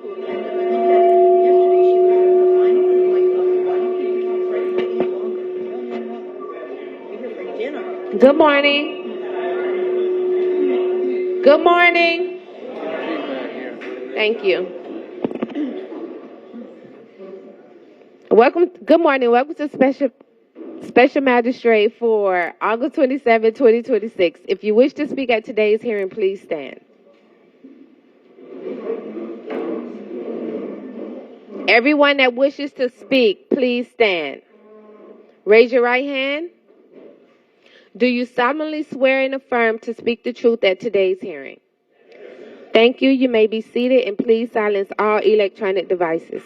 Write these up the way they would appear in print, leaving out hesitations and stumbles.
Good morning. Good morning. Thank you. Good morning. Welcome to Special Magistrate for August 27, 2026. If you wish to speak at today's hearing, please stand. Everyone that wishes to speak, please stand. Raise your right hand. Do you solemnly swear and affirm to speak the truth at today's hearing? Thank you. You may be seated, and please silence all electronic devices.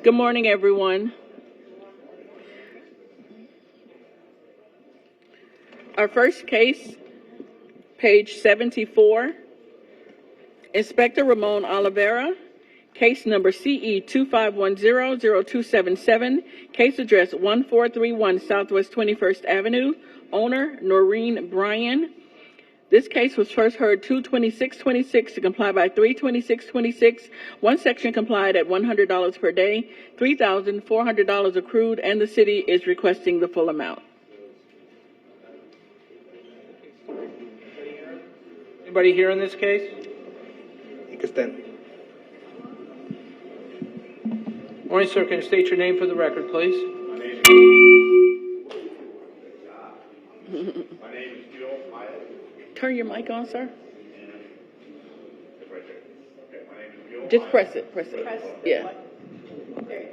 Good morning, everyone. Our first case, page 74, Inspector Ramon Oliveira, case number CE 25100277, case address 1431 Southwest 21st Avenue, owner Noreen Bryan. This case was first heard 2/26/26 to comply by 3/26/26. One section complied at $100 per day, $3,400 accrued, and the city is requesting the full amount. Anybody here in this case? You can stand. Morning, sir. Can you state your name for the record, please? My name is Gil Hyatt. Turn your mic on, sir. It's right there. Okay, my name is Gil Just Hyatt. press it. Yeah.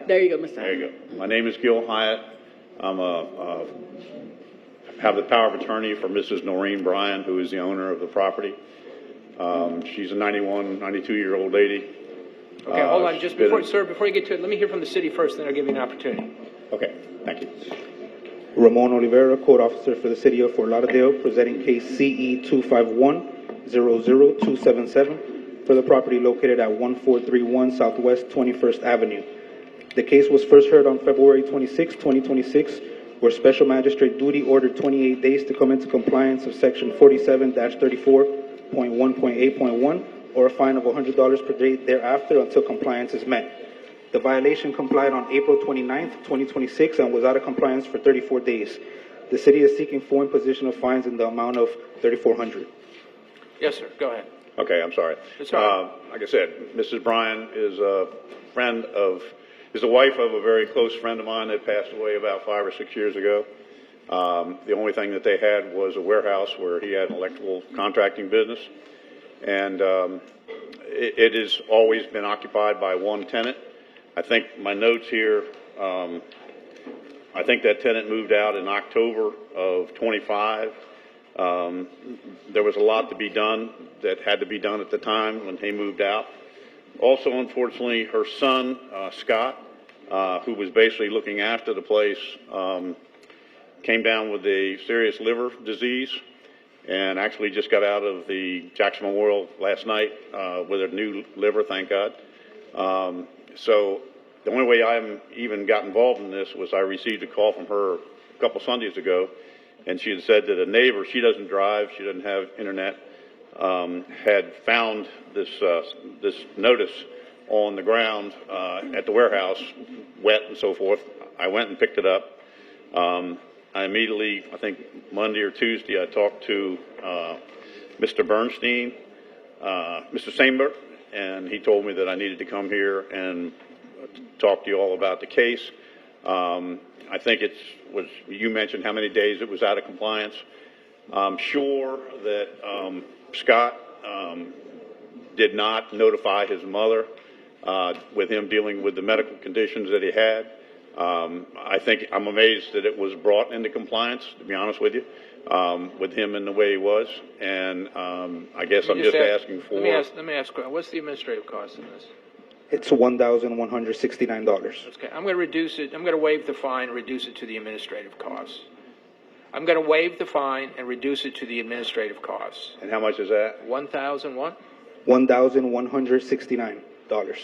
There you go, Mr. There you go. My name is Gil Hyatt. I'm have the power of attorney for Mrs. Noreen Bryan, who is the owner of the property. She's a 92-year-old lady. Okay, hold on. Just before you get to it, let me hear from the city first, then I'll give you an opportunity. Okay, thank you. Ramon Oliveira, Code Officer for the City of Fort Lauderdale, presenting case CE 251-00277 for the property located at 1431 Southwest 21st Avenue. The case was first heard on February 26, 2026, where Special Magistrate duty ordered 28 days to come into compliance of Section 47-34.1.8.1 or a fine of $100 per day thereafter until compliance is met. The violation complied on April 29th, 2026 and was out of compliance for 34 days. The city is seeking full imposition of fines in the amount of $3,400. Yes, sir. Go ahead. Okay, I'm sorry. It's all right. Like I said, Mrs. Bryan is a is the wife of a very close friend of mine that passed away about 5 or 6 years ago. The only thing that they had was a warehouse where he had an electrical contracting business. And it has always been occupied by one tenant. I think my notes here, I think that tenant moved out in October of 25. There was a lot to be done that had to be done at the time when he moved out. Also, unfortunately, her son, Scott, who was basically looking after the place, came down with a serious liver disease and actually just got out of the Jackson Memorial last night with a new liver, thank God. So the only way I even got involved in this was I received a call from her a couple Sundays ago, and she had said that a neighbor, she doesn't drive, she doesn't have internet, had found this notice on the ground at the warehouse, wet and so forth. I went and picked it up. I immediately, I think Monday or Tuesday, I talked to Mr. Bernstein, Mr. Sainberg, and he told me that I needed to come here and talk to you all about the case. I think you mentioned how many days it was out of compliance. I'm sure that Scott did not notify his mother with him dealing with the medical conditions that he had. I think I'm amazed that it was brought into compliance, to be honest with you, with him in the way he was. And I guess I'm just asking for... Let me ask, what's the administrative cost in this? It's $1,169. Okay, I'm going to reduce it, I'm going to waive the fine, and reduce it to the administrative costs. I'm going to waive the fine and reduce it to the administrative costs. And how much is that? 1,000 what? $1,169. Okay.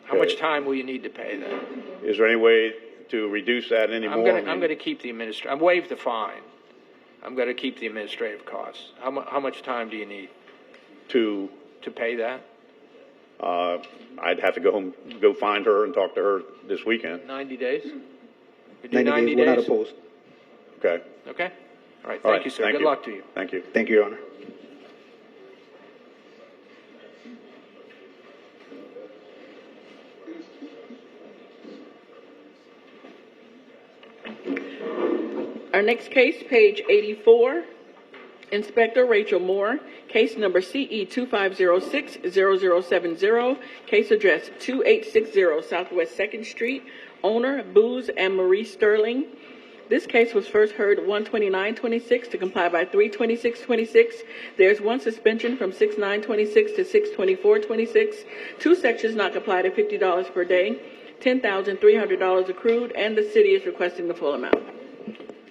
How much time will you need to pay that? Is there any way to reduce that anymore? I'm going to keep the I'm waive the fine. I'm going to keep the administrative costs. How much time do you need to pay that? I'd have to go find her and talk to her this weekend. 90 days? You do 90 days, we're not opposed. Okay. Okay. All right. All Thank you, sir. Good luck to you. Thank you. Thank you, Your Honor. Our next case, page 84, Inspector Rachel Moore, case number CE 2506-0070, case address 2860 Southwest 2nd Street, owner Booz and Marie Sterling. This case was first heard 1/29/26 to comply by 3/26/26. There's one suspension from 6/9/26 to 6/24/26. Two sections not complied at $50 per day, $10,300 accrued, and the city is requesting the full amount.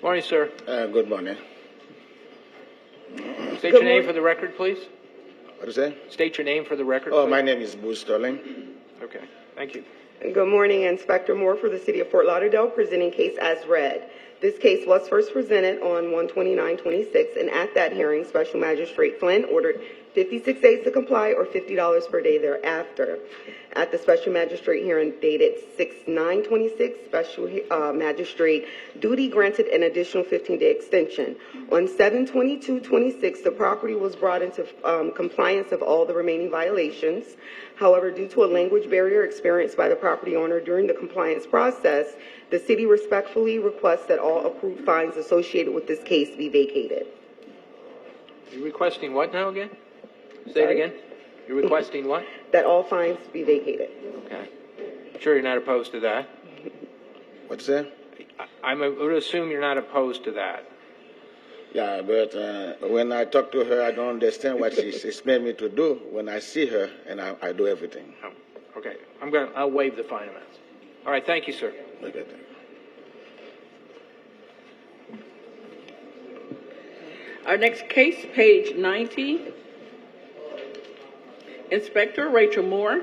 Morning, sir. Good morning. State your name for the record, please. What is that? State your name for the record, Oh, please. my name is Booz Sterling. Okay. Thank you. Good morning, Inspector Moore for the City of Fort Lauderdale, presenting case as read. This case was first presented on 1/29/26, and at that hearing, Special Magistrate Flynn ordered 56 days to comply or $50 per day thereafter. At the Special Magistrate hearing dated 6/9/26, Special Magistrate Duty granted an additional 15-day extension. On 7/22/26, the property was brought into compliance of all the remaining violations. However, due to a language barrier experienced by the property owner during the compliance process, the city respectfully requests that all accrued fines associated with this case be vacated. You're requesting what now again? Say it Sorry? again. You're requesting what? That all fines be vacated. Okay. Sure you're not opposed to that? What's that? I would assume you're not opposed to that. Yeah, but when I talk to her, I don't understand what she's expecting me to do. When I see her, and I do everything. Oh, okay. I'll waive the fine amounts. All right. Thank you, sir. Okay. Our next case, page 90, Inspector Rachel Moore,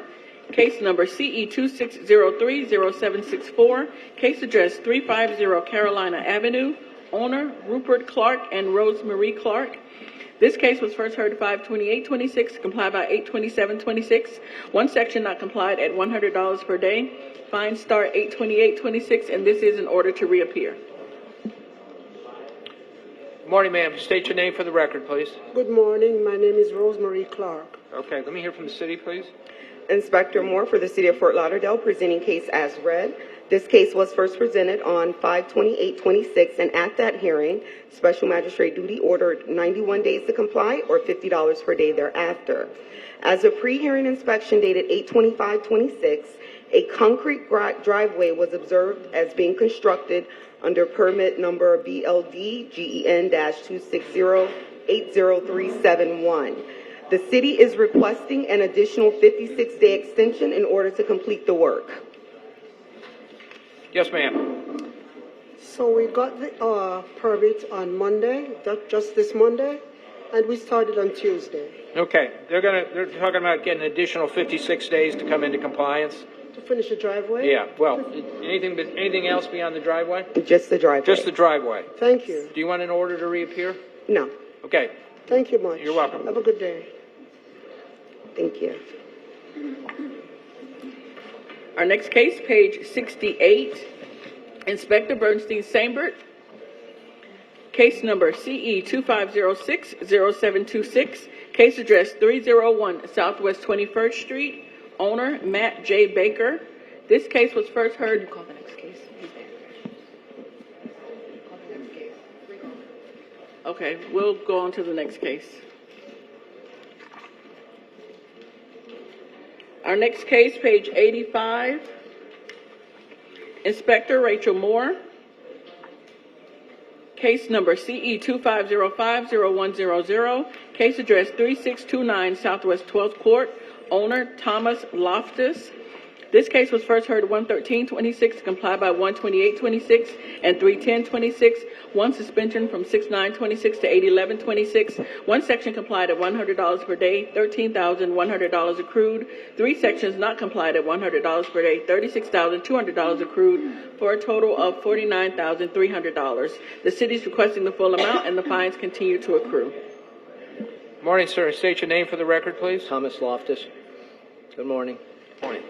case number CE 2603-0764, case address 350 Carolina Avenue, owner Rupert Clark and Rosemary Clark. This case was first heard 5/28/26, complied by 8/27/26. One section not complied at $100 per day. Fine start 8/28/26, and this is in order to reappear. Good morning, ma'am. State your name for the record, please. Good morning. My name is Rosemary Clark. Okay. Let me hear from the city, please. Inspector Moore for the City of Fort Lauderdale, presenting case as read. This case was first presented on 5/28/26, and at that hearing, Special Magistrate Duty ordered 91 days to comply or $50 per day thereafter. As a pre-hearing inspection dated 8/25/26, a concrete driveway was observed as being constructed under permit number BLD GEN-260-80371. The city is requesting an additional 56-day extension in order to complete the work. Yes, ma'am. So we got the permit on Monday, just this Monday, and we started on Tuesday. Okay. They're talking about getting an additional 56 days to come into compliance. To finish the driveway? Yeah. Well, anything else beyond the driveway? Just the driveway. Just the driveway. Thank you. Do you want an order to reappear? No. Okay. Thank you much. You're welcome. Have a good day. Thank you. Our next case, page 68, Inspector Bernstein Sambert, case number CE 2506-0726, case address 301 Southwest 21st Street, owner Matt J. Baker. This case was first heard. Call the next case. Okay, we'll go on to the next case. Our next case, page 85, Inspector Rachel Moore, case number CE 2505-0100, case address 3629 Southwest 12th Court, owner Thomas Loftus. This case was first heard 113-26 to comply by 128-26 and 310-26. One suspension from 6-9-26 to 8-11-26. One section complied at $100 per day, $13,100 accrued. Three sections not complied at $100 per day, $36,200 accrued, for a total of $49,300. The city is requesting the full amount, and the fines continue to accrue. Morning, sir. State your name for the record, please. Thomas Loftus. Good morning. Morning.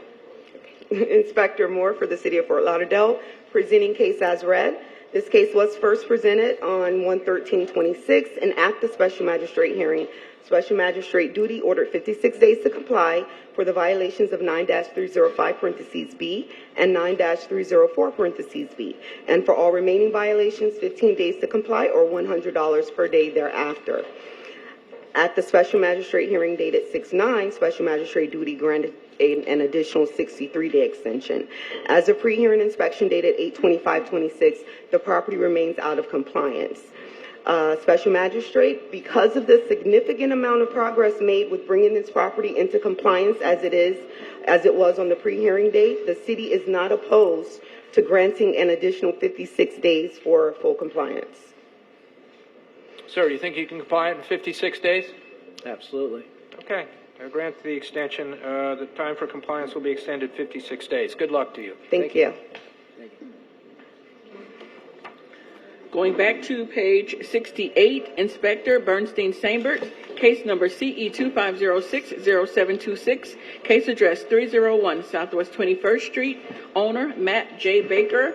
Inspector Moore for the City of Fort Lauderdale, presenting case as read. This case was first presented on 113-26, and at the special magistrate hearing, special magistrate duty ordered 56 days to comply for the violations of 9-305(b) and 9-304(b), and for all remaining violations, 15 days to comply or $100 per day thereafter. At the special magistrate hearing dated 6-9, special magistrate duty granted an additional 63-day extension. As a pre-hearing inspection dated 8/25/26, the property remains out of compliance. Special magistrate, because of the significant amount of progress made with bringing this property into compliance as it was on the pre-hearing date, the city is not opposed to granting an additional 56 days for full compliance. Sir, you think you can comply in 56 days? Absolutely. Okay. I grant the extension. The time for compliance will be extended 56 days. Good luck to you. Thank you. Going back to page 68, Inspector Bernstein Sambert, case number CE 2506-0726, case address 301 Southwest 21st Street, owner Matt J. Baker.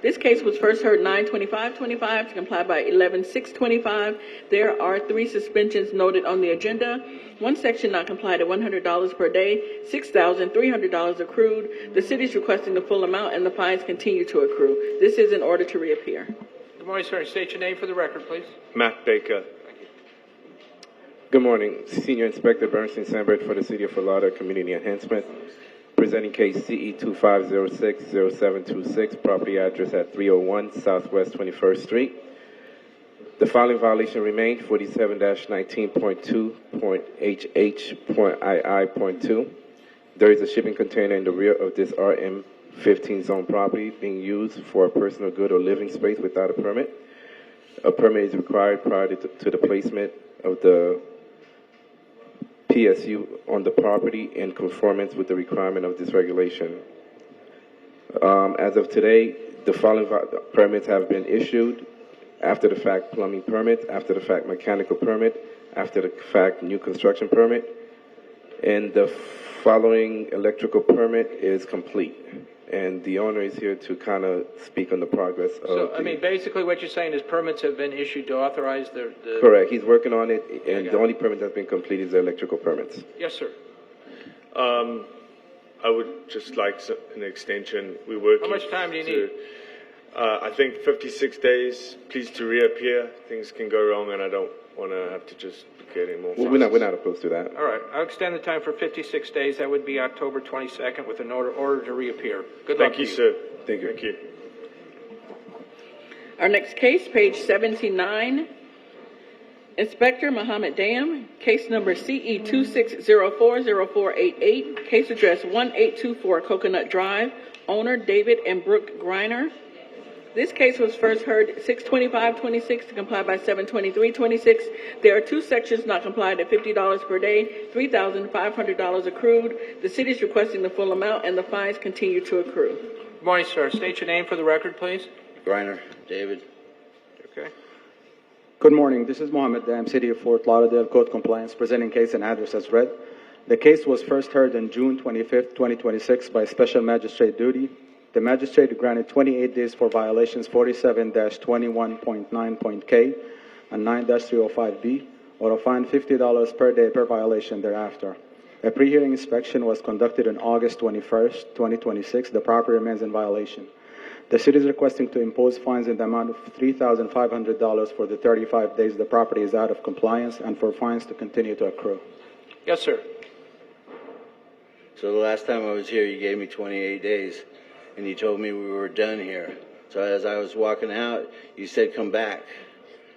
This case was first heard 9/25/25 to comply by 11/6/25. There are 3 suspensions noted on the agenda. One section not complied at $100 per day, $6,300 accrued. The city is requesting the full amount, and the fines continue to accrue. This is in order to reappear. Good morning, sir. State your name for the record, please. Matt Baker. Thank you. Good morning. Senior Inspector Bernstein Sambert for the City of Fort Lauderdale Community Enhancement. Presenting case CE 2506-0726, property address at 301 Southwest 21st Street. The following violation remained: 47-19.2.HH.II.2. There is a shipping container in the rear of this RM15 zone property being used for a personal good or living space without a permit. A permit is required prior to the placement of the PSU on the property in conformance with the requirement of this regulation. As of today, the following permits have been issued: after the fact plumbing permit, after the fact mechanical permit, after the fact new construction permit, and the following electrical permit is complete. And the owner is here to kind of speak on the progress of So, I mean, basically what you're saying is permits have been issued to authorize the... Correct. He's working on it, and the only permit that's been completed is the electrical permits. Yes, sir. I would just like an extension. We're working. How much time do you need? I think 56 days. Please to reappear. Things can go wrong, and I don't want to have to just get any more. Well, we're not opposed to that. All right. I'll extend the time for 56 days. That would be October 22nd with an order to reappear. Good luck to you. Thank you, sir. Thank you. Thank you. Our next case, page 79, Inspector Mohammed Dam, case number CE 26040488, case address 1824 Coconut Drive, owner David and Brooke Griner. This case was first heard 6/25/26 to comply by 7/23/26. There are 2 sections not complied at $50 per day, $3,500 accrued. The city is requesting the full amount, and the fines continue to accrue. Good morning, sir. State your name for the record, please. Griner, David. Okay. Good morning. This is Mohammed Dam, City of Fort Lauderdale, Code Compliance, presenting case and address as read. The case was first heard on June 25th, 2026 by special magistrate duty. The magistrate granted 28 days for violations 47-21.9.K and 9-305B, or a fine $50 per day per violation thereafter. A pre-hearing inspection was conducted on August 21st, 2026. The property remains in violation. The city is requesting to impose fines in the amount of $3,500 for the 35 days the property is out of compliance, and for fines to continue to accrue. Yes, sir. So the last time I was here, you gave me 28 days, and you told me we were done here. So as I was walking out, you said come back.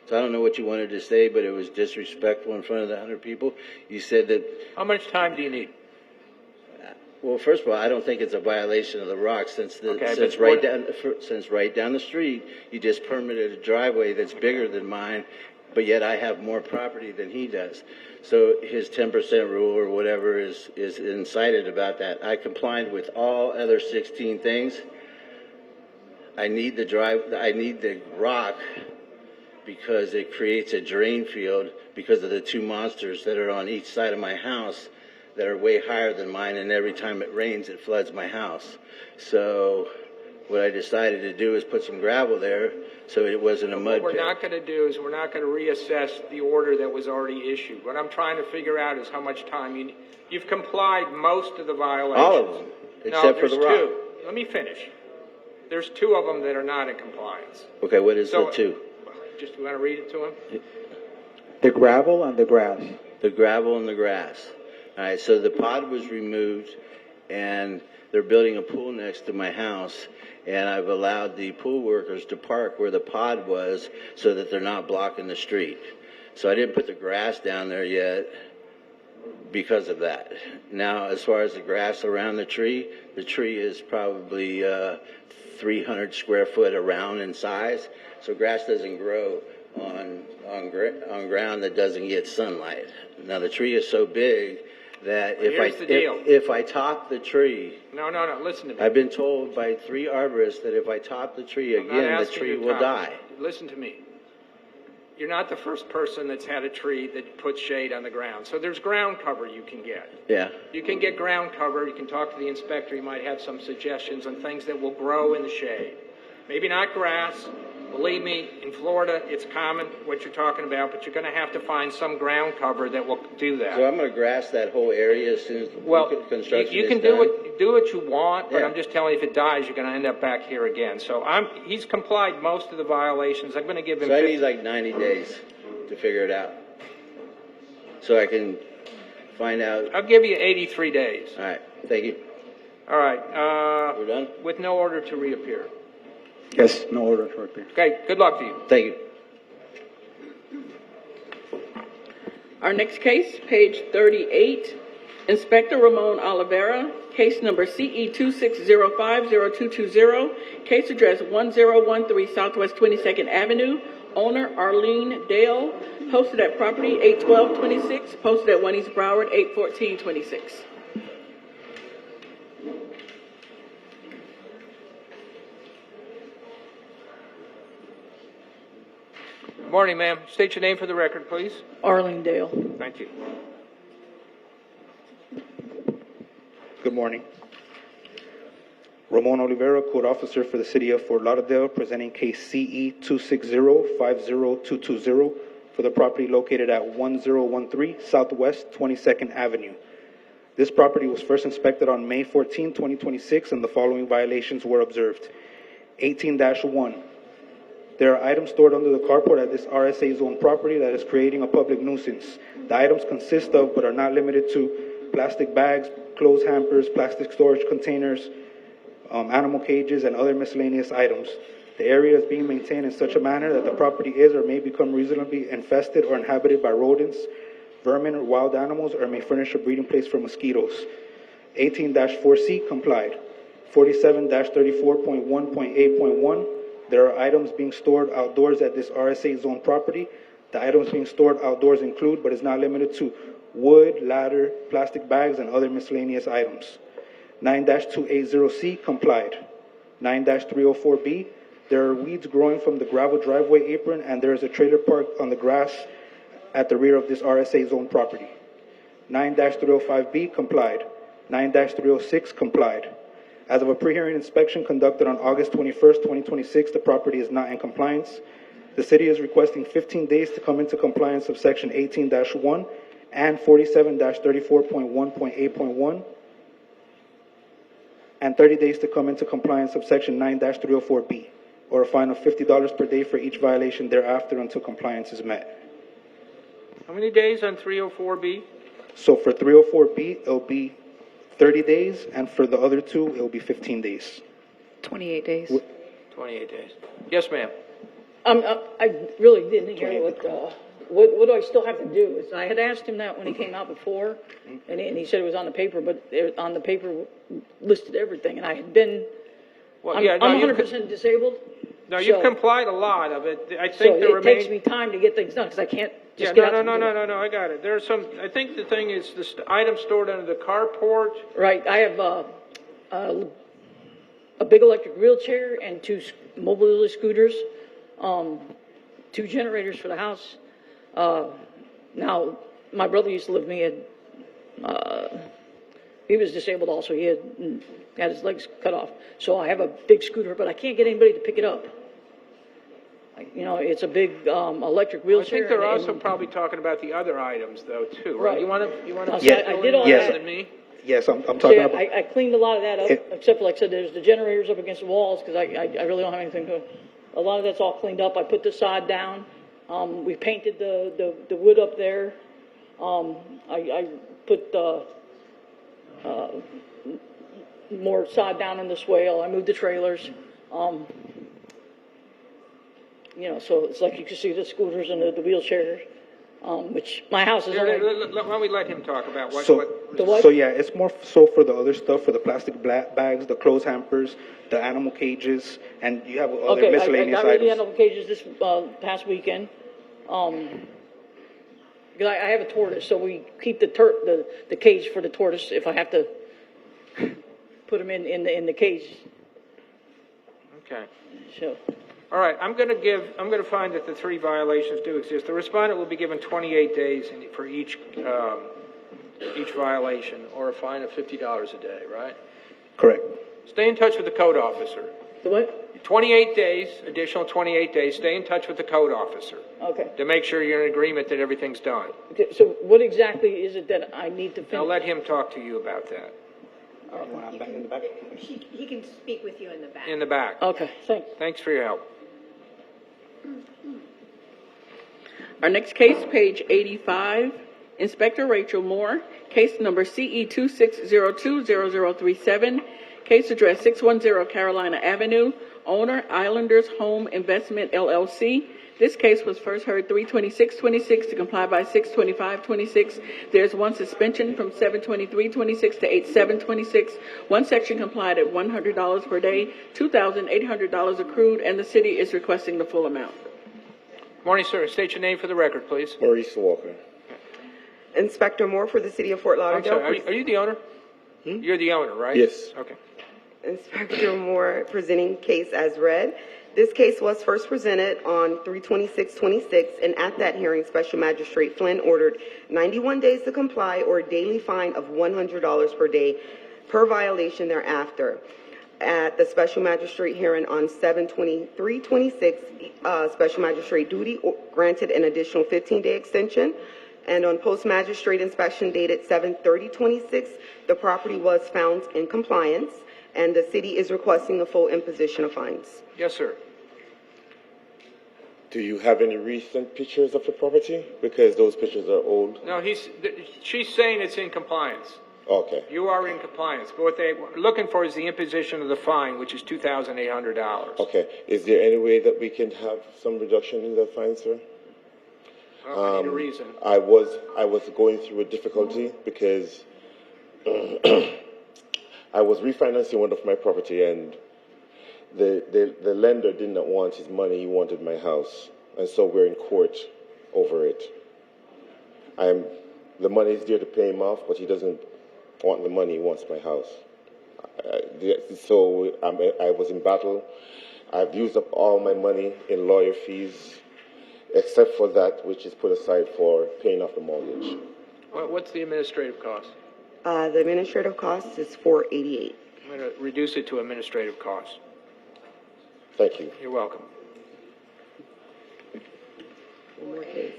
So I don't know what you wanted to say, but it was disrespectful in front of the 100 people. You said that... How much time do you need? Well, first of all, I don't think it's a violation of the rock since Okay, since but right down the street, you just permitted a driveway that's bigger than mine, but yet I have more property than he does. So his 10% rule or whatever is incited about that. I complied with all other 16 things. I need the rock because it creates a drain field because of the two monsters that are on each side of my house that are way higher than mine, and every time it rains, it floods my house. So what I decided to do is put some gravel there so it wasn't a mud What pit. we're not going to do is we're not going to reassess the order that was already issued. What I'm trying to figure out is how much time you need. You've complied most of the violations. All of them, except for the rock. Two. Let me finish. There's two of them that are not in compliance. Okay, what is So- the two? Just you want to read it to him? The gravel and the grass. The gravel and the grass. All right, so the pod was removed, and they're building a pool next to my house, and I've allowed the pool workers to park where the pod was so that they're not blocking the street. So I didn't put the grass down there yet because of that. Now, as far as the grass around the tree is probably 300 square foot around in size, so grass doesn't grow on ground that doesn't get sunlight. Now, the tree is so big that Here's the deal. if I top the tree, No, listen to me. I've been told by 3 arborists that if I top the tree I'm not again, the asking tree you to will top die. it. Listen to me. You're not the first person that's had a tree that puts shade on the ground. So there's ground cover you can get. Yeah. You can get ground cover. You can talk to the inspector. He might have some suggestions on things that will grow in the shade. Maybe not grass. Believe me, in Florida, it's common what you're talking about, but you're going to have to find some ground cover that will do that. So I'm going to grass that whole area as soon as construction you is can done. do what you want, but Yeah. I'm just telling you, if it dies, you're going to end up back here again. So he's complied most of the violations. I'm going to give him So I 50. need like 90 days to figure it out. So I can find out. I'll give you 83 days. All right. Thank you. All right. We're done? With no order to reappear. Yes, no order for repair. Okay, good luck to you. Thank you. Our next case, page 38, Inspector Ramon Oliveira, case number CE 26050220, case address 1013 Southwest 22nd Avenue, owner Arlene Dale, posted at property 81226, posted at 1 East Broward 81426. Good morning, ma'am. State your name for the record, please. Arlene Dale. Thank you. Good morning. Ramon Oliveira, Code Officer for the City of Fort Lauderdale, presenting case CE 260-50220 for the property located at 1013 Southwest 22nd Avenue. This property was first inspected on May 14, 2026, and the following violations were observed. 18-1. There are items stored under the carport at this RSA zone property that is creating a public nuisance. The items consist of, but are not limited to, plastic bags, clothes hampers, plastic storage containers, animal cages, and other miscellaneous items. The area is being maintained in such a manner that the property is or may become reasonably infested or inhabited by rodents, vermin, or wild animals, or may furnish a breeding place for mosquitoes. 18-4C complied. 47-34.1.8.1. There are items being stored outdoors at this RSA zone property. The items being stored outdoors include, but is not limited to, wood, ladder, plastic bags, and other miscellaneous items. 9-280C complied. 9-304B, there are weeds growing from the gravel driveway apron, and there is a trailer parked on the grass at the rear of this RSA zone property. 9-305B complied. 9-306 complied. As of a pre-hearing inspection conducted on August 21st, 2026, the property is not in compliance. The city is requesting 15 days to come into compliance of Section 18-1 and 47-34.1.8.1, and 30 days to come into compliance of Section 9-304B, or a fine of $50 per day for each violation thereafter until compliance is met. How many days on 304B? So for 304B, it'll be 30 days, and for the other two, it'll be 15 days. 28 days. 28 days. Yes, ma'am. I really didn't hear what what do I still have to do? I had asked him that when he came out before, and he said it was on the paper, but on the paper listed everything, and I had been, I'm 100% disabled. No, you've complied a lot of it. I think so it takes me time to get things done, because I can't just get out. No, I got it. There's some, I think the thing is the items stored under the carport. Right, I have a big electric wheelchair and 2 mobility scooters, 2 generators for the house. Now, my brother used to live with me. He was disabled also. He had his legs cut off. So I have a big scooter, but I can't get anybody to pick it up. You know, it's a big electric wheelchair. I think they're also probably talking about the other items, though, too, right? Right. You want to? Yeah, I did all that. Than me? Yes, I'm talking about. I cleaned a lot of that up, except for, like I said, there's the generators up against the walls, because I really don't have anything to. A lot of that's all cleaned up. I put the sod down. We painted the wood up there. I put more sod down in the swale. I moved the trailers. You know, so it's like you can see the scooters and the wheelchairs, which my house is only. Why don't we let him talk about what? So yeah, it's more so for the other stuff, for the plastic bags, the clothes hampers, the animal cages, and you have other miscellaneous I got rid of the items. animal cages this past weekend. Because I have a tortoise, so we keep the cage for the tortoise if I have to put him in the cage. Okay. So. All right, I'm going to find that the 3 violations do exist. The respondent will be given 28 days for each violation, or a fine of $50 a day, right? Correct. Stay in touch with the code officer. The what? 28 days, additional 28 days, stay in touch with the code officer. Okay. To make sure you're in agreement that everything's done. Okay, so what exactly is it that I need to finish? I'll let him talk to you about that. In the back. He can speak with you in the back. In the back. Okay, thanks. Thanks for your help. Our next case, page 85, Inspector Rachel Moore, case number CE 26020037, case address 610 Carolina Avenue, owner Islanders Home Investment LLC. This case was first heard 3/26/26 to comply by 6/25/26. There's one suspension from 7/23/26 to 8/7/26. One section complied at $100 per day, $2,800 accrued, and the city is requesting the full amount. Morning, sir. State your name for the record, please. Maurice Walker. Inspector Moore for the City of Fort I'm Lauderdale. sorry, are you the owner? You're the owner, right? Yes. Okay. Inspector Moore presenting case as read. This case was first presented on 3/26/26, and at that hearing, Special Magistrate Flynn ordered 91 days to comply or a daily fine of $100 per day per violation thereafter. At the Special Magistrate hearing on 7/23/26, Special Magistrate duty granted an additional 15-day extension. And on post-magistrate inspection dated 7/30/26, the property was found in compliance, and the city is requesting the full imposition of fines. Yes, sir. Do you have any recent pictures of the property? Because those pictures are old. No, she's saying it's in compliance. Okay. You are in compliance, but what they're looking for is the imposition of the fine, which is $2,800. Okay. Is there any way that we can have some reduction in that fine, sir? Well, I need a reason. I was going through a difficulty because I was refinancing one of my property, and the lender did not want his money. He wanted my house, and so we're in court over it. The money is there to pay him off, but he doesn't want the money. He wants my house. So I was in battle. I've used up all my money in lawyer fees, except for that which is put aside for paying off the mortgage. What's the administrative cost? The administrative cost is $488. I'm going to reduce it to administrative costs. Thank you. You're welcome. One more case.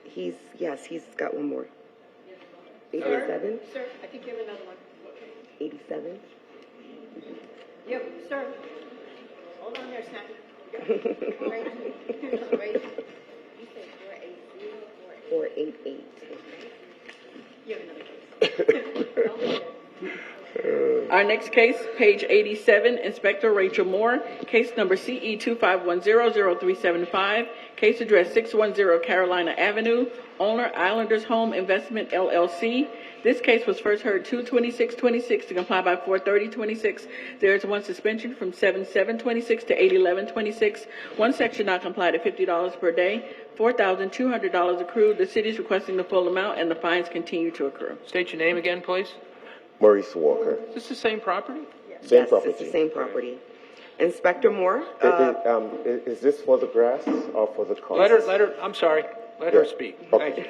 He's got one more. 87? Sir, I think you have another one. 87? Yep, sir. Hold on there, Snappy. Right. You said 488. You have another case. Our next case, page 87, Inspector Rachel Moore, case number CE 25100375, case address 610 Carolina Avenue, owner Islanders Home Investment LLC. This case was first heard 2/26/26 to comply by 4/30/26. There is one suspension from 7/7/26 to 8/11/26. One section not complied at $50 per day. $4,200 accrued. The city is requesting the full amount, and the fines continue to accrue. State your name again, please. Maurice Walker. Is this the same property? Same Yes, property. it's the same property. Inspector Moore, Is this for the grass or for the cost? Let her, I'm sorry, let her speak. Thank you.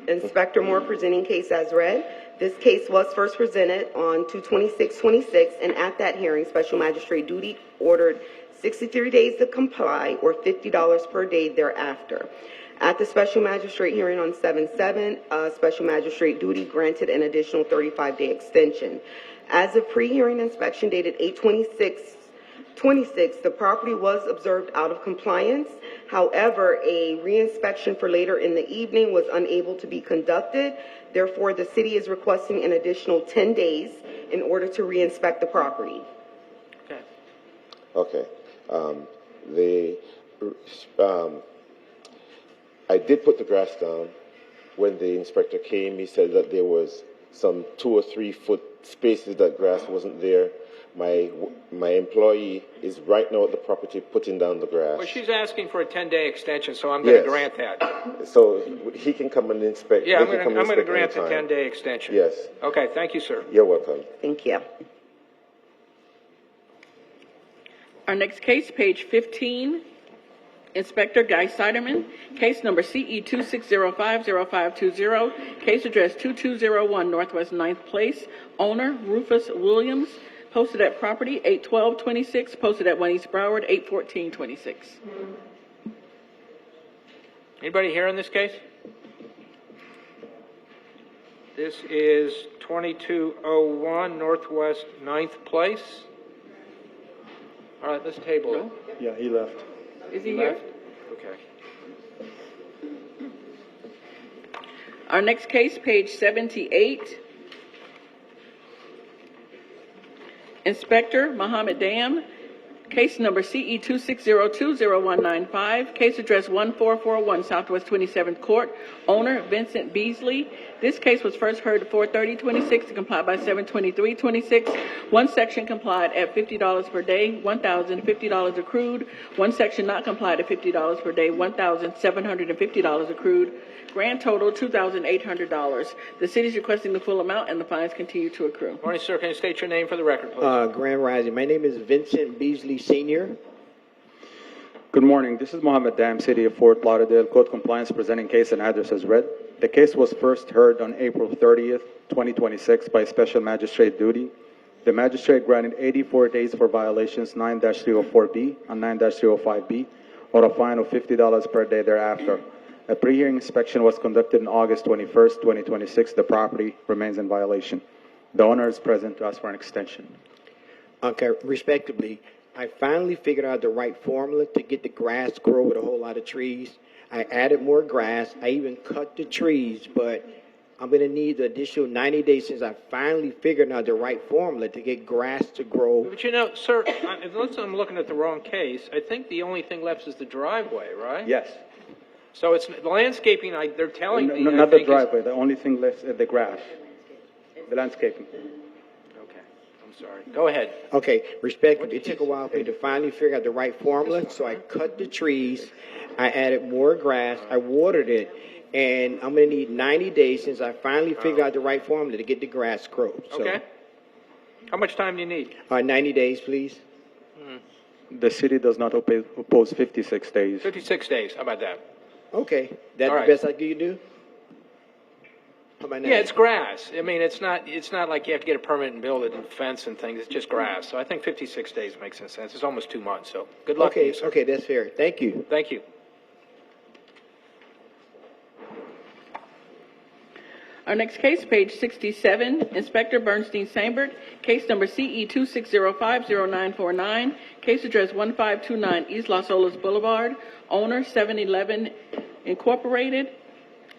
Inspector Moore presenting case as read. This case was first presented on 2/26/26, and at that hearing, Special Magistrate Duty ordered 63 days to comply or $50 per day thereafter. At the Special Magistrate hearing on 7/7, Special Magistrate Duty granted an additional 35-day extension. As of pre-hearing inspection dated 8/26/26, the property was observed out of compliance. However, a reinspection for later in the evening was unable to be conducted. Therefore, the city is requesting an additional 10 days in order to reinspect the property. Okay. I did put the grass down. When the inspector came, he said that there was some 2 or 3 foot spaces that grass wasn't there. My employee is right now at the property putting down the grass. Well, she's asking for a 10-day extension, so I'm going to Yes. grant that. So he can come and inspect. Yeah, they I'm can come going to inspect grant the anytime. 10-day extension. Yes. Okay, thank you, sir. You're welcome. Thank you. Our next case, page 15, Inspector Guy Siderman, case number CE 26050520, case address 2201 Northwest 9th Place, owner Rufus Williams, posted at property 8/12/26, posted at 1 East Broward 8/14/26. Anybody here in this case? This is 2201 Northwest 9th Place. All right, let's table it. Yeah, he left. Is he here? Left? Okay. Our next case, page 78, Inspector Mohammed Dam, case number CE 26020195, case address 1441 Southwest 27th Court, owner Vincent Beasley. This case was first heard at 4/30/26 to comply by 7/23/26. One section complied at $50 per day, $1,050 accrued. One section not complied at $50 per day, $1,750 accrued. Grand total $2,800. The city is requesting the full amount, and the fines continue to accrue. Morning, sir. Can you state your name for the record, please? Grand Rising. My name is Vincent Beasley Sr. Good morning. This is Mohammed Dam, City of Fort Lauderdale, Code Compliance, presenting case and address as read. The case was first heard on April 30th, 2026 by Special Magistrate Duty. The magistrate granted 84 days for violations 9-304B and 9-305B, or a fine of $50 per day thereafter. A pre-hearing inspection was conducted on August 21st, 2026. The property remains in violation. The owner is present to ask for an extension. Okay, respectively, I finally figured out the right formula to get the grass to grow with a whole lot of trees. I added more grass. I even cut the trees, but I'm going to need the additional 90 days since I finally figured out the right formula to get grass to grow. But you know, sir, unless I'm looking at the wrong case, I think the only thing left is the driveway, right? Yes. So it's the landscaping, they're telling me. No, I not the think, driveway. The only thing left is the grass. The landscaping. Okay, I'm sorry. Go ahead. Okay, respectively, it took a while for me to finally figure out the right formula, so I cut the trees. I added more grass. I watered it. And I'm going to need 90 days since I finally figured out the right formula to get the grass grown. So, Okay. How much time do you need? 90 days, please. The city does not oppose 56 days. 56 days. How about that? Okay, that's All right. the best I can do? How about now? Yeah, it's grass. I mean, it's not like you have to get a permit and build it and fence and things. It's just grass. So I think 56 days makes sense. It's almost 2 months. So good luck to Okay, you, sir. okay, that's fair. Thank you. Thank you. Our next case, page 67, Inspector Bernstein Sambert, case number CE 26050949, case address 1529 East Las Olas Boulevard, owner 711 Incorporated.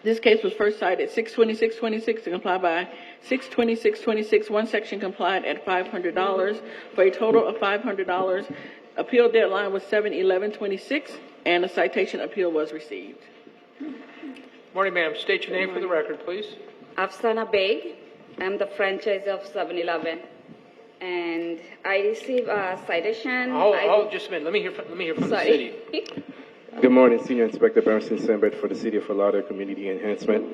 This case was first cited 62626 to comply by 62626. One section complied at $500 for a total of $500. Appeal deadline was 7/11/26, and a citation appeal was received. Morning, ma'am. State your name for the record, please. Afsana Beg. I'm the franchise of 7-Eleven. And I received a citation. Just a minute. Let me hear from the Sorry. city. Good morning, Senior Inspector Bernstein Sembert for the City of Fort Lauderdale Community Enhancement.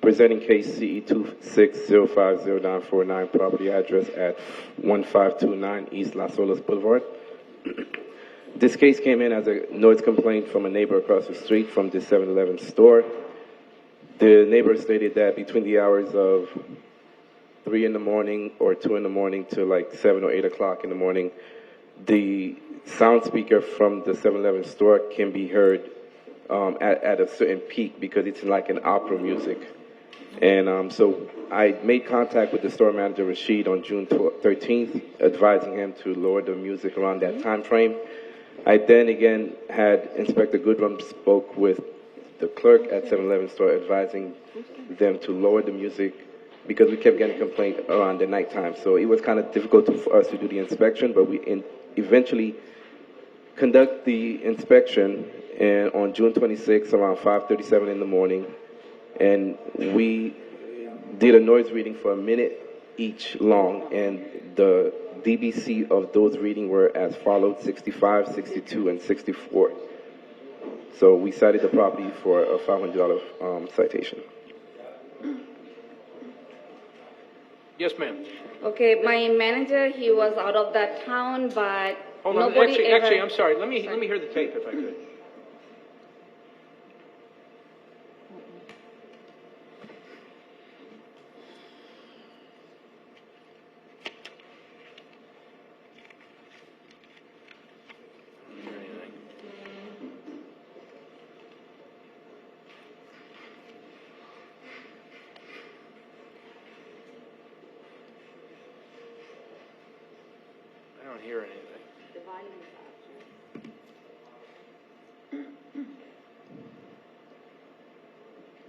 Presenting case CE 26050949, property address at 1529 East Las Olas Boulevard. This case came in as a noise complaint from a neighbor across the street from the 7-Eleven store. The neighbor stated that between the hours of 3 in the morning or 2 in the morning to like 7 or 8 o'clock in the morning, the sound speaker from the 7-Eleven store can be heard at a certain peak because it's like an opera music. And so I made contact with the store manager, Rashid, on June 13th, advising him to lower the music around that time frame. I then again had Inspector Goodrum spoke with the clerk at 7-Eleven store, advising them to lower the music because we kept getting complaint around the nighttime. So it was kind of difficult for us to do the inspection, but we eventually conduct the inspection and on June 26th around 5:37 in the morning, and we did a noise reading for a minute each long, and the DBC of those readings were as followed: 65, 62, and 64. So we cited the property for a $500 citation. Yes, ma'am. Okay, my manager, he was out of that town, but Hold on. nobody Actually, I'm sorry. Let me hear the tape if I could. I don't hear anything.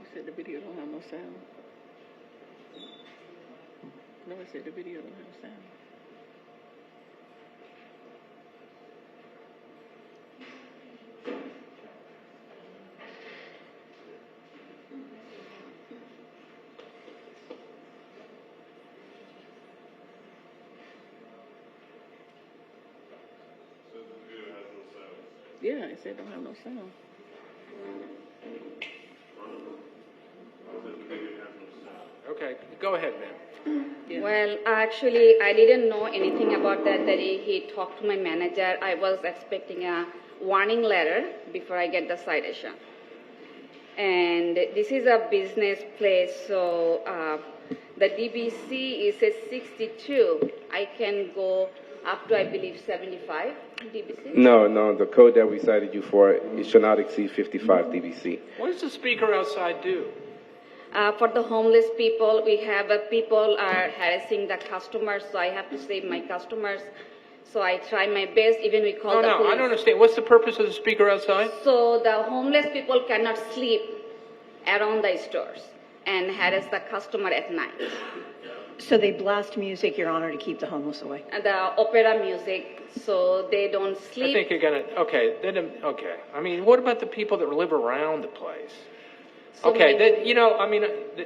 I said the video don't have no sound. No, I said the video don't have sound. Yeah, it said don't have no sound. Okay, go ahead, ma'am. Well, actually, I didn't know anything about that. That he talked to my manager. I was expecting a warning letter before I get the citation. And this is a business place, so the DBC is a 62. I can go up to, I believe, 75 DBC. No, the code that we cited you for, it should not exceed 55 DBC. What does the speaker outside do? For the homeless people, we have people are harassing the customers, so I have to save my customers. So I try my best, even we call the police. I don't understand. What's the purpose of the speaker outside? So the homeless people cannot sleep around the stores and harass the customer at night. So they blast music, Your Honor, to keep the homeless away. And the opera music, so they don't sleep. I think you're gonna. Okay. I mean, what about the people that live around the place? So Okay. many-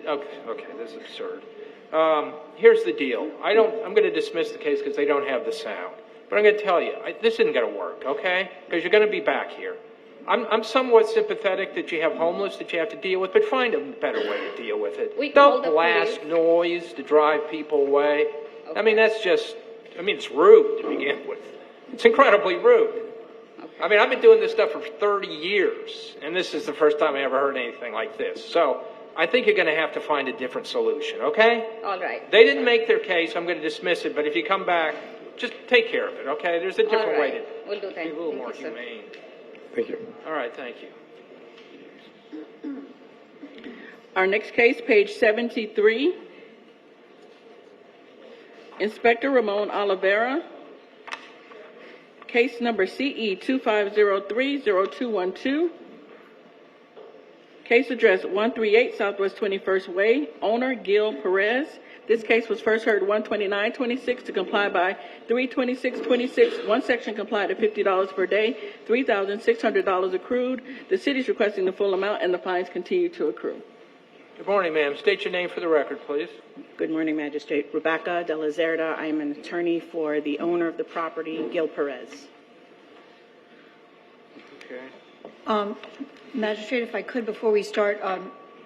Okay. This is absurd. Here's the deal. I'm going to dismiss the case because they don't have the sound. But I'm going to tell you, this isn't going to work. Okay? Because you're going to be back here. I'm somewhat sympathetic that you have homeless that you have to deal with, but find a better way to deal with it. Don't blast noise to drive people away. Okay. I mean, it's rude to begin with. It's incredibly rude. Okay. I mean, I've been doing this stuff for 30 years, and this is the first time I ever heard anything like this. So I think you're going to have to find a different solution, okay? All right. They didn't make their case. I'm going to dismiss it, but if you come back, just take care of it, okay? There's a different way to We'll do that. be a little Thank more you, sir. humane. Thank you. All right, thank you. Our next case, page 73. Inspector Ramon Oliveira. Case number CE 25030212. Case address 138 Southwest 21st Way, owner Gil Perez. This case was first heard 12926 to comply by 32626. One section complied at $50 per day, $3,600 accrued. The city is requesting the full amount and the fines continue to accrue. Good morning, ma'am. State your name for the record, please. Good morning, Magistrate. Rebecca De La Zerda. I am an attorney for the owner of the property, Gil Perez. Okay. Magistrate, if I could, before we start,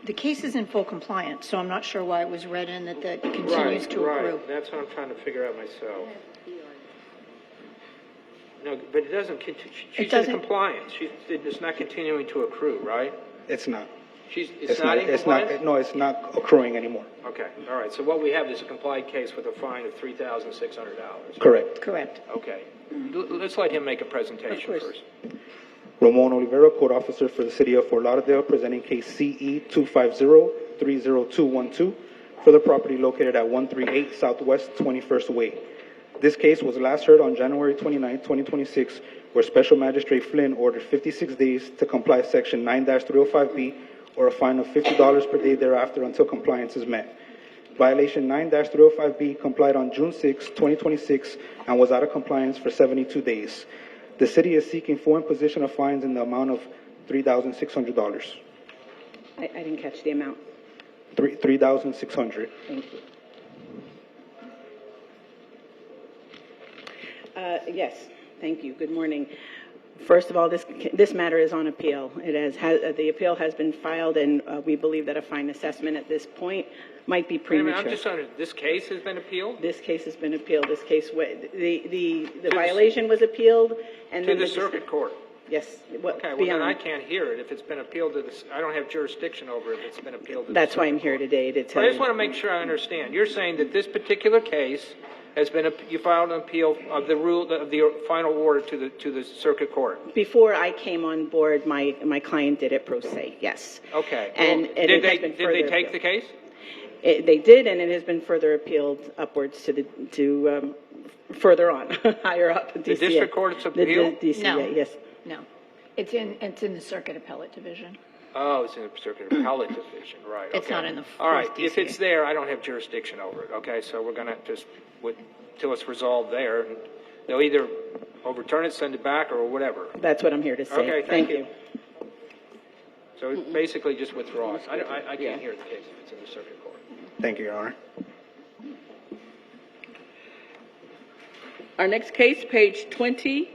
the case is in full compliance, so I'm not sure why it was read in that continues to accrue. Right. That's what I'm trying to figure out myself. No, but it doesn't. She's in compliance. It's not continuing to accrue, right? It's not. It's not in compliance? No, it's not accruing anymore. Okay, all right. So what we have is a complied case with a fine of $3,600. Correct. Correct. Okay. Let's let him make a presentation first. Ramon Olivera, Court Officer for the City of Fort Lauderdale, presenting case CE 250-30212 for the property located at 138 Southwest 21st Way. This case was last heard on January 29, 2026, where Special Magistrate Flynn ordered 56 days to comply Section 9-305B or a fine of $50 per day thereafter until compliance is met. Violation 9-305B complied on June 6, 2026, and was out of compliance for 72 days. The city is seeking full imposition of fines in the amount of $3,600. I didn't catch the amount. $3,600. Thank you. Yes, thank you. Good morning. First of all, this matter is on appeal. The appeal has been filed, and we believe that a fine assessment at this point might be premature. I'm just wondering, this case has been appealed? This case has been appealed. This case, the violation was appealed, and to then the circuit court. Yes. Okay. Well, then I can't hear it if it's been appealed to this. I don't have jurisdiction over it if it's been appealed to. That's why I'm here today to tell you. I just want to make sure I understand. You're saying that this particular case has been you filed an appeal of the the final order to the circuit court. Before I came on board, my client did it pro se. Yes. Okay. And well, did they take the case? They did, and it has been further appealed upwards to further on, higher up. The district court's appeal? The DCA, No. yes. No. It's in the Circuit Appellate Division. Oh, it's in the circuit appellate division, right? It's okay. not in the All right. DCA. If it's there, I don't have jurisdiction over it. Okay, so we're going to just till it's resolved there, and they'll either overturn it, send it back, or whatever. That's what I'm here to say. Okay, thank you. So basically, just withdraw it. I can't hear the case if it's in the circuit court. Thank you, Your Honor. Our next case, page 20,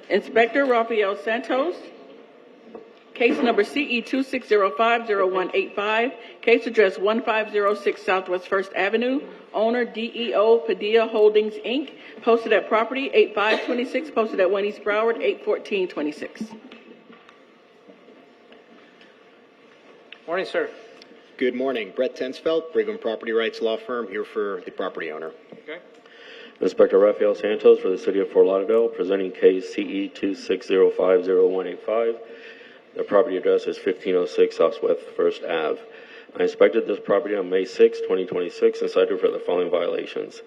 Inspector Rafael Santos. Case number CE 26050185. Case address 1506 Southwest 1st Avenue. Owner DEO Padilla Holdings, Inc. Posted at property 8526. Posted at 1 East Broward 81426. Morning, sir. Good morning. Brett Tensfeld, Brigham Property Rights Law Firm, here for the property owner. Okay. Inspector Rafael Santos for the City of Fort Lauderdale, presenting case CE 26050185. The property address is 1506 Southwest 1st Ave. I inspected this property on May 6, 2026, and cited for the following violations.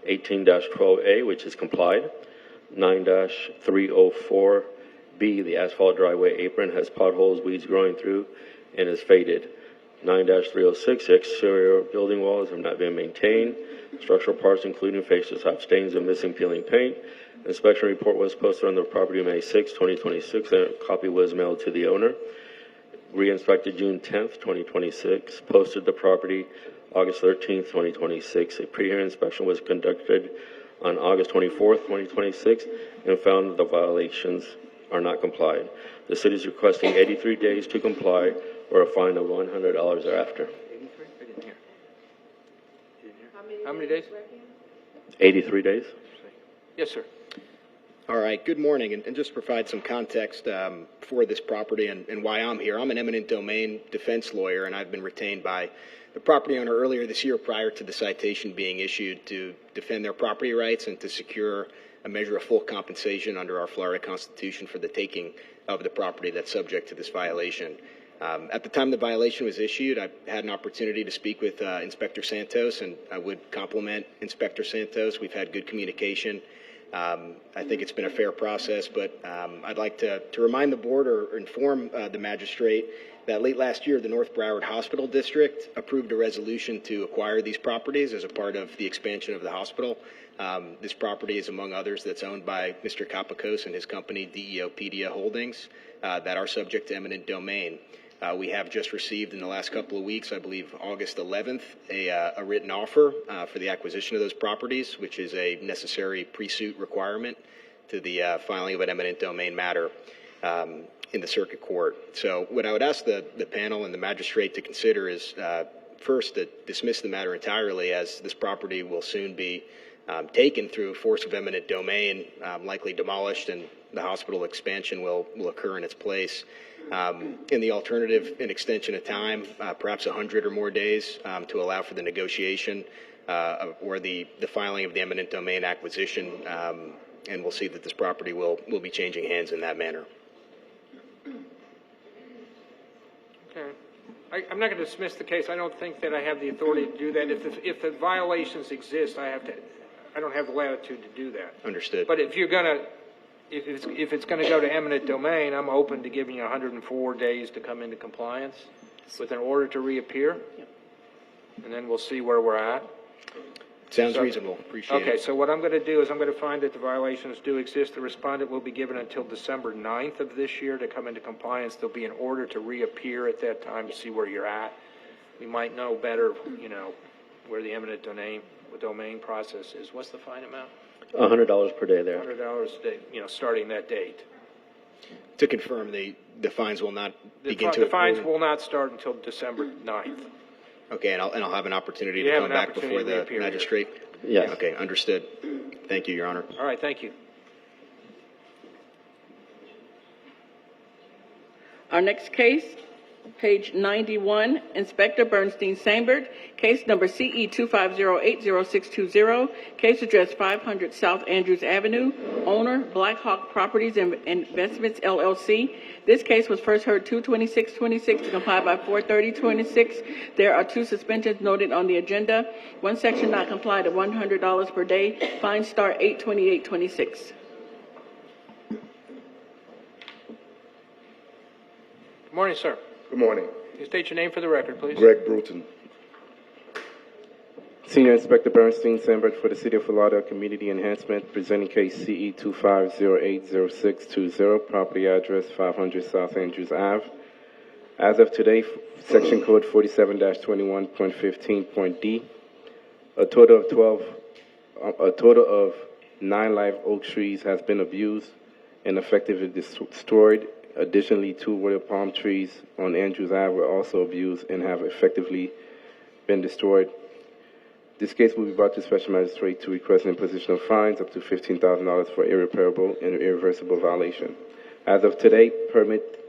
18-12A, which is complied. 9-304B, the asphalt driveway apron has potholes, weeds growing through, and is faded. 9-306, the exterior building walls have not been maintained. Structural parts, including fascias, have stains and missing peeling paint. Inspection report was posted on the property May 6, 2026, and a copy was mailed to the owner. Re-inspected June 10th, 2026. Posted the property August 13th, 2026. A pre-hearing inspection was conducted on August 24th, 2026, and found that the violations are not complied. The city is requesting 83 days to comply or a fine of $100 thereafter. 83? I didn't hear. How many days? 83 days? Yes, sir. All right, good morning, and just to provide some context for this property and why I'm here. I'm an eminent domain defense lawyer, and I've been retained by the property owner earlier this year prior to the citation being issued to defend their property rights and to secure a measure of full compensation under our Florida Constitution for the taking of the property that's subject to this violation. At the time the violation was issued, I had an opportunity to speak with Inspector Santos, and I would compliment Inspector Santos. We've had good communication I think it's been a fair process, but I'd like to remind the board or inform the magistrate that late last year, the North Broward Hospital District approved a resolution to acquire these properties as a part of the expansion of the hospital. This property is, among others, that's owned by Mr. Kapakos and his company, DEOpedia Holdings, that are subject to eminent domain. We have just received in the last couple of weeks, I believe August 11th, a written offer for the acquisition of those properties, which is a necessary pre-suit requirement to the filing of an eminent domain matter in the circuit court. So what I would ask the panel and the magistrate to consider is first to dismiss the matter entirely, as this property will soon be taken through force of eminent domain, likely demolished, and the hospital expansion will occur in its place. In the alternative, an extension of time, perhaps 100 or more days, to allow for the negotiation or the filing of the eminent domain acquisition, and we'll see that this property will be changing hands in that manner. Okay. I'm not going to dismiss the case. I don't think that I have the authority to do that. If the violations exist, I don't have the latitude to do that. Understood. But if it's going to go to eminent domain, I'm open to giving you 104 days to come into compliance with an order to reappear, and then we'll see where we're at. Sounds reasonable. Appreciate it. Okay, so what I'm going to do is I'm going to find that the violations do exist. The respondent will be given until December 9th of this year to come into compliance. There'll be an order to reappear at that time to see where you're at. We might know better, where the eminent domain process is. What's the fine amount? $100 per day there. $100 a day, starting that date. To confirm, the fines will not begin to... The fines will not start until December 9th. Okay, and I'll have an opportunity to come back before the magistrate? Yes. Okay, understood. Thank you, Your Honor. All right, thank you. Our next case, page 91, Inspector Bernstein Sambert, case number CE 250800620, case address 500 South Andrews Avenue, owner Black Hawk Properties and Investments LLC. This case was first heard 2/26/26 to comply by 4/30/26. There are 2 suspensions noted on the agenda. One section not complied at $100 per day. Fines start 8/28/26. Good morning, sir. Good morning. Can you state your name for the record, please? Greg Bruton. Senior Inspector Bernstein Sambert for the City of Lauderdale Community Enhancement, presenting case CE 250800620, property address 500 South Andrews Ave. As of today, Section Code 47-21.15.d, a total of 9 live oak trees has been abused and effectively destroyed. Additionally, 2 royal palm trees on Andrews Ave were also abused and have effectively been destroyed. This case will be brought to Special Magistrate to request an imposition of fines up to $15,000 for irreparable and irreversible violation. As of today, permit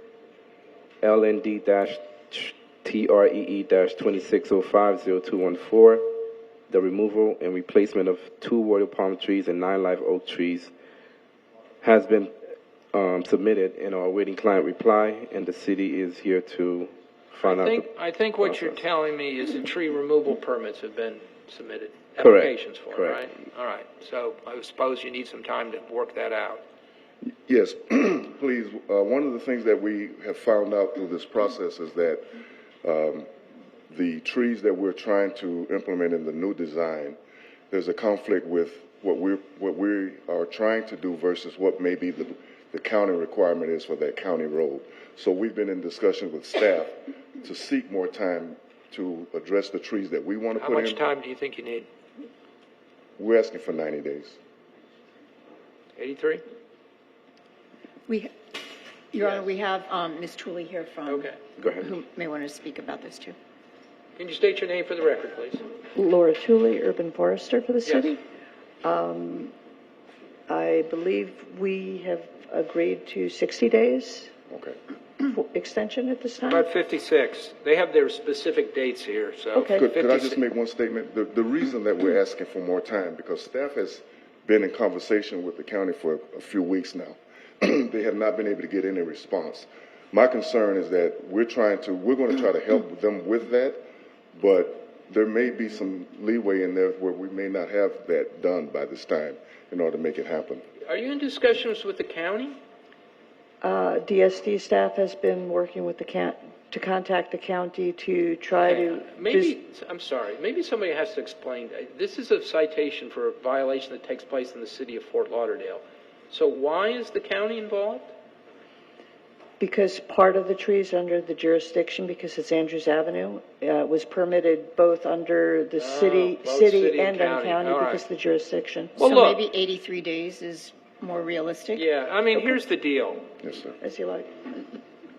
LND-TREE-26050214, the removal and replacement of 2 royal palm trees and 9 live oak trees has been submitted and are awaiting client reply, and the city is here to find out. I think what you're telling me is that tree removal permits have been submitted. Correct. Applications for, Correct. right? All right. So I suppose you need some time to work that out. Yes, please. One of the things that we have found out through this process is that the trees that we're trying to implement in the new design, there's a conflict with what we are trying to do versus what maybe the county requirement is for that county road. So we've been in discussion with staff to seek more time to address the trees that we want to How put in. much time do you think you need? We're asking for 90 days. 83? Your Honor, we have Ms. Tooley here from, Go ahead. who may want to speak about this too. Can you state your name for the record, please? Laura Tooley, urban forester for the Yes. city. I believe we have agreed to 60 days extension at this time. About 56. They have their specific dates here, so. Okay. Could I just make one statement? The reason that we're asking for more time, because staff has been in conversation with the county for a few weeks now. They have not been able to get any response. My concern is that we're going to try to help them with that, but there may be some leeway in there where we may not have that done by this time in order to make it happen. Are you in discussions with the county? DSD staff has been working with to contact the county to try to. I'm sorry, maybe somebody has to explain. This is a citation for a violation that takes place in the city of Fort Lauderdale. So why is the county involved? Because part of the trees under the jurisdiction, because it's Andrews Avenue, was permitted both under the city and under county because of the jurisdiction. Well, So look. maybe 83 days is more realistic? Yeah, I mean, here's the deal. Yes, sir. As you like.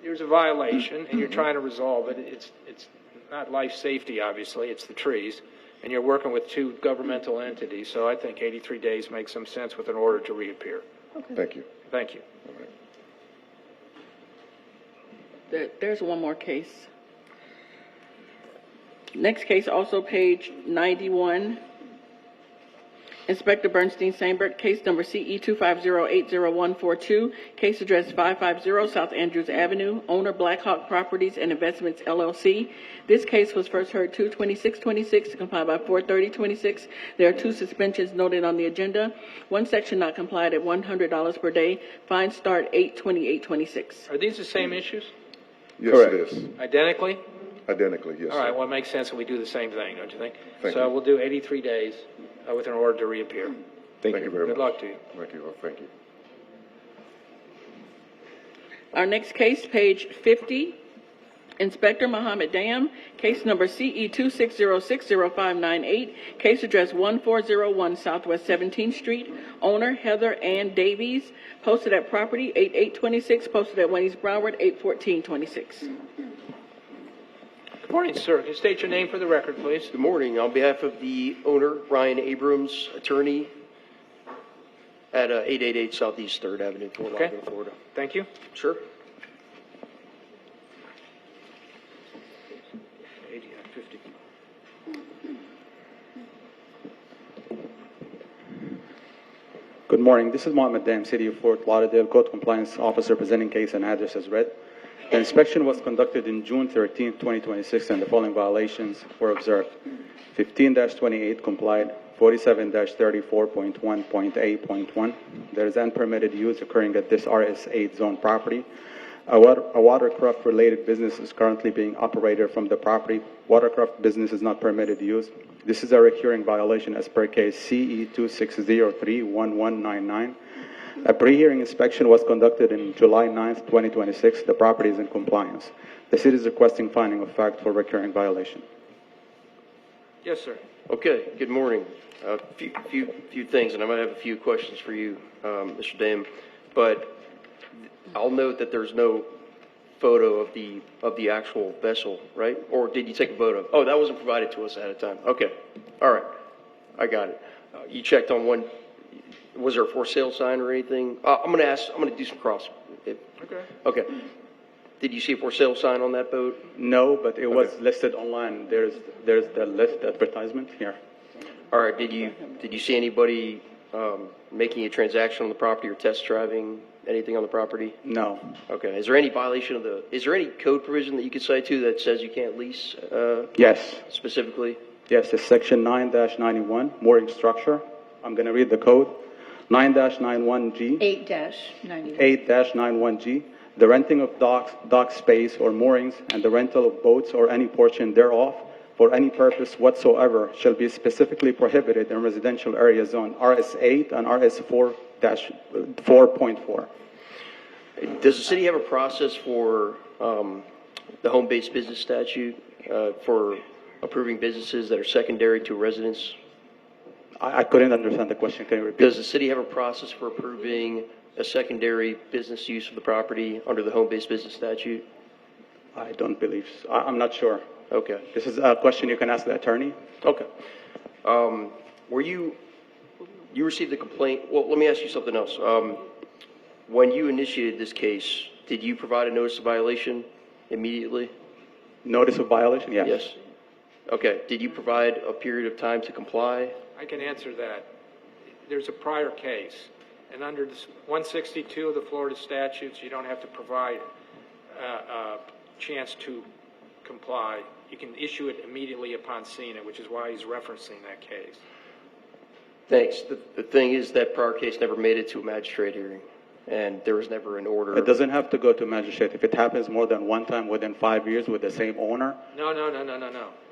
There's a violation, and you're trying to resolve it. It's not life safety, obviously. It's the trees, and you're working with two governmental entities. So I think 83 days makes some sense with an order to reappear. Okay. Thank you. Thank you. There's one more case. Next case, also page 91. Inspector Bernstein Sandberg, case number CE 250-80142, case address 550 South Andrews Avenue, owner Blackhawk Properties and Investments LLC. This case was first heard 2/26/26 to comply by 4/30/26. There are two suspensions noted on the agenda. One section not complied at $100 per day. Fines start 8/28/26. Are these the same issues? Yes, it is. Identically? Identically, yes, All right, sir. well, it makes sense that we do the same thing, don't you think? Thank So you. we'll do 83 days with an order to reappear. Thank you very much. Good luck to you. Thank you. Thank you. Our next case, page 50. Inspector Mohammed Dam, case number CE 2606058, case address 1401 Southwest 17th Street, owner Heather Ann Davies, posted at property 8826, posted at 1 East Broward 81426. Good morning, sir. Can you state your name for the record, please? Good morning. On behalf of the owner, Brian Abrams, attorney at 888 Southeast 3rd Avenue, Fort Lauderdale, Florida. Thank you. Sure. Good morning. This is Mohammed Dam, City of Fort Lauderdale, Code Compliance Officer presenting case and address as read. The inspection was conducted in June 13, 2026, and the following violations were observed. 15-28 complied, 47-34.1.A.1. There is unpermitted use occurring at this RS8 zone property. A watercraft-related business is currently being operated from the property. Watercraft business is not permitted use. This is a recurring violation as per case CE 2603-1199. A pre-hearing inspection was conducted in July 9, 2026. The property is in compliance. The city is requesting finding of fact for recurring violation. Yes, sir. Okay. Good morning. A few things, and I might have a few questions for you, Mr. Dam. But I'll note that there's no photo of the actual vessel, right? Or did you take a photo? Oh, that wasn't provided to us ahead of time. Okay. All right. I got it. You checked on one. Was there a for sale sign or anything? I'm going to do some cross. Okay. Okay. Did you see a for sale sign on that boat? No, but it was listed online. There's the list advertisement here. All right. Did you see anybody making a transaction on the property or test driving anything on the property? No. Okay. Is there any violation of is there any code provision that you could cite to that says you can't lease? Yes. Specifically? Yes, it's section 9-91, mooring structure. I'm going to read the code. 9-91G. 8-91. 8-91G. The renting of dock space or moorings and the rental of boats or any portion thereof for any purpose whatsoever shall be specifically prohibited in residential area zone RS8 and RS4-4.4. Does the city have a process for the home-based business statute for approving businesses that are secondary to residents? I couldn't understand the question. Can you repeat? Does the city have a process for approving a secondary business use of the property under the home-based business statute? I don't believe so. I'm not sure. Okay. This is a question you can ask the attorney. Okay. Were you received the complaint? Well, let me ask you something else. When you initiated this case, did you provide a notice of violation immediately? Notice of violation? Yes. Yes. Okay. Did you provide a period of time to comply? I can answer that. There's a prior case, and under 162 of the Florida statutes, you don't have to provide a chance to comply, you can issue it immediately upon seeing it, which is why he's referencing that case. Thanks. The thing is that prior case never made it to a magistrate hearing, and there was never an order. It doesn't have to go to magistrate. If it happens more than one time within 5 years with the same owner, No.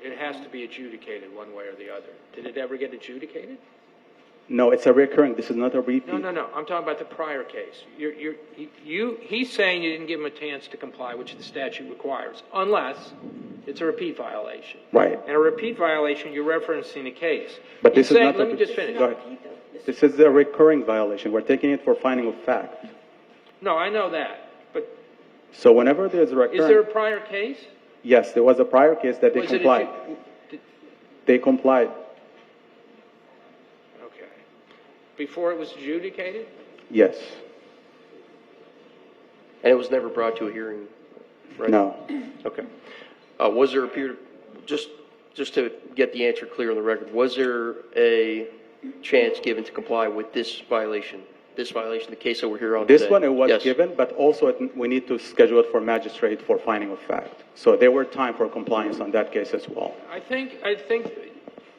It has to be adjudicated one way or the other. Did it ever get adjudicated? no, it's a recurring. This is not a repeat. No. I'm talking about the prior case. He's saying you didn't give him a chance to comply, which the statute requires, unless it's a repeat violation. Right. And a repeat violation, you're referencing a case. But this is not. Let me just finish. Go ahead. This is a recurring violation. We're taking it for finding of fact. No, I know that. But So whenever there's a recurring, is there a prior case? yes, there was a prior case that they Was it complied. They complied. Okay. Before it was adjudicated? Yes. And it was never brought to a hearing, right? No. Okay. Was there a period, just to get the answer clear on the record, was there a chance given to comply with this violation, the case that we're here on This today? one it was Yes. given, but also we need to schedule it for magistrate for finding of fact. So there were time for compliance on that case as well. I think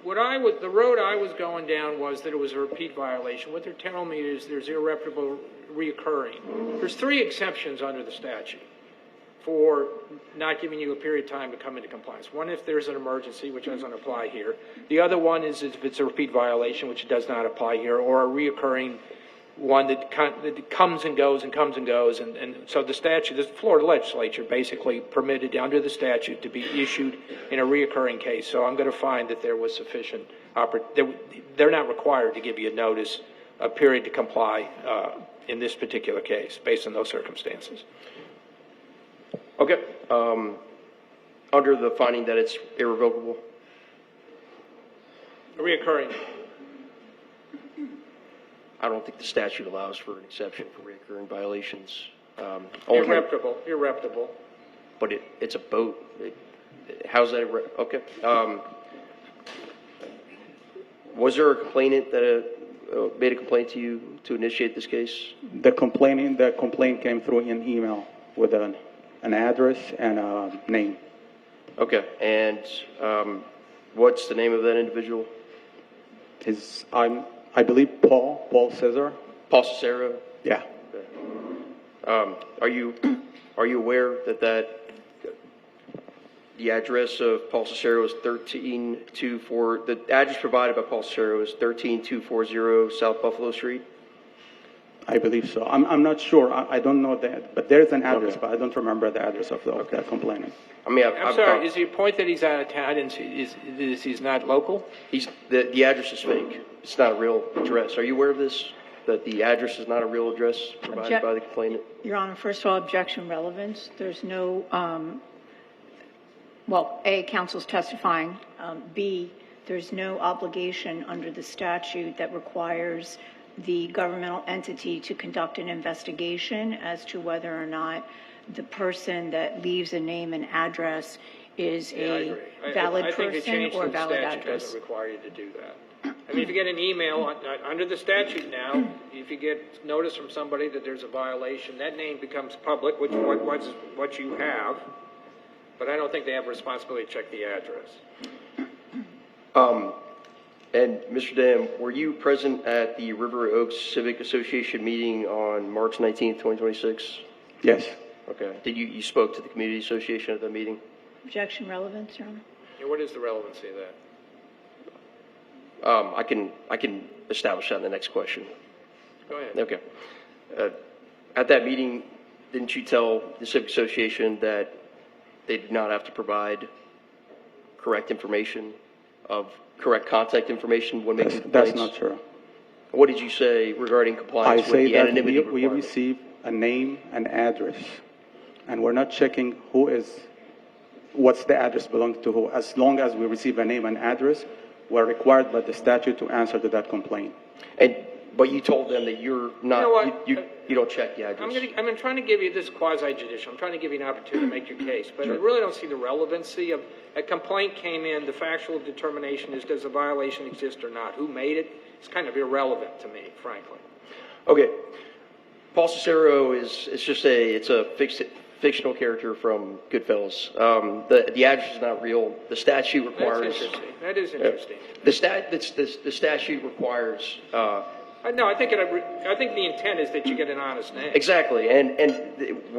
the road I was going down was that it was a repeat violation. What they're telling me is there's irreparable reoccurring. There's 3 exceptions under the statute for not giving you a period of time to come into compliance. One, if there's an emergency, which doesn't apply here. The other one is if it's a repeat violation, which does not apply here, or a reoccurring one that comes and goes and comes and goes. And so the statute, the Florida legislature basically permitted under the statute to be issued in a reoccurring case. So I'm going to find that there was sufficient, they're not required to give you a notice, a period to comply in this particular case based on those circumstances. Okay. Under the finding that it's irrevocable? Reoccurring. I don't think the statute allows for an exception for reoccurring violations. Irreparable. But it's a boat. How's that? Okay. Was there a complainant that made a complaint to you to initiate this case? The complaint came through an email with an address and a name. Okay. And what's the name of that individual? I believe Paul Cesar. Paul Cesaro? Yeah. Are you aware that the address of Paul Cesaro is 13240, the address provided by Paul Cesaro is 13240 South Buffalo Street? I believe so. I'm not sure. I don't know that, but there's an address, but I don't remember the address of that complainant. I mean, I'm sorry, is your point that he's out of town and he's not local? The address is fake. It's not a real address. Are you aware of this? That the address is not a real address provided by the complainant? Your Honor, first of all, objection relevance. There's no, A, counsel's testifying. B, there's no obligation under the statute that requires the governmental entity to conduct an investigation as to whether or not the person that leaves a name and address is a valid person or valid address. I think the change to the statute doesn't require you to do that. I mean, if you get an email, under the statute now, if you get notice from somebody that there's a violation, that name becomes public, which what you have, but I don't think they have a responsibility to check the address. And Mr. Dam, were you present at the River Oaks Civic Association meeting on March 19th, 2026? Yes. Okay. Did you spoke to the community association at that meeting? Objection relevance, Your Honor. Yeah, what is the relevancy of that? I can establish that in the next question. Go ahead. Okay. At that meeting, didn't you tell the Civic Association that they did not have to provide correct information correct contact information when making complaints? That's not true. What did you say regarding compliance with the anonymity I say that we requirement? receive a name and address, and we're not checking what's the address belongs to who. As long as we receive a name and address, we're required by the statute to answer to that complaint. But you told them that you're not, you don't check the address. I'm trying to give you this quasi-judicial. I'm trying to give you an opportunity to make your case, but I really don't see the relevancy of a complaint came in. The factual determination is does a violation exist or not? Who made it? It's kind of irrelevant to me, frankly. Okay, Paul Cesaro it's a fictional character from Goodfellas. The address is not real. The statute requires. That's interesting. That is interesting. The statute requires. No, I think the intent is that you get an honest name. Exactly, and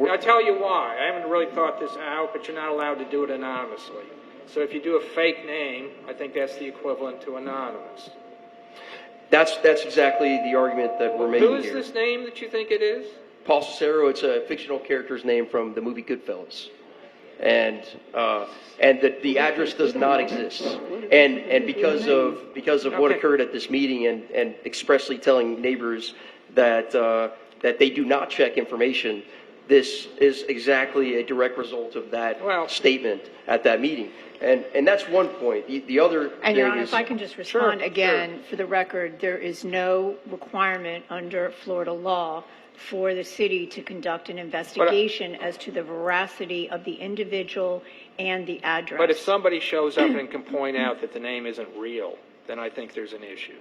I'll tell you why. I haven't really thought this out, but you're not allowed to do it anonymously. So if you do a fake name, I think that's the equivalent to anonymous. That's exactly the argument that we're making Who is here. this name that you think it is? Paul Cicero. It's a fictional character's name from the movie Goodfellas, and the address does not exist. And because of what occurred at this meeting, and expressly telling neighbors that they do not check information, this is exactly a direct result of that statement at that meeting. And that's one point. The other And thing Your Honor, is, if I can just respond again, for the record, there is no requirement under Florida law for the city to conduct an investigation as to the veracity of the individual and the address. But if somebody shows up and can point out that the name isn't real, then I think there's an issue.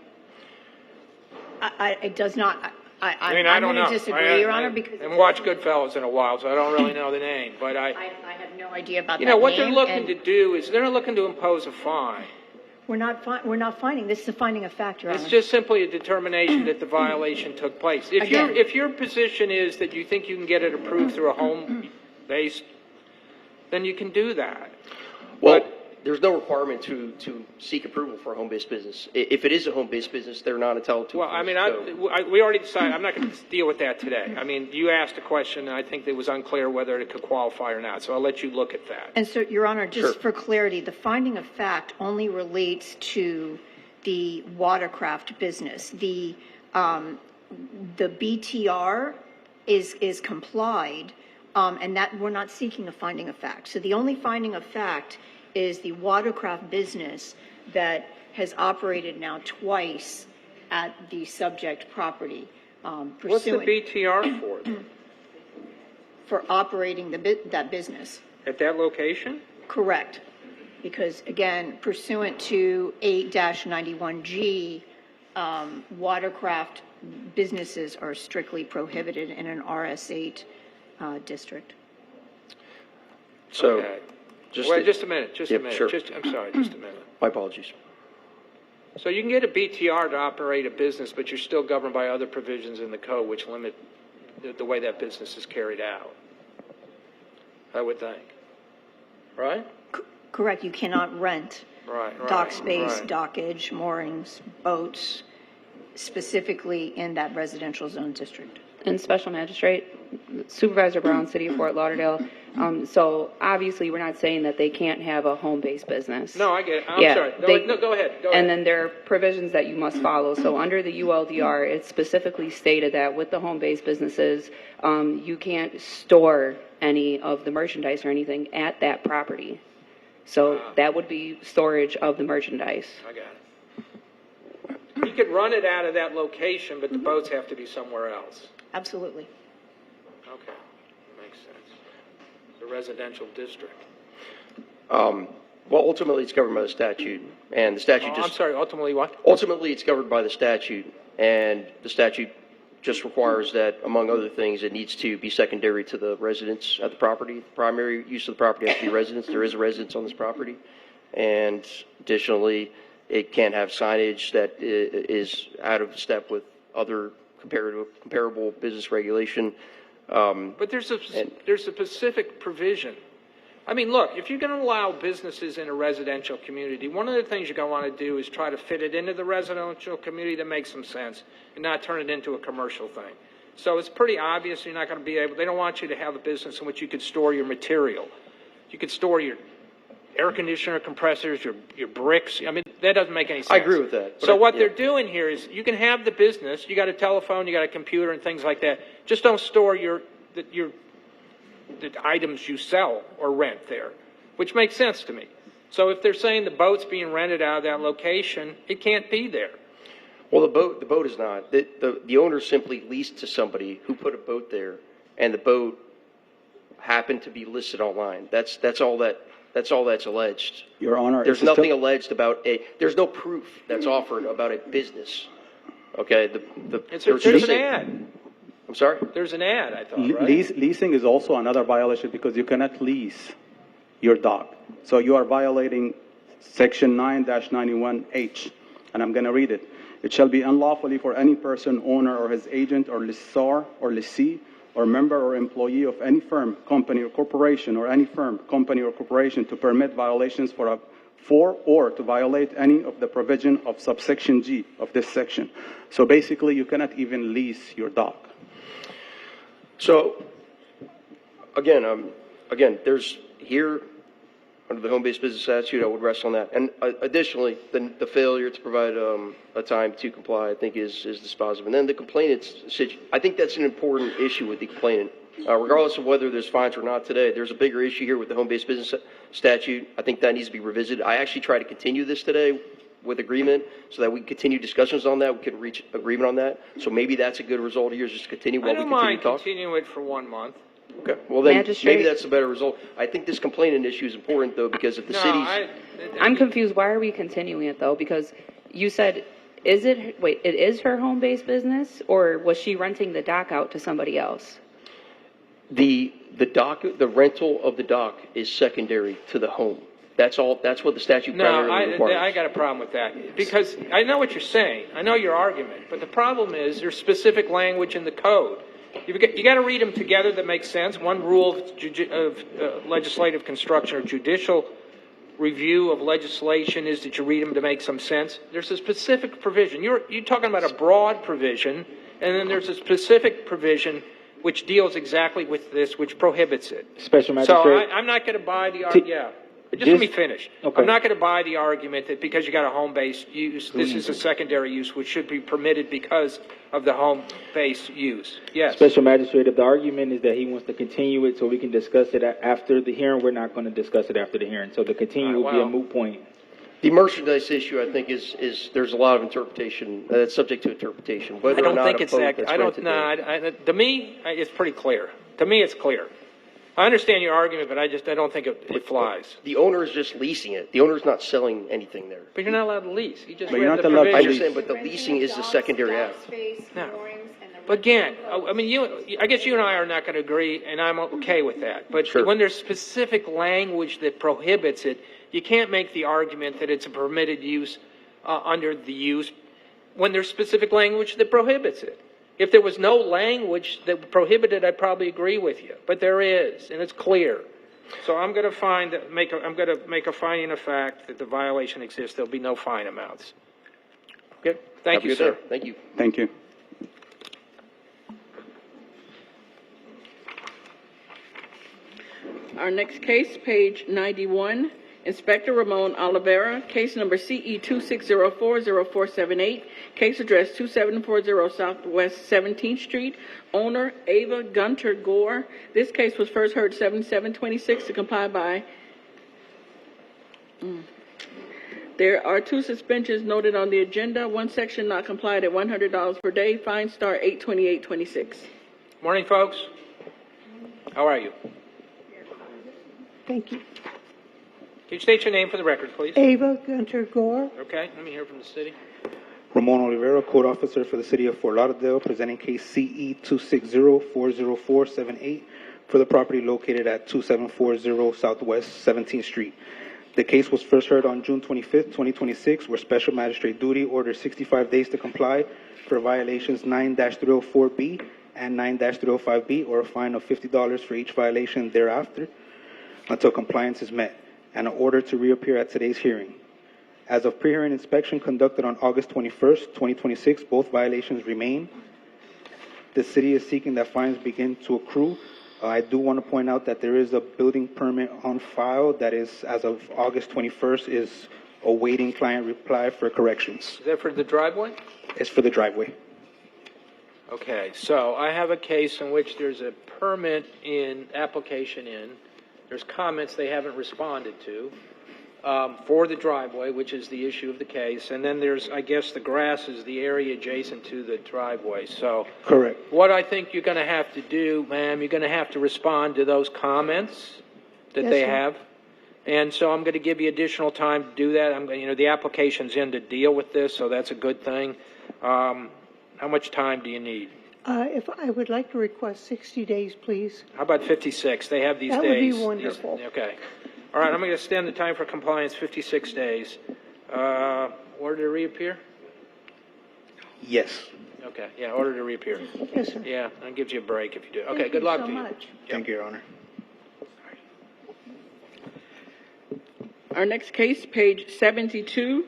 It does not. I mean, I'm don't going know. to disagree, Your Honor, because I haven't watched Goodfellas in a while, so I don't really know the name. But I have no idea about that. You know what name, they're looking to do is they're not looking to impose a fine. We're not finding. This is a finding of fact, Your Honor. It's just simply a determination that the violation took place. If your position is that you think you can get it approved through a home-based, then you can do that. well, there's no requirement to seek approval for a home-based business. If it is a home-based business, they're not entitled to. Well, I mean, so. we already decided. I'm not going to deal with that today. I mean, you asked a question, and I think it was unclear whether it could qualify or not. So I'll let you look at that. And so, Your Honor, just for clarity, the finding of fact only relates to the watercraft business. The BTR is complied, and that we're not seeking a finding of fact. So the only finding of fact is the watercraft business that has operated now twice at the subject property. What's the BTR for? For operating that business. At that location? Correct. Because, again, pursuant to 8-91G, watercraft businesses are strictly prohibited in an RS8 district. So, okay. Just a minute. Sure. I'm sorry, just a minute. My apologies. So you can get a BTR to operate a business, but you're still governed by other provisions in the code which limit the way that business is carried out, I would think. Right? Correct. You cannot rent dock space, dockage, moorings, boats, specifically in that residential zone district. And Special Magistrate, Supervisor Brown, City of Fort Lauderdale. So obviously, we're not saying that they can't have a home-based business. No, I get it. I'm sorry. Go ahead. And then there are provisions that you must follow. So under the ULDR, it's specifically stated that with the home-based businesses, you can't store any of the merchandise or anything at that property. So that would be storage of the merchandise. I got it. You could run it out of that location, but the boats have to be somewhere else. Absolutely. Okay. Makes sense. The residential district. Well, ultimately, it's governed by the statute, and the statute I'm sorry, ultimately what? Ultimately, it's governed by the statute, and the statute just requires that, among other things, it needs to be secondary to the residents at the property. The primary use of the property has to be residence. There is a residence on this property. And additionally, it can't have signage that is out of step with other comparable business regulation. But there's a specific provision. I mean, look, if you're going to allow businesses in a residential community, one of the things you're going to want to do is try to fit it into the residential community that makes some sense and not turn it into a commercial thing. So it's pretty obvious you're not going to be able, they don't want you to have a business in which you could store your material. You could store your air conditioner compressors, your bricks. I mean, that doesn't make any sense. I agree with that. So what they're doing here is you can have the business, you got a telephone, you got a computer and things like that. Just don't store the items you sell or rent there, which makes sense to me. So if they're saying the boat's being rented out of that location, it can't be there. Well, the boat is not. The owner simply leased to somebody who put a boat there, and the boat happened to be listed online. That's all that's alleged. Your Honor, there's nothing alleged about there's no proof that's offered about a business. Okay, There's an ad. I'm sorry? There's an ad, I thought, right? Leasing is also another violation because you cannot lease your dog. So you are violating Section 9-91H, and I'm going to read it. It shall be unlawfully for any person, owner, or his agent, or lessor, or lessee, or member or employee of any firm, company, or corporation, or any firm, company, or corporation to permit violations for or to violate any of the provision of subsection G of this section. So basically, you cannot even lease your dog. So, again, there's here, under the home-based business statute, I would rest on that. And additionally, the failure to provide a time to comply, I think, is dispositive. And then the complainant's situation, I think that's an important issue with the complainant. Regardless of whether there's fines or not today, there's a bigger issue here with the home-based business statute. I think that needs to be revisited. I actually tried to continue this today with agreement so that we can continue discussions on that. We could reach agreement on that. So maybe that's a good result here, is just to continue while we continue to talk. I don't mind continuing it for 1 month. Okay. Well, then Magistrate. maybe that's a better result. I think this complainant issue is important, though, because if the city's... I'm confused. Why are we continuing it, though? Because you said, it is her home-based business, or was she renting the dock out to somebody else? The rental of the dock is secondary to the home. That's all. That's what the statute primarily requires. I got a problem with that, because I know what you're saying. I know your argument, but the problem is there's specific language in the code. You got to read them together that makes sense. One rule of legislative construction or judicial review of legislation is that you read them to make some sense. There's a specific provision. You're talking about a broad provision, and then there's a specific provision which deals exactly with this, which prohibits it. Special Magistrate. So I'm not going to buy the argument. Just let me finish. Okay. I'm not going to buy the argument that because you got a home-based use, this is a secondary use which should be permitted because of the home-based use. Yes. Special Magistrate, if the argument is that he wants to continue it so we can discuss it after the hearing, we're not going to discuss it after the hearing. So the continue will be a moot point. The merchandise issue, I think, is there's a lot of interpretation. It's subject to interpretation. I don't think it's that. To me, it's pretty clear. To me, it's clear. I understand your argument, but I don't think it flies. The owner is just leasing it. The owner is not selling anything there. But you're not allowed to lease. You just But read you're the not allowed to provisions. lease. I understand, but the leasing is the secondary act. No. But again, I mean, I guess you and I are not going to agree, and I'm okay with that. But when there's specific language that prohibits it, you can't make the argument that it's a permitted use under the use when there's specific language that prohibits it. If there was no language that prohibited, I'd probably agree with you. But there is, and it's clear. So I'm going to make a finding of fact that the violation exists. There'll be no fine amounts. Okay. Thank you, sir. Thank you. Thank you. Our next case, page 91, Inspector Ramon Oliveira, case number CE 26040478, case address 2740 Southwest 17th Street, owner Ava Gunter Gore. This case was first heard 7/7/26 to comply by. There are 2 suspensions noted on the agenda. One section not complied at $100 per day. Fine star 82826. Morning, folks. How are you? Thank you. Can you state your name for the record, please? Ava Gunter Gore. Okay, let me hear from the city. Ramon Oliveira, Code Officer for the City of Fort Lauderdale, presenting case CE 260-40478 for the property located at 2740 Southwest 17th Street. The case was first heard on June 25th, 2026, where Special Magistrate Duty ordered 65 days to comply for violations 9-304B and 9-305B, or a fine of $50 for each violation thereafter until compliance is met, and an order to reappear at today's hearing. As of pre-hearing inspection conducted on August 21st, 2026, both violations remain. The city is seeking that fines begin to accrue. I do want to point out that there is a building permit on file that is, as of August 21st, is awaiting client reply for corrections. Is that for the driveway? It's for the driveway. Okay, so I have a case in which there's a permit application in. There's comments they haven't responded to for the driveway, which is the issue of the case. And then there's, I guess, the grass is the area adjacent to the driveway. So correct. What I think you're going to have to do, ma'am, you're going to have to respond to those comments that Yes, they sir. have. And so I'm going to give you additional time to do that. The application's in to deal with this, so that's a good thing. How much time do you need? If I would like to request 60 days, please. How about 56? They have these That days. would be These- wonderful. Okay. All right, I'm going to extend the time for compliance 56 days. Order to reappear? Yes. Okay, yeah, order to reappear. Yes, sir. Yeah, that gives you a break if you do. Okay, Thank good you luck so to you. much. Thank you, Your Honor. Our next case, page 72,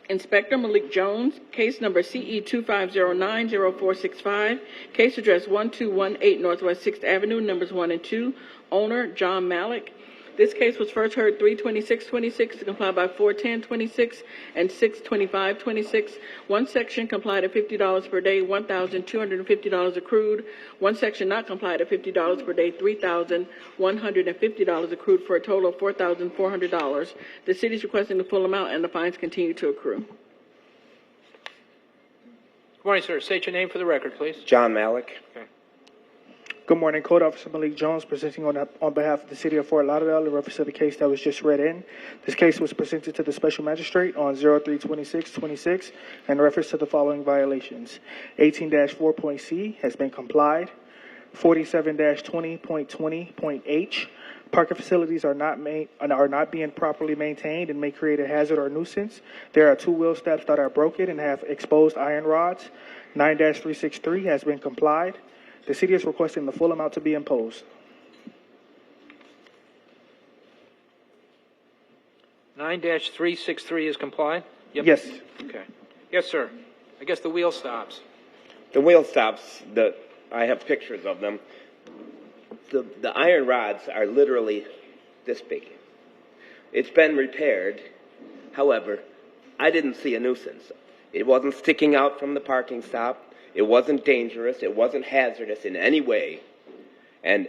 Inspector Malik Jones, case number CE 25090465, case address 1218 Northwest 6th Avenue, numbers 1 and 2, owner John Malik. This case was first heard 3/26/26 to comply by 4/10/26 and 6/25/26. One section complied at $50 per day, $1,250 accrued. One section not complied at $50 per day, $3,150 accrued, for a total of $4,400. The city is requesting the full amount, and the fines continue to accrue. Good morning, sir. State your name for the record, please. John Malik. Okay. Good morning, Code Officer Malik Jones, presenting on behalf of the City of Fort Lauderdale in reference to the case that was just read in. This case was presented to the Special Magistrate on 03/26/26 in reference to the following violations. 18-4.c has been complied. 47-20.20.h, parking facilities are not being properly maintained and may create a hazard or nuisance. There are 2 wheel steps that are broken and have exposed iron rods. 9-363 has been complied. The city is requesting the full amount to be imposed. 9-363 is complied? Yep. Yes. Okay. Yes, sir. I guess the wheel stops. The wheel stops, I have pictures of them. The iron rods are literally this big. It's been repaired. However, I didn't see a nuisance. It wasn't sticking out from the parking stop. It wasn't dangerous. It wasn't hazardous in any way. And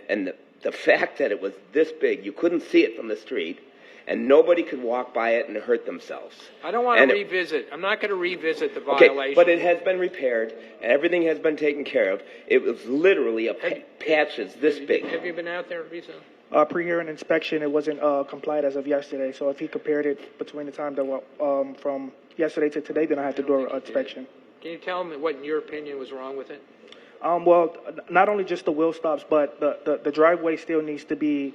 the fact that it was this big, you couldn't see it from the street, and nobody could walk by it and hurt themselves. I don't want to revisit. I'm not going to revisit the Okay, violation. but it has been repaired, and everything has been taken care of. It was literally patches this big. Have you been out there recently? Pre-hearing inspection, it wasn't complied as of yesterday. So if he compared it between the time that from yesterday to today, then I had to do an inspection. Can you tell me what, in your opinion, was wrong with it? Well, not only just the wheel stops, but the driveway still needs to be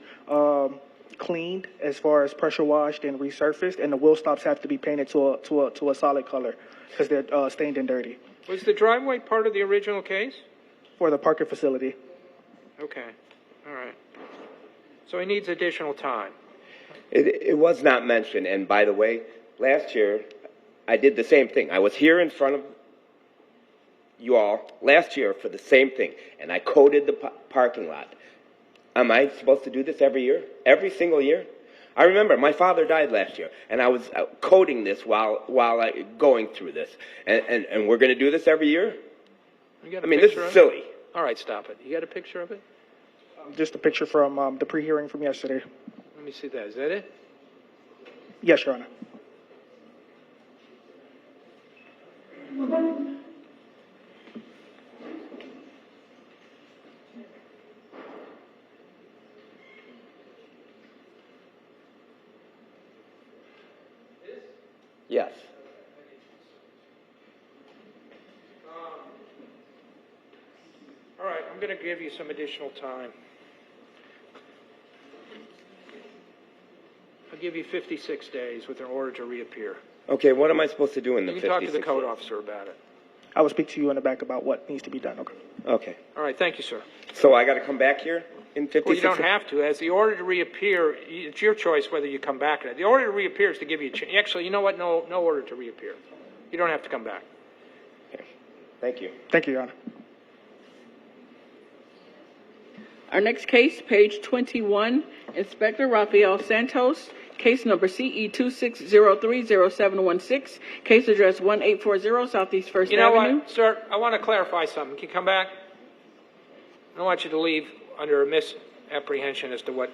cleaned as far as pressure washed and resurfaced, and the wheel stops have to be painted to a solid color because they're stained and dirty. Was the driveway part of the original case? For the parking facility. Okay. All right. So he needs additional time. It was not mentioned, and by the way, last year I did the same thing. I was here in front of you all last year for the same thing, and I coated the parking lot. Am I supposed to do this every year? Every single year? I remember my father died last year, and I was coating this while I going through this, and we're going to do this every year? I mean, this is silly. All right, stop it. You got a picture of it? Just a picture from the pre-hearing from yesterday. Let me see that. Is that it? Yes, Your Honor. Yes. All right, I'm going to give you some additional time. I'll give you 56 days with an order to reappear. Okay, what am I supposed to do in the 56 You can talk to the code days? officer about it. I will speak to you in the back about what needs to be done. Okay. Okay. All right, thank you, sir. So I got to come back here in 56? Well, you don't have to. As the order to reappear, it's your choice whether you come back or not. The order to reappear is to give you a chance. Actually, you know what? No order to reappear. You don't have to come back. Okay. Thank you. Thank you, Your Honor. Our next case, page 21, Inspector Rafael Santos, case number CE 26030716, case address 1840 Southeast First You know Avenue. what, sir? I want to clarify something. Can you come back? I don't want you to leave under a misapprehension as to what.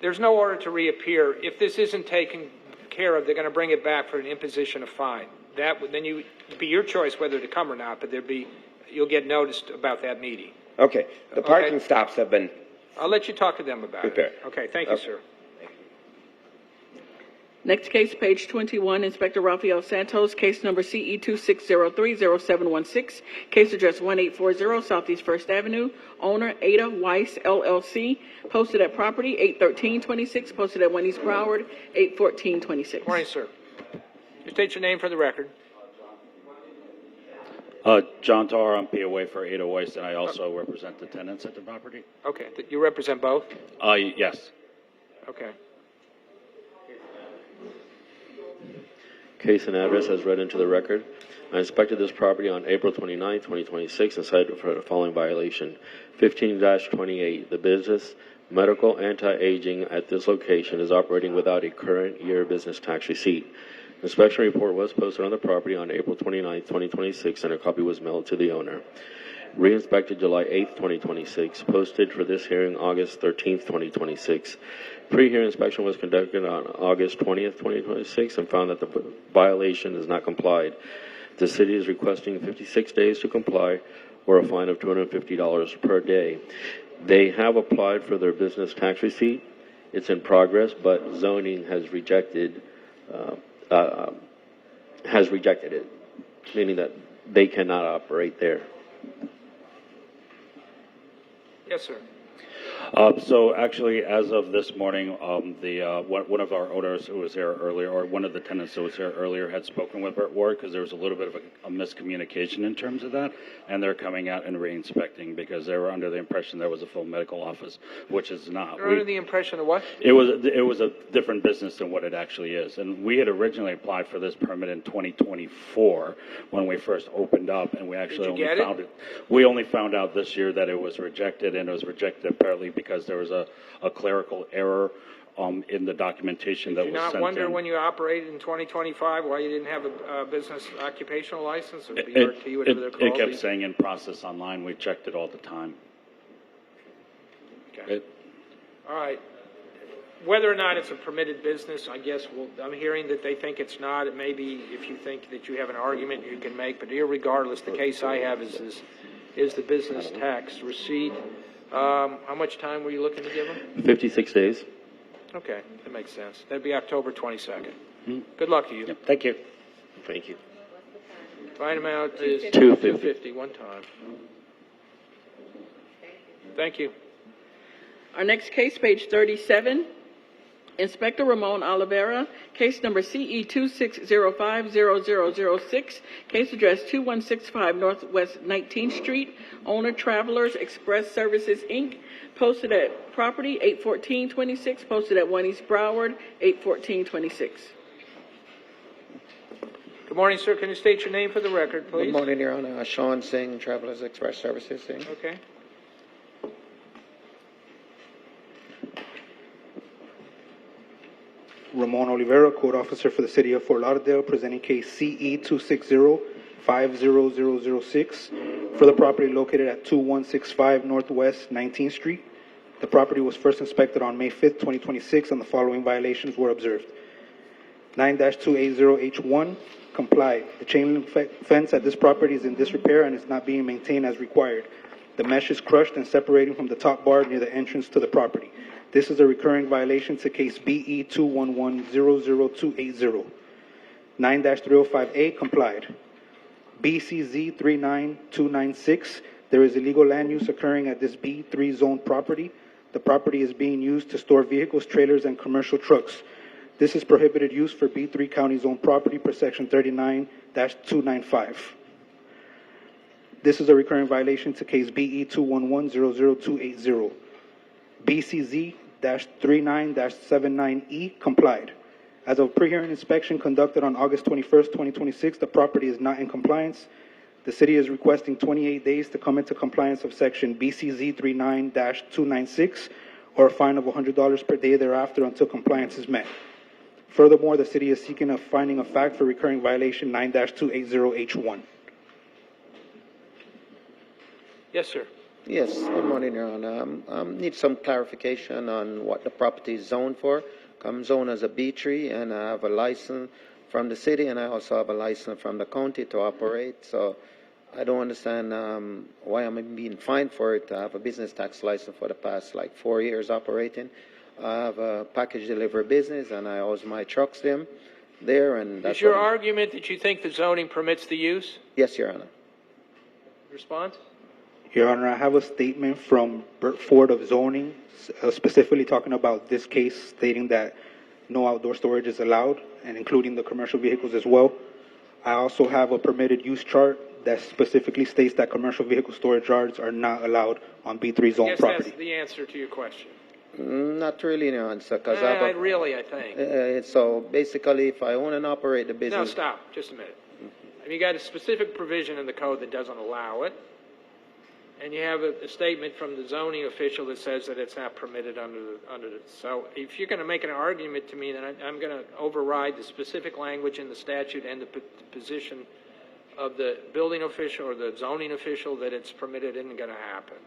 There's no order to reappear. If this isn't taken care of, they're going to bring it back for an imposition of fine. That would then it'd be your choice whether to come or not. But you'll get noticed about that meeting. Okay. The parking stops have been I'll let you talk to them about prepared. it. Okay. Thank you, sir. Next case, page 21, Inspector Rafael Santos, case number CE 26030716, case address 1840 Southeast First Avenue, owner Ada Weiss LLC, posted at property 81326, posted at 1 East Broward 81426. Morning, sir. Just state your name for the record. John Tarr, I'm POA for Ada Weiss, and I also represent the tenants at the property. Okay, you represent both? Yes. Okay. Case and address as read into the record. I inspected this property on April 29, 2026, and cited for the following violation. 15-28, the business medical anti-aging at this location is operating without a current year business tax receipt. Inspection report was posted on the property on April 29, 2026, and a copy was mailed to the owner. Re-inspected July 8, 2026, posted for this hearing August 13, 2026. Pre-hearing inspection was conducted on August 20th, 2026, and found that the violation is not complied. The city is requesting 56 days to comply or a fine of $250 per day. They have applied for their business tax receipt. It's in progress, but zoning has rejected it, meaning that they cannot operate there. Yes, sir. So actually, as of this morning, one of our owners who was here earlier, or one of the tenants who was here earlier, had spoken with Burt Ward because there was a little bit of a miscommunication in terms of that, and they're coming out and re-inspecting because they were under the impression there was a full medical office, which is not. You're under the impression of what? It was a different business than what it actually is, and we had originally applied for this permit in 2024 when we first opened up, and we actually we only found out this year that it was rejected, and it was rejected apparently because there was a clerical error in the documentation that was sent in. Did you not wonder when you operated in 2025 why you didn't have a business occupational license or BRT, whatever they're called? It kept saying in process online. We checked it all the time. Okay. All right. Whether or not it's a permitted business, I guess I'm hearing that they think it's not. It may be if you think that you have an argument you can make, but irregardless, the case I have is the business tax receipt. How much time were you looking to give them? 56 days. Okay, that makes sense. That'd be October 22nd. Mm-hmm. Good luck to you. Yep, thank you. Thank you. Fine amount is $250 one time. Thank you. Our next case, page 37. Inspector Ramon Oliveira, case number CE 26050006, case address 2165 Northwest 19th Street, owner Travelers Express Services, Inc., posted at property 81426, posted at 1 East Broward 81426. Good morning, sir. Can you state your name for the record, please? Good morning, Your Honor. Sean Singh, Travelers Express Services, Inc. Okay. Ramon Oliveira, Code Officer for the City of Fort Lauderdale, presenting case CE 260-50006 for the property located at 2165 Northwest 19th Street. The property was first inspected on May 5th, 2026, and the following violations were observed. 9-280H1, complied. The chain link fence at this property is in disrepair and is not being maintained as required. The mesh is crushed and separating from the top bar near the entrance to the property. This is a recurring violation to case BE 211-00280. 9-305A, complied. BCZ 39296, there is illegal land use occurring at this B3 zone property. The property is being used to store vehicles, trailers, and commercial trucks. This is prohibited use for B3 county zone property per section 39-295. This is a recurring violation to case BE 211-00280. BCZ-39-79E, complied. As of pre-hearing inspection conducted on August 21st, 2026, the property is not in compliance. The city is requesting 28 days to come into compliance of section BCZ 39-296 or a fine of $100 per day thereafter until compliance is met. Furthermore, the city is seeking a finding of fact for recurring violation 9-280H1. Yes, sir. Yes, good morning, Your Honor. Need some clarification on what the property is zoned for. I'm zoned as a B3, and I have a license from the city, and I also have a license from the county to operate. So I don't understand why I'm being fined for it. I have a business tax license for the past 4 years operating. I have a package delivery business, and I house my trucks there, and that's Is your what I'm- argument that you think the zoning permits the use? Yes, Your Honor. Response? Your Honor, I have a statement from Bert Ford of zoning, specifically talking about this case, stating that no outdoor storage is allowed, and including the commercial vehicles as well. I also have a permitted use chart that specifically states that commercial vehicle storage yards are not allowed on B3 zone Yes, property. that's the answer to your question. Not really an answer, because I think. so basically, if I own and operate the No, business, stop, just a minute. You got a specific provision in the code that doesn't allow it, and you have a statement from the zoning official that says that it's not permitted under the, so if you're going to make an argument to me, then I'm going to override the specific language in the statute and the position of the building official or the zoning official that it's permitted isn't going to happen.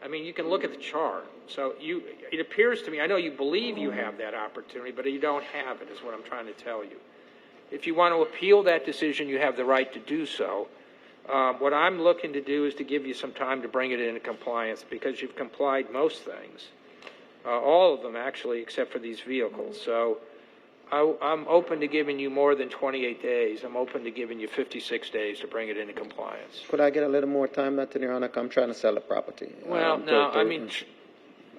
I mean, you can look at the chart. So it appears to me, I know you believe you have that opportunity, but you don't have it, is what I'm trying to tell you. If you want to appeal that decision, you have the right to do so. What I'm looking to do is to give you some time to bring it into compliance, because you've complied most things, all of them actually, except for these vehicles. So I'm open to giving you more than 28 days. I'm open to giving you 56 days to bring it into compliance. could I get a little more time, Your Honor? I'm trying to sell the property. Well, no, I mean,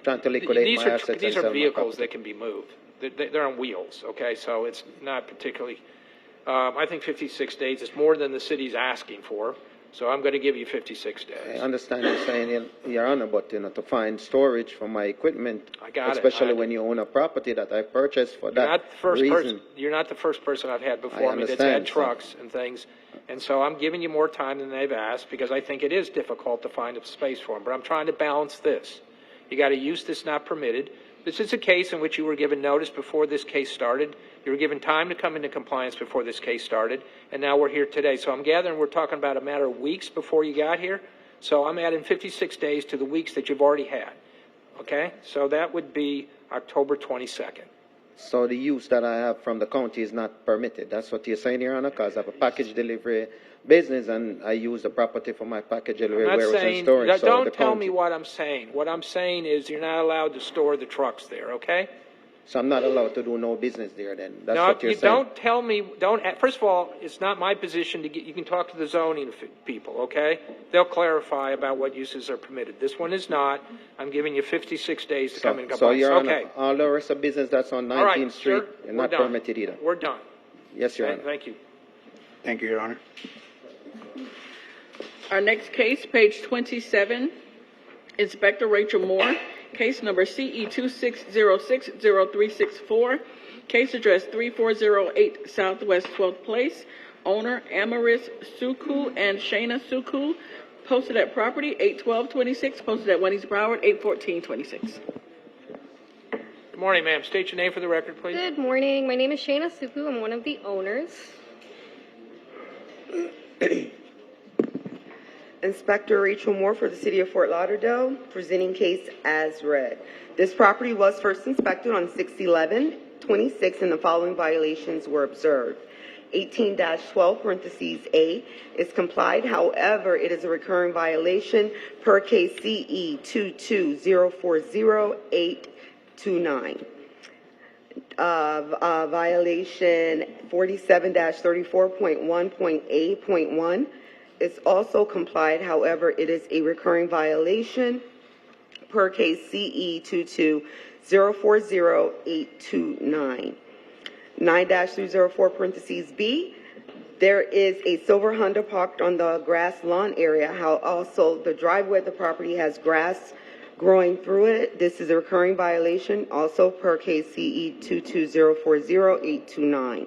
trying to liquidate my assets. These and sell are my vehicles property. that can be moved. They're on wheels, okay? So it's not particularly, I think 56 days is more than the city's asking for. So I'm going to give you 56 days. I understand you're saying, Your Honor, but to find storage for my equipment, I got it. especially when you own a property that I purchased for You're that not the first reason. person. You're not the first person I've had before me that's understand, had sir. trucks and things, and so I'm giving you more time than they've asked because I think it is difficult to find a space for them. But I'm trying to balance this. You got a use that's not permitted. This is a case in which you were given notice before this case started. You were given time to come into compliance before this case started, and now we're here today. So I'm gathering we're talking about a matter of weeks before you got here. So I'm adding 56 days to the weeks that you've already had. Okay? So that would be October 22nd. So the use that I have from the county is not permitted. That's what you're saying, Your Honor, because I have a package delivery business and I use the property for my package delivery I'm not warehouse and saying, storage. So don't the tell county, me what I'm saying. What I'm saying is you're not allowed to store the trucks there, okay? So I'm not allowed to do no business there then. That's No, what you're you saying. don't tell me, first of all, it's not my position to get, you can talk to the zoning people, okay? They'll clarify about what uses are permitted. This one is not. I'm giving you 56 days to come in So compliance. Your Honor, Okay. all the rest of business that's on All right, 19th Street sir, is we're not done. permitted either. We're done. Yes, Your Honor. Thank you. Thank you, Your Honor. Our next case, page 27, Inspector Rachel Moore, case number CE 26060364, case address 3408 Southwest 12th Place, owner Amaris Suku and Shayna Suku, posted at property 81226, posted at 1 East Broward 81426. Good morning, ma'am. State your name for the record, please. Good morning. My name is Shayna Suku. I'm one of the owners. Inspector Rachel Moore for the City of Fort Lauderdale, presenting case as read. This property was first inspected on 6/11/26 and the following violations were observed. 18-12 parentheses A is complied. However, it is a recurring violation per case CE 22040829. Violation 47-34.1.A.1 is also complied. However, it is a recurring violation per case CE 22040829. 9-304 parentheses B, there is a silver Honda parked on the grass lawn area. How also the driveway of the property has grass growing through it. This is a recurring violation, also per case CE 22040829.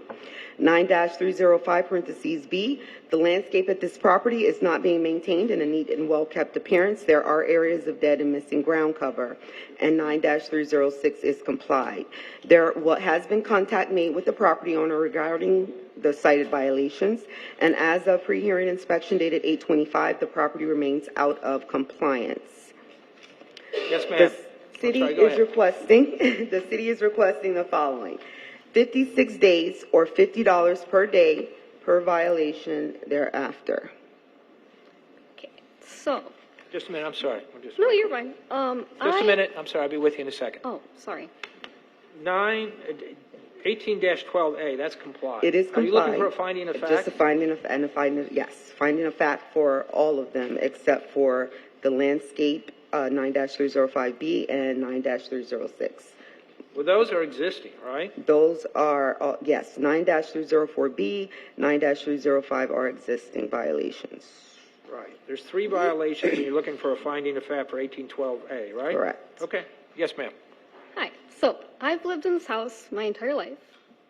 9-305 parentheses B, the landscape at this property is not being maintained in a neat and well-kept appearance. There are areas of dead and missing ground cover. And 9-306 is complied. There has been contact made with the property owner regarding the cited violations. And as of pre-hearing inspection dated 8/25, the property remains out of compliance. Yes, ma'am. The city is requesting the following: 56 days or $50 per day per violation thereafter. Okay, so Just a minute, I'm sorry. No, you're fine. Just a minute, I'm sorry, I'll be with you in a second. Oh, sorry. 18-12A, that's complied. It is Are you looking complied. for a finding of fact? Just a finding of, and a finding, yes, finding of fact for all of them except for the landscape 9-305B and 9-306. Well, those are existing, right? Those are, yes, 9-304B, 9-305 are existing violations. Right. There's 3 violations, and you're looking for a finding of fact for 18-12A, right? Correct. Okay. Yes, ma'am. Hi. So I've lived in this house my entire life.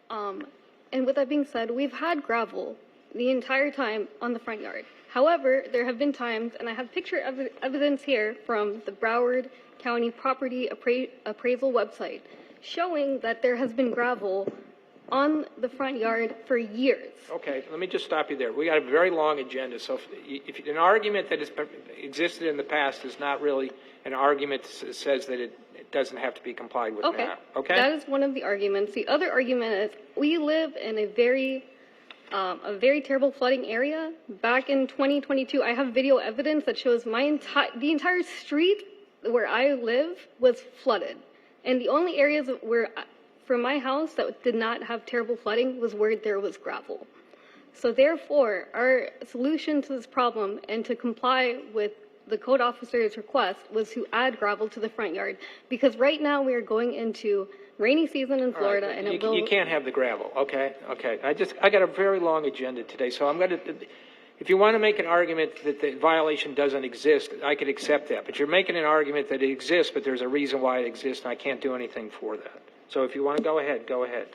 And with that being said, we've had gravel the entire time on the front yard. However, there have been times, and I have picture evidence here from the Broward County Property Appraisal website, showing that there has been gravel on the front yard for years. Okay, let me just stop you there. We got a very long agenda, so if an argument that has existed in the past is not really an argument that says that it doesn't have to be complied with now. Okay? That is one of the arguments. The other argument is we live in a very terrible flooding area. Back in 2022, I have video evidence that shows the entire street where I live was flooded. And the only areas where, from my house, that did not have terrible flooding was where there was gravel. So therefore, our solution to this problem and to comply with the code officer's request was to add gravel to the front yard, because right now we are going into rainy season in Florida, right, and you can't have the gravel. Okay. I got a very long agenda today, so I'm going to. If you want to make an argument that the violation doesn't exist, I could accept that. But you're making an argument that it exists, but there's a reason why it exists, and I can't do anything for that. So if you want to go ahead, go ahead.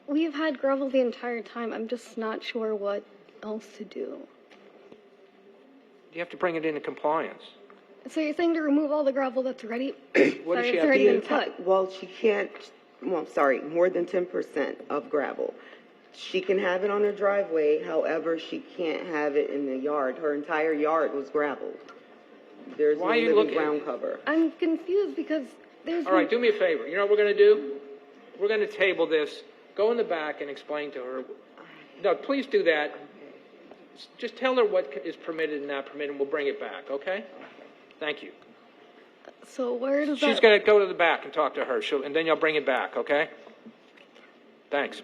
We've had gravel the entire time. I'm just not sure what else to do. You have to bring it into compliance. So you're saying to remove all the gravel that's already, What does she have already to been do? cut? Well, she can't, more than 10% of gravel. She can have it on her driveway, however, she can't have it in the yard. Her entire yard was gravelled. There's no living ground cover. I'm confused because there's. All right, do me a favor. You know what we're going to do? We're going to table this. Go in the back and explain to her. No, please do that. Just tell her what is permitted and not permitted, and we'll bring it back, okay? Thank you. So where does She's going to go to the back and talk to her, and then you'll bring it back, okay? Thanks.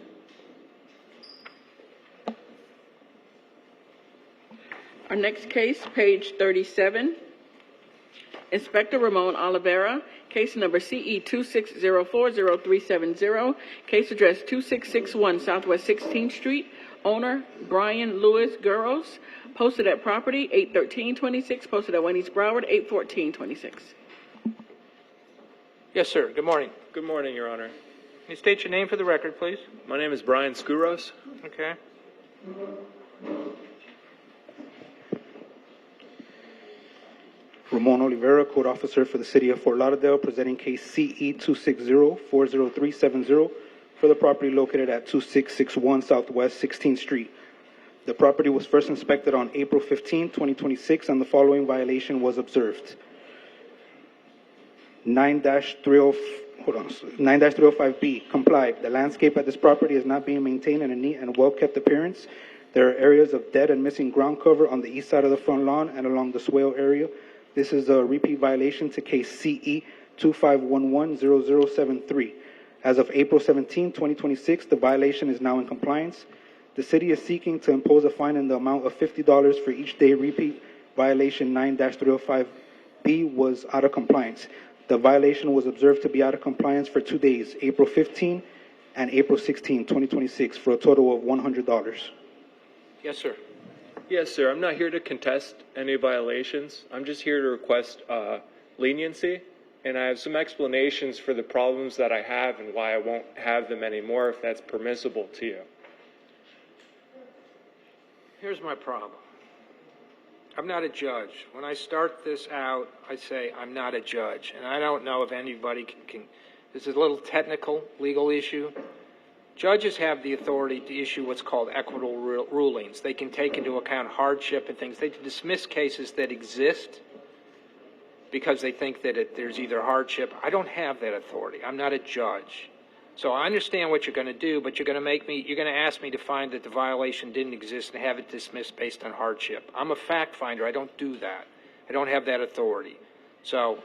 Our next case, page 37. Inspector Ramon Oliveira, case number CE 26040370, case address 2661 Southwest 16th Street, owner Brian Lewis Guros, posted at property 8/13/26, posted at 1 East Broward 8/14/26. Yes, sir. Good morning. Good morning, Your Honor. Can you state your name for the record, please? My name is Brian Skouros. Okay. Ramon Oliveira, Code Officer for the City of Fort Lauderdale, presenting case CE 260-40370 for the property located at 2661 Southwest 16th Street. The property was first inspected on April 15, 2026, and the following violation was observed. 9-305B, complied. The landscape at this property is not being maintained in a neat and well-kept appearance. There are areas of dead and missing ground cover on the east side of the front lawn and along the swale area. This is a repeat violation to case CE 25110073. As of April 17, 2026, the violation is now in compliance. The city is seeking to impose a fine in the amount of $50 for each day repeat violation 9-305B was out of compliance. The violation was observed to be out of compliance for 2 days, April 15 and April 16, 2026, for a total of $100. Yes, sir. Yes, sir. I'm not here to contest any violations. I'm just here to request leniency, and I have some explanations for the problems that I have and why I won't have them anymore, if that's permissible to you. Here's my problem. I'm not a judge. When I start this out, I say I'm not a judge, and I don't know if anybody can this is a little technical, legal issue. Judges have the authority to issue what's called equitable rulings. They can take into account hardship and things. They can dismiss cases that exist because they think that there's either hardship. I don't have that authority. I'm not a judge. So I understand what you're going to do, but you're going to ask me to find that the violation didn't exist and have it dismissed based on hardship. I'm a fact finder. I don't do that. I don't have that authority. So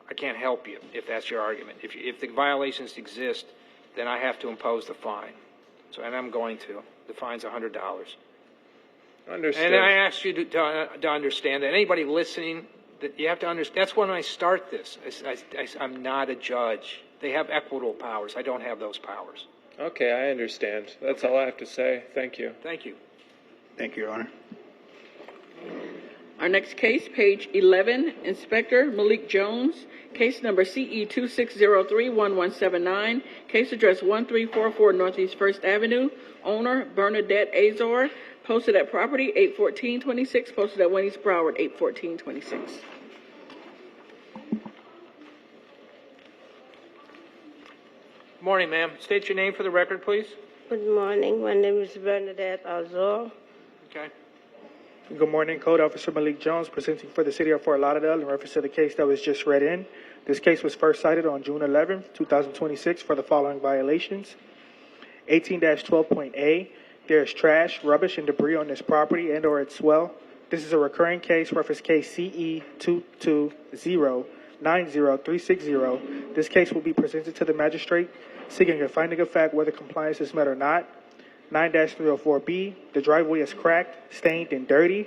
I can't help you if that's your argument. If the violations exist, then I have to impose the fine. So, and I'm going to. The fine's $100. Understood. And I ask you to understand that. Anybody listening, that you have to understand. That's when I start this. I'm not a judge. They have equitable powers. I don't have those powers. Okay, I understand. That's all I have to say. Thank you. Thank you. Thank you, Your Honor. Our next case, page 11, Inspector Malik Jones, case number CE 2603-1179, case address 1344 Northeast 1st Avenue, owner Bernadette Azor, posted at property 81426, posted at 1 East Broward 81426. Good morning, ma'am. State your name for the record, please. Good morning. My name is Bernadette Azor. Okay. Good morning, Code Officer Malik Jones, presenting for the City of Fort Lauderdale in reference to the case that was just read in. This case was first cited on June 11, 2026 for the following violations. 18-12.A, there is trash, rubbish, and debris on this property and or its swell. This is a recurring case, reference case CE 220-90360. This case will be presented to the magistrate, seeking a finding of fact whether compliance is met or not. 9-304B, the driveway is cracked, stained, and dirty.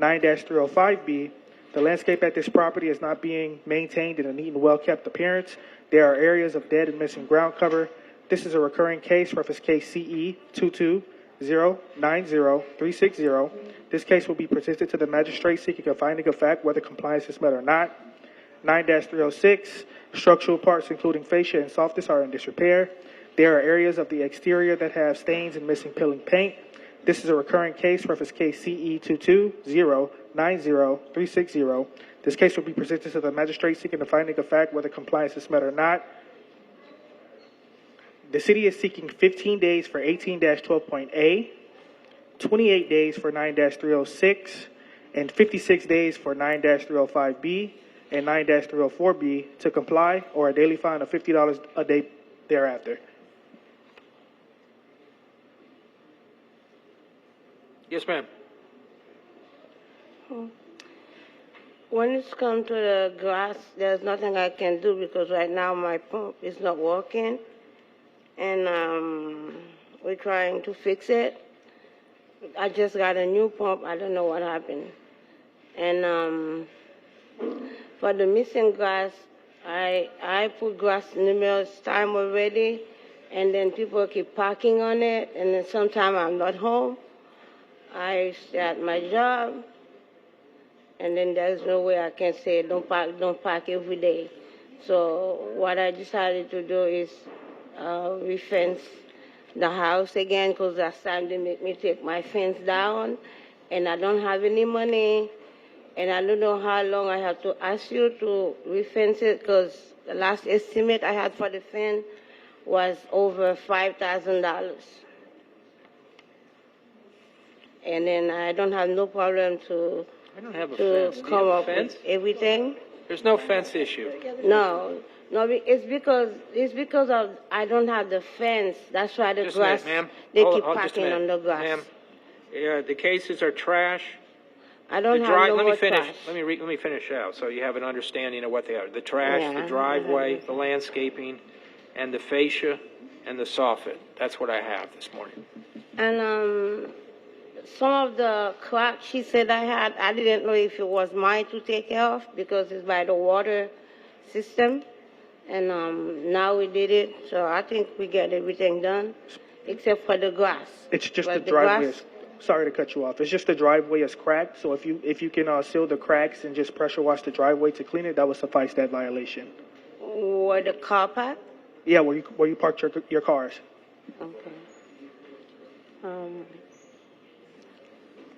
9-305B, the landscape at this property is not being maintained in a neat and well-kept appearance. There are areas of dead and missing ground cover. This is a recurring case, reference case CE 220-90360. This case will be presented to the magistrate, seeking a finding of fact whether compliance is met or not. 9-306, structural parts including fascia and soffits are in disrepair. There are areas of the exterior that have stains and missing peeling paint. This is a recurring case, reference case CE 220-90360. This case will be presented to the magistrate seeking the finding of fact whether compliance is met or not. The city is seeking 15 days for 18-12.A, 28 days for 9-306, and 56 days for 9-305B and 9-304B to comply, or a daily fine of $50 a day thereafter. Yes, ma'am. When it's come to the grass, there's nothing I can do because right now my pump is not working, and we're trying to fix it. I just got a new pump. I don't know what happened. And for the missing grass, I put grass numerous times already, and then people keep parking on it, and then sometimes I'm not home. I stay at my job, and then there's no way I can say don't park every day. So what I decided to do is refence the house again, because last time they make me take my fence down, and I don't have any money, and I don't know how long I have to ask you to refence it, because the last estimate I had for the fence was over $5,000. And then I don't have no problem to come up with everything. There's no fence issue. No, it's because of I don't have the fence. That's why the grass. They keep parking on the grass. Ma'am, the cases are trash. I don't have no more trash. Let me finish out so you have an understanding of what they are. The trash, the driveway, the landscaping, and the fascia and the soffit. That's what I have this morning. And some of the cracks she said I had, I didn't know if it was mine to take care of because it's by the water system. And now we did it, so I think we got everything done except for the grass. It's just the driveway. Sorry to cut you off. It's just the driveway is cracked. So if you can seal the cracks and just pressure wash the driveway to clean it, that would suffice that violation. Where the car park? Yeah, where you parked your cars. Okay.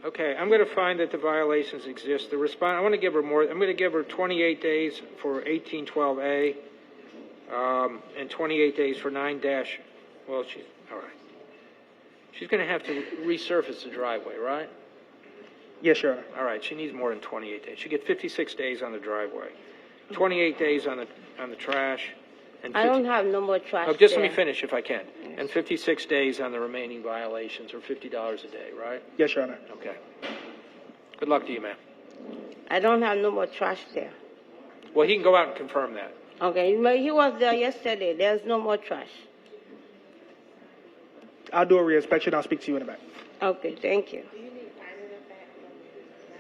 Okay, I'm going to find that the violations exist. I want to give her more. I'm going to give her 28 days for 1812A, and 28 days for 9 dash. Well, she's all right. She's going to have to resurface the driveway, right? Yes, Your Honor. All right. She needs more than 28 days. She gets 56 days on the driveway, 28 days on the trash, And I don't have no more trash Oh, just let there. me finish if I can. And 56 days on the remaining violations, or $50 a day, right? Yes, Your Honor. Okay. Good luck to you, ma'am. I don't have no more trash there. Well, he can go out and confirm that. Okay, but he was there yesterday. There's no more trash. I'll do a reinspection. I'll speak to you in a bit. Okay, thank you.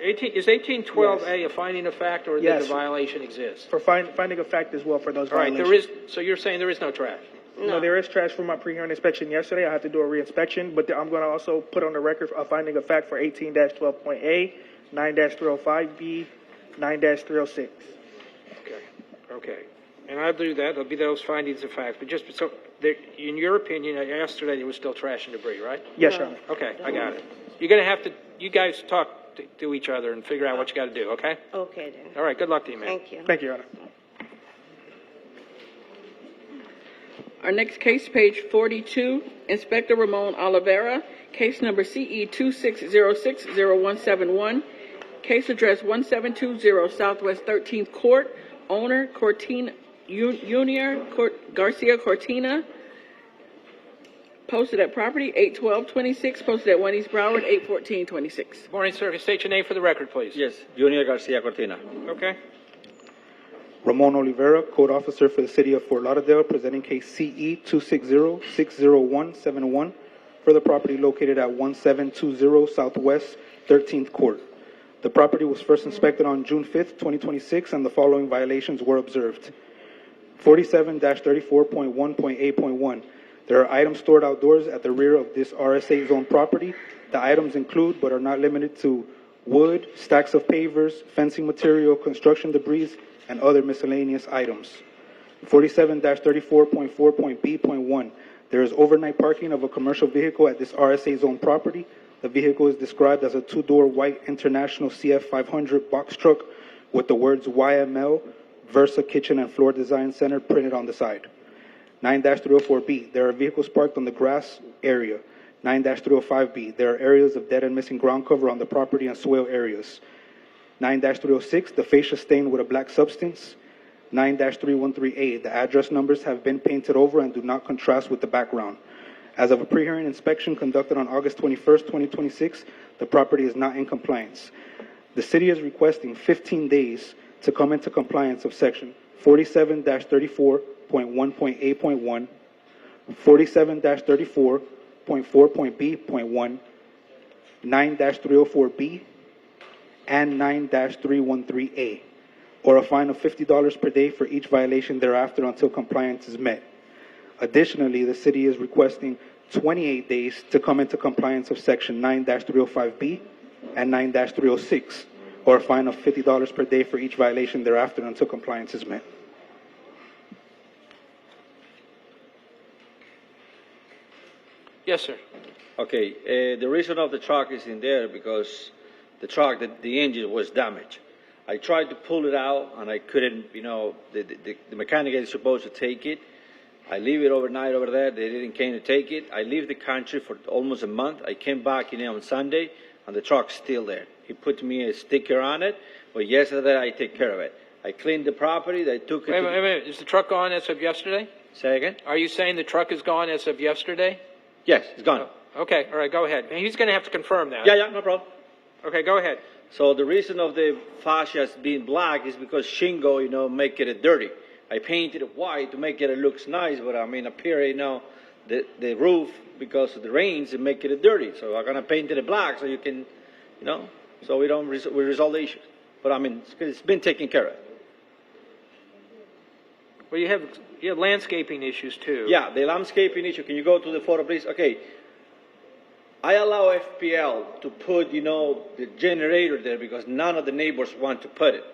Is 1812A a finding of fact, or Yes. that the violation exists? For finding a fact as well for those All right, violations. so you're saying there is no trash? No, there is trash from my pre-hearing inspection yesterday. I have to do a reinspection, but I'm going to also put on the record a finding of fact for 18-12.A, 9-305B, 9-306. Okay. And I'll do that. There'll be those findings of fact. But just so, there, in your opinion, yesterday there was still trash and debris, right? Yes, Your Honor. Okay, I got it. You're going to have to, you guys talk to each other and figure out what you got to do, okay? Okay, then. All right, good luck to you, man. Thank you. Thank you, Your Honor. Our next case, page 42, Inspector Ramon Oliveira, case number CE 26060171, case address 1720 Southwest 13th Court, owner Cortina Junior Garcia Cortina, posted at property 81226, posted at 1 East Broward 81426. Morning, sir. State your name for the record, please. Yes, Junior Garcia Cortina. Okay. Ramon Oliveira, Code Officer for the City of Fort Lauderdale, presenting case CE 260-60171 for the property located at 1720 Southwest 13th Court. The property was first inspected on June 5th, 2026, and the following violations were observed. 47-34.1.8.1. There are items stored outdoors at the rear of this RSA zone property. The items include, but are not limited to, wood, stacks of pavers, fencing material, construction debris, and other miscellaneous items. 47-34.4.B.1. There is overnight parking of a commercial vehicle at this RSA zone property. The vehicle is described as a two-door white International CF500 box truck with the words YML, Versa Kitchen and Floor Design Center printed on the side. 9-304B. There are vehicles parked on the grass area. 9-305B. There are areas of dead and missing ground cover on the property and swale areas. 9-306, the fascia stained with a black substance. 9-313A, the address numbers have been painted over and do not contrast with the background. As of a pre-hearing inspection conducted on August 21st, 2026, the property is not in compliance. The city is requesting 15 days to come into compliance of section 47-34.1.8.1, 47-34.4.B.1, 9-304B, and 9-313A, or a fine of $50 per day for each violation thereafter until compliance is met. Additionally, the city is requesting 28 days to come into compliance of section 9-305B and 9-306, or a fine of $50 per day for each violation thereafter until compliance is met. Yes, sir. Okay, the reason of the truck is in there because the truck, the engine was damaged. I tried to pull it out and I couldn't, the mechanic is supposed to take it. I leave it overnight over there. They didn't came to take it. I leave the country for almost a month. I came back, on Sunday and the truck's still there. He put me a sticker on it, but yesterday I take care of it. I cleaned the property. I took it. Wait a minute. Is the truck gone as of yesterday? Say again? Are you saying the truck is gone as of yesterday? Yes, it's gone. Okay, all right, go ahead. He's going to have to confirm that. Yeah, no problem. Okay, go ahead. So the reason of the fascia being black is because shingle, make it dirty. I painted it white to make it look nice, but up here, the roof, because of the rains, it make it dirty. So I'm gonna paint it black so you can, so we resolve the issues. But it's been taken care of. Well, you have landscaping issues too. Yeah, the landscaping issue. Can you go to the photo, please? Okay. I allow FPL to put, the generator there because none of the neighbors want to put it.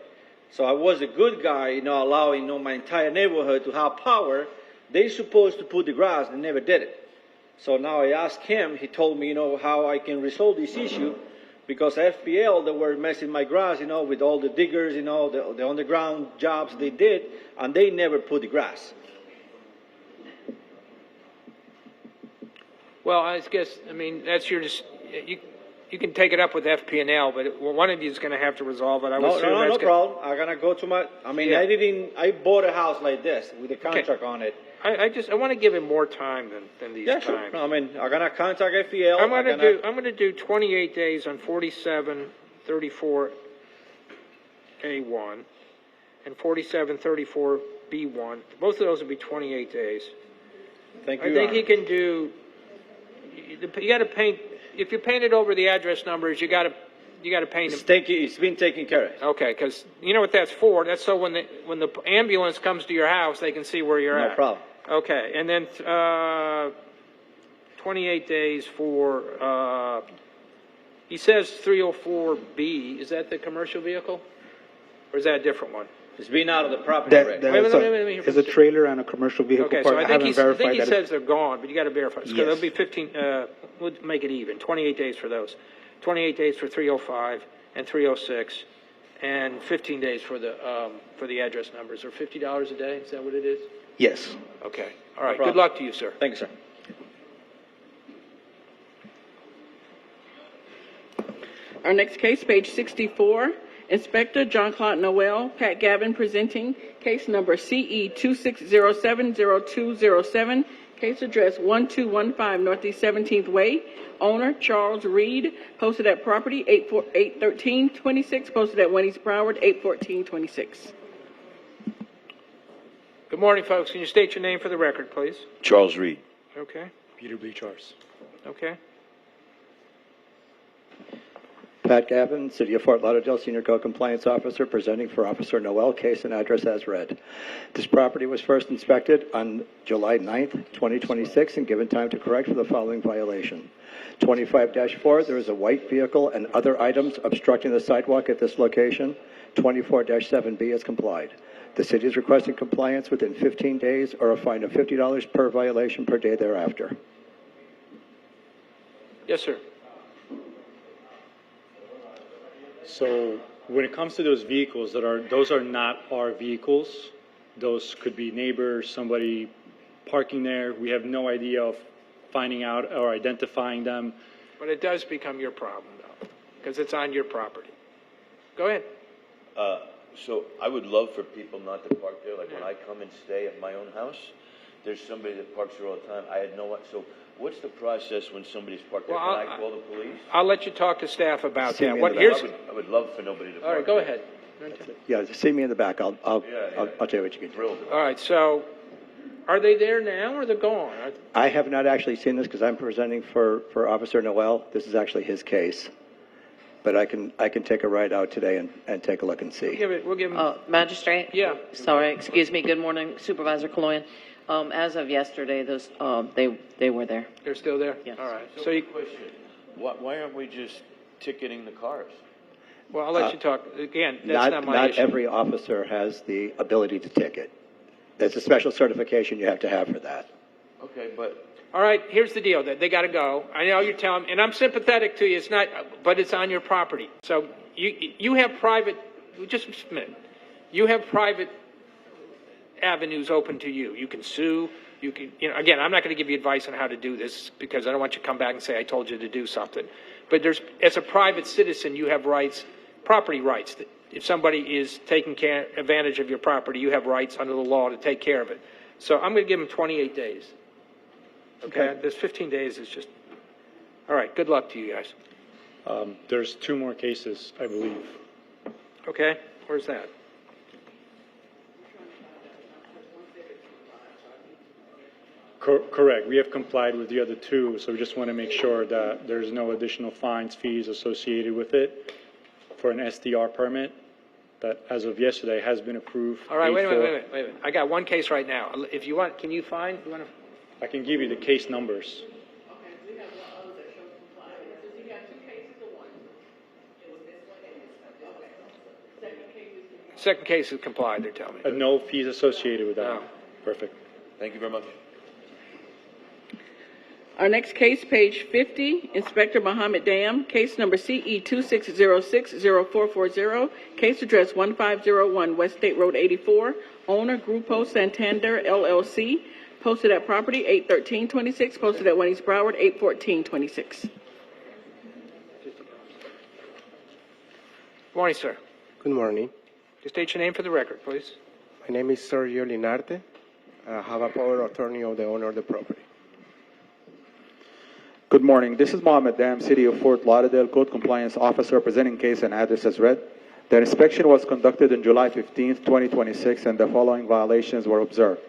So I was a good guy, allowing, my entire neighborhood to have power. They supposed to put the grass, they never did it. So now I asked him, he told me, how I can resolve this issue because FPL, they were messing my grass, with all the diggers, the underground jobs they did, and they never put the grass. Well, I guess, that's your, you can take it up with FP&L, but one of you is going to have to resolve it. No problem. I'm gonna go to I bought a house like this with a contract on it. I want to give him more time than these times. Sure. No, I'm gonna contact FPL. I'm going to do 28 days on 4734A1 and 4734B1. Both of those will be 28 days. Thank you. I think he can do. You got to paint. If you painted over the address numbers, you got to paint them. It's been taken care of. Okay, because you know what that's for. That's so when the ambulance comes to your house, they can see where you're at. No problem. Okay, and then 28 days for. He says 304B. Is that the commercial vehicle, or is that a different one? It's been out of the property already. It's a trailer and a commercial vehicle Okay, part. so I think he says they're gone, but you got to verify. So there'll be 15. We'll make it even. 28 days for those. 28 days for 305 and 306, and 15 days for the address numbers. Or $50 a day. Is that what it is? Yes. Okay. All right. Good luck to you, sir. Thank you, sir. Our next case, page 64. Inspector John Claude Noel, Pat Gavin presenting case number CE 26070207, case address 1215 Northeast 17th Way, owner Charles Reed, posted at property 81326, posted at 1 East Broward 81426. Good morning, folks. Can you state your name for the record, please? Charles Reed. Okay. Peter B. Charles. Okay. Pat Gavin, City of Fort Lauderdale Senior Code Compliance Officer, presenting for Officer Noel, case and address as read. This property was first inspected on July 9th, 2026, and given time to correct for the following violation. 25-4, there is a white vehicle and other items obstructing the sidewalk at this location. 24-7B is complied. The city is requesting compliance within 15 days or a fine of $50 per violation per day thereafter. Yes, sir. So when it comes to those vehicles, those are not our vehicles. Those could be neighbors, somebody parking there. We have no idea of finding out or identifying them. But it does become your problem, though, because it's on your property. Go ahead. So I would love for people not to park there. Like when I come and stay at my own house, there's somebody that parks there all the time. I had no one. So what's the process when somebody's parked there? Well, Can I call the police? I'll let you talk to staff about that. I I would love for nobody to park. All right, go ahead. Yeah, see me in the back. I'll tell you what you can do. All right, so are they there now or they're gone? I have not actually seen this because I'm presenting for Officer Noel. This is actually his case. But I can take a ride out today and take a look and see. We'll give him. Magistrate? Yeah. Sorry, excuse me. Good morning, Supervisor Kaloyan. As of yesterday, those they were there. They're still there? Yes. All right. So question, why aren't we just ticketing the cars? Well, I'll let you talk. Again, that's not my issue. Not every officer has the ability to ticket. There's a special certification you have to have for that. Okay, but... All right, here's the deal. They got to go. I know you're telling me, and I'm sympathetic to you. It's not, but it's on your property. So you have private, just a minute. You have private avenues open to you. You can sue. You can, again, I'm not going to give you advice on how to do this because I don't want you to come back and say I told you to do something. But as a private citizen, you have rights, property rights. If somebody is taking advantage of your property, you have rights under the law to take care of it. So I'm going to give them 28 days. Okay. This 15 days is just, all right, good luck to you guys. There's 2 more cases, I believe. Okay, where's that? Correct. We have complied with the other 2, so we just want to make sure that there's no additional fines, fees associated with it for an SDR permit that, as of yesterday, has been approved. All right, wait a minute. I got one case right now. If you want, can you find? I can give you the case numbers. Second case is complied, they're telling me. No fees associated with that. No. Perfect. Thank you very much. Our next case, page 50, Inspector Mohammed Dam, case number CE 26060440, case address 1501 West State Road 84, owner Grupo Santander LLC, posted at property 81326, posted at 1 East Broward 81426. Morning, sir. Good morning. Just state your name for the record, please. My name is Sergio Linarte. I have a power of attorney of the owner of the property. Good morning. This is Mohammed Dam, City of Fort Lauderdale Code Compliance Officer, presenting case and address as read. The inspection was conducted on July 15th, 2026, and the following violations were observed.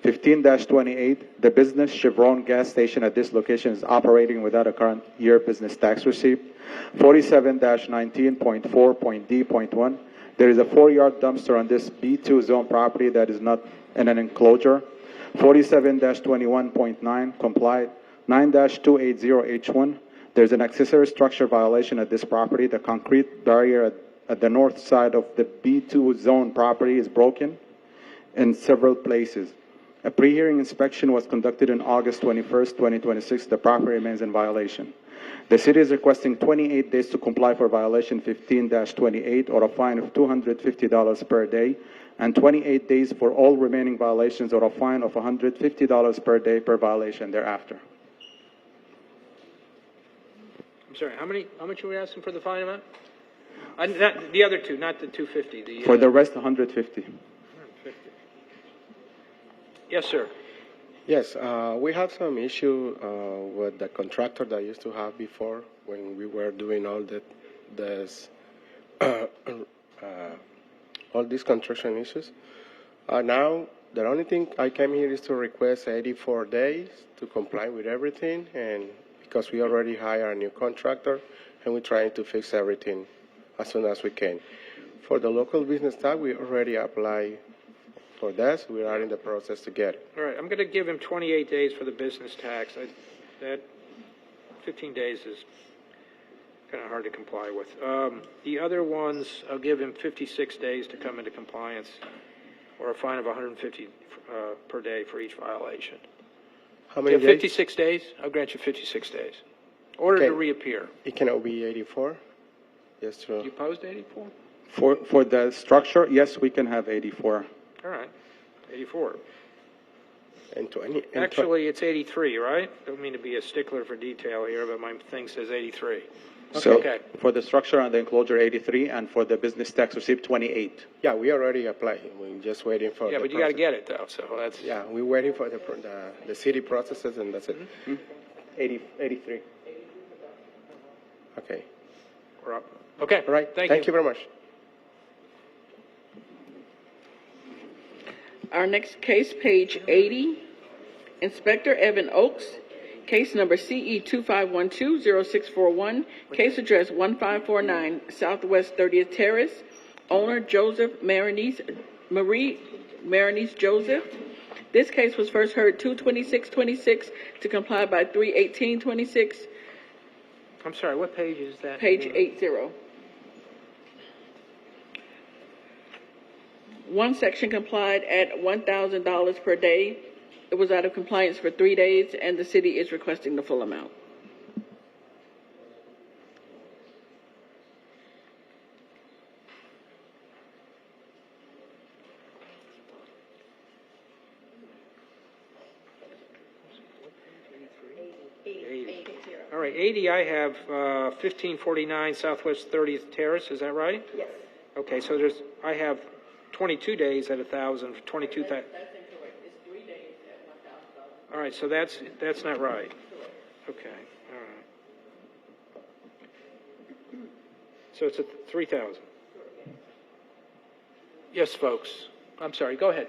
15-28, the business Chevron gas station at this location is operating without a current year business tax receipt. 47-19.4.D.1, there is a 4-yard dumpster on this B2 zone property that is not in an enclosure. 47-21.9, complied. 9-280H1, there's an accessory structure violation at this property. The concrete barrier at the north side of the B2 zone property is broken in several places. A pre-hearing inspection was conducted on August 21st, 2026. The property remains in violation. The city is requesting 28 days to comply for violation 15-28 or a fine of $250 per day, and 28 days for all remaining violations or a fine of $150 per day per violation thereafter. I'm sorry, how much are we asking for the fine amount? Not, the other two, not the 250. For the rest, 150. 150. Yes, sir. Yes, we have some issue with the contractor that I used to have before when we were doing all these construction issues. Now, the only thing I came here is to request 84 days to comply with everything, and because we already hired a new contractor and we're trying to fix everything as soon as we can. For the local business tax, we already applied for this. We are in the process to get it. All right, I'm going to give him 28 days for the business tax. That 15 days is kind of hard to comply with. The other ones, I'll give him 56 days to come into compliance, or a fine of $150 per day for each violation. How many days? 56 days? I'll grant you 56 days. Order to reappear. It cannot be 84? Yes, true. You posed 84? For the structure, yes, we can have 84. All right, 84. And 20. Actually, it's 83, right? Don't mean to be a stickler for detail here, but my thing says 83. So Okay. for the structure and the enclosure, 83, and for the business tax receipt, 28. Yeah, we already applied. We're just waiting for. Yeah, but you got to get it though. So that's. Yeah, we're waiting for the city processes, and that's it. 83. Okay. We're up. Okay. All right. Thank you very much. Our next case, page 80, Inspector Evan Oakes, case number CE 2512-0641, case address 1549 Southwest 30th Terrace, owner Joseph Marie Marinese Joseph. This case was first heard 2/26/26 to comply by 3/18/26. I'm sorry, what page is that? Page 80. One section complied at $1,000 per day. It was out of compliance for 3 days, and the city is requesting the full amount. All right, 80, I have 1549 Southwest 30th Terrace, is that right? Yes. Okay, so I have 22 days at 1,000, 22,000. That's incorrect. It's 3 days at $1,000. All right, so that's not right. Okay, all right. So it's at 3,000. Yes, folks. I'm sorry, go ahead.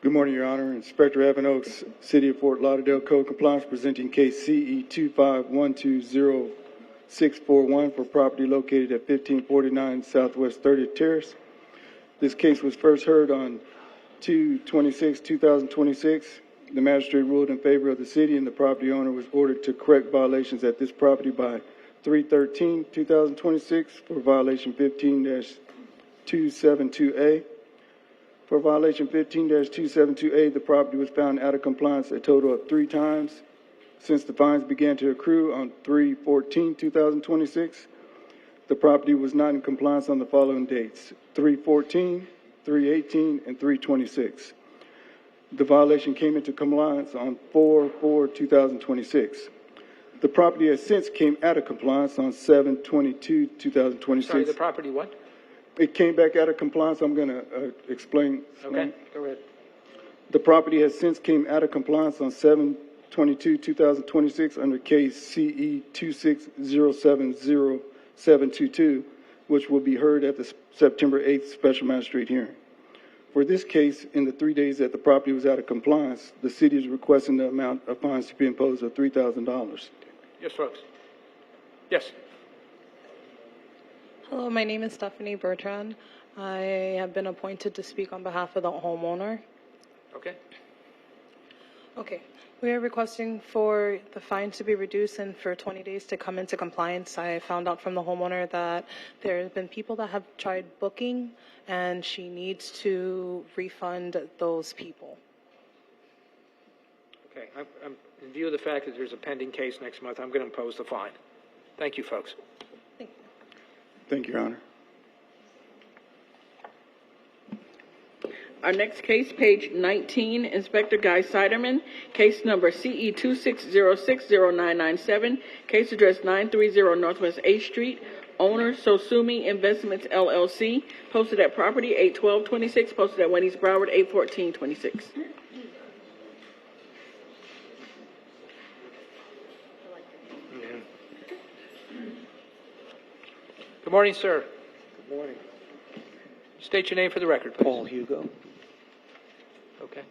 Good morning, Your Honor. Inspector Evan Oakes, City of Fort Lauderdale Code Compliance, presenting case CE 25120641 for property located at 1549 Southwest 30th Terrace. This case was first heard on 2/26/2026. The magistrate ruled in favor of the city, and the property owner was ordered to correct violations at this property by 3/13/2026 for violation 15-272A. For violation 15-272A, the property was found out of compliance a total of 3 times since the fines began to accrue on 3/14/2026. The property was not in compliance on the following dates: 3/14, 3/18, and 3/26. The violation came into compliance on 4/4/2026. The property has since came out of compliance on 7/22/2026. Sorry, the property what? It came back out of compliance. I'm going to explain. Okay, go ahead. The property has since came out of compliance on 7/22/2026 under case CE 26070-722, which will be heard at the September 8th special magistrate hearing. For this case, in the 3 days that the property was out of compliance, the city is requesting the amount of fines to be imposed of $3,000. Yes, folks. Yes. Hello, my name is Stephanie Bertrand. I have been appointed to speak on behalf of the homeowner. Okay. Okay. We are requesting for the fine to be reduced and for 20 days to come into compliance. I found out from the homeowner that there have been people that have tried booking and she needs to refund those people. Okay. I'm, in view of the fact that there's a pending case next month, I'm going to impose the fine. Thank you, folks. Thank you, Your Honor. Our next case, page 19, Inspector Guy Siderman, case number CE 260600997, case address 930 Northwest 8th Street, owner Sosumi Investments LLC, posted at property 81226, posted at Wendy's Broward 81426. Good morning, sir. Good morning. State your name for the record, please. Paul Hugo. Okay.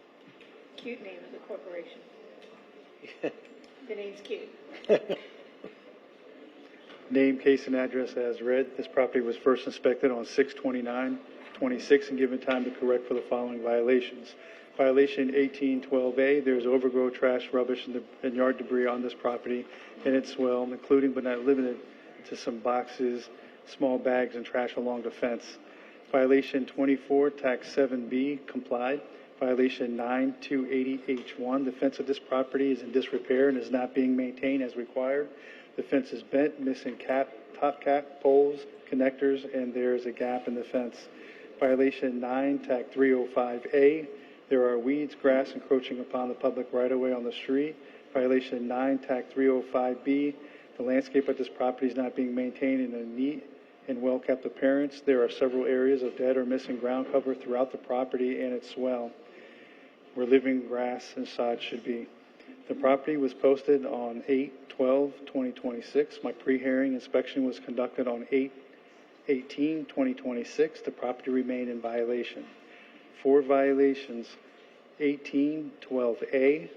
Cute name of the corporation. The name's cute. Name, case, and address as read. This property was first inspected on 6/29/26 and given time to correct for the following violations. Violation 1812A, there's overgrown trash, rubbish, and yard debris on this property and its swell, including but not limited to some boxes, small bags, and trash along the fence. Violation 24, tax 7B, complied. Violation 9280H1, the fence of this property is in disrepair and is not being maintained as required. The fence is bent, missing top cap, poles, connectors, and there is a gap in the fence. Violation 9, tax 305A, there are weeds, grass encroaching upon the public right-of-way on the street. Violation 9, tax 305B, the landscape of this property is not being maintained in a neat and well-kept appearance. There are several areas of dead or missing ground cover throughout the property and its swell, where living grass and sod should be. The property was posted on 8/12/2026. My pre-hearing inspection was conducted on 8/18/2026. The property remained in violation. 4 violations, 1812A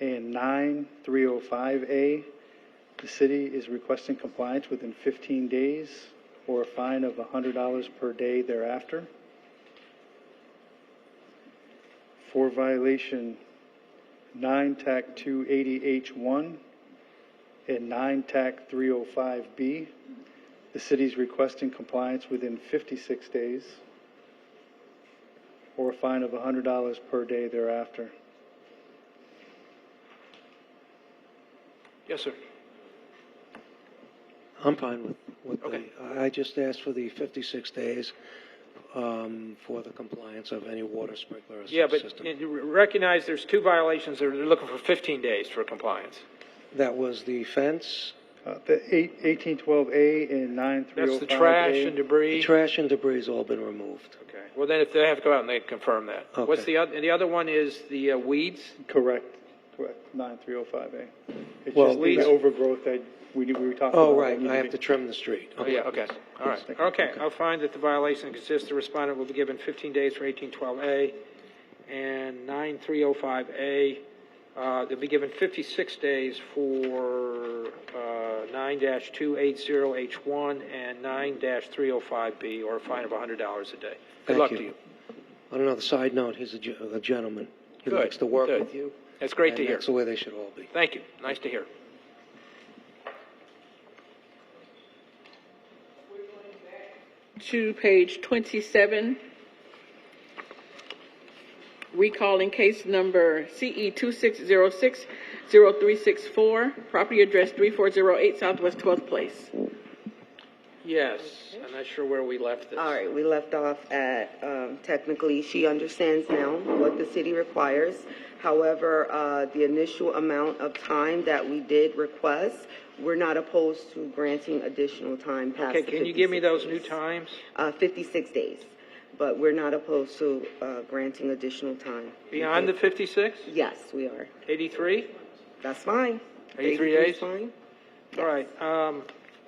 and 9305A. The city is requesting compliance within 15 days or a fine of $100 per day thereafter. For violation 9 TAC 280H1 and 9 TAC 305B, the city is requesting compliance within 56 days or a fine of $100 per day thereafter. Yes, sir. I'm fine with Okay. I just asked for the 56 days for the compliance of any water sprinkler Yeah, but system. you recognize there's 2 violations that they're looking for 15 days for compliance. That was the fence. The 1812A and 9305A. That's the trash and debris. The trash and debris has all been removed. Okay. Well, then if they have to go out and they confirm that. Okay. What's the other? The other one is the weeds. Correct. 9305A. It's Well, just the weeds- overgrowth that we were talking Oh, about. right, I have to trim the street. Oh, yeah, okay. All right. Okay, I'll find that the violation consists the respondent will be given 15 days for 1812A and 9305A. They'll be given 56 days for 9-280H1 and 9-305B, or a fine of $100 a day. Good luck to you. On another side note, he's a gentleman. He Good, likes to work good. with you. That's great and to hear. That's the way they should all be. Thank you. Nice to hear. To page 27, recalling case number CE 26060364, property address 3408 Southwest 12th Place. Yes, I'm not sure where we left this. All right, we left off at, technically, she understands now what the city requires. However, the initial amount of time that we did request, we're not opposed to granting additional time past Okay, the can you give me 56 those new times? 56 days, but we're not opposed to granting additional time. Beyond the 56? Yes, we are. 83? That's fine. 83 is days? fine. All right,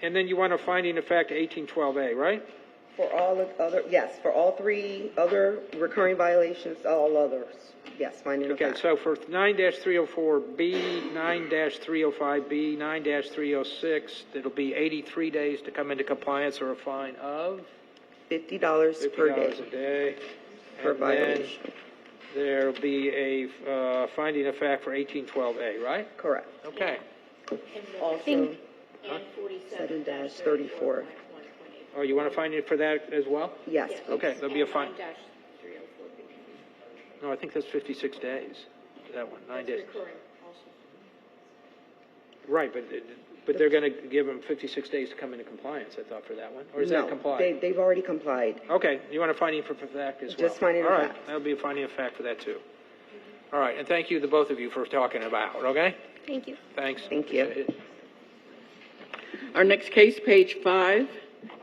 and then you want a finding of fact 1812A, right? For all the other, yes, for all three other recurring violations, all others, yes, finding of Okay, fact. so for 9-304B, 9-305B, 9-306, it'll be 83 days to come into compliance or a fine of? $50 per day. $50 a day. Per And then violation. there'll be a finding of fact for 1812A, right? Correct. Okay. Also, 7-34. Oh, you want to find it for that as well? Yes. Okay, there'll be a fine. No, I think that's 56 days, that one, 9 days. Right, but they're going to give them 56 days to come into compliance, I thought, for that one? Or is that complied? They've already complied. Okay, you want a finding for fact as well? Just finding of All right, fact. that'll be a finding of fact for that, too. All right, and thank you, the both of you, for talking about, okay? Thank you. Thanks. Thank you. Appreciate it. Our next case, page 5,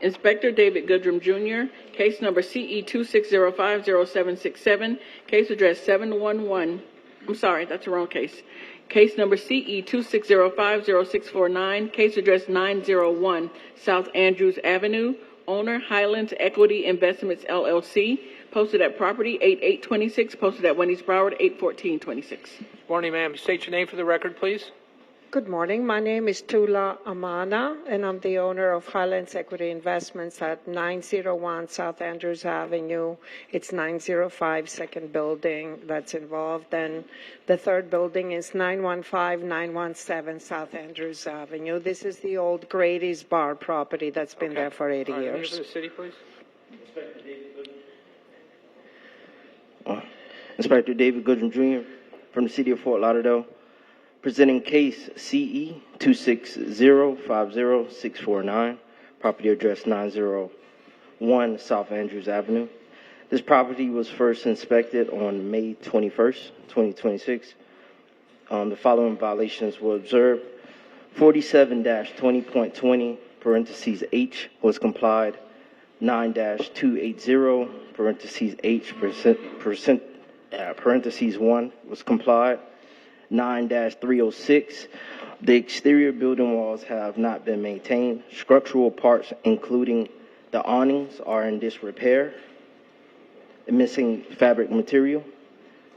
Inspector David Goodrum Jr., case number CE 26050767, case address 711, I'm sorry, that's the wrong case. Case number CE 26050649, case address 901 South Andrews Avenue, owner Highlands Equity Investments LLC, posted at property 8826, posted at Wendy's Broward 81426. Morning, ma'am. State your name for the record, please. Good morning. My name is Tula Amana, and I'm the owner of Highlands Equity Investments at 901 South Andrews Avenue. It's 905 second building that's involved, and the third building is 917 South Andrews Avenue. This is the old Grady's Bar property that's been there for 80 All right, name years. for the city, please. Inspector David Goodrum Jr. from the city of Fort Lauderdale, presenting case CE 26050-649, property address 901 South Andrews Avenue. This property was first inspected on May 21st, 2026. The following violations were observed. 47-20.20, parentheses H, was complied. 9-280, parentheses H, parentheses 1, was complied. 9-306, the exterior building walls have not been maintained. Structural parts, including the awnings, are in disrepair. Missing fabric material.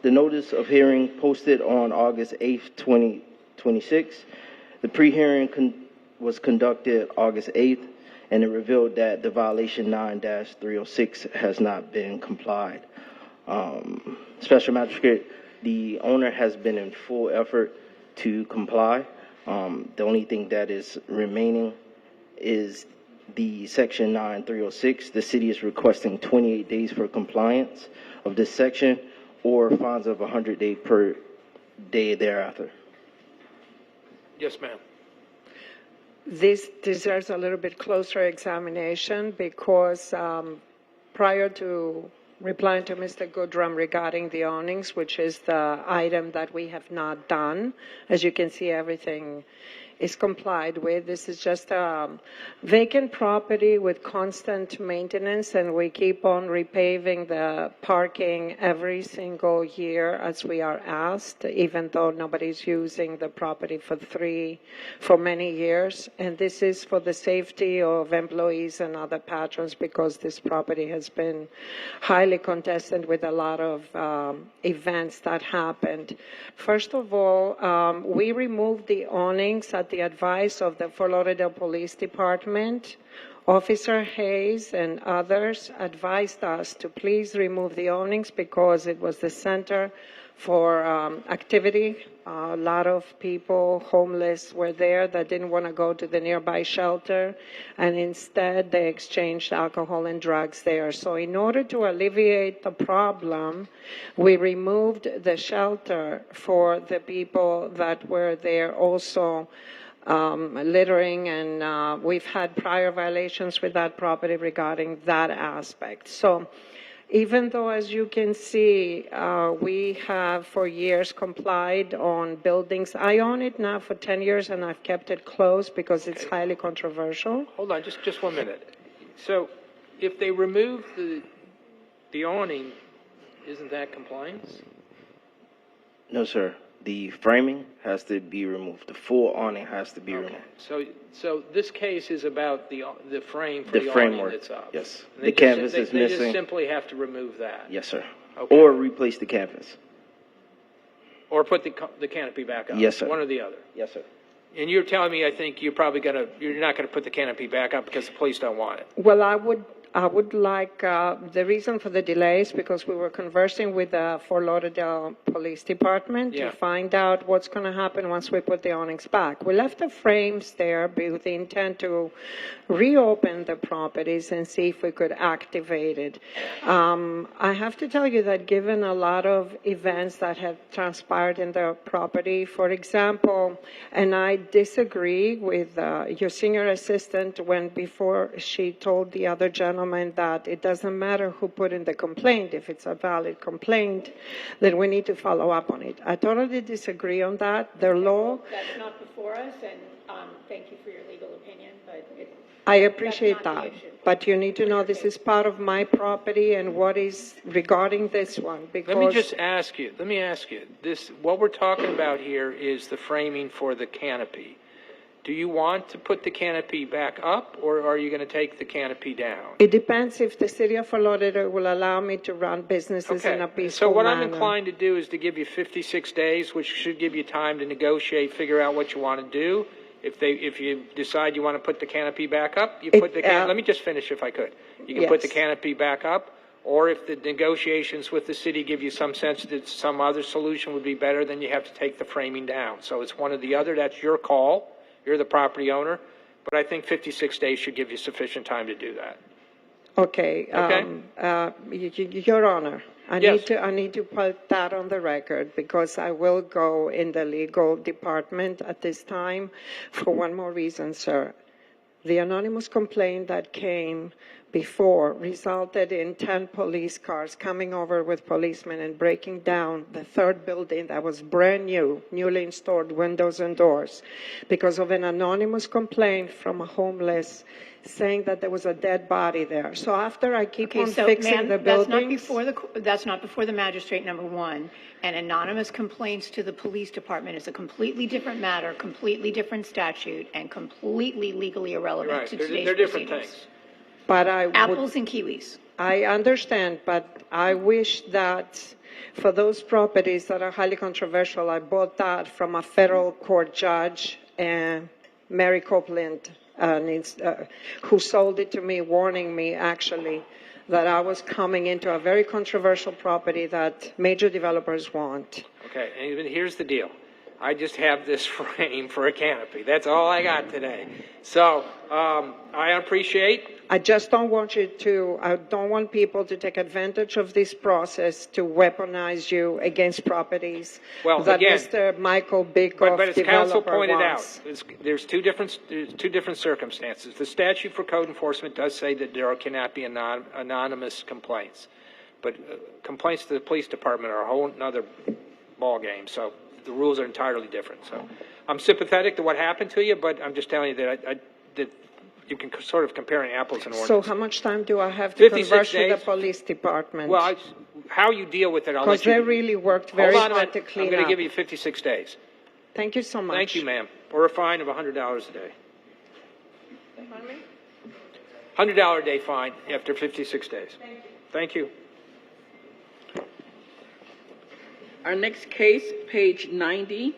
The notice of hearing posted on August 8th, 2026. The pre-hearing was conducted August 8th, and it revealed that the violation 9-306 has not been complied. Special Magistrate, the owner has been in full effort to comply. The only thing that is remaining is the section 9-306. The city is requesting 28 days for compliance of this section or fines of $100 per day thereafter. Yes, ma'am. This deserves a little bit closer examination because prior to replying to Mr. Goodrum regarding the awnings, which is the item that we have not done, as you can see, everything is complied with. This is just a vacant property with constant maintenance, and we keep on repaving the parking every single year as we are asked, even though nobody's using the property for many years. And this is for the safety of employees and other patrons because this property has been highly contested with a lot of events that happened. First of all, we removed the awnings at the advice of the Fort Lauderdale Police Department. Officer Hayes and others advised us to please remove the awnings because it was the center for activity. A lot of people, homeless, were there that didn't want to go to the nearby shelter, and instead they exchanged alcohol and drugs there. So in order to alleviate the problem, we removed the shelter for the people that were there also littering, and we've had prior violations with that property regarding that aspect. So even though, as you can see, we have for years complied on buildings. I own it now for 10 years, and I've kept it closed because it's highly controversial. Hold on, just 1 minute. So if they remove the awning, isn't that compliance? No, sir. The framing has to be removed. The full awning has to be removed. So this case is about the frame for The the awning framework, that's up. yes. And The canvas is They just missing. simply have to remove that. Yes, sir. Okay. Or replace the canvas. Or put the canopy back up. Yes, sir. One or the other. Yes, sir. And you're telling me, I think you're not gonna put the canopy back up because the police don't want it. Well, I would like, the reason for the delay is because we were conversing with the Fort Lauderdale Police Department Yeah. to find out what's going to happen once we put the awnings back. We left the frames there with the intent to reopen the properties and see if we could activate it. I have to tell you that given a lot of events that have transpired in the property, for example, and I disagree with your senior assistant when before she told the other gentleman that it doesn't matter who put in the complaint. If it's a valid complaint, then we need to follow up on it. I totally disagree on that. The law, That's not before us, and thank you for your legal opinion, but I appreciate that. But you need to know this is part of my property and what is regarding this one. Because Let me ask you, what we're talking about here is the framing for the canopy. Do you want to put the canopy back up, or are you going to take the canopy down? it depends if the city of Fort Lauderdale will allow me to run businesses in a peaceful So what manner. I'm inclined to do is to give you 56 days, which should give you time to negotiate, figure out what you want to do. If you decide you want to put the canopy back up, let me just finish if I could. You can put the Yes. canopy back up, or if the negotiations with the city give you some sense that some other solution would be better, then you have to take the framing down. So it's one or the other. That's your call. You're the property owner. But I think 56 days should give you sufficient time to do that. Okay. Your Honor, I Yes. need to put that on the record because I will go in the legal department at this time for one more reason, sir. The anonymous complaint that came before resulted in 10 police cars coming over with policemen and breaking down the third building that was brand new, newly installed windows and doors because of an anonymous complaint from a homeless saying that there was a dead body there. So after I keep on fixing ma'am, the buildings. that's not before the magistrate, number one. And anonymous complaints to the police department is a completely different matter, completely different statute, and completely legally irrelevant Right. to They're today's different proceedings. things. But Apples and kiwis. I understand, but I wish that for those properties that are highly controversial, I bought that from a federal court judge, Mary Copeland, who sold it to me, warning me actually that I was coming into a very controversial property that major developers want. Okay, and here's the deal. I just have this frame for a canopy. That's all I got today. So I appreciate. I just don't want I don't want people to take advantage of this process to weaponize you against properties that again, Mr. Michael Bikoff, but as counsel developer, pointed wants. out, there's two different circumstances. The statute for code enforcement does say that there cannot be anonymous complaints, but complaints to the police department are a whole other ball game. So the rules are entirely different. So I'm sympathetic to what happened to you, but I'm just telling you that that you can sort of compare apples and oranges. So how much time do I have to 56 converse with days. the police department? Well, how you deal with it, I'll let Because you. they really worked very Hold on a hard minute. to clean I'm going up. to give you 56 days. Thank you so much. Thank you, ma'am. Or a fine of $100 a day. $100 a day fine after 56 days. Thank you. Our next case, page 90,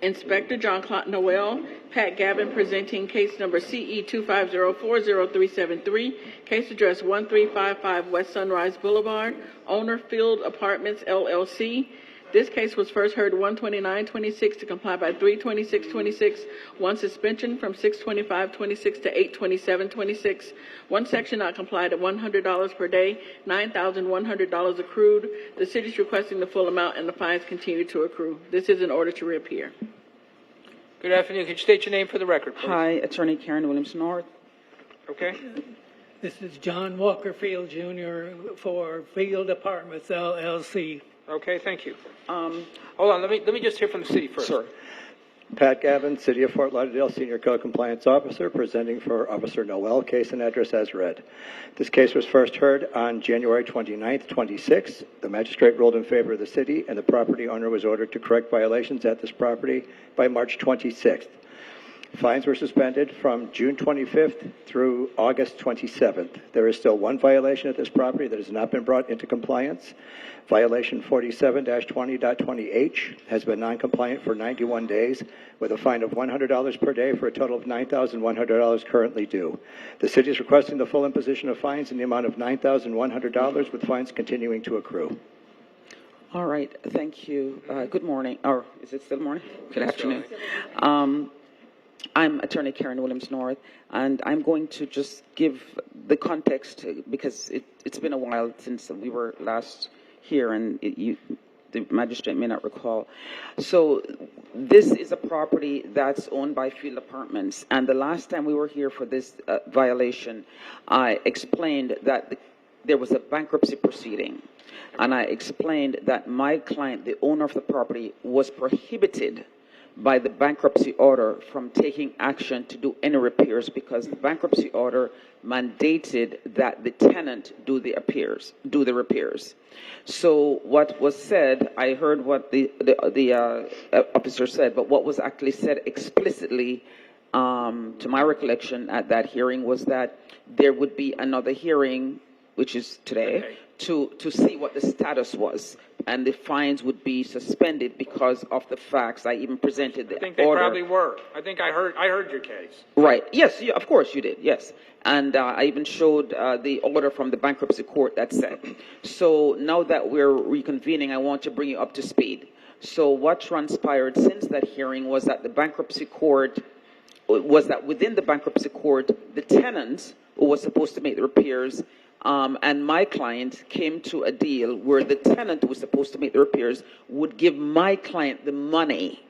Inspector John Claude Noel, Pat Gavin presenting case number CE 250400373, case address 1355 West Sunrise Boulevard, owner Field Apartments LLC. This case was first heard 1/29/26 to comply by 3/26/26, one suspension from 6/25/26 to 8/27/26, one section not complied at $100 per day, $9,100 accrued. The city is requesting the full amount and the fines continue to accrue. This is in order to reappear. Good afternoon. Could you state your name for the record, please? Hi, Attorney Karen Williams North. Okay. This is John Walker Field Jr. for Field Apartments LLC. Okay, thank you. Hold on. Let me just hear from the city first. Sure. Pat Gavin, City of Fort Lauderdale, Senior Code Compliance Officer, presenting for Officer Noel, case and address as read. This case was first heard on January 29th, 26. The magistrate ruled in favor of the city, and the property owner was ordered to correct violations at this property by March 26th. Fines were suspended from June 25th through August 27th. There is still one violation at this property that has not been brought into compliance. Violation 47-20.20H has been non-compliant for 91 days with a fine of $100 per day for a total of $9,100 currently due. The city is requesting the full imposition of fines in the amount of $9,100 with fines continuing to accrue. All right, thank you. Good morning, or is it still morning? Good afternoon. I'm Attorney Karen Williams North, and I'm going to just give the context because it's been a while since we were last here, and the magistrate may not recall. So this is a property that's owned by Field Apartments, and the last time we were here for this violation, I explained that there was a bankruptcy proceeding, and I explained that my client, the owner of the property, was prohibited by the bankruptcy order from taking action to do any repairs because the bankruptcy order mandated that the tenant do the repairs. So what was said, I heard what the officer said, but what was actually said explicitly, to my recollection at that hearing, was that there would be another hearing, which is today, to see what the status was, and the fines would be suspended because of the facts. I even presented the order. I think they probably were. I think I heard your case. Right. Yes. Yeah, of course you did. Yes. And I even showed the order from the bankruptcy court that said. So now that we're reconvening, I want to bring you up to speed. So what transpired since that hearing was that within the bankruptcy court, the tenant who was supposed to make the repairs and my client came to a deal where the tenant who was supposed to make the repairs would give my client the money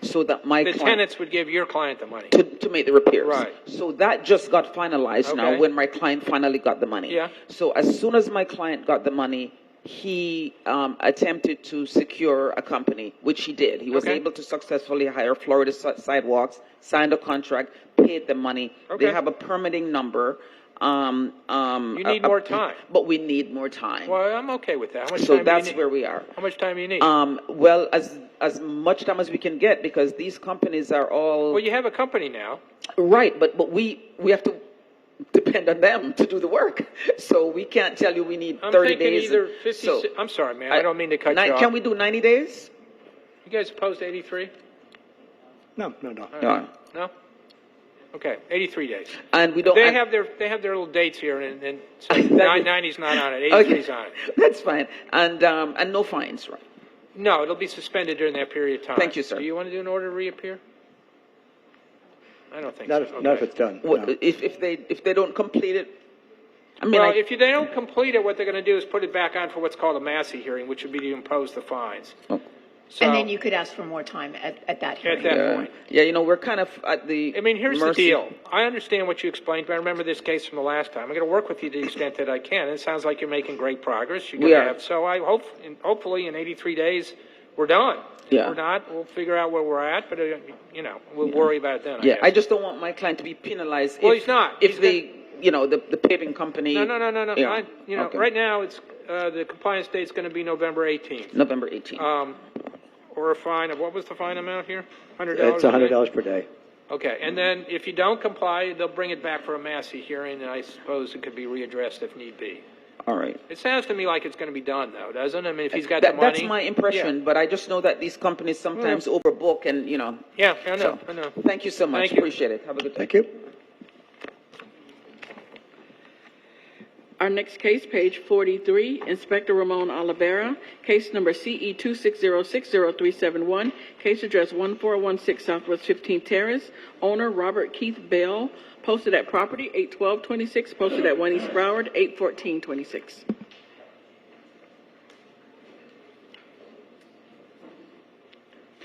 so that the tenants would give your client the money to make the repairs. Right. So that just got finalized now when my client finally got the money. Yeah. So as soon as my client got the money, he attempted to secure a company, which he did. He was able to successfully hire Florida Sidewalks, signed a contract, paid the money. They have a permitting number. You need more time. But we need more time. Well, I'm okay with that. How much So time that's do you need? where we are. How much time do you need? Well, as much time as we can get, because these companies are all... Well, you have a company now. Right, but we have to depend on them to do the work. So we can't tell you we need 30 days. Either 50, I'm sorry, man. I don't mean to cut you off. Can we do 90 days? You guys opposed to 83? No. No. No? Okay, 83 days. And we don't. They have their little dates here, and so 90's not on it. 83's on it. That's fine. And no fines, right? No, it'll be suspended during that period of time. Thank you, sir. Do you want to do an order to reappear? I don't think Not so. if it's done. What, no. if they don't complete it? I mean, well, if they don't complete it, what they're going to do is put it back on for what's called a Massey hearing, which would be to impose the fines. Oh. So, And then you could ask for more time at that hearing. At that point. Yeah, we're kind of at the. I mean, here's mercy. the deal. I understand what you explained, but I remember this case from the last time. I'm going to work with you to the extent that I can. It sounds like you're making great progress. You're going to have. So I hope, hopefully, in 83 days, we're done. Yeah. If we're not, we'll figure out where we're at, but we'll worry about it then. Yeah, I just don't want my client to be penalized. Well, he's not. If the paving company. No. Yeah. Okay. Right now, it's the compliance date's going to be November 18th. November 18th. Or a fine of, what was the fine amount here? $100? It's $100 per day. Okay, and then if you don't comply, they'll bring it back for a Massey hearing, and I suppose it could be readdressed if need be. All right. It sounds to me like it's going to be done, though, doesn't it? I mean, if he's got the money. That's my impression, but I just know that these companies sometimes overbook and, Yeah, I know. Thank you so much. Thank you. Appreciate it. Have a good day. Thank you. Our next case, page 43, Inspector Ramon Olivera, case number CE 26060371, case address 1416 Southwest 15th Terrace, owner Robert Keith Bell, posted at property 81226, posted at 1 East Broward 81426.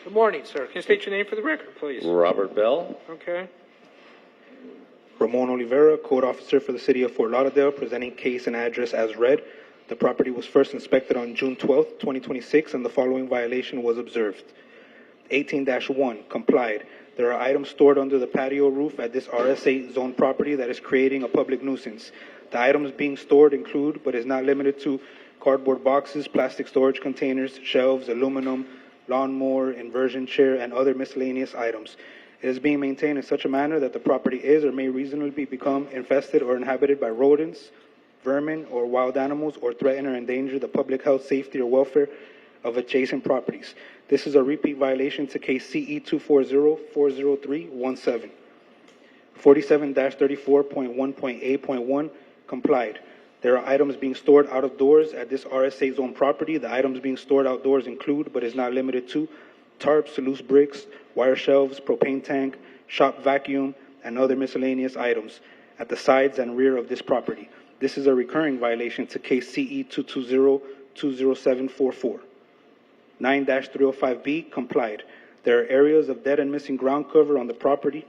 Good morning, sir. Can you state your name for the record, please? Robert Bell. Okay. Ramon Oliveira, Code Officer for the City of Fort Lauderdale, presenting case and address as read. The property was first inspected on June 12th, 2026, and the following violation was observed. 18-1, complied. There are items stored under the patio roof at this RSA zone property that is creating a public nuisance. The items being stored include, but is not limited to, cardboard boxes, plastic storage containers, shelves, aluminum, lawnmower, inversion chair, and other miscellaneous items. It is being maintained in such a manner that the property is or may reasonably become infested or inhabited by rodents, vermin, or wild animals, or threaten or endanger the public health, safety, or welfare of adjacent properties. This is a repeat violation to case CE 240-40317. 47-34.1.8.1, complied. There are items being stored out of doors at this RSA zone property. The items being stored outdoors include, but is not limited to, tarps, loose bricks, wire shelves, propane tank, shop vacuum, and other miscellaneous items at the sides and rear of this property. This is a recurring violation to case CE 220-20744. 9-305B, complied. There are areas of dead and missing ground cover on the property.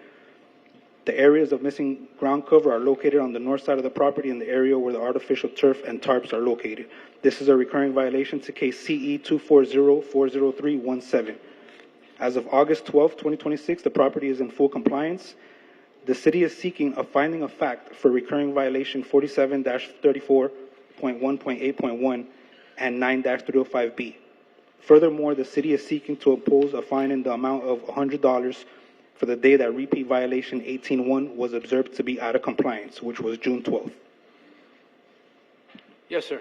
The areas of missing ground cover are located on the north side of the property in the area where the artificial turf and tarps are located. This is a recurring violation to case CE 240-40317. As of August 12, 2026, the property is in full compliance. The city is seeking a finding of fact for recurring violation 47-34.1.8.1 and 9-305B. Furthermore, the city is seeking to impose a fine in the amount of $100 for the day that repeat violation 18-1 was observed to be out of compliance, which was June 12th. Yes, sir.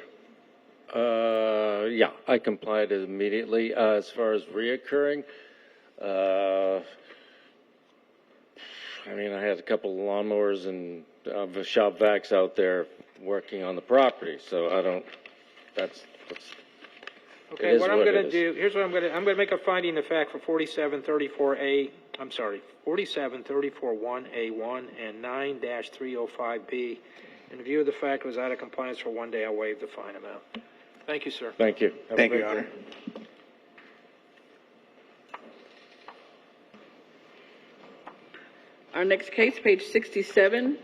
Yeah, I complied immediately. As far as reoccurring, I mean, I had a couple of lawnmowers and shop vacs out there working on the property, so I don't, that's Okay, what I'm going to do, here's what I'm going to make a finding of fact for 47-34-1A1 and 9-305B. In view of the fact it was out of compliance for 1 day, I'll waive the fine amount. Thank you, sir. Thank you. Thank you, Your Honor. Our next case, page 67.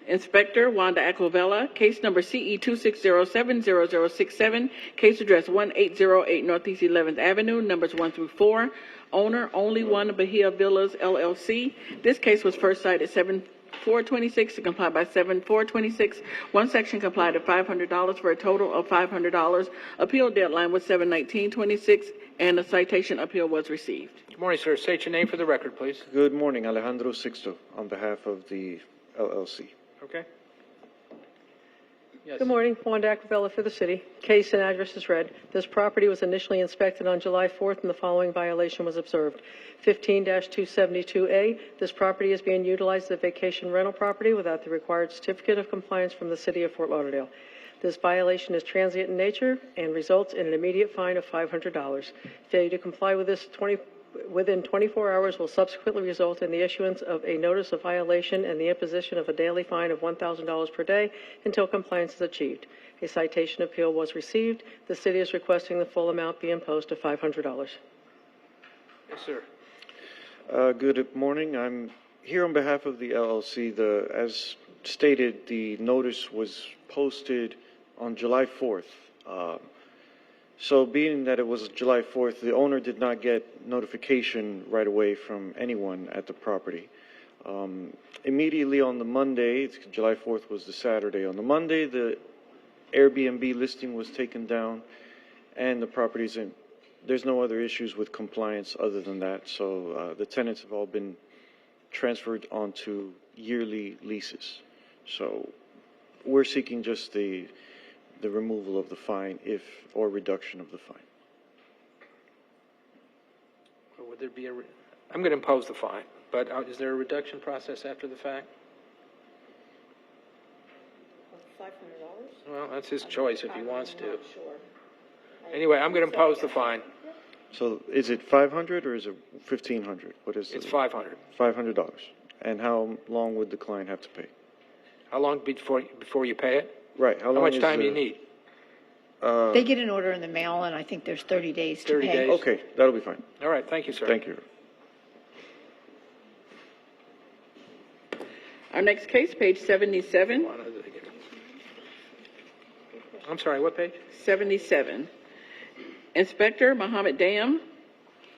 Inspector Wanda Aquavella, case number CE 260700067, case address 1808 Northeast 11th Avenue, numbers 1 through 4. Owner, Only One Bahia Villas, LLC. This case was first cited 7/4/26 to comply by 7/4/26. One section complied at $500 for a total of $500. Appeal deadline was 7/19/26, and a citation appeal was received. Good morning, sir. State your name for the record, please. Good morning, Alejandro Sixto, on behalf of the LLC. Okay. Yes. Good morning, Wanda Aquavella for the city. Case and address is read. This property was initially inspected on July 4th and the following violation was observed. 15-272A, this property is being utilized as a vacation rental property without the required certificate of compliance from the city of Fort Lauderdale. This violation is transient in nature and results in an immediate fine of $500. Failure to comply with this within 24 hours will subsequently result in the issuance of a notice of violation and the imposition of a daily fine of $1,000 per day until compliance is achieved. A citation appeal was received. The city is requesting the full amount be imposed to $500. Yes, sir. Good morning. I'm here on behalf of the LLC. As stated, the notice was posted on July 4th. So being that it was July 4th, the owner did not get notification right away from anyone at the property. Immediately on the Monday, July 4th was the Saturday, on the Monday the Airbnb listing was taken down and the property's in. There's no other issues with compliance other than that, so the tenants have all been transferred onto yearly leases. So we're seeking just the removal of the fine or reduction of the fine. Would there be I'm going to impose the fine, but is there a reduction process after the fact? $500? Well, that's his choice if he wants to. Anyway, I'm going to impose the fine. So is it $500 or is it $1,500? What is it? It's $500. $500. And how long would the client have to pay? How long before you pay it? Right. How long much time do you need? They get an order in the mail, and I think there's 30 days to 30 pay. days. Okay, that'll be fine. All right, thank you, sir. Thank you. Our next case, page 77. I'm sorry, what page? 77. Inspector Mohammed Dam,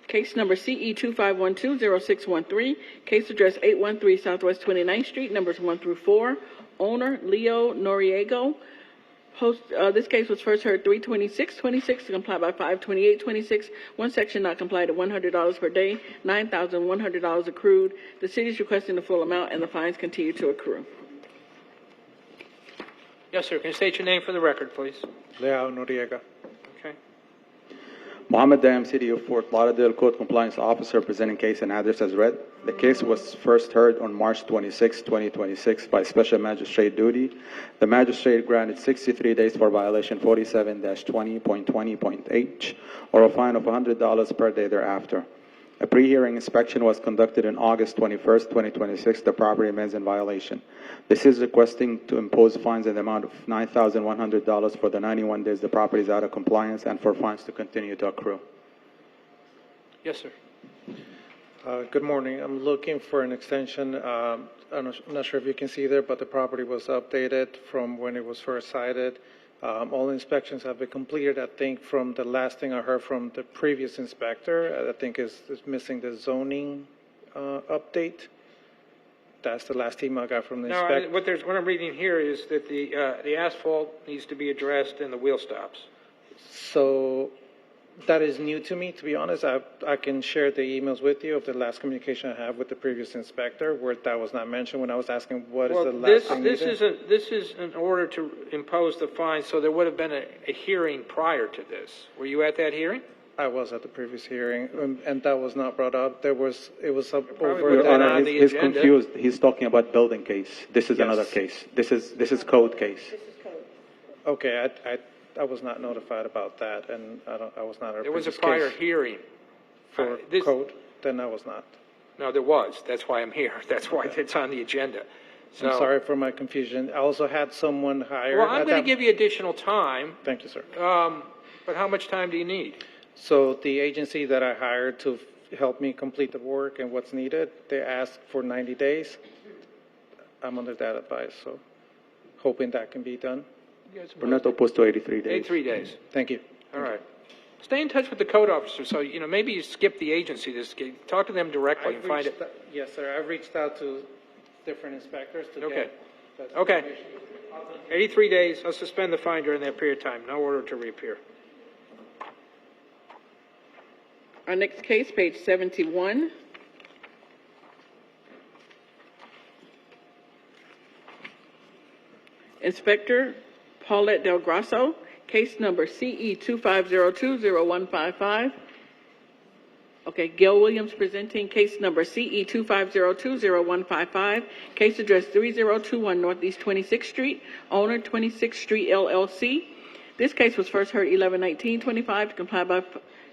case number CE 25120613, case address 813 Southwest 29th Street, numbers 1 through 4. Owner Leo Noriego. This case was first heard 3/26/26 to comply by 5/28/26. One section not complied at $100 per day, $9,100 accrued. The city is requesting the full amount, and the fines continue to accrue. Yes, sir. Can you state your name for the record, please? Leo Noriega. Okay. Mohammed Dam, City of Fort Lauderdale Code Compliance Officer, presenting case and address as read. The case was first heard on March 26, 2026 by Special Magistrate duty. The magistrate granted 63 days for violation 47-20.20.h or a fine of $100 per day thereafter. A pre-hearing inspection was conducted on August 21st, 2026. The property remains in violation. This is requesting to impose fines in the amount of $9,100 for the 91 days the property is out of compliance and for fines to continue to accrue. Yes, sir. Good morning. I'm looking for an extension. I'm not sure if you can see there, but the property was updated from when it was first cited. All inspections have been completed. I think from the last thing I heard from the previous inspector, I think is missing the zoning update. That's the last email I got from the inspector. No, what I'm reading here is that the asphalt needs to be addressed and the wheel stops. So that is new to me, to be honest. I can share the emails with you of the last communication I have with the previous inspector where that was not mentioned when I was asking what is the last thing needed. This is in order to impose the fine, so there would have been a hearing prior to this. Were you at that hearing? I was at the previous hearing, and that was not brought up. It was up Probably over. Your Honor, he's confused. He's talking about building case. This is another case. This is code case. Okay, I was not notified about that, and I was not at There was a previous prior case hearing. for code. Then I was not. No, there was. That's why I'm here. That's why it's on the agenda. So, I'm sorry for my confusion. I also had someone hired. Well, I'm going to give you additional time. Thank you, sir. But how much time do you need? So the agency that I hired to help me complete the work and what's needed, they asked for 90 days. I'm under that advice, so hoping that can be done. We're not opposed to 83 days. 83 days. Thank you. All right. Stay in touch with the code officer. So, maybe you skip the agency. Talk to them directly and find it. Yes, sir. I've reached out to different inspectors to Okay. get that Okay. information. 83 days. I'll suspend the fine during that period of time. No order to reappear. Our next case, page 71. Inspector Paulette Del Grasso, case number CE 25020155. Okay, Gail Williams presenting case number CE 25020155. Case address 3021 Northeast 26th Street, owner 26th Street LLC. This case was first heard 11/19/25 to comply by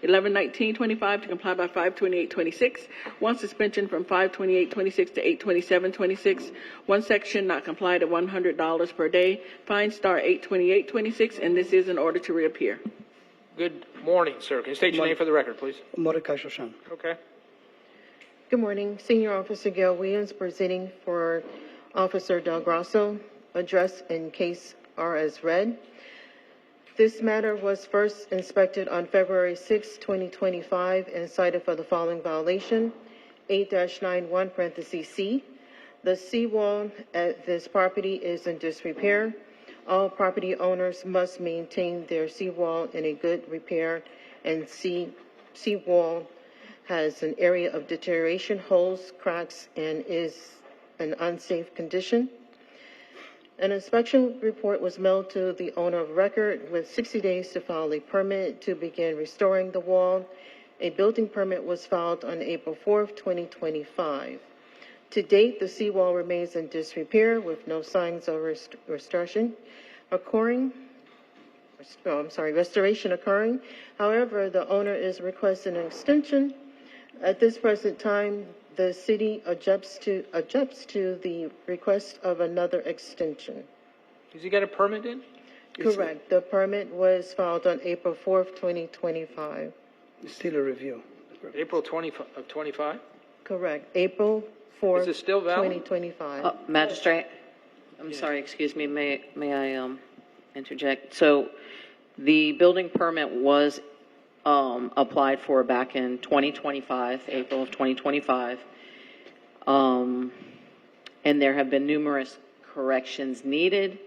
11/19/25 to comply by 5/28/26. One suspension from 5/28/26 to 8/27/26. One section not complied at $100 per day. Fine star 8/28/26, and this is in order to reappear. Good morning, sir. Can you state your name for the record, please? Mordecai Shoshan. Okay. Good morning. Senior Officer Gail Williams presenting for Officer Del Grasso. Address in case are as read. This matter was first inspected on February 6, 2025 and cited for the following violation, 8-91(c). The seawall at this property is in disrepair. All property owners must maintain their seawall in a good repair, and seawall has an area of deterioration, holes, cracks, and is in unsafe condition. An inspection report was mailed to the owner of record with 60 days to file a permit to begin restoring the wall. A building permit was filed on April 4th, 2025. To date, the seawall remains in disrepair with no signs of restoration occurring. However, the owner is requesting an extension. At this present time, the city objects to the request of another extension. Has he got a permit in? Correct. The permit was filed on April 4th, 2025. It's still a review. April 25? Correct. April 4th, Is it still valid? 2025. Magistrate, I'm sorry, excuse me, may I interject? So the building permit was applied for back in 2025, April of 2025. And there have been numerous corrections needed,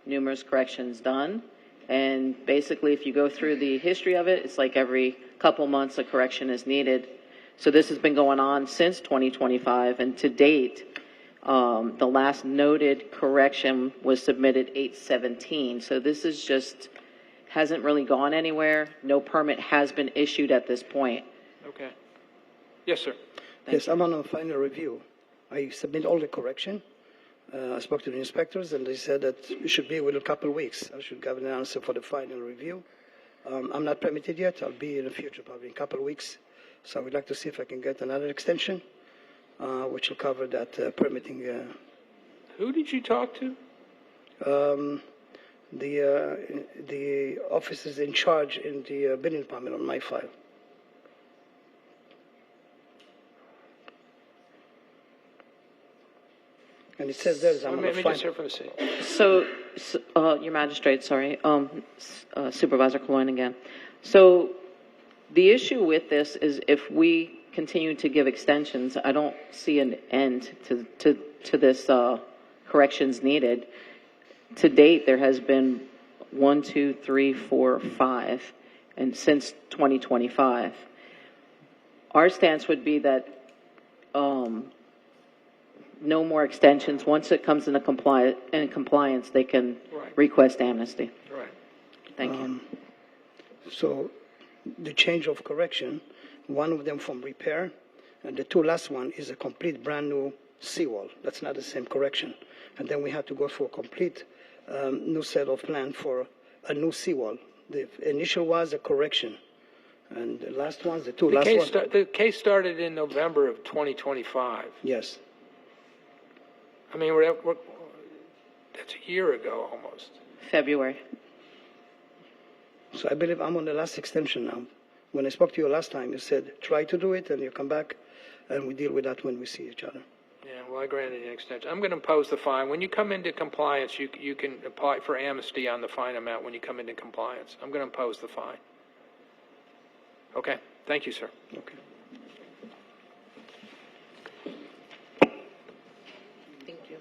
numerous corrections done. And basically, if you go through the history of it, it's like every couple months a correction is needed. So this has been going on since 2025, and to date, the last noted correction was submitted 8/17. So this is just, hasn't really gone anywhere. No permit has been issued at this point. Okay. Yes, sir. Yes, I'm on a final review. I submit all the correction. I spoke to the inspectors, and they said that it should be within a couple of weeks. I should give an answer for the final review. I'm not permitted yet. I'll be in the future, probably in a couple of weeks. So I would like to see if I can get another extension, which will cover that permitting. Who did you talk to? The officers in charge in the building department on my file. And it says there, I'm on the Let me just hear from the city. So, your magistrate, sorry, Supervisor Cologne again. So the issue with this is if we continue to give extensions, I don't see an end to this corrections needed. To date, there has been 1, 2, 3, 4, 5, and since 2025. Our stance would be that no more extensions. Once it comes into compliance, they can request amnesty. Right. Thank you. So the change of correction, one of them from repair, and the two last one is a complete brand new seawall. That's not the same correction. And then we have to go for a complete new set of plan for a new seawall. The initial was a correction. And the last ones, the two last ones. The case started in November of 2025. Yes. I mean, that's a year ago almost. February. So I believe I'm on the last extension now. When I spoke to you last time, you said, try to do it, and you come back, and we deal with that when we see each other. Yeah, well, I granted an extension. I'm going to impose the fine. When you come into compliance, you can apply for amnesty on the fine amount when you come into compliance. I'm going to impose the fine. Okay. Thank you, sir. Okay. Thank you.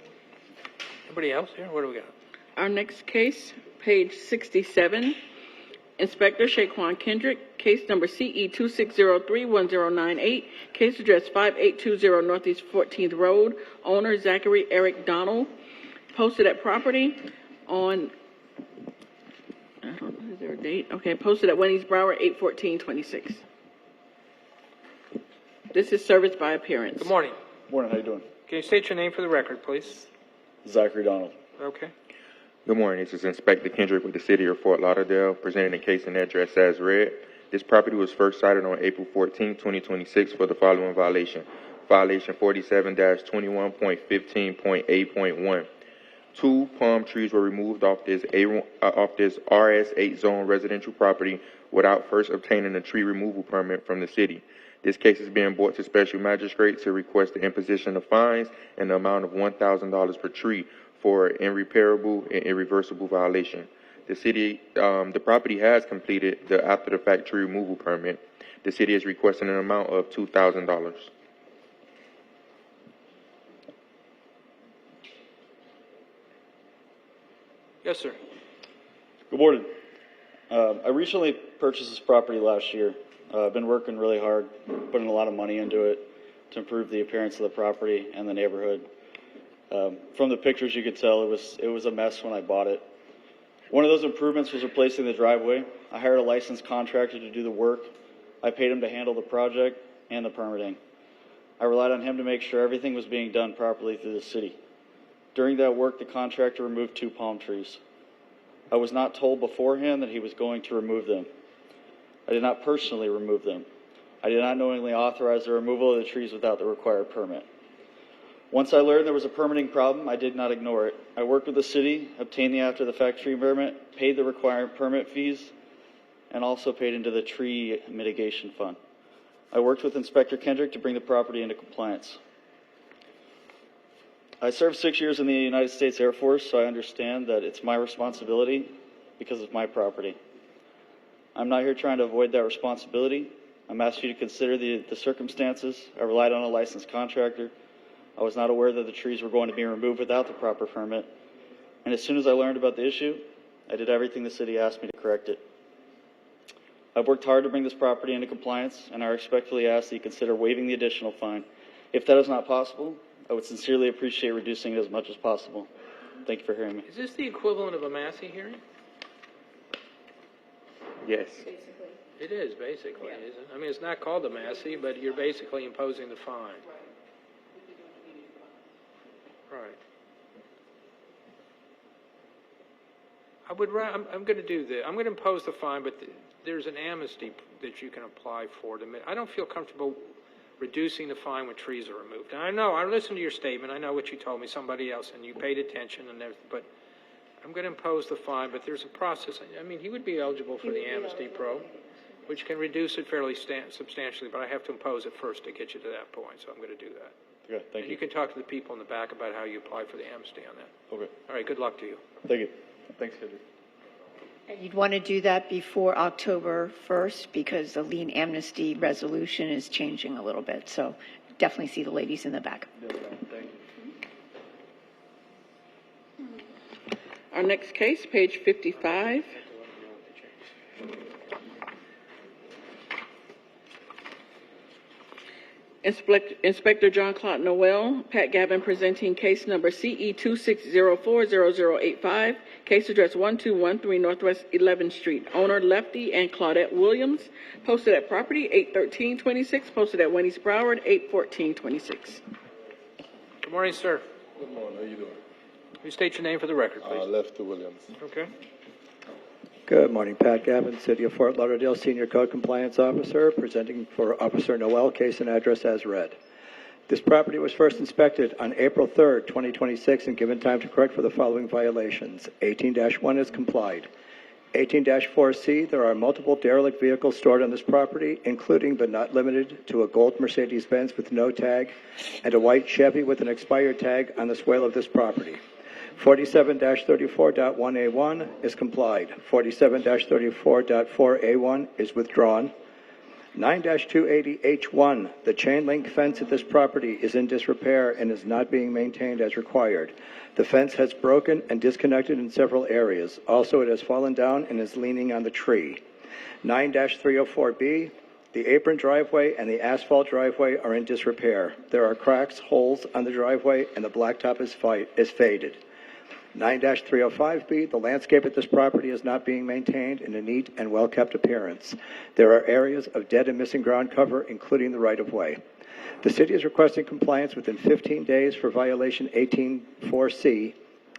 Anybody else here? What do we got? Our next case, page 67, Inspector Shaquan Kendrick, case number CE 26031098, case address 5820 Northeast 14th Road, owner Zachary Eric Donald, posted at property on, I don't know, is there a date? Okay, posted at Wendy's Broward 8/14/26. This is service by appearance. Good morning. Morning, how you doing? Can you state your name for the record, please? Zachary Donald. Okay. Good morning. This is Inspector Kendrick with the City of Fort Lauderdale, presenting the case and address as read. This property was first cited on April 14, 2026 for the following violation. Violation 47-21.15.8.1. 2 palm trees were removed off this RS8 zone residential property without first obtaining a tree removal permit from the city. This case is being brought to Special Magistrate to request the imposition of fines in the amount of $1,000 per tree for irreparable and irreversible violation. The property has completed the after-the-fact tree removal permit. The city is requesting an amount of $2,000. Yes, sir. Good morning. I recently purchased this property last year. I've been working really hard, putting a lot of money into it to improve the appearance of the property and the neighborhood. From the pictures, you could tell it was a mess when I bought it. One of those improvements was replacing the driveway. I hired a licensed contractor to do the work. I paid him to handle the project and the permitting. I relied on him to make sure everything was being done properly through the city. During that work, the contractor removed 2 palm trees. I was not told beforehand that he was going to remove them. I did not personally remove them. I did not knowingly authorize the removal of the trees without the required permit. Once I learned there was a permitting problem, I did not ignore it. I worked with the city, obtained the after-the-fact tree permit, paid the required permit fees, and also paid into the tree mitigation fund. I worked with Inspector Kendrick to bring the property into compliance. I served 6 years in the United States Air Force, so I understand that it's my responsibility because of my property. I'm not here trying to avoid that responsibility. I'm asking you to consider the circumstances. I relied on a licensed contractor. I was not aware that the trees were going to be removed without the proper permit. And as soon as I learned about the issue, I did everything the city asked me to correct it. I've worked hard to bring this property into compliance, and I respectfully ask that you consider waiving the additional fine. If that is not possible, I would sincerely appreciate reducing it as much as possible. Thank you for hearing me. Is this the equivalent of a Massey hearing? Yes. It is, basically, isn't it? I mean, it's not called a Massey, but you're basically imposing the fine. Right. I'm going to do this. I'm going to impose the fine, but there's an amnesty that you can apply for. I don't feel comfortable reducing the fine when trees are removed. And I know, I listened to your statement. I know what you told me, somebody else, and you paid attention and everything, but I'm going to impose the fine, but there's a process. I mean, he would be eligible for the amnesty pro, which can reduce it fairly substantially, but I have to impose it first to get you to that point, so I'm going to do that. Okay, thank you. You can talk to the people in the back about how you apply for the amnesty on that. Okay. All right, good luck to you. Thank you. Thanks, Kendrick. And you'd want to do that before October 1st because the lien amnesty resolution is changing a little bit. So definitely see the ladies in the back. Yes, ma'am. Thank you. Our next case, page 55. Inspector John Claude Noel, Pat Gavin presenting case number CE 26040085, case address 1213 Northwest 11th Street. Owner Lefty and Claudette Williams, posted at property 81326, posted at Winnie's Broward 81426. Good morning, sir. Good morning. How you doing? Please state your name for the record, please. Lefty Williams. Okay. Good morning, Pat Gavin, City of Fort Lauderdale Senior Code Compliance Officer, presenting for Officer Noel, case and address as read. This property was first inspected on April 3rd, 2026, and given time to correct for the following violations. 18-1 is complied. 18-4C, there are multiple derelict vehicles stored on this property, including but not limited to a gold Mercedes-Benz with no tag and a white Chevy with an expired tag on the swale of this property. 47-34.1A1 is complied. 47-34.4A1 is withdrawn. 9-280H1, the chain link fence at this property is in disrepair and is not being maintained as required. The fence has broken and disconnected in several areas. Also, it has fallen down and is leaning on the tree. 9-304B, the apron driveway and the asphalt driveway are in disrepair. There are cracks, holes on the driveway, and the blacktop is faded. 9-305B, the landscape at this property is not being maintained in a neat and well-kept appearance. There are areas of dead and missing ground cover, including the right-of-way. The city is requesting compliance within 15 days for violation 18-4C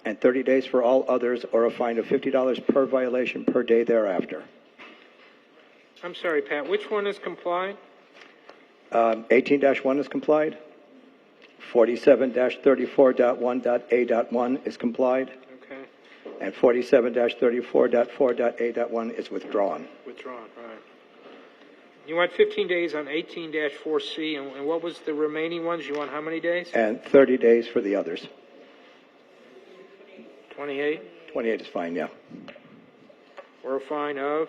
and 30 days for all others, or a fine of $50 per violation per day thereafter. I'm sorry, Pat, which one is complied? 18-1 is complied. 47-34.1.A.1 is complied. Okay. And 47-34.4.A.1 is withdrawn. Withdrawn, right. You want 15 days on 18-4C, and what was the remaining ones? You want how many days? And 30 days for the others. 28? 28 is fine, yeah. Or a fine of?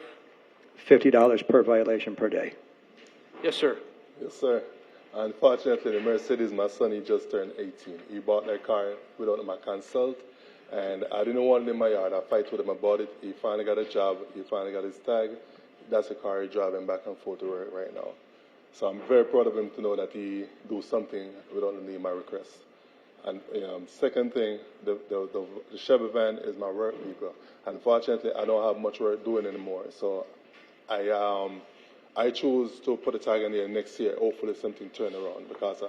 $50 per violation per day. Yes, sir. Yes, sir. Unfortunately, the Mercedes, my son, he just turned 18. He bought that car without my consult, and I didn't want it in my yard. I fight with him about it. He finally got a job. He finally got his tag. That's the car he's driving back and forth to work right now. So I'm very proud of him to know that he do something without need my request. And second thing, the Chevy van is my work vehicle. Unfortunately, I don't have much work doing anymore. So I choose to put a tag in there next year. Hopefully something turn around, because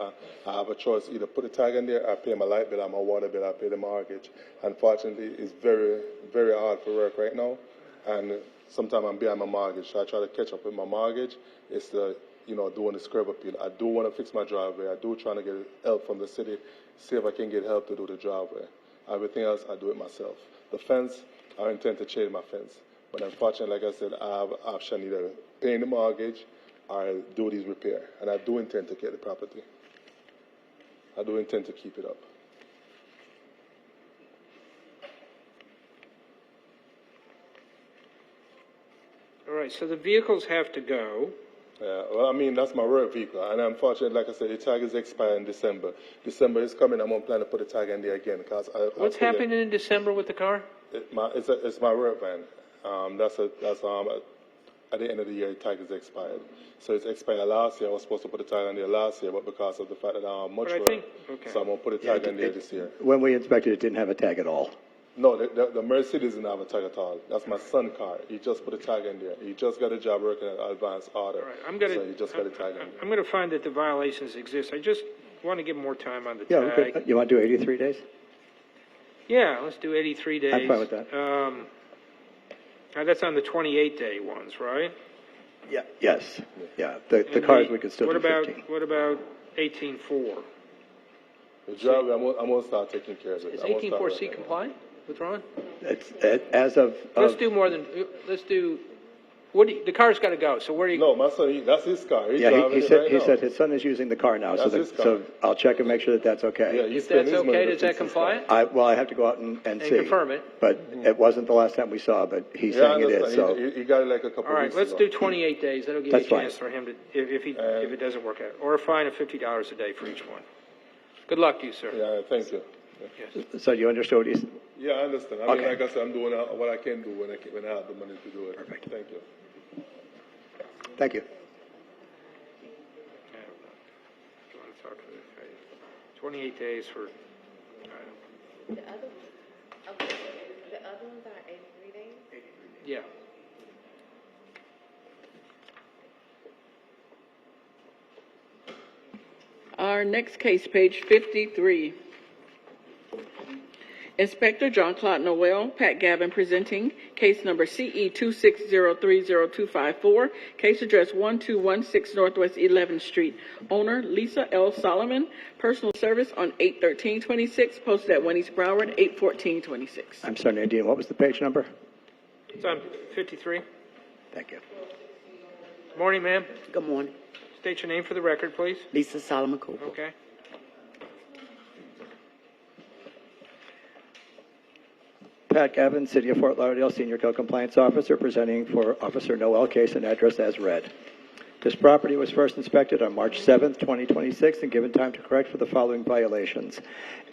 I have a choice: either put a tag in there, I pay my light bill, my water bill, I pay the mortgage. Unfortunately, it's very, very hard for work right now, and sometimes I'm behind my mortgage. So I try to catch up with my mortgage. It's doing the scrub appeal. I do want to fix my driveway. I do trying to get help from the city. see if I can get help to do the driveway. Everything else, I do it myself. The fence, I intend to change my fence. But unfortunately, like I said, I have an option either paying the mortgage or do these repair. And I do intend to get the property. I do intend to keep it up. All right, so the vehicles have to go. Yeah, well, I mean, that's my work vehicle. And unfortunately, like I said, the tag is expired in December. December is coming. I'm on plan to put the tag in there again. What's happening in December with the car? It's my work van. That's at the end of the year, the tag is expired. So it's expired last year. I was supposed to put the tag on there last year, but because of the fact that I have much work, so I'm going to put the tag on there this year. When we inspected, it didn't have a tag at all. No, the Mercedes didn't have a tag at all. That's my son's car. He just put a tag in there. He just got a job working at advanced order. So he just got a tag in there. I'm going to find that the violations exist. I just want to give more time on the Yeah, tag. you want to do 83 days? Yeah, let's do 83 days. I'm fine with that. Now that's on the 28-day ones, right? Yeah. Yes. Yeah. The cars we could still what do about 15. what about 18.4? The driveway, I'm going to start taking care of it. Is 18.4C compliant with Ron? It's as of. Let's do more than. Let's do. The car's got to go. So where do you? No, my son. That's his car. He's Yeah, driving he it said right he now. said his son is using the car now, That's his car. so I'll check and make sure that that's okay. Yeah, If that's okay, is that compliant? I have to go out and see. confirm it. But it wasn't the last time we saw, but he's Yeah, I saying it is. understand. So He got it like a couple All right, weeks let's ago. do 28 days. That'll give That's you a fine. chance for him to, if it doesn't work out, or a fine of $50 a day for each one. Good luck to you, sir. Yeah, thank you. Yes. so you understood what he's. Yeah, I understand. I mean, Okay. like I said, I'm doing what I can do when I have the money to do it. Perfect. Thank you. Thank you. Do you want to talk to this guy? 28 days for. The other ones are 83 days? Yeah. Our next case, page 53. Inspector John Claude Noel, Pat Gavin presenting case number CE 260300254, case address 1216 Northwest 11th Street. Owner Lisa L. Solomon, personal service on 8/13/26, posted at 1 East Broward, 8/14/26. I'm sorry, Nadine. What was the page number? It's on 53. Thank you. Morning, ma'am. Good morning. State your name for the record, please. Lisa Solomon Cooper. Okay. Pat Gavin, City of Fort Lauderdale, Senior Code Compliance Officer, presenting for Officer Noel, case and address as read. This property was first inspected on March 7th, 2026, and given time to correct for the following violations.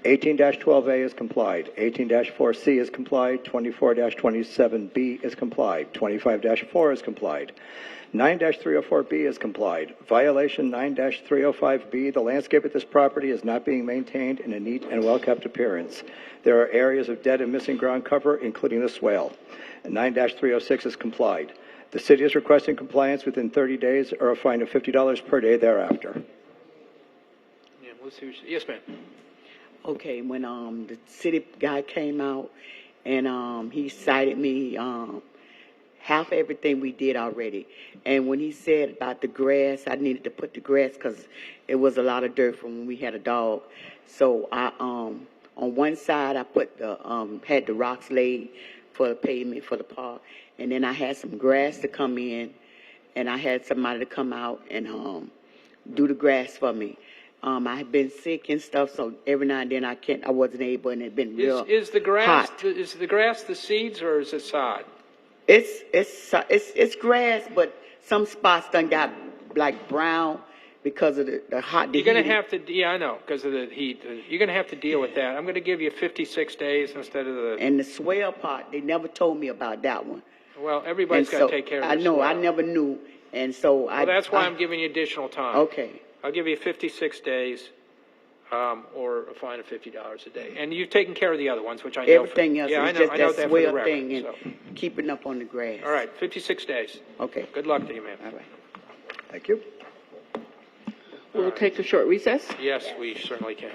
18-12A is complied. 18-4C is complied. 24-27B is complied. 25-4 is complied. 9-304B is complied. Violation 9-305B, the landscape at this property is not being maintained in a neat and well-kept appearance. There are areas of dead and missing ground cover, including the swale. And 9-306 is complied. The city is requesting compliance within 30 days or a fine of $50 per day thereafter. Yeah, let's see. Yes, ma'am. Okay, when the city guy came out and he cited me half everything we did already. And when he said about the grass, I needed to put the grass because it was a lot of dirt from when we had a dog. So I on one side I put the had the rocks laid for the pavement for the park, and then I had some grass to come in, and I had somebody to come out and do the grass for me. I had been sick and stuff, so every now and then I wasn't able, and it had been real Is the grass hot. is the grass the seeds or is it sod? It's grass, but some spots done got like brown because of the hot. You're going to have to, yeah, I know, because of the heat. You're going to have to deal with that. I'm going to give you 56 days instead of the. And the swell part, they never told me about that one. Well, everybody's got to take care of I their know, swell. I never knew, and so Well, that's why I'm giving you additional time. Okay. I'll give you 56 days, or a fine of $50 a day. And you've taken care of the other ones, which I know. Everything else Yeah, is I know, just I know that that for the swell record. thing and So. keeping up on the grass. All right, 56 days. Okay. Good luck to you, ma'am. All right. Thank you. We'll take a short recess. Yes, we certainly can.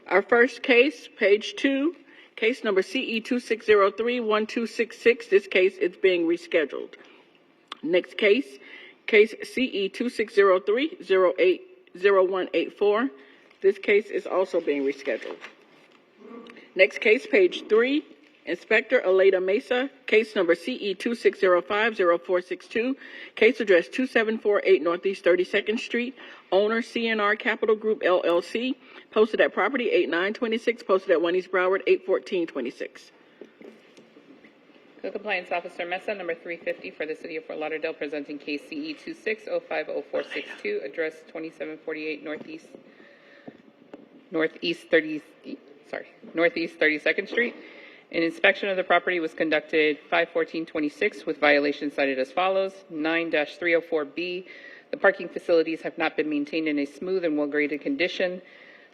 Our first case, page 2, case number CE 2603-1266. This case is being rescheduled. Next case, case CE 2603-0184. This case is also being rescheduled. Next case, page 3, Inspector Aleda Mesa, case number CE 2605-0462, case address 2748 Northeast 32nd Street, owner CNR Capital Group LLC, posted at property 8926, posted at 1 East Broward 81426. Co-Compliance Officer Mesa, number 350 for the City of Fort Lauderdale, presenting case CE 26050462, address 2748 Northeast 32nd Street. An inspection of the property was conducted 5/14/26 with violations cited as follows. 9-304B, the parking facilities have not been maintained in a smooth and well-graded condition.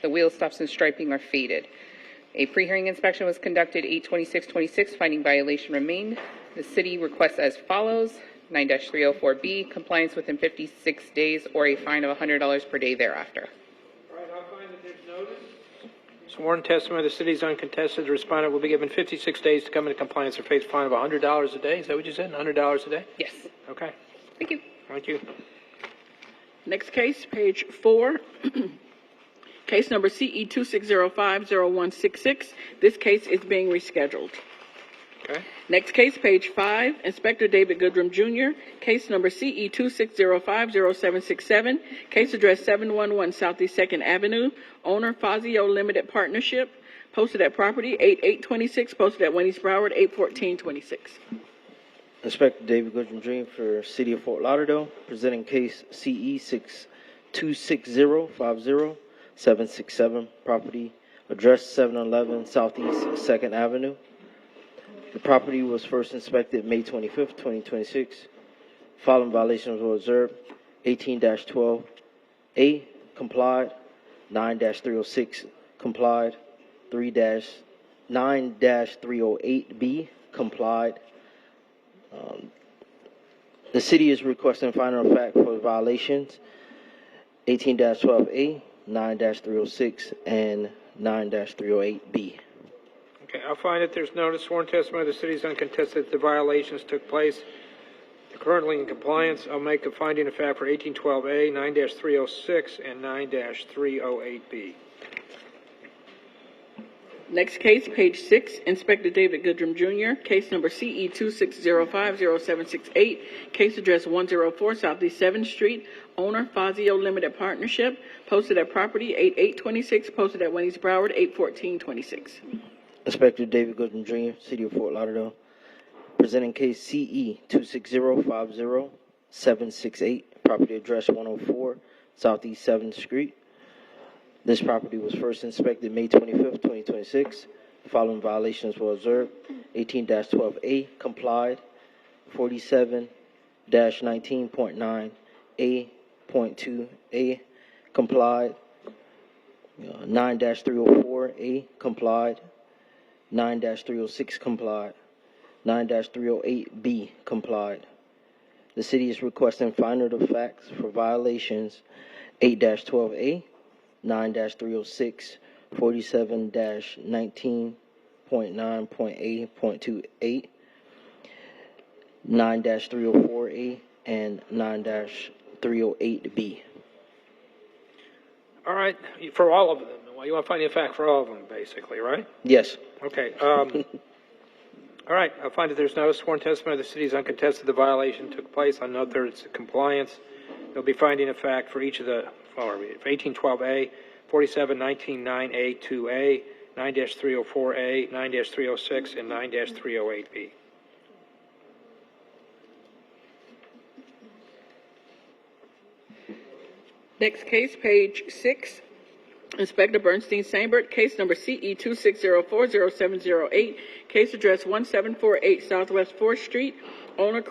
The wheel stops and striping are faded. A pre-hearing inspection was conducted 8/26/26, finding violation remained. The city requests as follows. 9-304B, compliance within 56 days or a fine of $100 per day thereafter. All right, I'll find that there's notice. Sworn testimony of the city is uncontested. The respondent will be given 56 days to come into compliance or face a fine of $100 a day. Is that what you said? $100 a day? Yes. Okay. Thank you. Thank you. Next case, page 4, case number CE 2605-0166. This case is being rescheduled. Okay. Next case, page 5, Inspector David Goodrum Jr., case number CE 2605-0767, case address 711 Southeast 2nd Avenue, owner Fazio Limited Partnership, posted at property 8826, posted at 1 East Broward 81426. Inspector David Goodrum Jr. for City of Fort Lauderdale, presenting case CE 26050-767, property address 711 Southeast 2nd Avenue. The property was first inspected May 25th, 2026. Following violations were observed. 18-12A complied, 9-306 complied, 9-308B complied. The city is requesting finding of fact for violations 18-12A, 9-306, and 9-308B. Okay, I'll find that there's notice. Sworn testimony of the city is uncontested. The violations took place. They're currently in compliance. I'll make a finding of fact for 18-12A, 9-306, and 9-308B. Next case, page 6, Inspector David Goodrum Jr., case number CE 2605-0768, case address 104 Southeast 7th Street, owner Fazio Limited Partnership, posted at property 8826, posted at 1 East Broward 81426. Inspector David Goodrum Jr., City of Fort Lauderdale, presenting case CE 26050-768, property address 104 Southeast 7th Street. This property was first inspected May 25th, 2026. The following violations were observed. 18-12A complied, 47-19.9A.2A complied, 9-304A complied, 9-306 complied, 9-308B complied. The city is requesting finding of facts for violations 8-12A, 9-306, 47-19.9.A.28, 9-304A, and 9-308B. All right, for all of them. Well, you want to find a fact for all of them, basically, right? Yes. Okay. All right, I'll find that there's no sworn testimony of the city is uncontested. The violation took place. I'll note there it's compliance. They'll be finding a fact for each of the following: 18-12A, 47-19.9A2A, 9-304A, 9-306, and 9-308B. Next case, page 6, Inspector Bernstein Sambert, case number CE 2604-0708, case address 1748 Southwest 4th Street, owner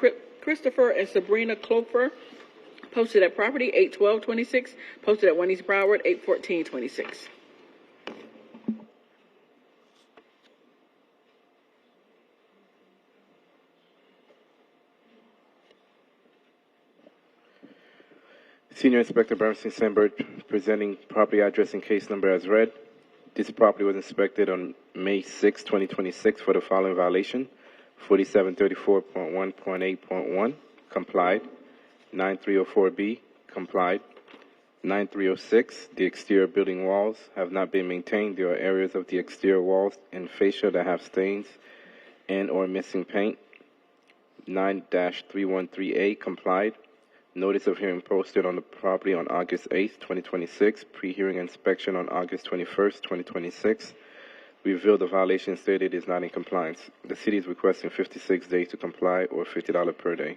Christopher and Sabrina Cloper, posted at property 81226, posted at 1 East Broward 81426. Senior Inspector Bernstein Sambert, presenting property address and case number as read. This property was inspected on May 6, 2026 for the following violation: 4734.1.8.1, complied. 9304B, complied. 9306, the exterior building walls have not been maintained. There are areas of the exterior walls and fascia that have stains and or missing paint. 9-313A, complied. Notice of hearing posted on the property on August 8th, 2026. Pre-hearing inspection on August 21st, 2026. Revealed the violation stated is not in compliance. The city is requesting 56 days to comply or $50 per day.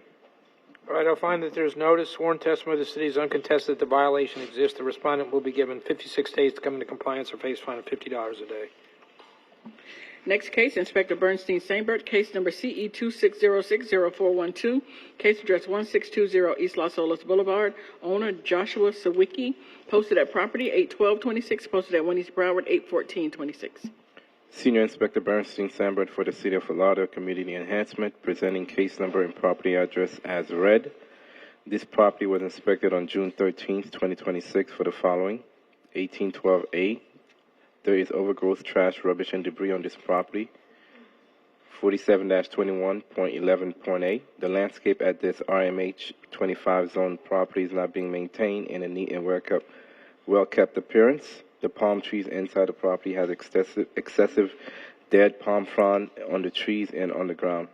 All right, I'll find that there's notice, sworn testimony of the city is uncontested that the violation exists. The respondent will be given 56 days to come into compliance or face a fine of $50 a day. Next case, Inspector Bernstein Sainbert, case number CE 26060412, case address 1620 East Los Olas Boulevard, owner Joshua Sawicki, posted at property 81226, posted at 1 East Broward 81426. Senior Inspector Bernstein Sambert for the City of Fort Lauderdale Community Enhancement, presenting case number and property address as read. This property was inspected on June 13th, 2026 for the following: 1812A. There is overgrowth, trash, rubbish, and debris on this property. 47-21.11.8. The landscape at this RMH 25 zone property is not being maintained in a neat and well-kept appearance. The palm trees inside the property has excessive dead palm frond on the trees and on the ground.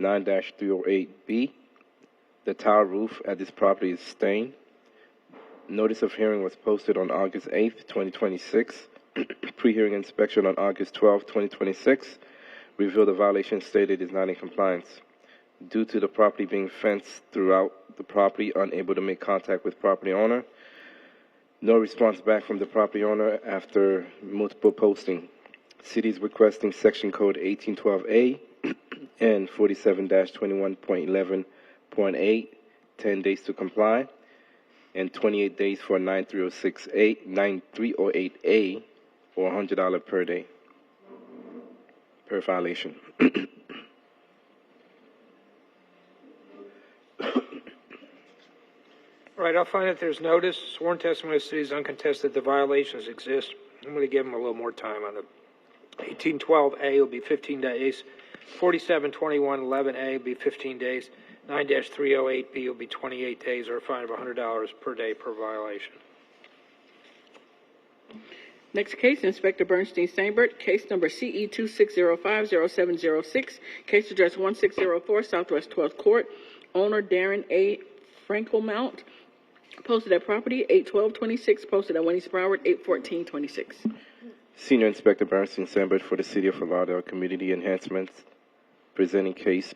9-308B. The tile roof at this property is stained. Notice of hearing was posted on August 8th, 2026. Pre-hearing inspection on August 12th, 2026. Revealed the violation stated is not in compliance. Due to the property being fenced throughout the property, unable to make contact with property owner. No response back from the property owner after multiple posting. City is requesting section code 1812A and 47-21.11.8, 10 days to comply, and 28 days for 9308A, or $100 per day per violation. All right, I'll find that there's notice, sworn testimony of the city is uncontested, the violations exist. I'm going to give them a little more time on the 1812A will be 15 days, 472111A will be 15 days, 9-308B will be 28 days, or a fine of $100 per day per violation. Next case, Inspector Bernstein Sainbert, case number CE 26050706, case address 1604 Southwest 12th Court, owner Darren A. Frankelmount, posted at property 81226, posted at 1 East Broward 81426. Senior Inspector Bernstein Sambert for the City of Fort Lauderdale Community Enhancements, presenting case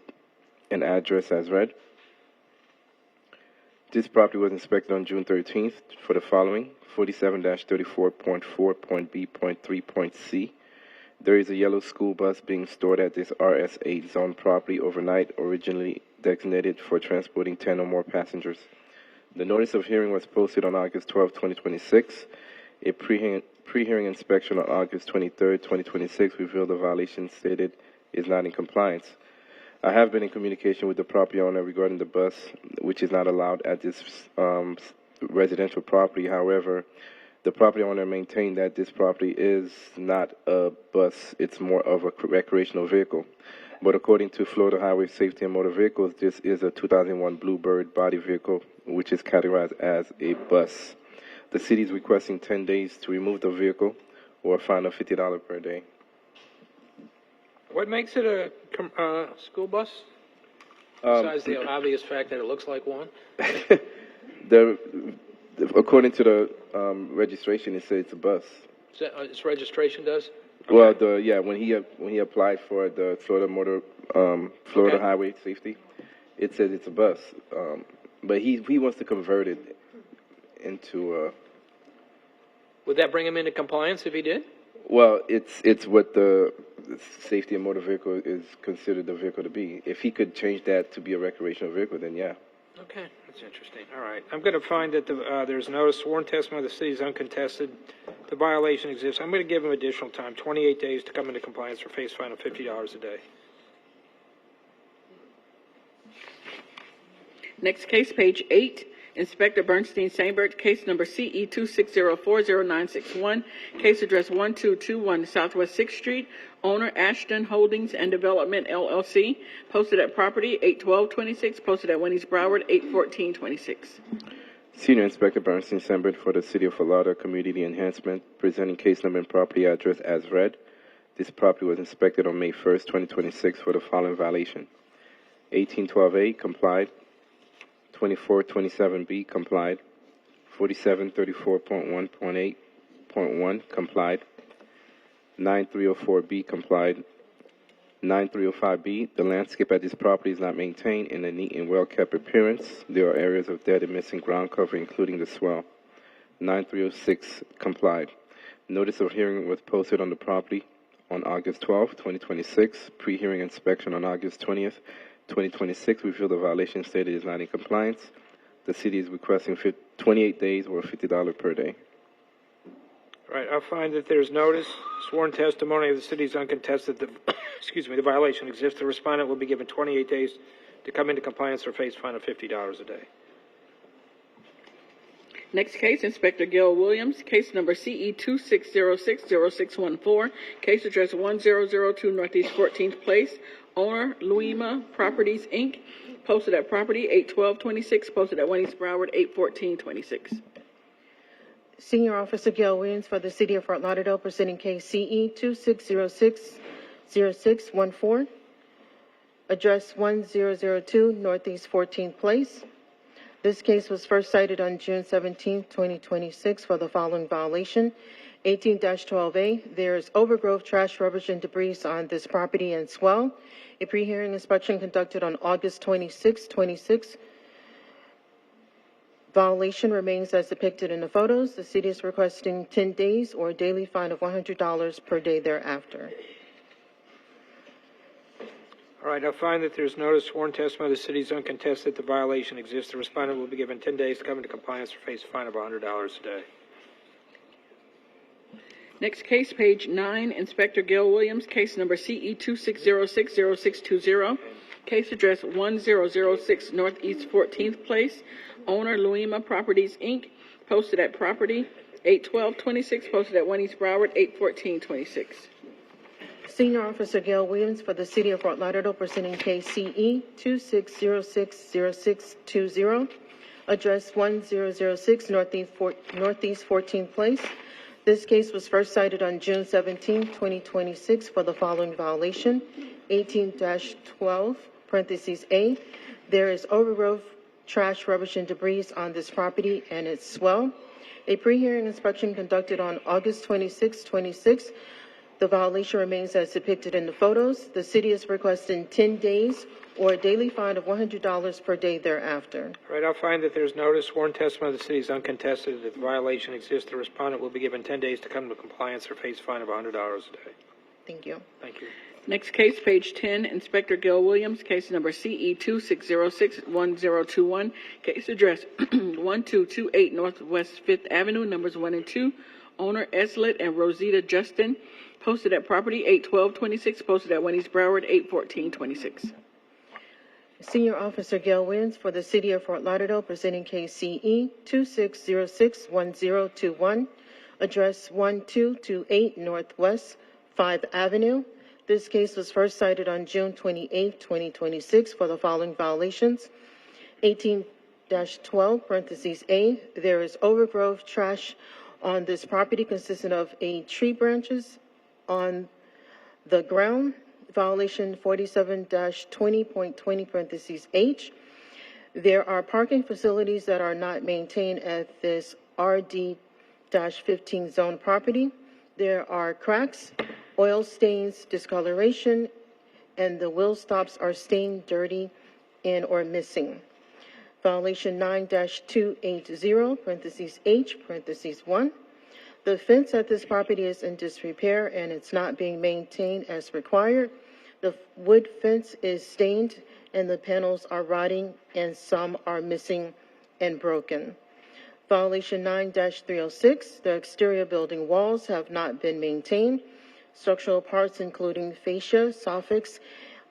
and address as read. This property was inspected on June 13th for the following: 47-34.4.B.3.C. There is a yellow school bus being stored at this RS8 zone property overnight, originally designated for transporting 10 or more passengers. The notice of hearing was posted on August 12, 2026. A pre-hearing inspection on August 23, 2026 revealed the violation stated is not in compliance. I have been in communication with the property owner regarding the bus, which is not allowed at this residential property. However, the property owner maintained that this property is not a bus, it's more of a recreational vehicle. But according to Florida Highway Safety and Motor Vehicles, this is a 2001 Bluebird body vehicle, which is categorized as a bus. The city is requesting 10 days to remove the vehicle or a fine of $50 per day. What makes it a school bus? Besides the obvious fact that it looks like one? According to the registration, it says it's a bus. Its registration does? Well, when he applied for the Florida Highway Safety, it says it's a bus. But he wants to convert it into. Would that bring him into compliance if he did? Well, it's what the safety and motor vehicle is considered the vehicle to be. If he could change that to be a recreational vehicle, then yeah. Okay, that's interesting. All right, I'm going to find that there's notice, sworn testimony of the city is uncontested. The violation exists. I'm going to give him additional time, 28 days to come into compliance or face fine of $50 a day. Next case, page 8, Inspector Bernstein Sandberg, case number CE 26040961, case address 1221 Southwest 6th Street, owner Ashton Holdings and Development LLC, posted at property 81226, posted at Winnie's Broward 81426. Senior Inspector Bernstein Sandberg for the City of Fort Lauderdale Community Enhancement, presenting case number and property address as read. This property was inspected on May 1st, 2026 for the following violation. 1812A complied, 2427B complied, 4734.1.8.1 complied, 9304B complied, 9305B, the landscape at this property is not maintained in a neat and well-kept appearance. There are areas of dead and missing ground cover, including the swell. 9306 complied. Notice of hearing was posted on the property on August 12, 2026. Pre-hearing inspection on August 20th, 2026. We feel the violation stated is not in compliance. The city is requesting 28 days or $50 per day. All right, I'll find that there's notice, sworn testimony of the city's uncontested, the violation exists. The respondent will be given 28 days to come into compliance or face fine of $50 a day. Next case, Inspector Gail Williams, case number CE 26060614, case address 1002 Northeast 14th Place, owner Luima Properties, Inc., posted at property 81226, posted at Winnie's Broward 81426. Senior Officer Gail Williams for the City of Fort Lauderdale, presenting case CE 26060614, address 1002 Northeast 14th Place. This case was first cited on June 17, 2026 for the following violation. 18-12A, there is overgrowth, trash, rubbish, and debris on this property and swell. A pre-hearing inspection conducted on August 26, 26. Violation remains as depicted in the photos. The city is requesting 10 days or a daily fine of $100 per day thereafter. All right, I'll find that there's notice, sworn testimony of the city's uncontested, the violation exists. The respondent will be given 10 days to come into compliance or face a fine of $100 a day. Next case, page 9, Inspector Gail Williams, case number CE 26060620, case address 1006 Northeast 14th Place, owner Luima Properties, Inc., posted at property 81226, posted at Winnie's Broward 81426. Senior Officer Gail Williams for the City of Fort Lauderdale, presenting case CE 26060620, address 1006 Northeast 14th Place. This case was first cited on June 17, 2026 for the following violation. 18-12, parentheses A, there is overgrowth, trash, rubbish, and debris on this property and its swell. A pre-hearing inspection conducted on August 26, 26. The violation remains as depicted in the photos. The city is requesting 10 days or a daily fine of $100 per day thereafter. All right, I'll find that there's notice, sworn testimony of the city's uncontested, that the violation exists. The respondent will be given 10 days to come to compliance or face a fine of $100 a day. Thank you. Thank you. Next case, page 10, Inspector Gail Williams, case number CE 26061021, case address 1228 Northwest 5th Avenue, numbers 1 and 2, owner Eslet and Rosita Justin, posted at property 81226, posted at Winnie's Broward 81426. Senior Officer Gail Williams for the City of Fort Lauderdale, presenting case CE 26061021, address 1228 Northwest 5th Avenue. This case was first cited on June 28, 2026 for the following violations. 18-12, parentheses A, there is overgrowth, trash on this property consisting of tree branches on the ground. Violation 47-20.20, parentheses H. There are parking facilities that are not maintained at this RD-15 zone property. There are cracks, oil stains, discoloration, and the wheel stops are stained, dirty, and or missing. Violation 9-280, parentheses H, parentheses 1. The fence at this property is in disrepair and it's not being maintained as required. The wood fence is stained and the panels are rotting and some are missing and broken. Violation 9-306, the exterior building walls have not been maintained. Structural parts including fascia, soffits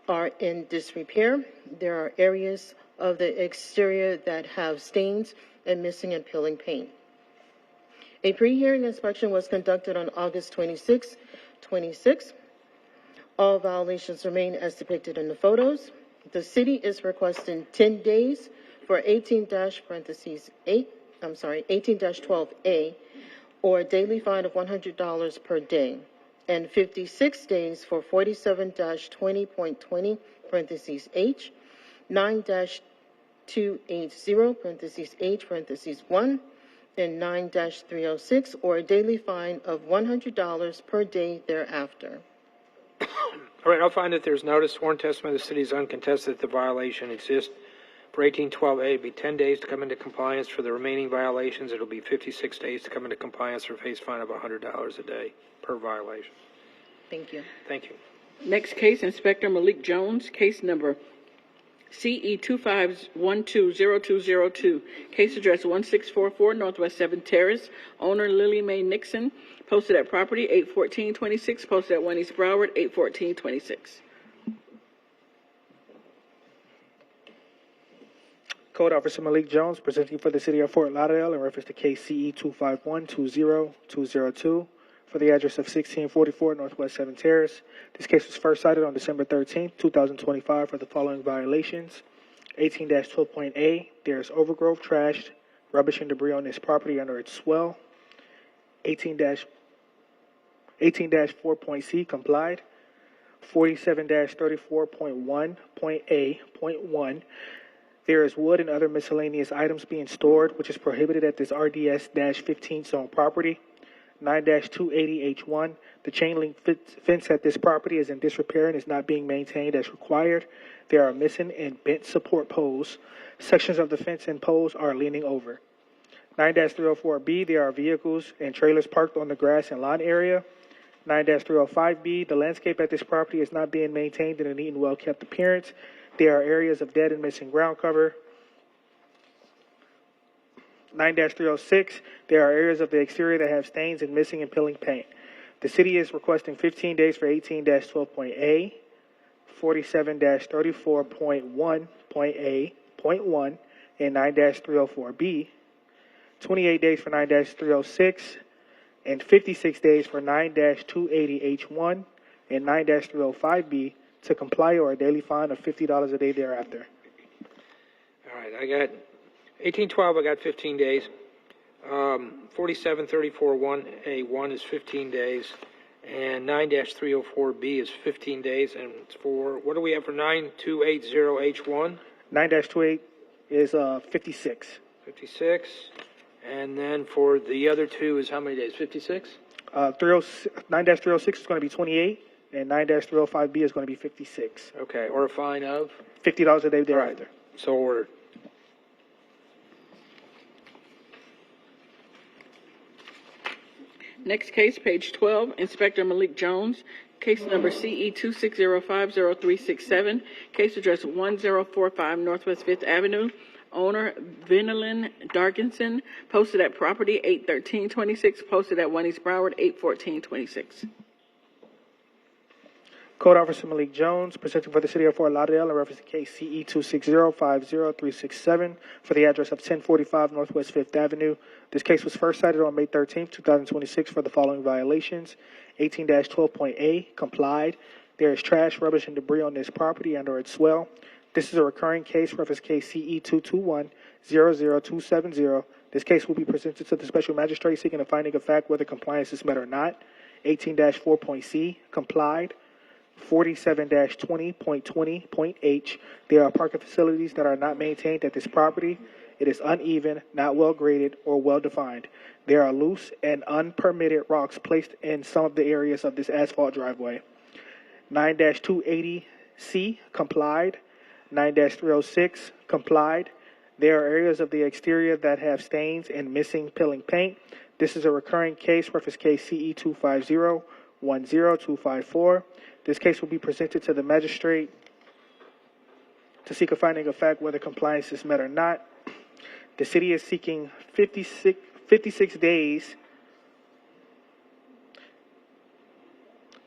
are in disrepair. There are areas of the exterior that have stains and missing and peeling paint. A pre-hearing inspection was conducted on August 26, 26. All violations remain as depicted in the photos. The city is requesting 10 days for 18-12A, or a daily fine of $100 per day, and 56 days for 47-20.20 (9-280 (H) 1, and 9-306, or a daily fine of $100 per day thereafter. All right, I'll find that there's notice, sworn testimony of the city is uncontested that the violation exists. For 1812A, it'd be 10 days to come into compliance. For the remaining violations, it'll be 56 days to come into compliance or face fine of $100 a day per violation. Thank you. Thank you. Next case, Inspector Malik Jones, case number CE 25120202. Case address 1644 Northwest 7th Terrace. Owner Lily Mae Nixon. Posted at property 81426. Posted at 1 East Broward 81426. Code Officer Malik Jones presenting for the City of Fort Lauderdale in reference to case CE 251-20202 for the address of 1644 Northwest 7th Terrace. This case was first cited on December 13th, 2025 for the following violations. 18-12.A, there is overgrowth, trash, rubbish, and debris on this property under its swell. 18-4.C, complied. 47-34.1.A.1, there is wood and other miscellaneous items being stored, which is prohibited at this RDS-15 zone property. 9-280H1, the chain link fence at this property is in disrepair and is not being maintained as required. There are missing and bent support poles. Sections of the fence and poles are leaning over. 9-304B, there are vehicles and trailers parked on the grass and lawn area. 9-305B, the landscape at this property is not being maintained in a neat and well-kept appearance. There are areas of dead and missing ground cover. 9-306, there are areas of the exterior that have stains and missing and peeling paint. The city is requesting 15 days for 18-12.A, 47-34.1.A.1, and 9-304B, 28 days for 9-306, and 56 days for 9-280H1 and 9-305B to comply or a daily fine of $50 a day thereafter. All right, I got 1812, I got 15 days. 47-34.1A1 is 15 days. And 9-304B is 15 days. And it's for, what do we have for 9280H1? 9-28 is 56. 56. And then for the other two is how many days? 56? 9-306 is going to be 28, and 9-305B is going to be 56. Okay, or a fine of? $50 a day thereafter. Right. So ordered. Next case, page 12, Inspector Malik Jones, case number CE 26050367, case address 1045 Northwest 5th Avenue. Owner Vinalyn Darkinson, posted at property 81326, posted at 1 East Broward 81426. Code Officer Malik Jones, presenting for the City of Fort Lauderdale in reference to case CE 260-50367 for the address of 1045 Northwest 5th Avenue. This case was first cited on May 13th, 2026 for the following violations. 18-12.A, complied. There is trash, rubbish, and debris on this property and or its swell. This is a recurring case, reference case CE 221-00270. This case will be presented to the special magistrate seeking a finding of fact whether compliance is met or not. 18-4.C, complied. 47-20.20.H, there are parking facilities that are not maintained at this property. It is uneven, not well graded, or well defined. There are loose and unpermitted rocks placed in some of the areas of this asphalt driveway. 9-280C, complied. 9-306, complied. There are areas of the exterior that have stains and missing peeling paint. This is a recurring case, reference case CE 250-10254. This case will be presented to the magistrate to seek a finding of fact whether compliance is met or not. The city is seeking 56 days.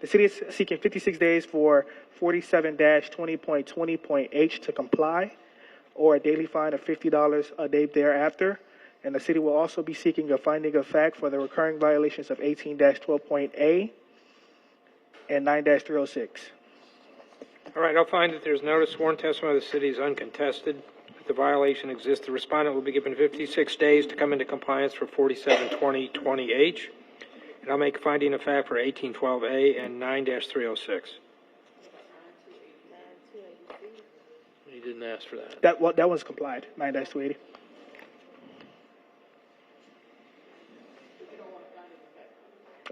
The city is seeking 56 days for 47-20.20.H to comply, or a daily fine of $50 a day thereafter. And the city will also be seeking a finding of fact for the recurring violations of 18-12.A and 9-306. All right, I'll find that there's notice sworn testimony of the city is uncontested. If the violation exists, the respondent will be given 56 days to come into compliance for 472020H. And I'll make a finding of fact for 1812A and 9-306. You didn't ask for that. That one's complied, 9-280.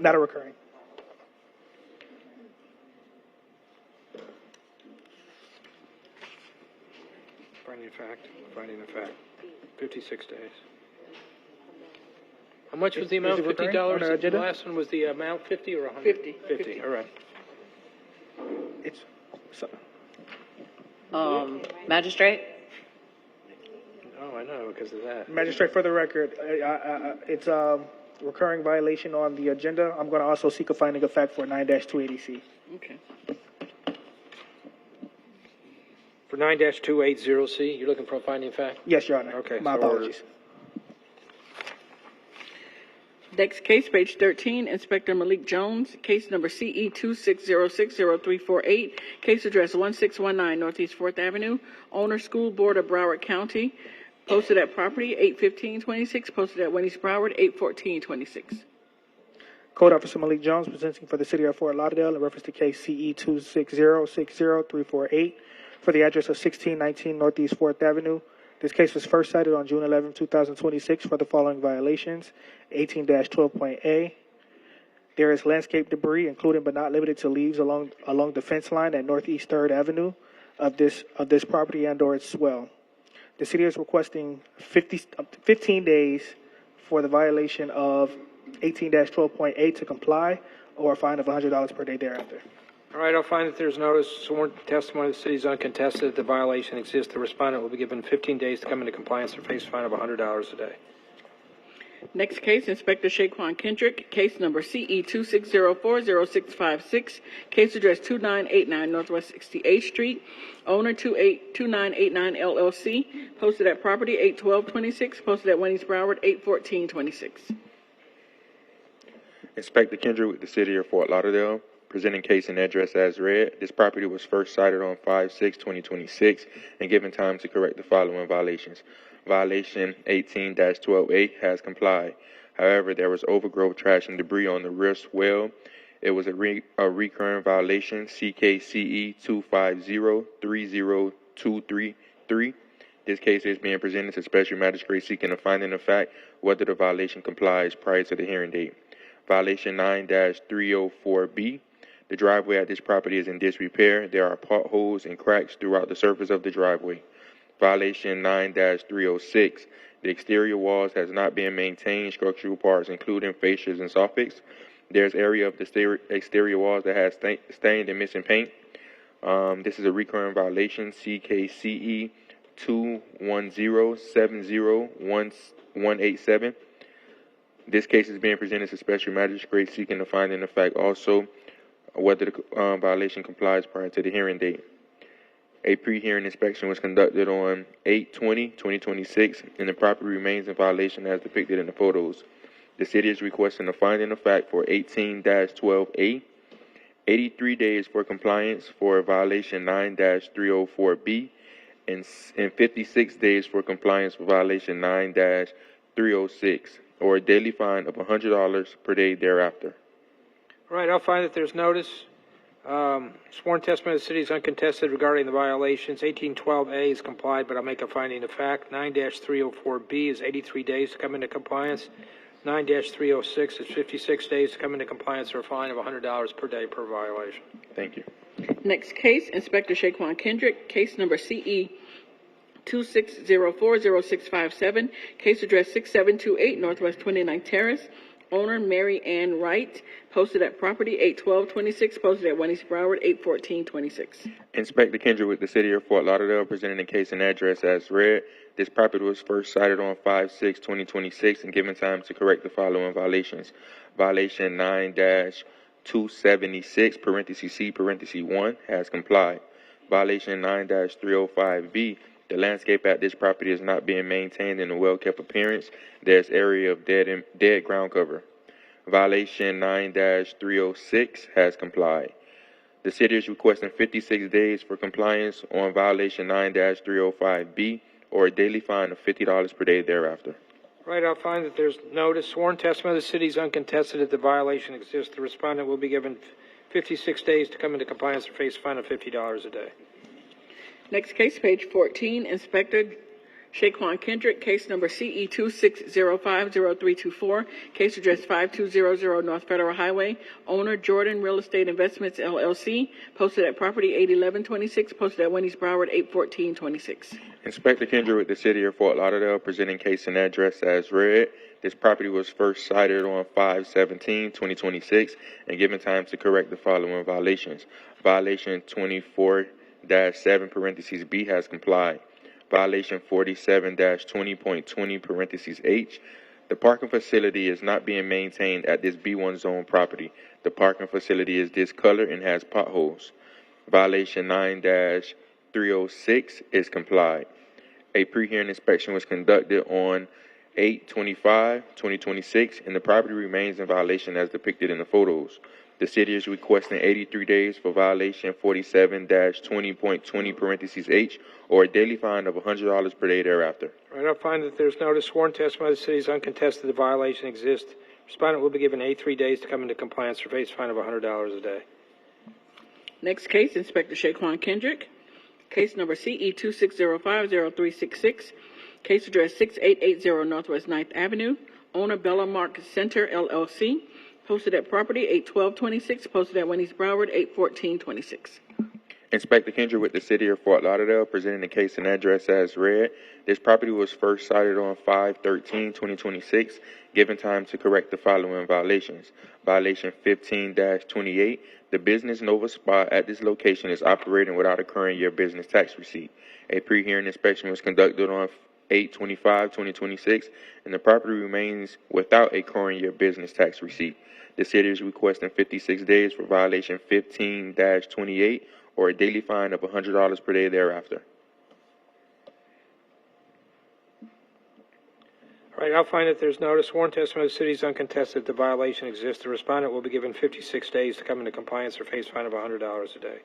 Not a recurring. Finding of fact, 56 days. How much was the amount? Is it recurring $50? on our agenda? The last one was the amount 50 or 100? 50. 50, all right. It's Magistrate? Oh, I know, because of that. Magistrate, for the record, it's a recurring violation on the agenda. I'm going to also seek a finding of fact for 9-280C. Okay. For 9-280C, you're looking for a finding of fact? Yes, Your Honor. Okay. My so ordered. apologies. Next case, page 13, Inspector Malik Jones, case number CE 26060348, case address 1619 Northeast 4th Avenue, owner School Board of Broward County, posted at property 8/15/26, posted at Wendy's Broward 8/14/26. Code Officer Malik Jones presenting for the City of Fort Lauderdale in reference to case CE 26060348 for the address of 1619 Northeast 4th Avenue. This case was first cited on June 11, 2026 for the following violations: 18-12.A. There is landscape debris, including but not limited to leaves along the fence line at Northeast 3rd Avenue of this property and/or its swell. The city is requesting 15 days for the violation of 18-12.A to comply, or a fine of $100 per day thereafter. All right, I'll find that there's notice sworn testimony of the city is uncontested. If the violation exists, the respondent will be given 15 days to come into compliance or face a fine of $100 a day. Next case, Inspector Shaquan Kendrick, case number CE 26040656, case address 2989 Northwest 68th Street, owner 2989 LLC, posted at property 8/12/26, posted at Wendy's Broward 8/14/26. Inspector Kendrick with the City of Fort Lauderdale, presenting case and address as read. This property was first cited on 5/6/2026 and given time to correct the following violations. Violation 18-12A has complied. However, there was overgrowth, trash, and debris on the rear swell. It was a recurring violation, CKCE 250-30233. This case is being presented to Special Magistrate seeking a finding of fact whether the violation complies prior to the hearing date. Violation 9-304B. The driveway at this property is in disrepair. There are potholes and cracks throughout the surface of the driveway. Violation 9-306. The exterior walls has not been maintained. Structural parts, including fascias and soffits. There's area of the exterior walls that has stained and missing paint. This is a recurring violation, CKCE 210701187. This case is being presented to Special Magistrate seeking a finding of fact also whether the violation complies prior to the hearing date. A pre-hearing inspection was conducted on 8/20/2026, and the property remains in violation as depicted in the photos. The city is requesting a finding of fact for 18-12A, 83 days for compliance for violation 9-304B, and 56 days for compliance for violation 9-306, or a daily fine of $100 per day thereafter. All right, I'll find that there's notice. Sworn testimony of the city is uncontested regarding the violations. 18-12A is complied, but I'll make a finding of fact. 9-304B is 83 days to come into compliance. 9-306 is 56 days to come into compliance, or a fine of $100 per day per violation. Thank you. Next case, Inspector Shaquan Kendrick, case number CE 26040657, case address 6728 Northwest 29th Terrace, owner Mary Ann Wright, posted at property 8/12/26, posted at Wendy's Broward 8/14/26. Inspector Kendrick with the City of Fort Lauderdale, presenting the case and address as read. This property was first cited on 5/6/2026 and given time to correct the following violations. Violation 9-276 (C) (1) has complied. Violation 9-305B. The landscape at this property is not being maintained in a well-kept appearance. There's area of dead ground cover. Violation 9-306 has complied. The city is requesting 56 days for compliance on violation 9-305B or a daily fine of $50 per day thereafter. Right, I'll find that there's notice. Sworn testimony of the city is uncontested that the violation exists. The respondent will be given 56 days to come into compliance or face a fine of $50 a day. Next case, page 14, Inspector Shaquan Kendrick, case number CE 26050324, case address 5200 North Federal Highway, owner Jordan Real Estate Investments LLC, posted at property 81126, posted at Wendy's Broward 81426. Inspector Kendrick with the City of Fort Lauderdale, presenting case and address as read. This property was first cited on 5/17/2026 and given time to correct the following violations. Violation 24-7 parentheses B has complied. Violation 47-20.20 parentheses H. The parking facility is not being maintained at this B1 zone property. The parking facility is discolored and has potholes. Violation 9-306 is complied. A pre-hearing inspection was conducted on 8/25/2026 and the property remains in violation as depicted in the photos. The city is requesting 83 days for violation 47-20.20 parentheses H or a daily fine of $100 per day thereafter. Right, I'll find that there's notice. Sworn testimony of the city is uncontested. The violation exists. Respondent will be given 83 days to come into compliance or face a fine of $100 a day. Next case, Inspector Shaquan Kendrick, case number CE 26050366, case address 6880 Northwest 9th Avenue, owner Bella Mark Center LLC, posted at property 81226, posted at Wendy's Broward 81426. Inspector Kendrick with the City of Fort Lauderdale, presenting the case and address as read. This property was first cited on 5/13/2026, given time to correct the following violations. Violation 15-28, the business Nova Spa at this location is operating without a current year business tax receipt. A pre-hearing inspection was conducted on 8/25/2026, and the property remains without a current year business tax receipt. The city is requesting 56 days for violation 15-28 or a daily fine of $100 per day thereafter. All right, I'll find that there's notice. Sworn testimony of the city is uncontested. The violation exists. The respondent will be given 56 days to come into compliance or face a fine of $100 a day.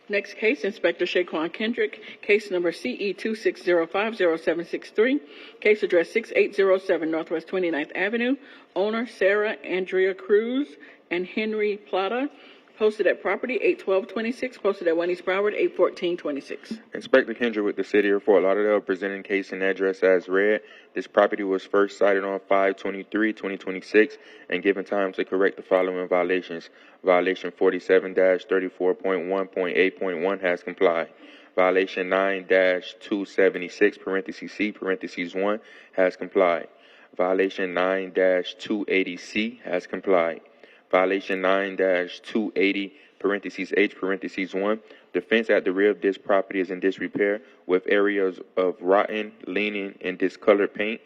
Next case, Inspector Shaquan Kendrick, case number CE 26050763, case address 6807 Northwest 29th Avenue, owner Sarah Andrea Cruz and Henry Plata, posted at property 81226, posted at Wendy's Broward 81426. Inspector Kendrick with the City of Fort Lauderdale, presenting case and address as read. This property was first cited on 5/23/2026 and given time to correct the following violations. Violation 47-34.1.8.1 has complied. Violation 9-276 parentheses C parentheses 1 has complied. Violation 9-280C has complied. Violation 9-280 parentheses H parentheses 1. The fence at the rear of this property is in disrepair with areas of rotten, leaning, and discolored paint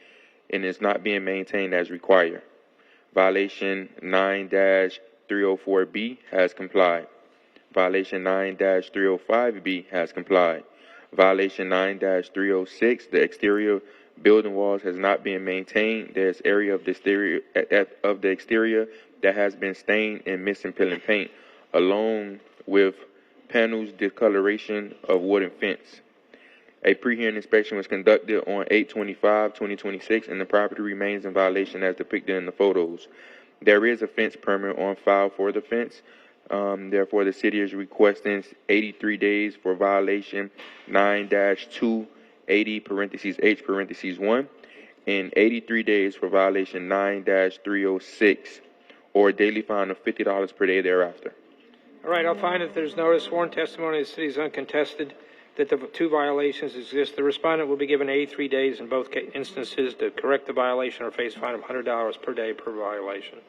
and is not being maintained as required. Violation 9-304B has complied. Violation 9-305B has complied. Violation 9-306, the exterior building walls has not been maintained. There's area of the exterior that has been stained and missing peeling paint, along with panels discoloration of wooden fence. A pre-hearing inspection was conducted on 8/25/2026, and the property remains in violation as depicted in the photos. There is a fence permit on file for the fence. Therefore, the city is requesting 83 days for violation 9-280 parentheses H parentheses 1 and 83 days for violation 9-306 or a daily fine of $50 per day thereafter. All right, I'll find that there's notice. Sworn testimony of the city is uncontested that the two violations exist. The respondent will be given 83 days in both instances to correct the violation or face a fine of $100 per day per violation.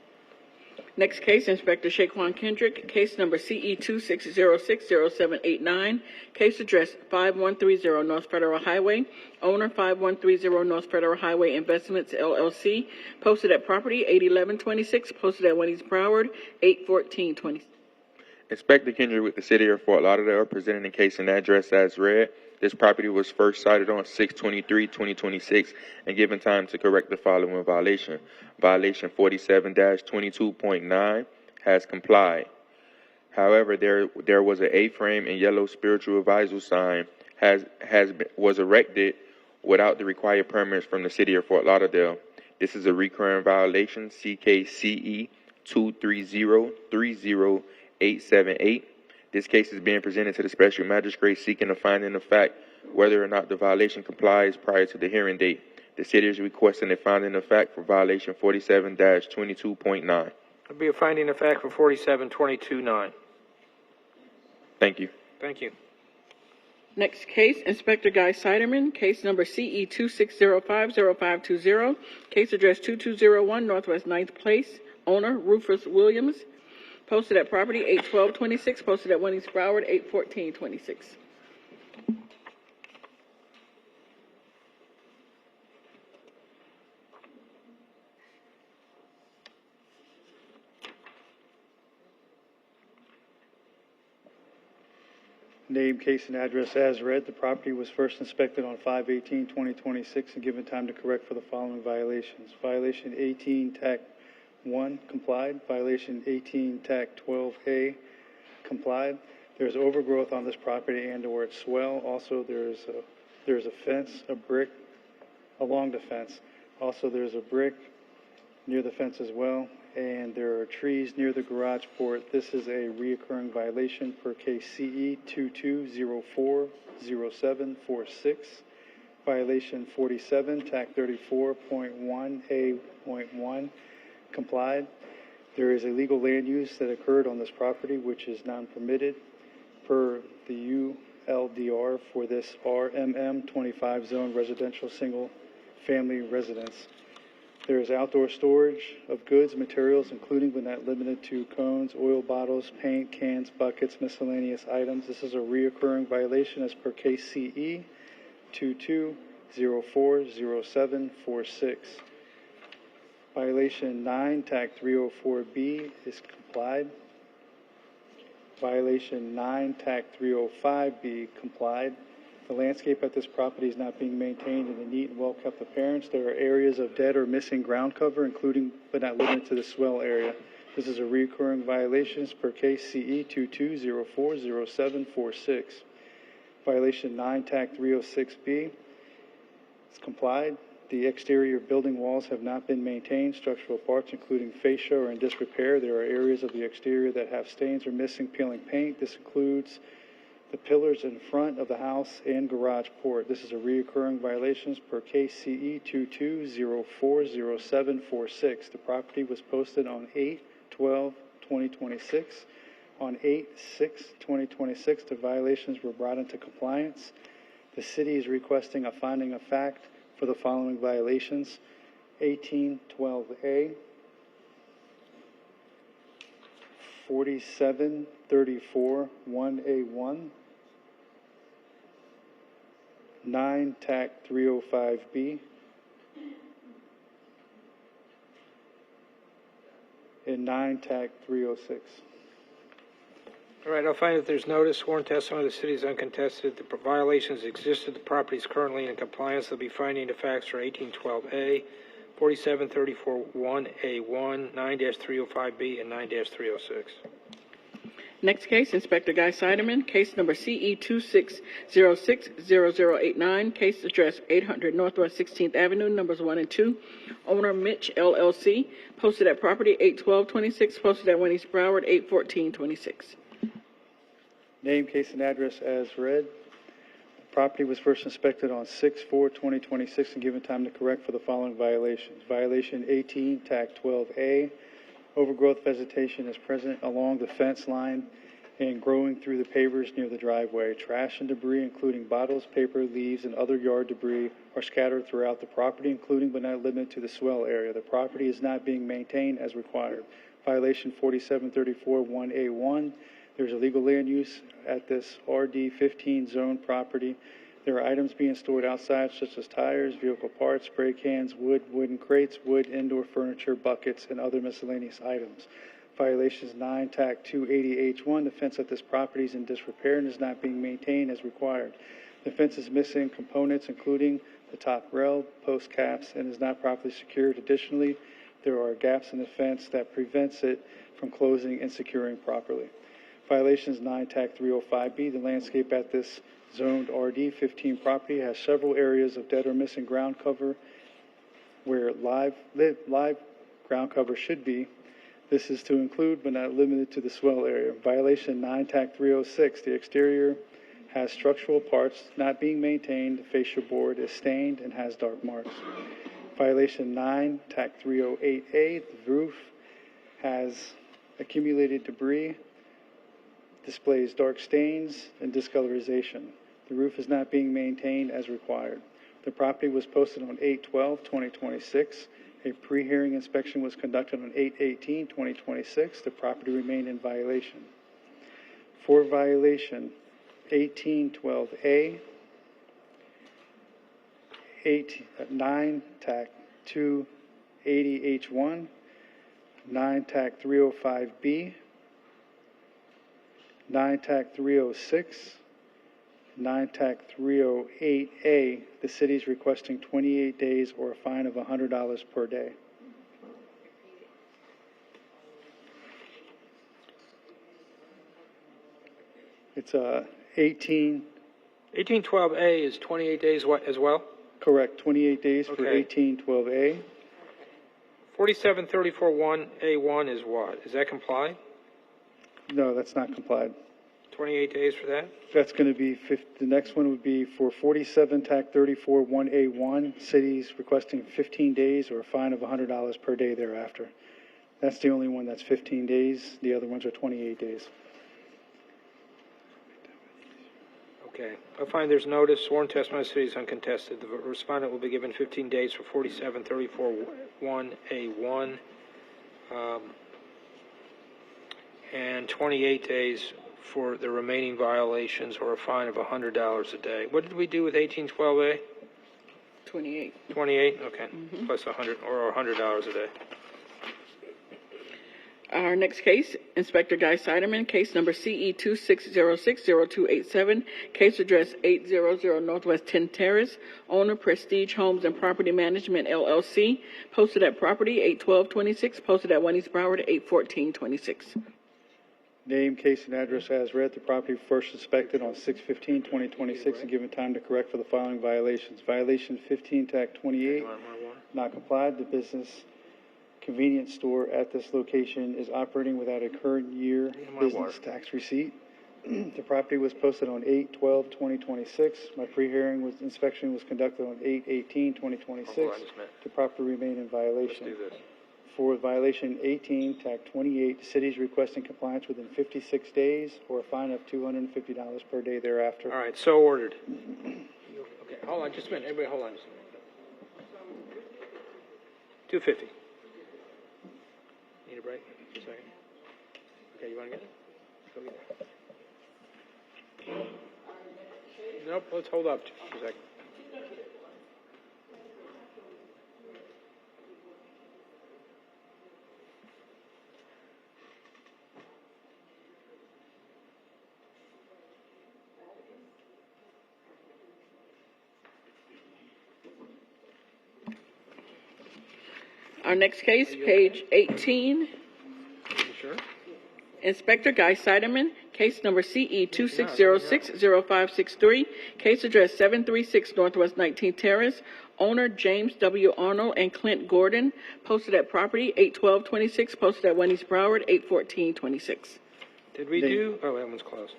Next case, Inspector Shaquan Kendrick, case number CE 26060789, case address 5130 North Federal Highway, owner 5130 North Federal Highway Investments LLC, posted at property 81126, posted at Wendy's Broward 81420. Inspector Kendrick with the City of Fort Lauderdale presenting the case and address as read. This property was first cited on 6/23/2026 and given time to correct the following violation. Violation 47-22.9 has complied. However, there was an A-frame and yellow spiritual advisor sign was erected without the required permits from the City of Fort Lauderdale. This is a recurring violation, CKCE 230-30878. This case is being presented to the Special Magistrate seeking a finding of fact whether or not the violation complies prior to the hearing date. The City is requesting a finding of fact for violation 47-22.9. There'll be a finding of fact for 47-22-9. Thank you. Thank you. Next case, Inspector Guy Siderman, case number CE 26050520, case address 2201 Northwest 9th Place, owner Rufus Williams, posted at property 8/12/26, posted at 1 East Broward 8/14/26. Name, case, and address as read. The property was first inspected on 5/18/2026 and given time to correct for the following violations. Violation 18 TAC 1 complied. Violation 18 TAC 12A complied. There's overgrowth on this property and or its swell. Also, there's a fence, a brick along the fence. Also, there's a brick near the fence as well. And there are trees near the garage port. This is a reoccurring violation per case CE 22040746. Violation 47, TAC 34.1A.1 complied. There is a legal land use that occurred on this property which is non-permitted per the ULDR for this RMM 25 zone residential single family residence. There is outdoor storage of goods, materials, including but not limited to cones, oil bottles, paint, cans, buckets, miscellaneous items. This is a reoccurring violation as per case CE 22040746. Violation 9, TAC 304B is complied. Violation 9, TAC 305B complied. The landscape at this property is not being maintained in a neat and well-kept appearance. There are areas of dead or missing ground cover, including but not limited to the swell area. This is a recurring violation per case CE 22040746. Violation 9, TAC 306B is complied. The exterior building walls have not been maintained. Structural parts, including fascia, are in disrepair. There are areas of the exterior that have stains or missing peeling paint. This includes the pillars in front of the house and garage port. This is a reoccurring violation per case CE 22040746. The property was posted on 8/12/2026. On 8/6/2026, the violations were brought into compliance. The city is requesting a finding of fact for the following violations: 1812A, 4734-1A1, 9 TAC 305B, and 9 TAC 306. All right, I'll find that there's notice, sworn testimony of the city is uncontested. The violations existed. The property is currently in compliance. There'll be finding of facts for 1812A, 4734-1A1, 9-305B, and 9-306. Next case, Inspector Guy Siderman, case number CE 26060089, case address 800 Northwest 16th Avenue, numbers 1 and 2. Owner Mitch LLC, posted at property 8/12/26, posted at 1 East Broward 8/14/26. Name, case, and address as read. The property was first inspected on 6/4/2026 and given time to correct for the following violations. Violation 18, TAC 12A. Overgrowth vegetation is present along the fence line and growing through the pavers near the driveway. Trash and debris, including bottles, paper, leaves, and other yard debris, are scattered throughout the property, including but not limited to the swell area. The property is not being maintained as required. Violation 4734-1A1. There's illegal land use at this RD 15 zone property. There are items being stored outside such as tires, vehicle parts, spray cans, wood, wooden crates, wood, indoor furniture, buckets, and other miscellaneous items. Violations 9, TAC 280H1, the fence at this property is in disrepair and is not being maintained as required. The fence is missing components, including the top rail, post caps, and is not properly secured. Additionally, there are gaps in the fence that prevents it from closing and securing properly. Violations 9, TAC 305B, the landscape at this zoned RD 15 property has several areas of dead or missing ground cover where live ground cover should be. This is to include but not limited to the swell area. Violation 9, TAC 306, the exterior has structural parts not being maintained. The fascia board is stained and has dark marks. Violation 9, TAC 308A, the roof has accumulated debris, displays dark stains and discolorization. The roof is not being maintained as required. The property was posted on 8/12/2026. A pre-hearing inspection was conducted on 8/18/2026. The property remained in violation. For violation 1812A, 9 TAC 280H1, 9 TAC 305B, 9 TAC 306, 9 TAC 308A, the city is requesting 28 days or a fine of $100 per day. It's 1812A is 28 days as well? Correct, 28 days for Okay. 1812A. 47341A1 is what? Is that complied? No, that's not complied. 28 days for that? That's going to be, the next one would be for 47 TAC 341A1. City's requesting 15 days or a fine of $100 per day thereafter. That's the only one that's 15 days. The other ones are 28 days. Okay. I find there's notice, sworn testimony of the city is uncontested. The respondent will be given 15 days for 47341A1, and 28 days for the remaining violations or a fine of $100 a day. What did we do with 1812A? 28. 28? Okay. Plus $100 or $100 a day. Our next case, Inspector Guy Siderman, case number CE 26060287, case address 800 Northwest 10 Terrace, owner Prestige Homes and Property Management LLC, posted at property 81226, posted at 1 East Broward 81426. Name, case, and address as read. The property first inspected on 6/15/2026 and given time to correct for the following violations. Violation 15 TAC 28, not complied. The business convenience store at this location is operating without a current year business tax receipt. The property was posted on 8/12/2026. My pre-hearing inspection was conducted on 8/18/2026. The property remained in violation. Let's do this. For violation 18, TAC 28, the city is requesting compliance within 56 days or a fine of $250 per day thereafter. All right, so ordered. Okay, hold on just a minute. Everybody hold on just a minute. 250. Need a break? Just a second. Okay, you want to get it? Go get it. Nope, let's hold up just a second. Our next case, page 18. You sure? Inspector Guy Siderman, case number CE 26060563, case address 736 Northwest 19th Terrace, owner James W. Arnold and Clint Gordon, posted at property 8/12/26, posted at 1 East Broward 8/14/26. Did we do? Oh, that one's closed.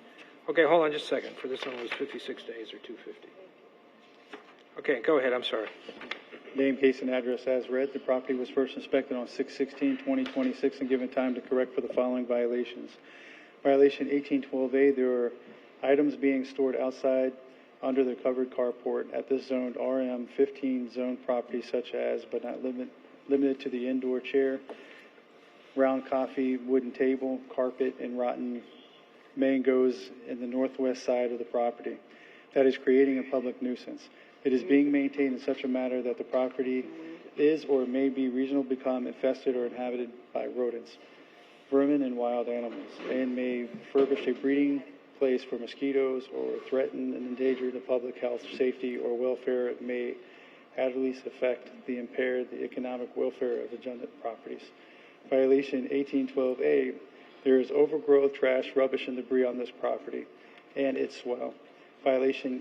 Okay, hold on just a second. For this one, it was 56 days or 250. Okay, go ahead. I'm sorry. Name, case, and address as read. The property was first inspected on 6/16/2026 and given time to correct for the following violations. Violation 1812A, there are items being stored outside under the covered carport at this zoned RM15 zone property, such as, but not limited to the indoor chair, round coffee, wooden table, carpet, and rotten mangoes in the northwest side of the property. That is creating a public nuisance. It is being maintained in such a manner that the property is or may be reasonably become infested or inhabited by rodents. vermin, and wild animals, and may furbish a breeding place for mosquitoes or threaten and endanger the public health, safety, or welfare. It may adversely affect the economic welfare of adjacent properties. Violation 1812A, there is overgrowth, trash, rubbish, and debris on this property and its swell. Violation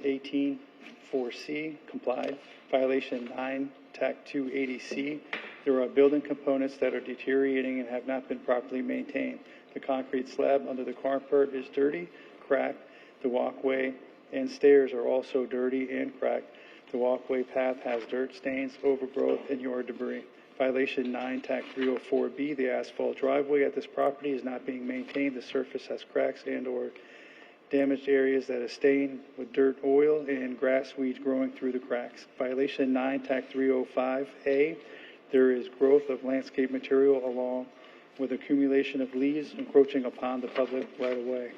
184C, complied. Violation 9, TAC 280C, there are building components that are deteriorating and have not been properly maintained. The concrete slab under the carport is dirty, cracked. The walkway and stairs are also dirty and cracked. The walkway path has dirt stains, overgrowth, and yard debris. Violation 9, TAC 304B, the asphalt driveway at this property is not being maintained. The surface has cracks and or damaged areas that is stained with dirt, oil, and grass weeds growing through the cracks. Violation 9, TAC 305A, there is growth of landscape material along with accumulation of leaves encroaching upon the public right-of-way.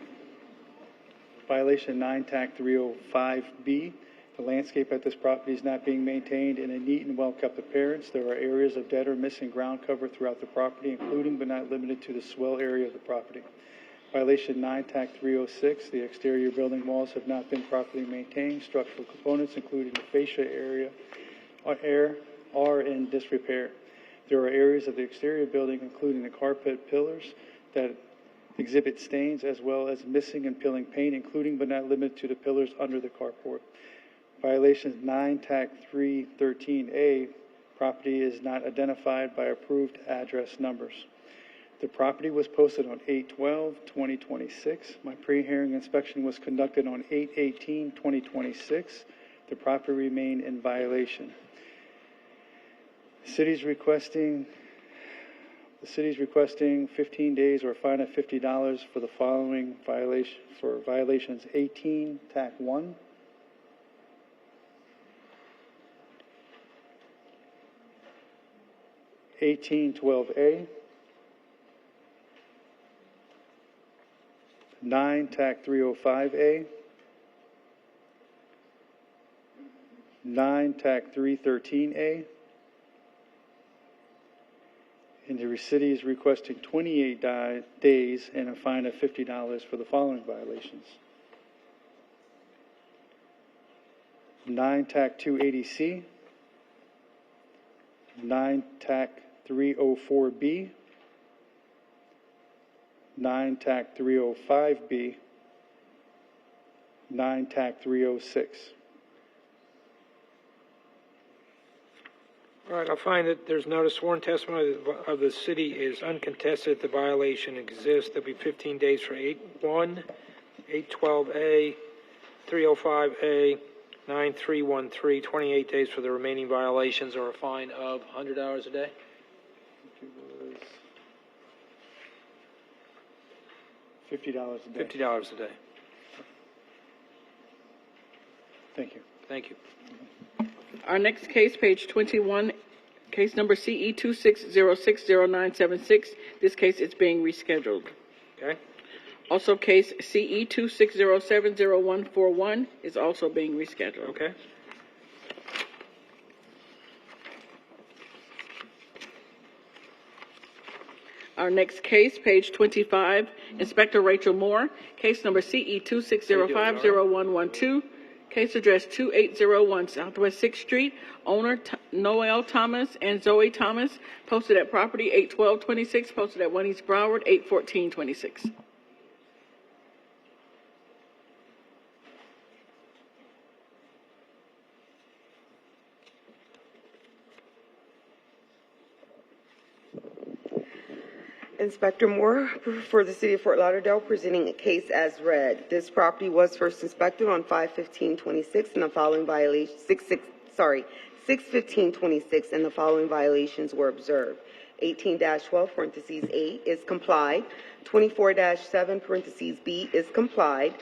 Violation 9, TAC 305B, the landscape at this property is not being maintained in a neat and well-kept appearance. There are areas of dead or missing ground cover throughout the property, including but not limited to the swell area of the property. Violation 9, TAC 306, the exterior building walls have not been properly maintained. Structural components, including the fascia area, are in disrepair. There are areas of the exterior building, including the carpet pillars, that exhibit stains, as well as missing and peeling paint, including but not limited to the pillars under the carport. Violations 9, TAC 313A, property is not identified by approved address numbers. The property was posted on 8/12/2026. My pre-hearing inspection was conducted on 8/18/2026. The property remained in violation. The city's requesting 15 days or a fine of $50 for the following violations: 18, TAC 1, 1812A, 9, TAC 305A, 9, TAC 313A, and the city is requesting 28 days and a fine of $50 for the following violations: 9, TAC 280C, 9, TAC 304B, 9, TAC 305B, 9, TAC 306. All right, I'll find that there's not a sworn testimony of the city is uncontested. The violation exists. There'll be 15 days for 8-1, 812A, 305A, 9313, 28 days for the remaining violations, or a fine of $100 a day. $50 a day. $50 a day. Thank you. Thank you. Our next case, page 21, case number CE 26060976. This case is being rescheduled. Okay. Also, case CE 26070141 is also being rescheduled. Okay. Our next case, page 25, Inspector Rachel Moore, case number CE 26050112. Case address 2801 Southwest 6th Street. Owner Noel Thomas and Zoe Thomas. Posted at property 8/12/26. Posted at 1 East Broward 8/14/26. Inspector Moore for the City of Fort Lauderdale, presenting a case as read. This property was first inspected on 5/15/26, and the following violations 6/15/26, and the following violations were observed. 18-12 parentheses A is complied. 24-7 parentheses B is complied.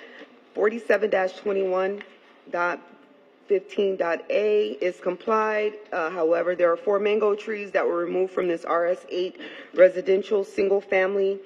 47-21.15.A is complied. However, there are 4 mango trees that were removed from this RS8 residential single-family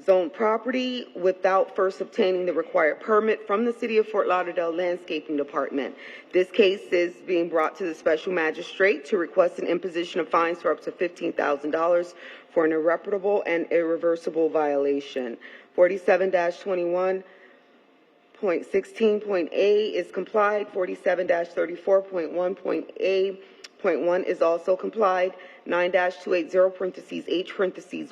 zone property without first obtaining the required permit from the City of Fort Lauderdale Landscaping Department. This case is being brought to the special magistrate to request an imposition of fines for up to $15,000 for an irreparable and irreversible violation. 47-21.16.A is complied. 47-34.1.A.1 is also complied. 9-280 (H)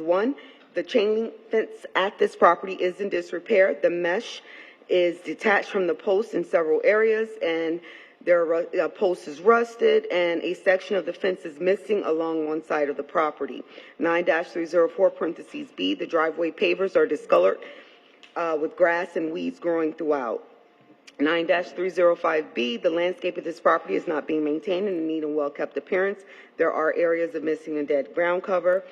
1. The chain link fence at this property is in disrepair. The mesh is detached from the post in several areas, and a post is rusted, and a section of the fence is missing along one side of the property. 9-304 (B). The driveway pavers are discolored with grass and weeds growing throughout. 9-305B, the landscape of this property is not being maintained and in need of well-kept appearance. There are areas of missing and dead ground cover.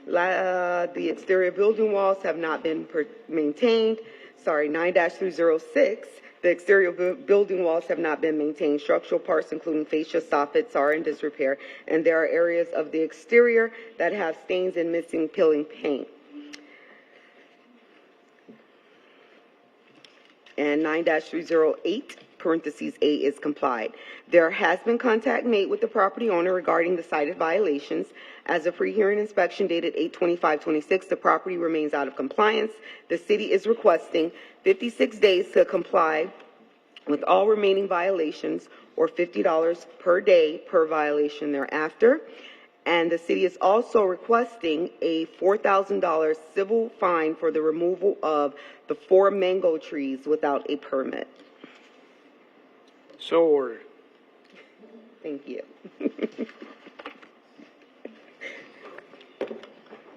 The exterior building walls have not been maintained. 9-306, the exterior building walls have not been maintained. Structural parts, including fascia, soffits, are in disrepair, and there are areas of the exterior that have stains and missing peeling paint. And 9-308 (A) is complied. There has been contact made with the property owner regarding the cited violations. As a pre-hearing inspection dated 8/25/26, the property remains out of compliance. The city is requesting 56 days to comply with all remaining violations, or $50 per day per violation thereafter. And the city is also requesting a $4,000 civil fine for the removal of the 4 mango trees without a permit. So ordered. Thank you.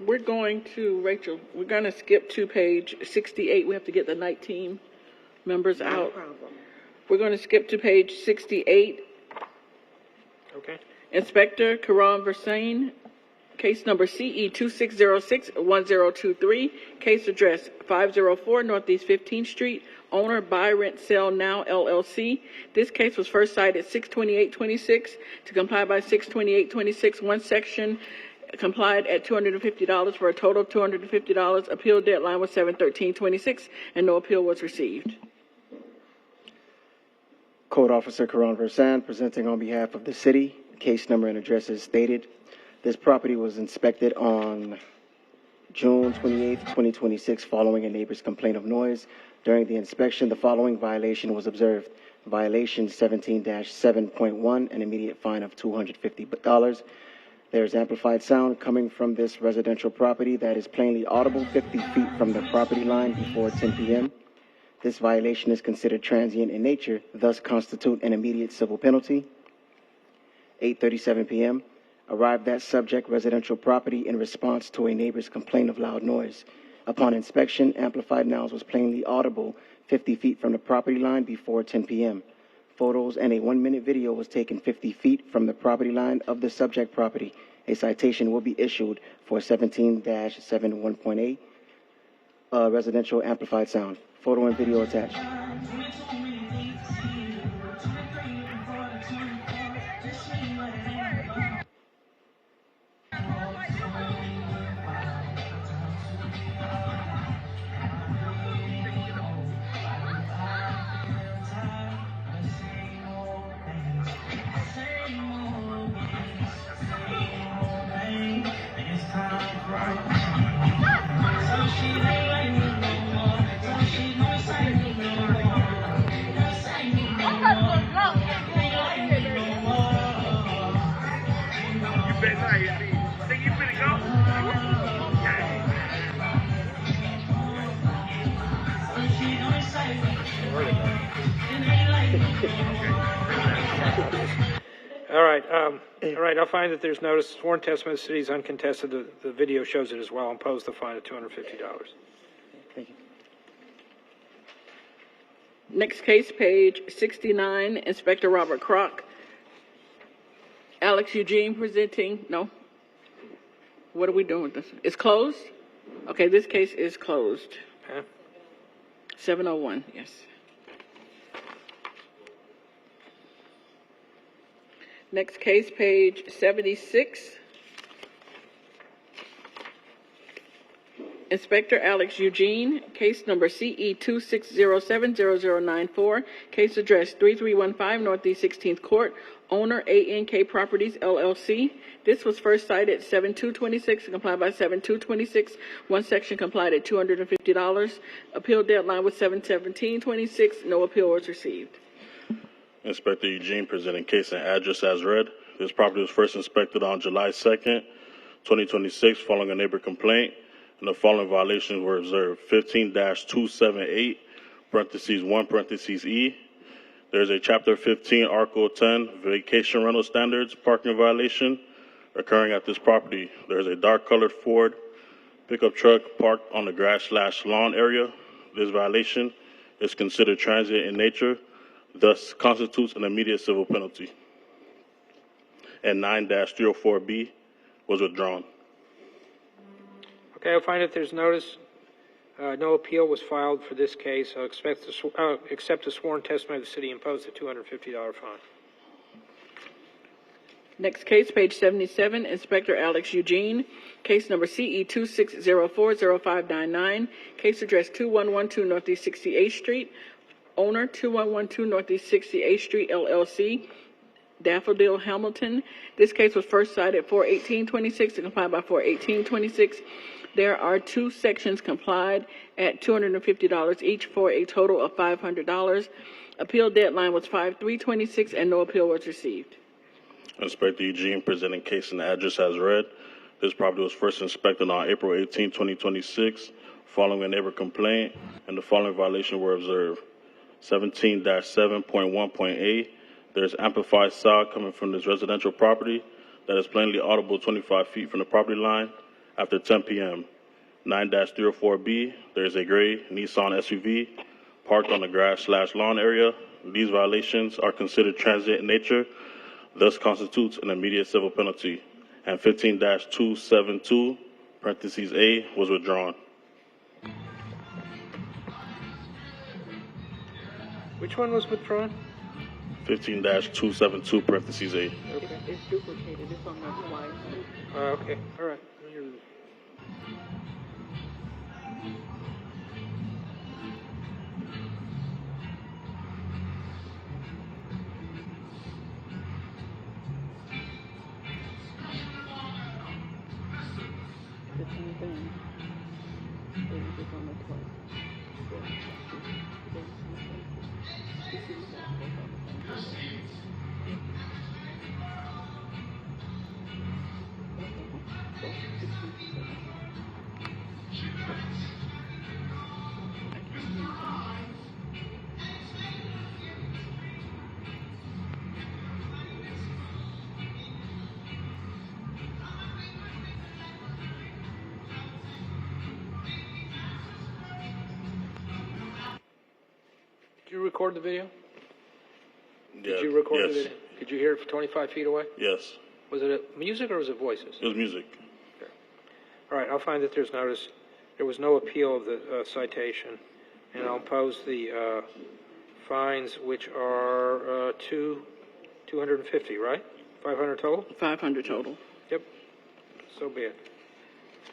We're going to, Rachel, we're going to skip to page 68. We have to get the night team members out. No problem. We're going to skip to page 68. Okay. Inspector Karan Versain, case number CE 2606-1023, case address 504 Northeast 15th Street, owner Buy Rent Sell Now LLC. This case was first cited 6/28/26 to comply by 6/28/26. One section complied at $250 for a total of $250. Appeal deadline was 7/13/26, and no appeal was received. Code Officer Karan Versan presenting on behalf of the city. Case number and address is stated. This property was inspected on June 28, 2026, following a neighbor's complaint of noise. During the inspection, the following violation was observed. Violation 17-7.1, an immediate fine of $250. There is amplified sound coming from this residential property that is plainly audible 50 feet from the property line before 10 p.m. This violation is considered transient in nature, thus constitute an immediate civil penalty. 8:37 p.m. Arrived at subject residential property in response to a neighbor's complaint of loud noise. Upon inspection, amplified noise was plainly audible 50 feet from the property line before 10 p.m. Photos and a 1-minute video was taken 50 feet from the property line of the subject property. A citation will be issued for 17-71.8 residential amplified sound. Photo and video attached. All right, I'll find that there's notice. Sworn testimony of the city is uncontested. The video shows it as well. Impose the fine of $250. Thank you. Next case, page 69, Inspector Robert Kroc. Alex Eugene presenting. No? What are we doing with this? It's closed? Okay, this case is closed. Okay. 701, yes. Next case, page 76. Inspector Alex Eugene, case number CE 26070094, case address 3315 Northeast 16th Court, owner ANK Properties LLC. This was first cited 7/2/26 and complied by 7/2/26. One section complied at $250. Appeal deadline was 7/17/26. No appeal was received. Inspector Eugene presenting case and address as read. This property was first inspected on July 2nd, 2026, following a neighbor complaint, and the following violations were observed. 15-278, parentheses 1, parentheses E. There's a Chapter 15, Article 10, vacation rental standards, parking violation occurring at this property. There's a dark-colored Ford pickup truck parked on the grass/lawn area. This violation is considered transient in nature, thus constitutes an immediate civil penalty. And 9-304B was withdrawn. Okay, I'll find that there's notice. No appeal was filed for this case. I'll accept the sworn testimony of the city imposed a $250 fine. Next case, page 77, Inspector Alex Eugene, case number CE 26040599, case address 2112 Northeast 68th Street, owner 2112 Northeast 68th Street, LLC, Daffodil Hamilton. This case was first cited 4/18/26 and complied by 4/18/26. There are two sections complied at $250 each for a total of $500. Appeal deadline was 5/3/26 and no appeal was received. Inspector Eugene presenting case and address as read. This property was first inspected on April 18, 2026, following a neighbor complaint, and the following violations were observed. 17-7.1.8, there's amplified sound coming from this residential property that is plainly audible 25 feet from the property line after 10 p.m. 9-304B, there's a gray Nissan SUV parked on the grass/lawn area. These violations are considered transient in nature, thus constitutes an immediate civil penalty. And 15-272, parentheses A, was withdrawn. Which one was withdrawn? 15-272, parentheses A. Okay. It's duplicated. It's on the twice. Okay. All right. The same thing. It's on the twice. Did you record the video? Yeah, Did you record yes. the video? Could you hear it from 25 feet away? Yes. Was it music or was it voices? It was music. Okay. All right, I'll find that there's notice. There was no appeal of the citation, and I'll impose the fines, which are $250, right? 500 total? 500 total. Yep. So be it.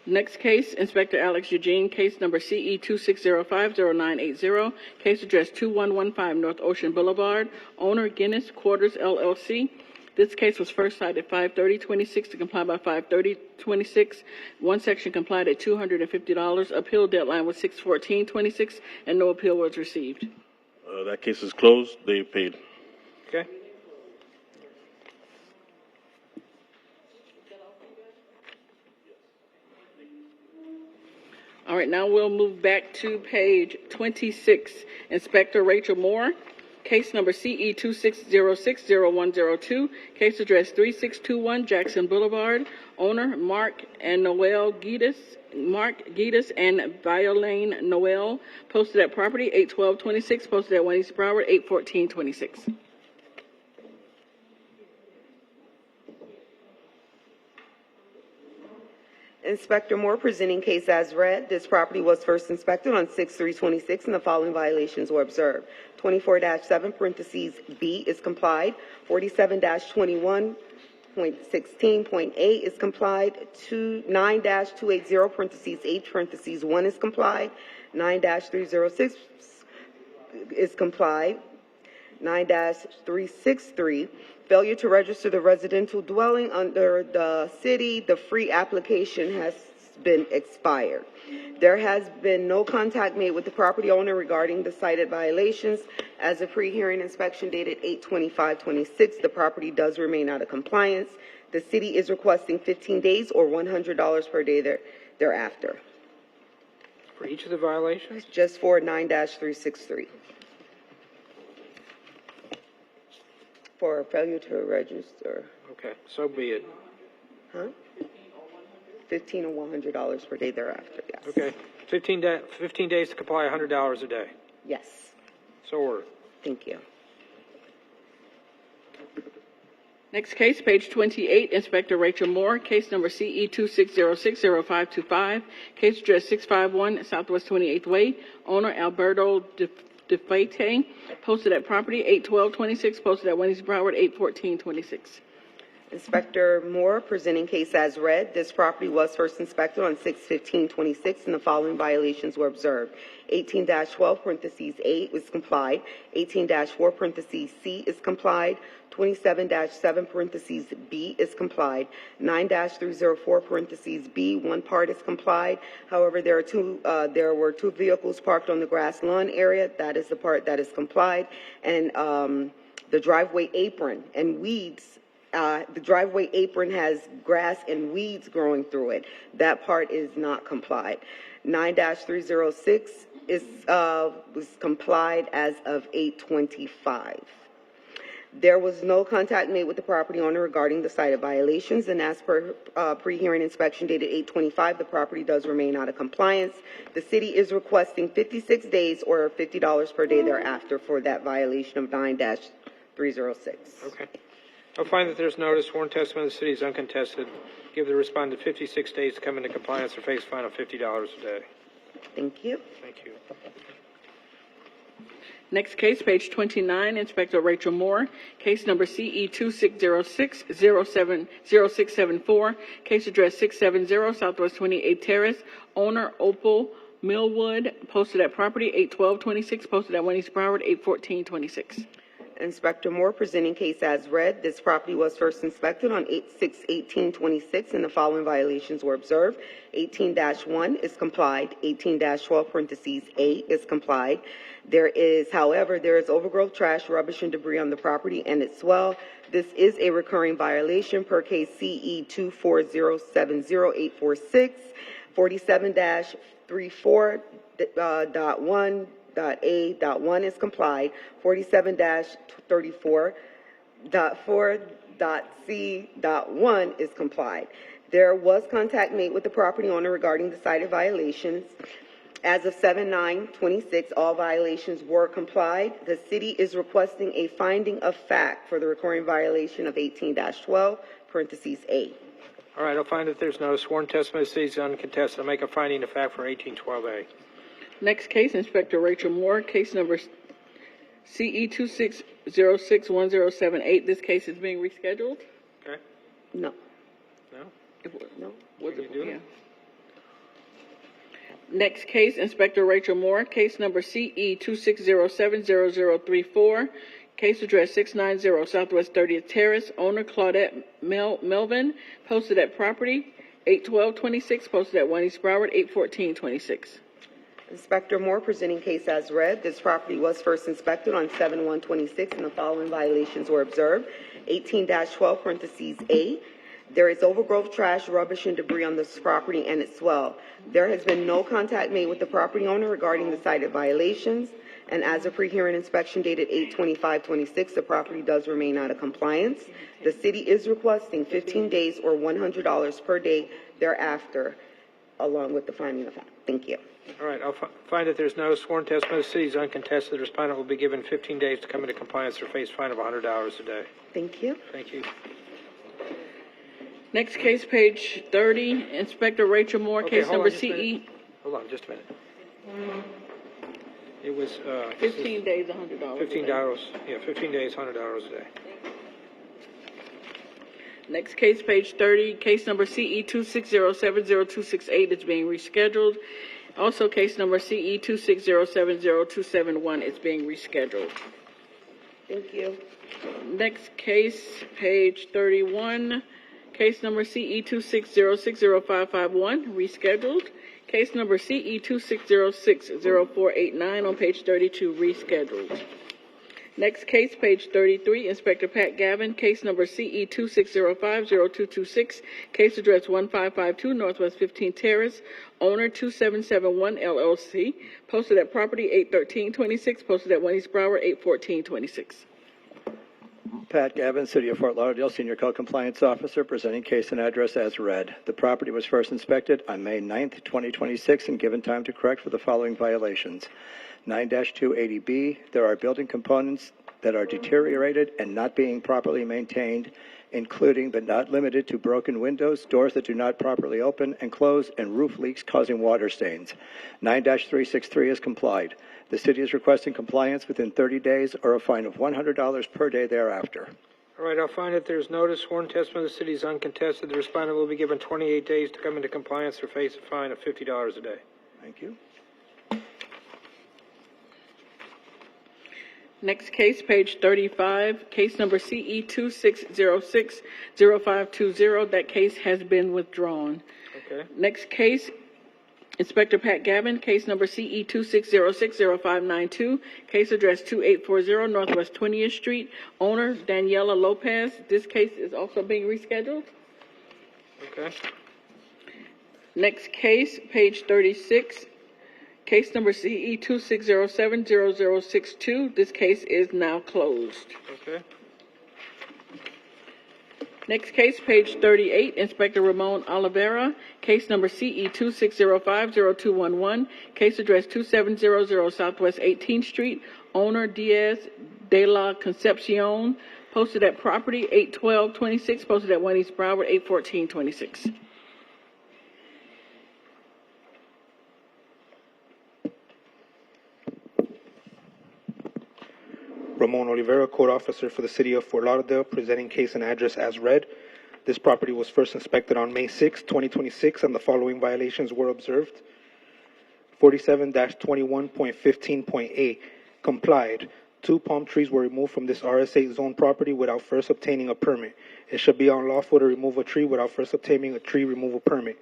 Next case, Inspector Alex Eugene, case number CE 26050980, case address 2115 North Ocean Boulevard, owner Guinness Quarters LLC. This case was first cited 5/30/26 to comply by 5/30/26. One section complied at $250. Appeal deadline was 6/14/26, and no appeal was received. That case is closed. They paid. Okay. All right, now we'll move back to page 26. Inspector Rachel Moore, case number CE 26060102, case address 3621 Jackson Boulevard, owner Mark and Noel Giedis, and Violaine Noel, posted at property 8/12/26, posted at 1 East Broward 8/14/26. Inspector Moore presenting case as read. This property was first inspected on 6/3/26 and the following violations were observed. 24-7 parentheses B is complied. 47-21 9-280.16.8 is complied. 9-280 parentheses H parentheses 1 is complied. 9-306 is complied. 9-363, failure to register the residential dwelling under the city. The free application has been expired. There has been no contact made with the property owner regarding the cited violations. As a pre-hearing inspection dated 8/25/26, the property does remain out of compliance. The city is requesting 15 days or $100 per day thereafter. For each of the violations? Just for 9-363. For failure to register. Okay, so be it. Huh? $15 or $100 per day thereafter, yes. Okay, 15 days to comply, $100 a day. Yes. So ordered. Thank you. Next case, page 28, Inspector Rachel Moore, case number CE 26060525, case address 651 Southwest 28th Way, owner Alberto DeFate, posted at property 8/12/26, posted at Wendy's Broward 8/14/26. Inspector Moore presenting case as read. This property was first inspected on 6/15/26 and the following violations were observed. 18-12 parentheses A is complied. 18-4 parentheses C is complied. 27-7 parentheses B is complied. 9-304 parentheses B, one part is complied. However, there were two vehicles parked on the grass lawn area. That is the part that is complied. And the driveway apron and weeds. The driveway apron has grass and weeds growing through it. That part is not complied. 9-306 was complied as of 8/25. There was no contact made with the property owner regarding the cited violations, and as per pre-hearing inspection dated 8/25, the property does remain out of compliance. The city is requesting 56 days or $50 per day thereafter for that violation of 9-306. Okay. I'll find that there's notice, sworn testimony of the city is uncontested. Give the respondent 56 days to come into compliance or face a fine of $50 a day. Thank you. Thank you. Next case, page 29, Inspector Rachel Moore, case number CE 26060674, case address 670 Southwest 28th Terrace, owner Opal Millwood, posted at property 8/12/26, posted at Wendy's Broward 8/14/26. Inspector Moore presenting case as read. This property was first inspected on 6/18/26 and the following violations were observed. 18-1 is complied. 18-12 parentheses A is complied. There is overgrowth, trash, rubbish, and debris on the property and its well. This is a recurring violation per case CE 24070-846, 47-34.1.A.1 is complied. 47-34.4.C.1 is complied. There was contact made with the property owner regarding the cited violations. As of 7/9/26, all violations were complied. The city is requesting a finding of fact for the recurring violation of 18-12 parentheses A. All right, I'll find that there's no sworn testimony of the city is uncontested. I'll make a finding of fact for 18-12A. Next case, Inspector Rachel Moore, case number CE 26061078. This case is being rescheduled. Okay. No. No? No. Was it? doing Yeah. it? Next case, Inspector Rachel Moore, case number CE 26070034, case address 690 Southwest 30th Terrace, owner Claudette Melvin, posted at property 8/12/26, posted at Wendy's Broward 8/14/26. Inspector Moore presenting case as read. This property was first inspected on 7/1/26 and the following violations were observed. 18-12 parentheses A. There is overgrowth, trash, rubbish, and debris on this property and its well. There has been no contact made with the property owner regarding the cited violations, and as a pre-hearing inspection dated 8/25/26, the property does remain out of compliance. The city is requesting 15 days or $100 per day thereafter, along with the finding of fact. Thank you. All right, I'll find that there's no sworn testimony of the city is uncontested. The respondent will be given 15 days to come into compliance or face a fine of $100 a day. Thank you. Thank you. Next case, page 30, Inspector Rachel Moore, Okay, case hold number on just a minute. CE. Hold on just a minute. It was 15 days, $100. $15. Yeah, 15 days, $100 a day. Next case, page 30, case number CE 260700268 is being rescheduled. Also, case number CE 260700271 is being rescheduled. Thank you. Next case, page 31, case number CE 260605551, rescheduled. Case number CE 260600489 on page 32, rescheduled. Next case, page 33, Inspector Pat Gavin, case number CE 260500226, case address 1552 Northwest 15 Terrace, owner 2771 LLC, posted at property 81326, posted at 1 East Broward 81426. Pat Gavin, City of Fort Lauderdale, Senior Code Compliance Officer, presenting case and address as read. The property was first inspected on May 9th, 2026, and given time to correct for the following violations. 9-280B, there are building components that are deteriorated and not being properly maintained, including but not limited to broken windows, doors that do not properly open and close, and roof leaks causing water stains. 9-363 is complied. The city is requesting compliance within 30 days or a fine of $100 per day thereafter. All right, I'll find that there's notice. Sworn testimony of the city is uncontested. The respondent will be given 28 days to come into compliance or face a fine of $50 a day. Thank you. Next case, page 35, case number CE 26060520. That case has been withdrawn. Okay. Next case, Inspector Pat Gavin, case number CE 26060592, case address 2840 Northwest 20th Street, owner Daniela Lopez. This case is also being rescheduled. Okay. Next case, page 36, case number CE 26070062. This case is now closed. Okay. Next case, page 38, Inspector Ramon Oliveira, case number CE 26050211, case address 2700 Southwest 18th Street, owner Diaz de la Concepcion, posted at property 81226, posted at 1 East Broward 81426. Ramon Oliveira, Code Officer for the City of Fort Lauderdale, presenting case and address as read. This property was first inspected on May 6, 2026, and the following violations were observed. 47-21.15.8, complied. 2 palm trees were removed from this RS8 zone property without first obtaining a permit. It should be unlawful to remove a tree without first obtaining a tree removal permit.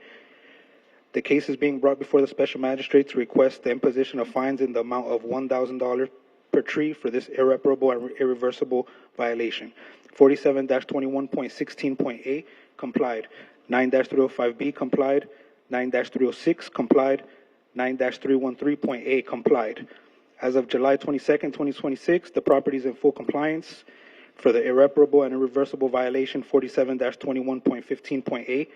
The case is being brought before the Special Magistrate to request the imposition of fines in the amount of $1,000 per tree for this irreparable and irreversible violation. 47-21.16.8, complied. 9-305B, complied. 9-306, complied. 9-313.8, complied. As of July 22nd, 2026, the property is in full compliance. For the irreparable and irreversible violation 47-21.15.8,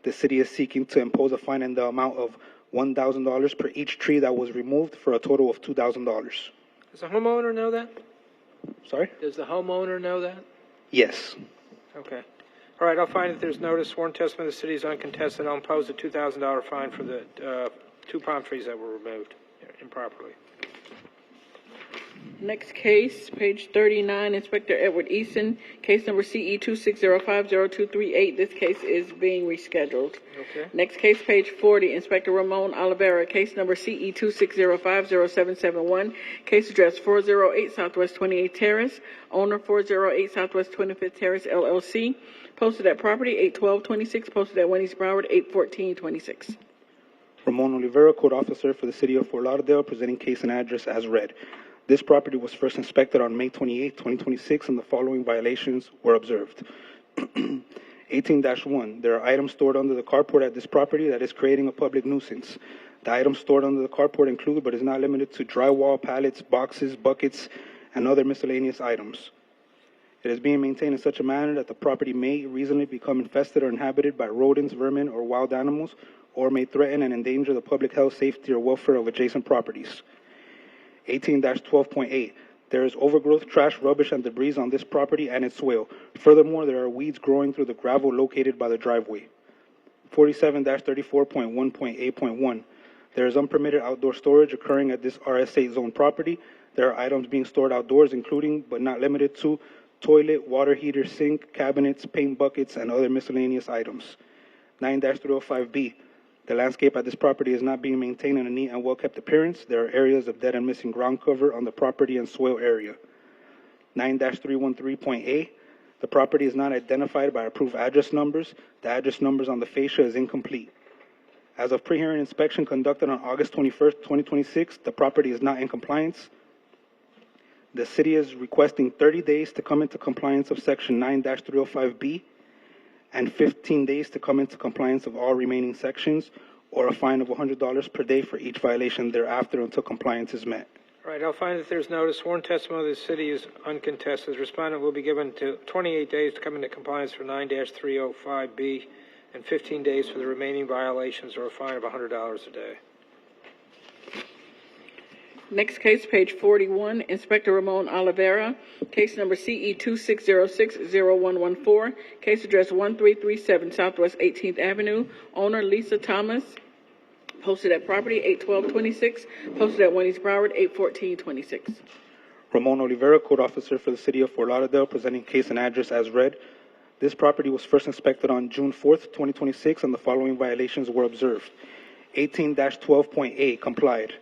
the city is seeking to impose a fine in the amount of $1,000 per each tree that was removed, for a total of $2,000. Does the homeowner know that? Sorry? Does the homeowner know that? Yes. Okay. All right, I'll find that there's notice. Sworn testimony of the city is uncontested. I'll impose a $2,000 fine for the 2 palm trees that were removed improperly. Next case, page 39, Inspector Edward Eason, case number CE 260500238. This case is being rescheduled. Okay. Next case, page 40, Inspector Ramon Oliveira, case number CE 260500771, case address 408 Southwest 28th Terrace, owner 408 Southwest 25th Terrace, LLC, posted at property 81226, posted at 1 East Broward 81426. Ramon Oliveira, Code Officer for the City of Fort Lauderdale, presenting case and address as read. This property was first inspected on May 28, 2026, and the following violations were observed. 18-1, there are items stored under the carport at this property that is creating a public nuisance. The items stored under the carport include, but is not limited to, drywall, pallets, boxes, buckets, and other miscellaneous items. It is being maintained in such a manner that the property may reasonably become infested or inhabited by rodents, vermin, or wild animals, or may threaten and endanger the public health, safety, or welfare of adjacent properties. 18-12.8, there is overgrowth, trash, rubbish, and debris on this property and its swale. Furthermore, there are weeds growing through the gravel located by the driveway. 47-34.1.8.1, there is unpermitted outdoor storage occurring at this RS8 zone property. There are items being stored outdoors, including but not limited to toilet, water heater, sink, cabinets, paint buckets, and other miscellaneous items. 9-305B, the landscape at this property is not being maintained in a neat and well-kept appearance. There are areas of dead and missing ground cover on the property and soil area. 9-313.A, the property is not identified by approved address numbers. The address numbers on the fascia is incomplete. As of pre-hearing inspection conducted on August 21st, 2026, the property is not in compliance. The city is requesting 30 days to come into compliance of Section 9-305B and 15 days to come into compliance of all remaining sections, or a fine of $100 per day for each violation thereafter until compliance is met. All right, I'll find that there's notice. Sworn testimony of the city is uncontested. The respondent will be given to 28 days to come into compliance for 9-305B and 15 days for the remaining violations, or a fine of $100 a day. Next case, page 41, Inspector Ramon Oliveira, case number CE 2606-0114, case address 1337 Southwest 18th Avenue, owner Lisa Thomas, posted at property 81226, posted at 1 East Broward 81426. Ramon Oliveira, Code Officer for the City of Fort Lauderdale, presenting case and address as read. This property was first inspected on June 4th, 2026, and the following violations were observed. 18-12.8 complied.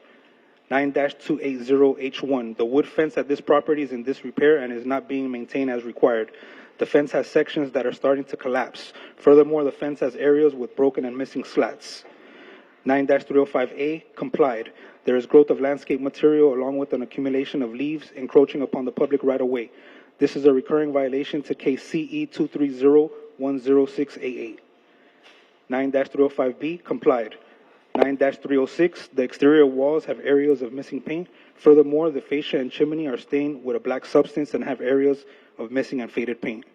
9-280H1. The wood fence at this property is in disrepair and is not being maintained as required. The fence has sections that are starting to collapse. Furthermore, the fence has areas with broken and missing slats. 9-305A complied. There is growth of landscape material along with an accumulation of leaves encroaching upon the public right-of-way. This is a recurring violation to case CE 230-10688. 9-305B complied. 9-306, the exterior walls have areas of missing paint. Furthermore, the fascia and chimney are stained with a black substance and have areas of missing and faded paint.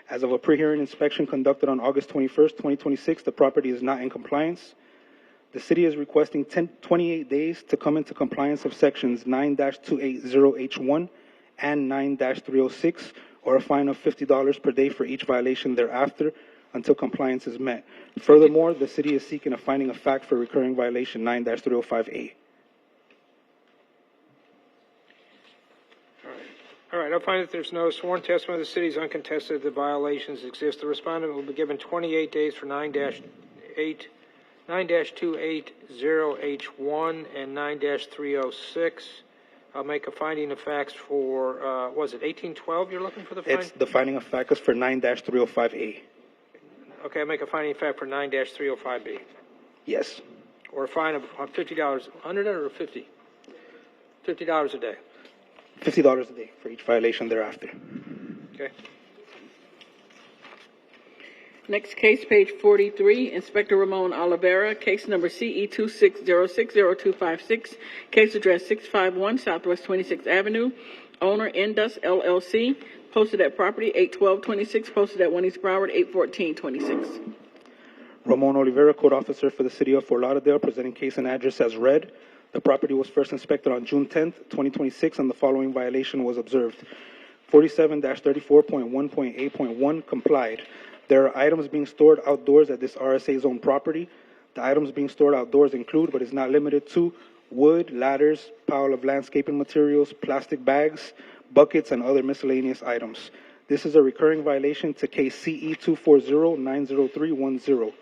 As of a pre-hearing inspection conducted on August 21st, 2026, the property is not in compliance. The city is requesting 28 days to come into compliance of sections 9-280H1 and 9-306, or a fine of $50 per day for each violation thereafter until compliance is met. Furthermore, the city is seeking a finding of fact for recurring violation 9-305A. All right, I'll find that there's no sworn testimony of the city is uncontested. The violations exist. The respondent will be given 28 days for 9-280H1 and 9-306. I'll make a finding of facts for, was it 1812 you're looking for the fine? It's the finding of fact is for 9-305A. Okay, I'll make a finding of fact for 9-305B. Yes. Or a fine of $50, $100 or $50? $50 a day. $50 a day for each violation thereafter. Okay. Next case, page 43, Inspector Ramon Oliveira, case number CE 26060256, case address 651 Southwest 26th Avenue, owner Indus LLC, posted at property 81226, posted at 1 East Broward 81426. Ramon Oliveira, Code Officer for the City of Fort Lauderdale, presenting case and address as read. The property was first inspected on June 10th, 2026, and the following violation was observed. 47-34.1.8.1 complied. There are items being stored outdoors at this RSA zone property. The items being stored outdoors include, but is not limited to, wood, ladders, pile of landscaping materials, plastic bags, buckets, and other miscellaneous items. This is a recurring violation to case CE 240-90310.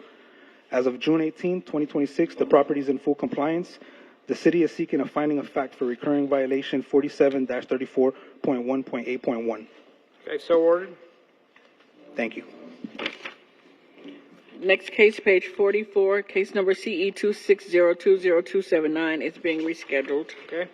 As of June 18, 2026, the property is in full compliance. The city is seeking a finding of fact for recurring violation 47-34.1.8.1. Okay, so ordered. Thank you. Next case, page 44, case number CE 2602029 is being rescheduled. Okay.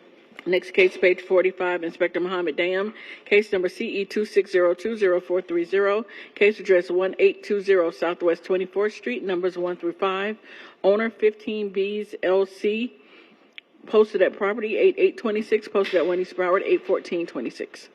Next case, page 45, Inspector Mohammed Dam, case number CE 2602040, case address 1820 Southwest 24th Street, numbers 1 through 5, owner 15B's LC, posted at property 8826, posted at 1 East Broward 81426.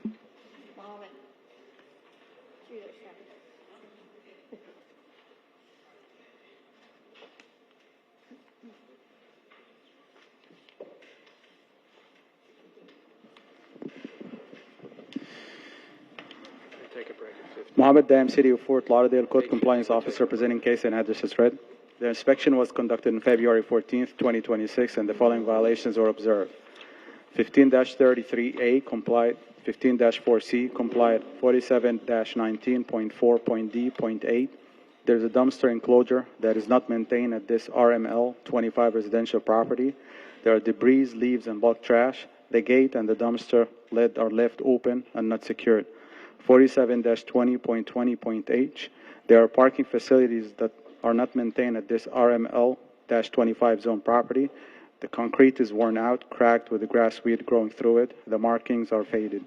Mohammed Dam, City of Fort Lauderdale, Code Compliance Officer, presenting case and address as read. The inspection was conducted on February 14th, 2026, and the following violations were observed. 15-33A complied. 15-4C complied. 47-19.4.D.8. There's a dumpster enclosure that is not maintained at this RML 25 residential property. There are debris, leaves, and bulk trash. The gate and the dumpster lid are left open and not secured. 47-20.20.H. There are parking facilities that are not maintained at this RML-25 zone property. The concrete is worn out, cracked with the grass weed growing through it. The markings are faded.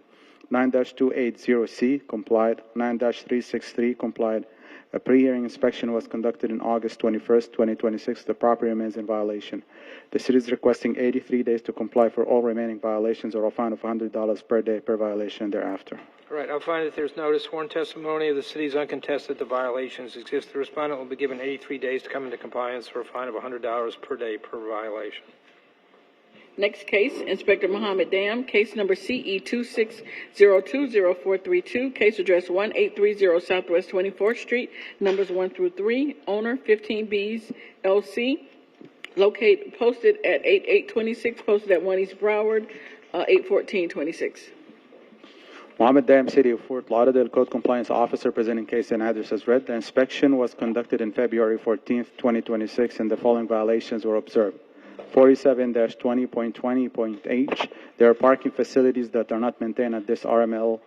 9-280C complied. 9-363 complied. A pre-hearing inspection was conducted on August 21st, 2026. The property remains in violation. The city is requesting 83 days to comply for all remaining violations or a fine of $100 per day per violation thereafter. All right, I'll find that there's notice, sworn testimony of the city's uncontested the violations exist. The respondent will be given 83 days to come into compliance for a fine of $100 per day per violation. Next case, Inspector Mohammed Dam, case number CE 26020432, case address 1830 Southwest 24th Street, numbers 1 through 3, owner 15Bs LC, posted at 8826, posted at 1 East Broward, 81426. Mohammed Dam, City of Fort Lauderdale, Code Compliance Officer, presenting case and address as read. The inspection was conducted on February 14th, 2026, and the following violations were observed. 47-20.20.H. There are parking facilities that are not maintained at this RML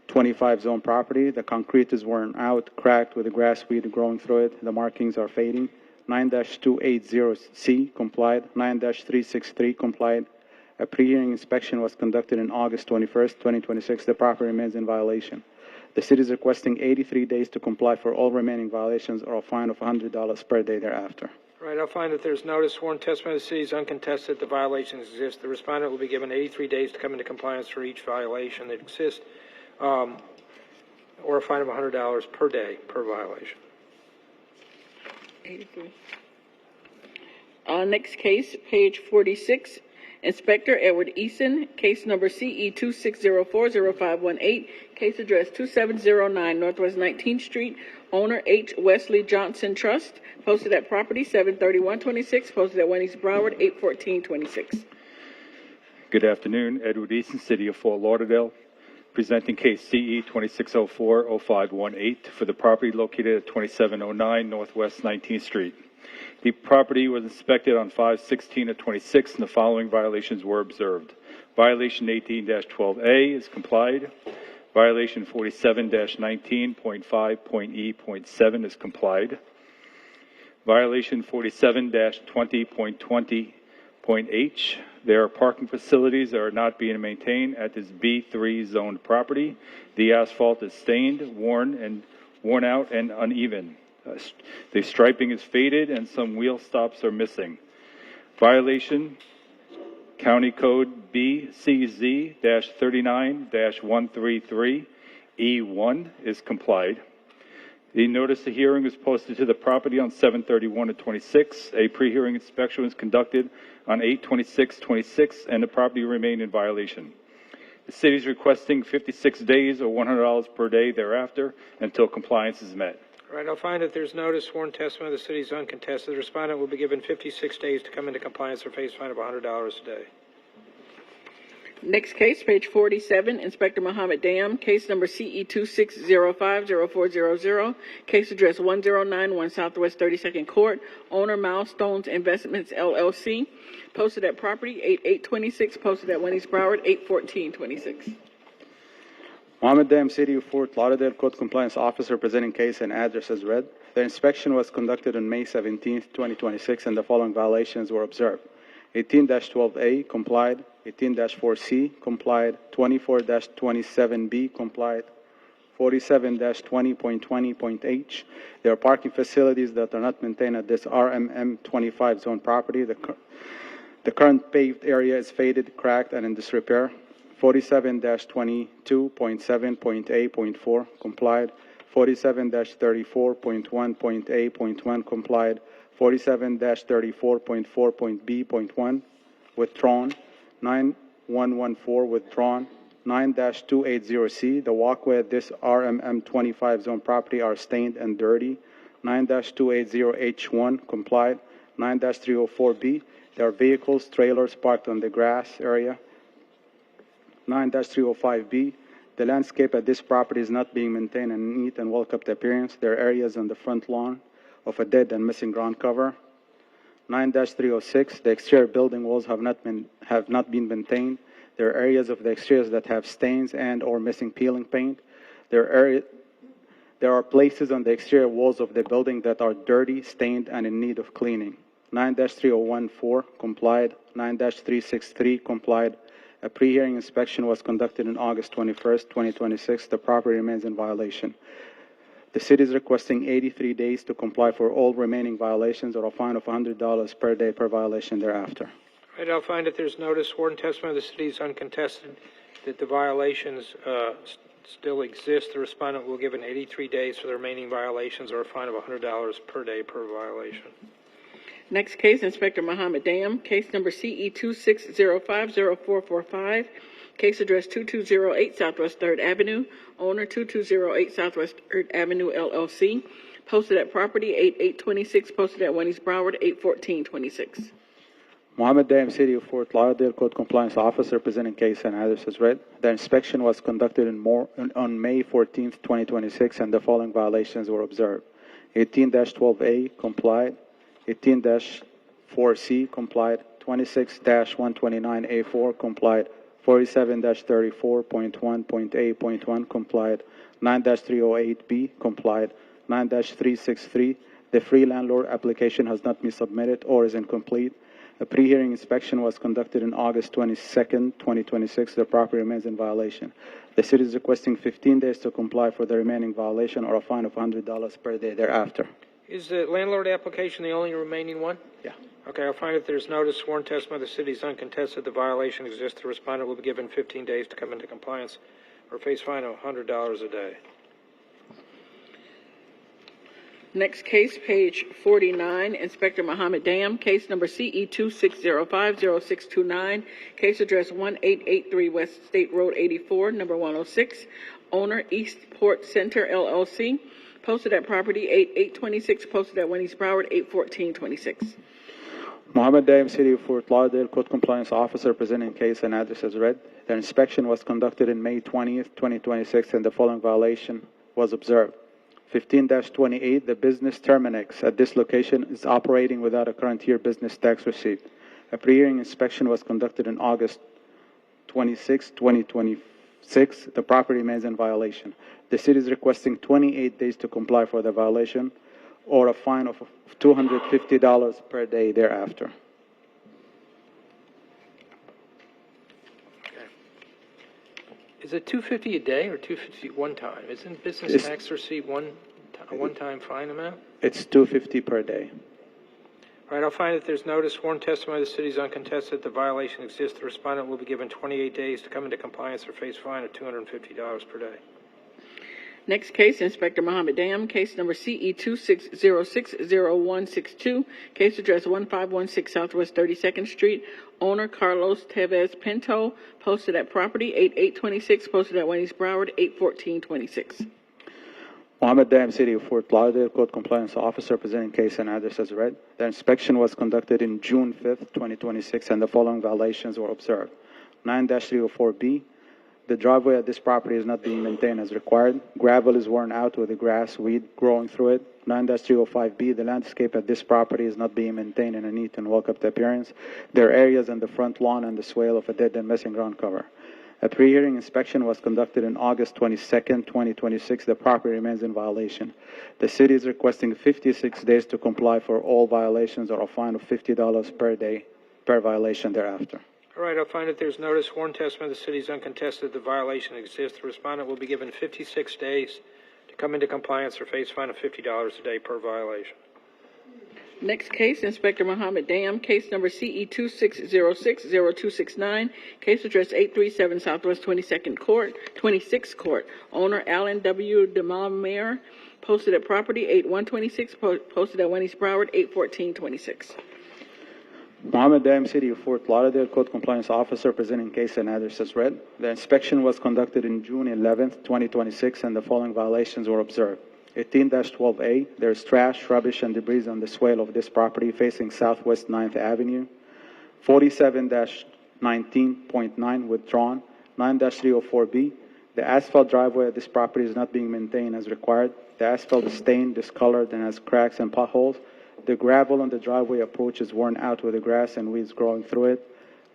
25 zone property. The concrete is worn out, cracked with the grass weed growing through it. The markings are fading. 9-280C complied. 9-363 complied. A pre-hearing inspection was conducted on August 21st, 2026. The property remains in violation. The city is requesting 83 days to comply for all remaining violations or a fine of $100 per day thereafter. All right, I'll find that there's notice, sworn testimony of the city is uncontested the violations exist. The respondent will be given 83 days to come into compliance for each violation that exists, or a fine of $100 per day per violation. 83. Next case, page 46. Inspector Edward Eason, case number CE 26040518, case address 2709 Northwest 19th Street, owner H. Wesley Johnson Trust, posted at property 73126, posted at 1 East Broward, 81426. Good afternoon, Edward Eason, City of Fort Lauderdale, presenting case CE 26040518 for the property located at 2709 Northwest 19th Street. The property was inspected on 5/16/26, and the following violations were observed. Violation 18-12A is complied. Violation 47-19.5.E.7 is complied. Violation 47-20.20.H. There are parking facilities that are not being maintained at this B3 zoned property. The asphalt is stained, worn out, and uneven. The striping is faded and some wheel stops are missing. Violation, County Code BCZ-39-133E1 is complied. The notice of hearing was posted to the property on 7/31/26. A pre-hearing inspection was conducted on 8/26/26, and the property remained in violation. The city is requesting 56 days or $100 per day thereafter until compliance is met. All right, I'll find that there's notice, sworn testimony of the city is uncontested. The respondent will be given 56 days to come into compliance or face a fine of $100 a day. Next case, page 47, Inspector Mohammed Dam, case number CE 26050400, case address 1091 Southwest 32nd Court, owner Milestones Investments LLC, posted at property 8826, posted at 1 East Broward, 81426. Mohammed Dam, City of Fort Lauderdale, Code Compliance Officer, presenting case and address as read. The inspection was conducted on May 17th, 2026, and the following violations were observed. 18-12A complied, 18-4C complied, 24-27B complied, 47-20.20.H. There are parking facilities that are not maintained at this RMM 25 zone property. The current paved area is faded, cracked, and in disrepair. 47-22.7.A.4 complied, 47-34.1.A.1 complied, 47-34.4.B.1 withdrawn, 9114 withdrawn, 9-280C. The walkway at this RMM 25 zone property are stained and dirty. 9-280H1 complied, 9-304B. There are vehicles, trailers parked on the grass area. 9-305B, the landscape at this property is not being maintained in neat and well-kept appearance. There are areas on the front lawn of a dead and missing ground cover. 9-306, the exterior building walls have not been maintained. There are areas of the exteriors that have stains and or missing peeling paint. There are places on the exterior walls of the building that are dirty, stained, and in need of cleaning. 9-3014 complied. 9-363 complied. A pre-hearing inspection was conducted on August 21st, 2026. The property remains in violation. The city is requesting 83 days to comply for all remaining violations or a fine of $100 per day per violation thereafter. Right, I'll find that there's notice, sworn testimony of the city is uncontested, that the violations still exist. The respondent will give an 83 days for the remaining violations or a fine of $100 per day per violation. Next case, Inspector Mohammed Dam, case number CE 26050445, case address 2208 Southwest 3rd Avenue, owner 2208 Southwest 3rd Avenue, LLC, posted at property 8826, posted at 1 East Broward, 81426. Mohammed Dam, City of Fort Lauderdale, Code Compliance Officer, presenting case and address as read. The inspection was conducted on May 14th, 2026, and the following violations were observed. 18-12A complied. 18-4C complied. 26-129A4 complied. 47-34.1.A.1 complied. 9-308B complied. 9-363, the free landlord application has not been submitted or is incomplete. A pre-hearing inspection was conducted on August 22nd, 2026. The property remains in violation. The city is requesting 15 days to comply for the remaining violation or a fine of $100 per day thereafter. Is the landlord application the only remaining one? Yeah. Okay, I'll find that there's notice, sworn testimony of the city is uncontested. The violation exists. The respondent will be given 15 days to come into compliance or face fine of $100 a day. Next case, page 49, Inspector Mohammed Dam, case number CE 26050629, case address 1883 West State Road 84, number 106, owner Eastport Center, LLC, posted at property 8826, posted at 1 East Broward, 81426. Mohammed Dam, City of Fort Lauderdale, Code Compliance Officer, presenting case and address as read. The inspection was conducted on May 20th, 2026, and the following violation was observed. 15-28, the business Terminex at this location is operating without a current year business tax receipt. A pre-hearing inspection was conducted on August 26, 2026. The property remains in violation. The city is requesting 28 days to comply for the violation or a fine of $250 per day thereafter. Is it $250 a day or $250 one time? Isn't business tax receipt a one-time fine amount? It's $250 per day. All right, I'll find that there's notice, sworn testimony of the city is uncontested. The violation exists. The respondent will be given 28 days to come into compliance or face fine of $250 per day. Next case, Inspector Mohammed Dam, case number CE 26060162, case address 1516 Southwest 32nd Street, owner Carlos Tevez Pinto, posted at property 8826, posted at 1 East Broward, 81426. Mohammed Dam, City of Fort Lauderdale, Code Compliance Officer, presenting case and address as read. The inspection was conducted in June 5th, 2026, and the following violations were observed. 9-304B, the driveway at this property is not being maintained as required. Gravel is worn out with the grass, weed growing through it. 9-305B, the landscape at this property is not being maintained in a neat and well-kept appearance. There are areas on the front lawn and the swale of a dead and missing ground cover. A pre-hearing inspection was conducted on August 22nd, 2026. The property remains in violation. The city is requesting 56 days to comply for all violations or a fine of $50 per day per violation thereafter. All right, I'll find that there's notice, sworn testimony of the city is uncontested. The violation exists. The respondent will be given 56 days to come into compliance or face fine of $50 a day per violation. Next case, Inspector Mohammed Dam, case number CE 26060269, case address 837 Southwest 26th Court, owner Alan W. DeMalmayer, posted at property 8126, posted at 1 East Broward, 81426. Mohammed Dam, City of Fort Lauderdale, Code Compliance Officer, presenting case and address as read. The inspection was conducted in June 11th, 2026, and the following violations were observed. 18-12A, there is trash, rubbish, and debris on the swale of this property facing Southwest 9th Avenue. 47-19.9 withdrawn. 9-304B, the asphalt driveway at this property is not being maintained as required. The asphalt is stained, discolored, and has cracks and potholes. The gravel on the driveway approach is worn out with the grass and weeds growing through it.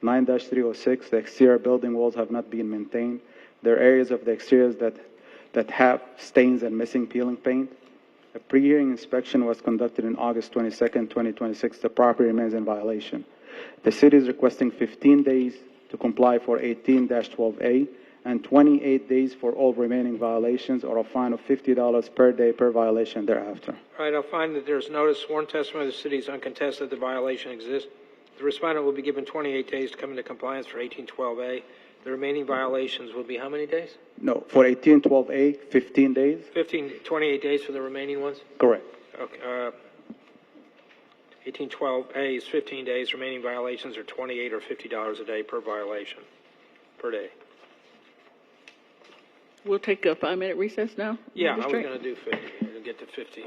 9-306, the exterior building walls have not been maintained. There are areas of the exteriors that have stains and missing peeling paint. A pre-hearing inspection was conducted on August 22nd, 2026. The property remains in violation. The city is requesting 15 days to comply for 18-12A and 28 days for all remaining violations, or a fine of $50 per day per violation thereafter. All right, I'll find that there's notice sworn testimony of the city is uncontested the violation exists. The respondent will be given 28 days to come into compliance for 1812A. The remaining violations will be how many days? No, for 18-12A, 15 days? 28 days for the remaining ones? Correct. Okay. 1812A is 15 days. Remaining violations are 28 or $50 a day per violation, per day. We'll take a 5-minute recess now. Yeah, I was Magistrate? going to do 50 and get to 15.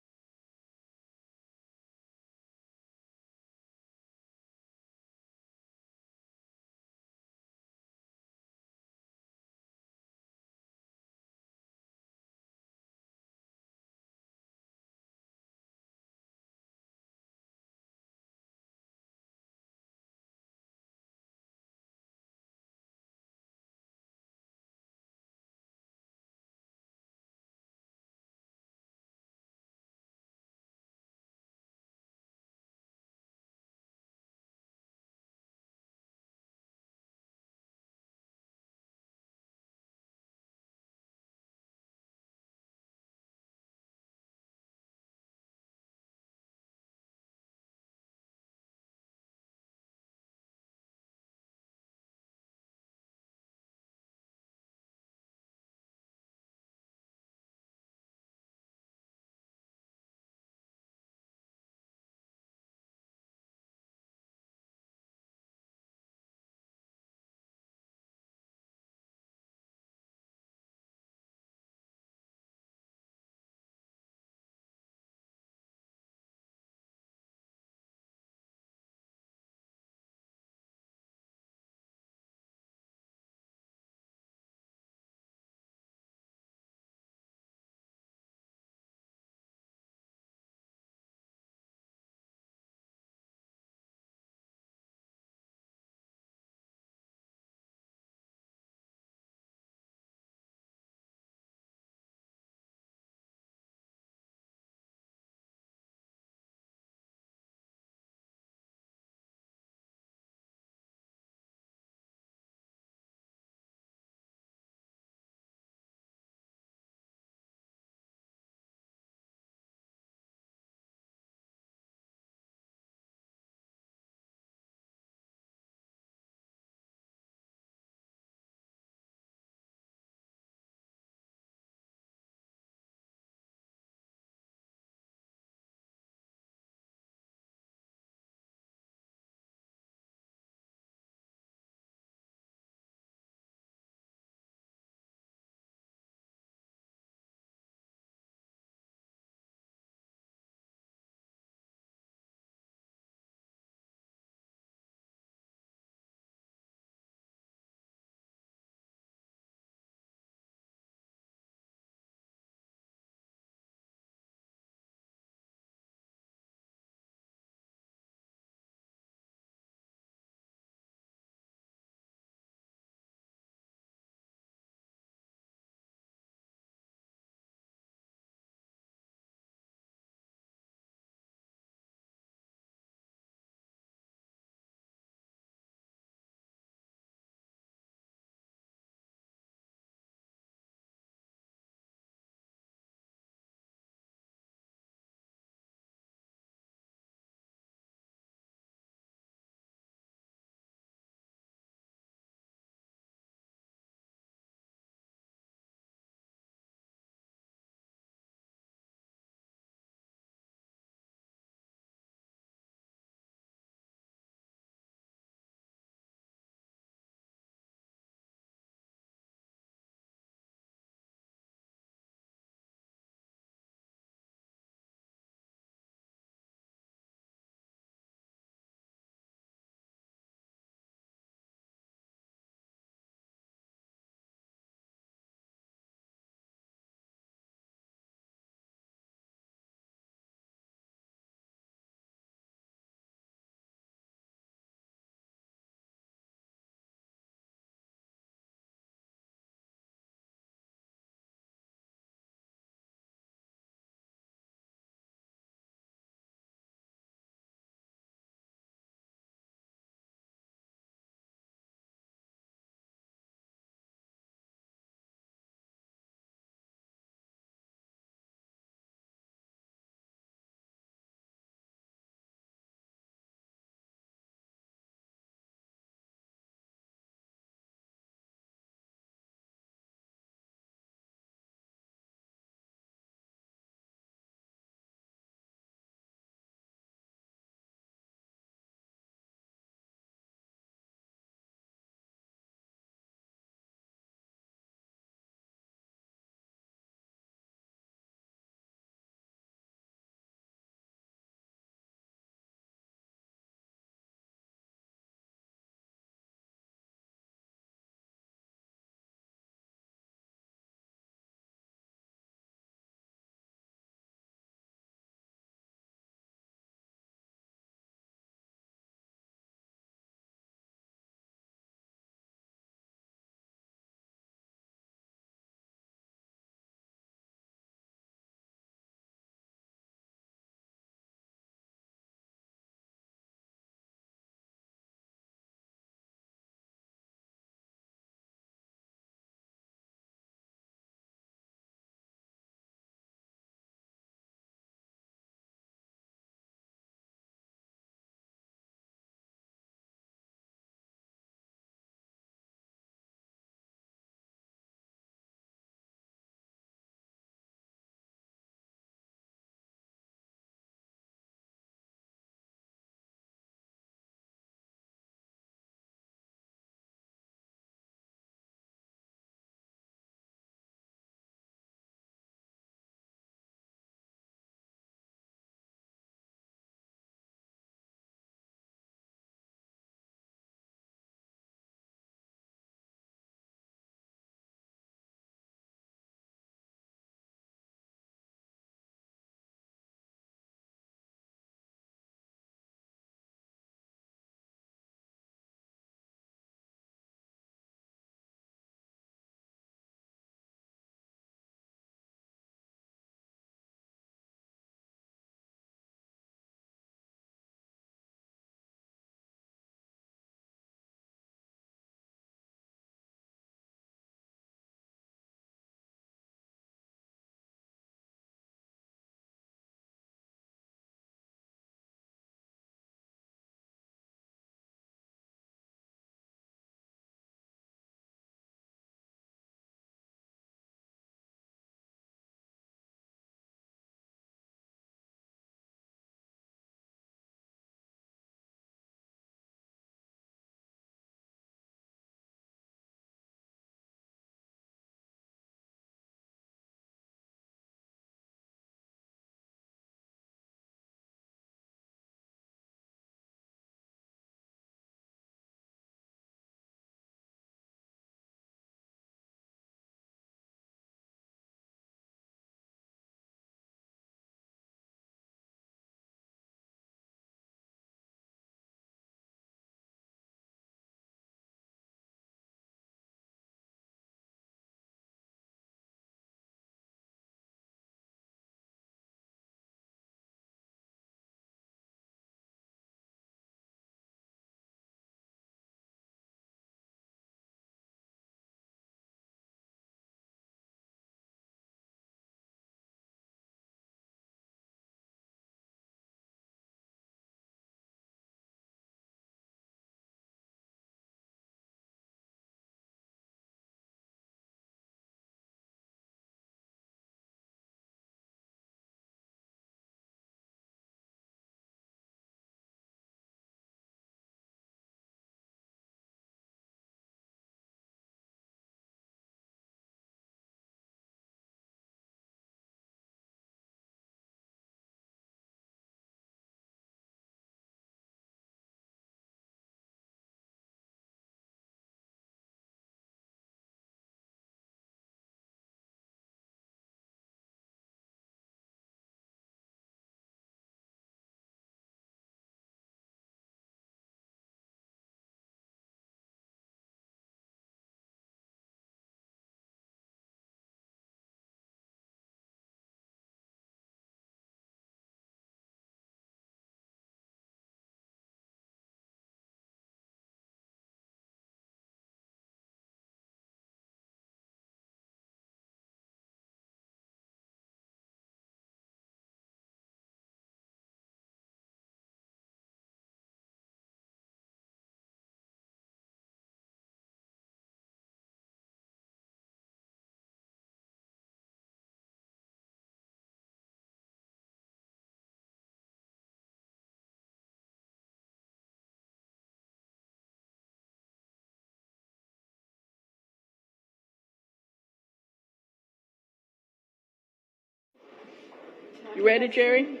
You ready, Jerry?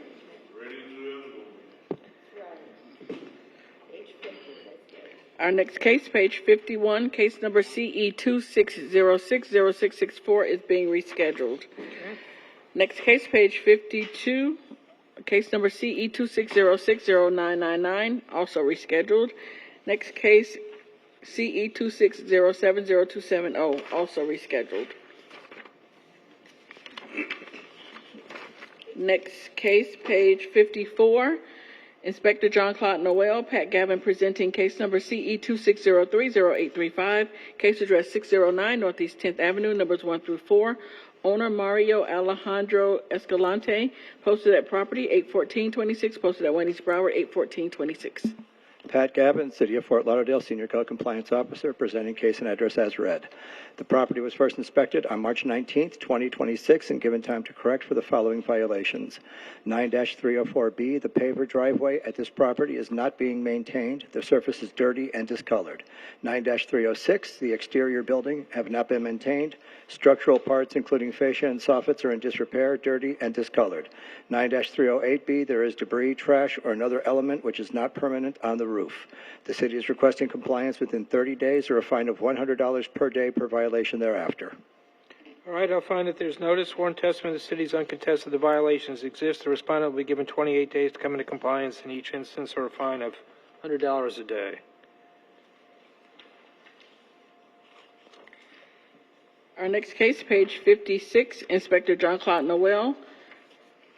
Our next case, page 51, case number CE 26060664 is being rescheduled. Next case, page 52, case number CE 26060999, also rescheduled. Next case, CE 26070270, also rescheduled. Next case, page 54, Inspector John Claude Noel, Pat Gavin presenting case number CE 26030835, case address 609 Northeast 10th Avenue, numbers 1 through 4. Owner Mario Alejandro Escalante, posted at property 81426, posted at 1 East Broward 81426. Pat Gavin, City of Fort Lauderdale, Senior Code Compliance Officer, presenting case and address as read. The property was first inspected on March 19th, 2026, and given time to correct for the following violations. 9-304B, the paver driveway at this property is not being maintained. The surface is dirty and discolored. 9-306, the exterior building have not been maintained. Structural parts, including fascia and soffits, are in disrepair, dirty, and discolored. 9-308B, there is debris, trash, or another element which is not permanent on the roof. The city is requesting compliance within 30 days or a fine of $100 per day per violation thereafter. All right, I'll find that there's notice, sworn testimony of the city is uncontested, the violations exist. The respondent will be given 28 days to come into compliance in each instance or a fine of $100 a day. Our next case, page 56, Inspector John Claude Noel,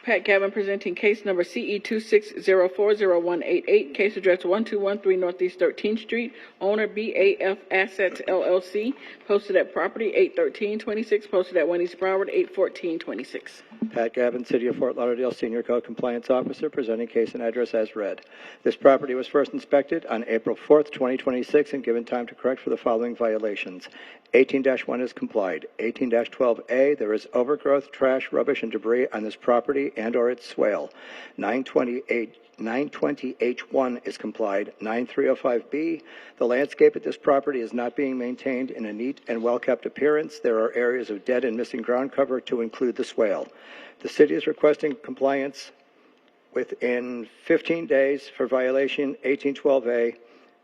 Pat Gavin presenting case number CE 26040188, case address 1213 Northeast 13th Street, owner BAF Assets LLC, posted at property 81326, posted at 1 East Broward 81426. Pat Gavin, City of Fort Lauderdale, Senior Code Compliance Officer, presenting case and address as read. This property was first inspected on April 4th, 2026, and given time to correct for the following violations. 18-1 is complied. 18-12A, there is overgrowth, trash, rubbish, and debris on this property and or its swale. 920H1 is complied. 9305B, the landscape at this property is not being maintained in a neat and well-kept appearance. There are areas of dead and missing ground cover to include the swale. The city is requesting compliance within 15 days for violation 1812A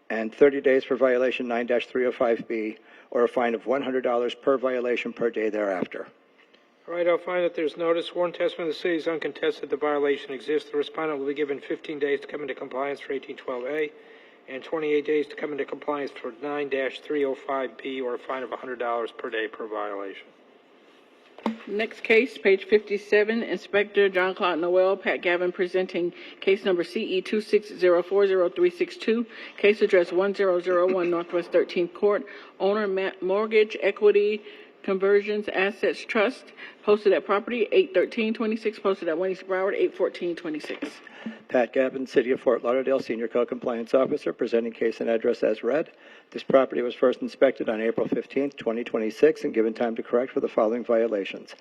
and 30 days for violation 9-305B, or a fine of $100 per violation per day thereafter. All right, I'll find that there's notice, sworn testimony of the city is uncontested, the violation exists. The respondent will be given 15 days to come into compliance for 1812A and 28 days to come into compliance for 9-305B, or a fine of $100 per day per violation. Next case, page 57, Inspector John Claude Noel, Pat Gavin presenting case number CE 26040362, case address 1001 Northwest 13th Court, owner Mortgage Equity Conversions Assets Trust, posted at property 81326, posted at 1 East Broward 81426. Pat Gavin, City of Fort Lauderdale, Senior Code Compliance Officer, presenting case and address as read. This property was first inspected on April 15th, 2026, and given time to correct for the following violations.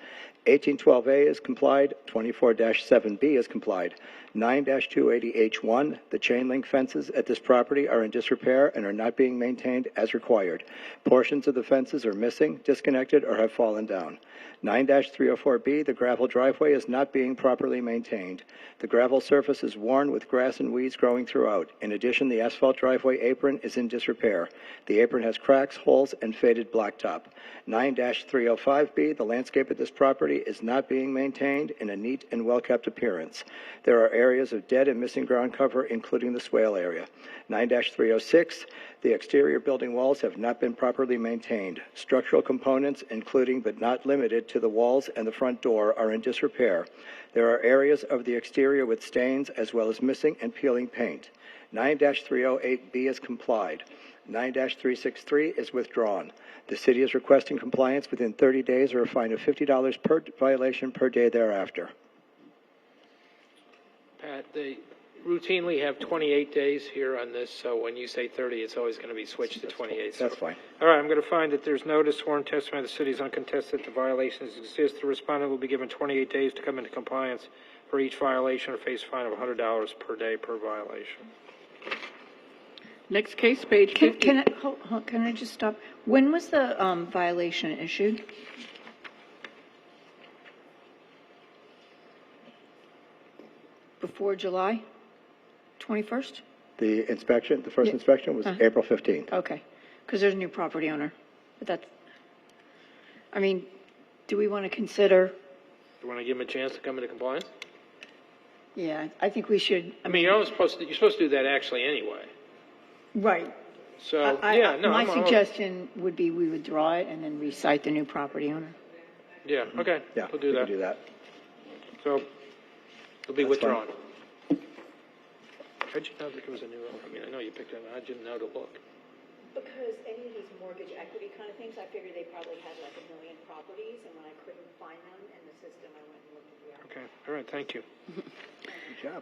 1812A is complied. 24-7B is complied. 9-280H1, the chain link fences at this property are in disrepair and are not being maintained as required. Portions of the fences are missing, disconnected, or have fallen down. 9-304B, the gravel driveway is not being properly maintained. The gravel surface is worn with grass and weeds growing throughout. In addition, the asphalt driveway apron is in disrepair. The apron has cracks, holes, and faded blacktop. 9-305B, the landscape at this property is not being maintained in a neat and well-kept appearance. There are areas of dead and missing ground cover, including the swale area. 9-306, the exterior building walls have not been properly maintained. Structural components, including but not limited to the walls and the front door, are in disrepair. There are areas of the exterior with stains as well as missing and peeling paint. 9-308B is complied. 9-363 is withdrawn. The city is requesting compliance within 30 days or a fine of $50 per violation per day thereafter. Pat, they routinely have 28 days here on this, so when you say 30, it's always going to be switched to 28. That's fine. All right, I'm going to find that there's notice, sworn testimony of the city is uncontested, the violations exist. The respondent will be given 28 days to come into compliance for each violation or face a fine of $100 per day per violation. Next case, page 50. Can I just stop? When was the violation issued? before July 21st? The inspection, the first inspection was April 15th. Okay, because there's a new property owner. But that's, I mean, do we want to consider? You want to give them a chance to come into compliance? Yeah, I think we should. I mean, you're supposed to do that actually anyway. Right. So, My suggestion would be we withdraw it and then recite the new property owner. Yeah, okay. Yeah, We'll do we that. can do that. So, it'll be That's fine. withdrawn. How'd you know that there was a new owner? I mean, I know you picked it up. How'd you know to look? Because any of these mortgage equity kind of things, I figured they probably had like 1 million properties, and when I couldn't find them in the system, I went and looked at the app. Okay, all right, thank you. Good job.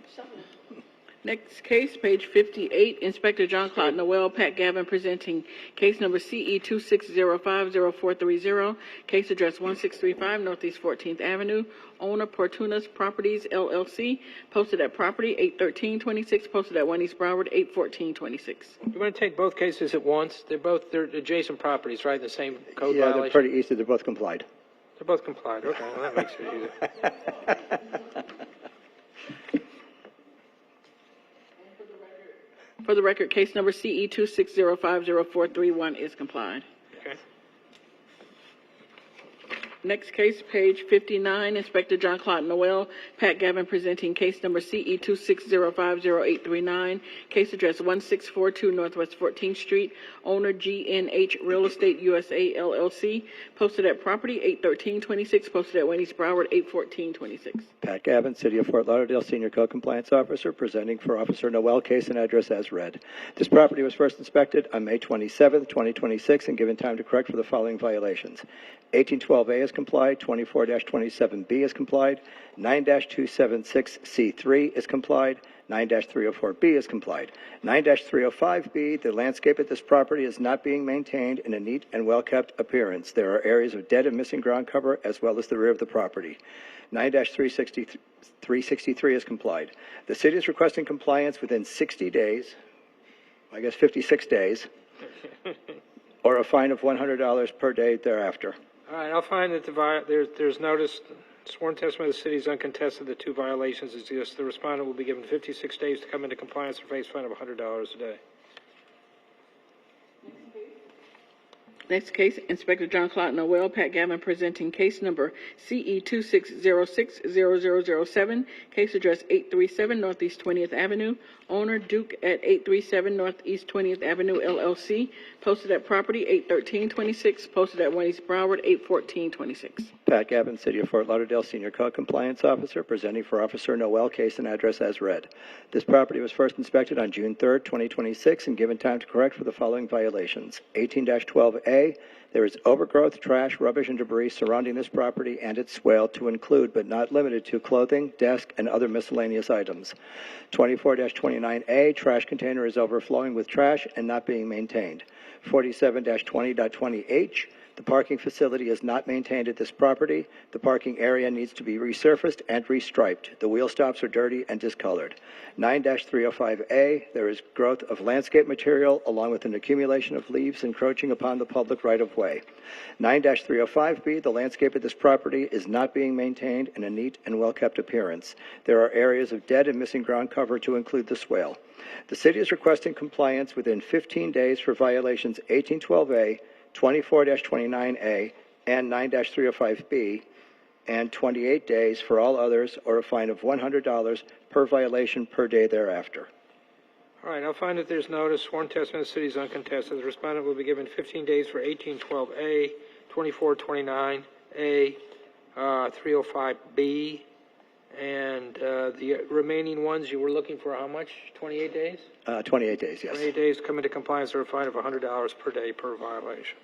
Next case, page 58, Inspector John Claude Noel, Pat Gavin, presenting case number CE 26050430, case address 1635 Northeast 14th Avenue, owner Portuna's Properties LLC, posted at property 81326, posted at 1 East Broward 81426. You want to take both cases at once? They're adjacent properties, right? The same code Yeah, violation? they're pretty easy. They're both complied. They're both complied. Okay, well, that makes it easier. For the record, case number CE 26050431 is complied. Okay. Next case, page 59, Inspector John Claude Noel, Pat Gavin, presenting case number CE 26050839, case address 1642 Northwest 14th Street, owner GNH Real Estate USA LLC, posted at property 81326, posted at 1 East Broward 81426. Pat Gavin, City of Fort Lauderdale, Senior Code Compliance Officer, presenting for Officer Noel, case and address as read. This property was first inspected on May 27th, 2026, and given time to correct for the following violations. 1812A is complied, 24-27B is complied, 9-276C3 is complied, 9-304B is complied. 9-305B, the landscape at this property is not being maintained in a neat and well-kept appearance. There are areas of dead and missing ground cover as well as the rear of the property. 9-363 is complied. The city is requesting compliance within 60 days, I guess 56 days, or a fine of $100 per day thereafter. All right, I'll find that there's notice, sworn testimony of the city is uncontested, the two violations exist. The respondent will be given 56 days to come into compliance or face a fine of $100 a day. Next case, Inspector John Claude Noel, Pat Gavin, presenting case number CE 26060007, case address 837 Northeast 20th Avenue, owner Duke at 837 Northeast 20th Avenue LLC, posted at property 81326, posted at 1 East Broward 81426. Pat Gavin, City of Fort Lauderdale, Senior Code Compliance Officer, presenting for Officer Noel, case and address as read. This property was first inspected on June 3rd, 2026, and given time to correct for the following violations. 18-12A, there is overgrowth, trash, rubbish, and debris surrounding this property and its swale to include, but not limited to, clothing, desk, and other miscellaneous items. 24-29A, trash container is overflowing with trash and not being maintained. 47-20.20H, the parking facility is not maintained at this property. The parking area needs to be resurfaced and restriped. The wheel stops are dirty and discolored. 9-305A, there is growth of landscape material along with an accumulation of leaves encroaching upon the public right-of-way. 9-305B, the landscape of this property is not being maintained in a neat and well-kept appearance. There are areas of dead and missing ground cover to include the swale. The city is requesting compliance within 15 days for violations 1812A, 24-29A, and 9-305B, and 28 days for all others, or a fine of $100 per violation per day thereafter. All right, I'll find that there's notice, sworn testimony of the city is uncontested. The respondent will be given 15 days for 1812A, 2429A, 305B, and the remaining ones you were looking for how much? 28 days? 28 days, yes. 28 days to come into compliance or a fine of $100 per day per violation.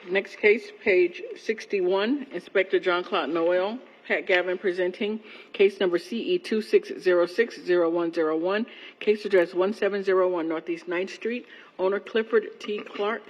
Next case, page 61, Inspector John Claude Noel, Pat Gavin, presenting case number CE 26060101, case address 1701 Northeast 9th Street, owner Clifford T. Clark,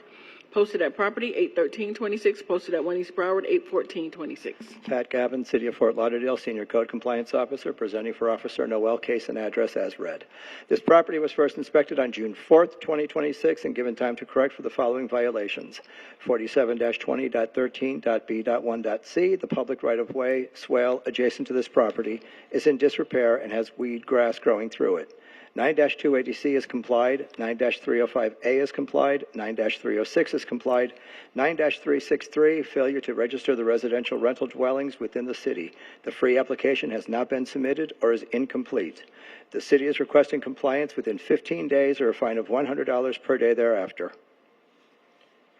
posted at property 81326, posted at 1 East Broward 81426. Pat Gavin, City of Fort Lauderdale, Senior Code Compliance Officer, presenting for Officer Noel, case and address as read. This property was first inspected on June 4th, 2026, and given time to correct for the following violations. 47-20.13.b.1.c, the public right-of-way swale adjacent to this property is in disrepair and has weed grass growing through it. 9-280C is complied, 9-305A is complied, 9-306 is complied, 9-363, failure to register the residential rental dwellings within the city. The free application has not been submitted or is incomplete. The city is requesting compliance within 15 days or a fine of $100 per day thereafter.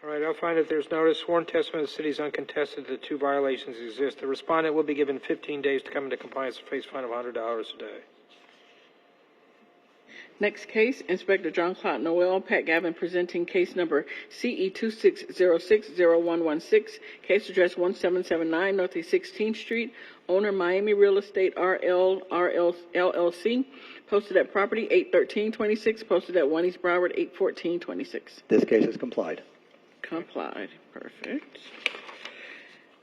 All right, I'll find that there's notice. Sworn testimony of the city is uncontested. The two violations exist. The respondent will be given 15 days to come into compliance and face a fine of $100 a day. Next case, Inspector John Claude Noel, Pat Gavin, presenting case number CE 26060116, case address 1779 Northeast 16th Street, owner Miami Real Estate LLC, posted at property 81326, posted at 1 East Broward 81426. This case is complied. Complied. Perfect.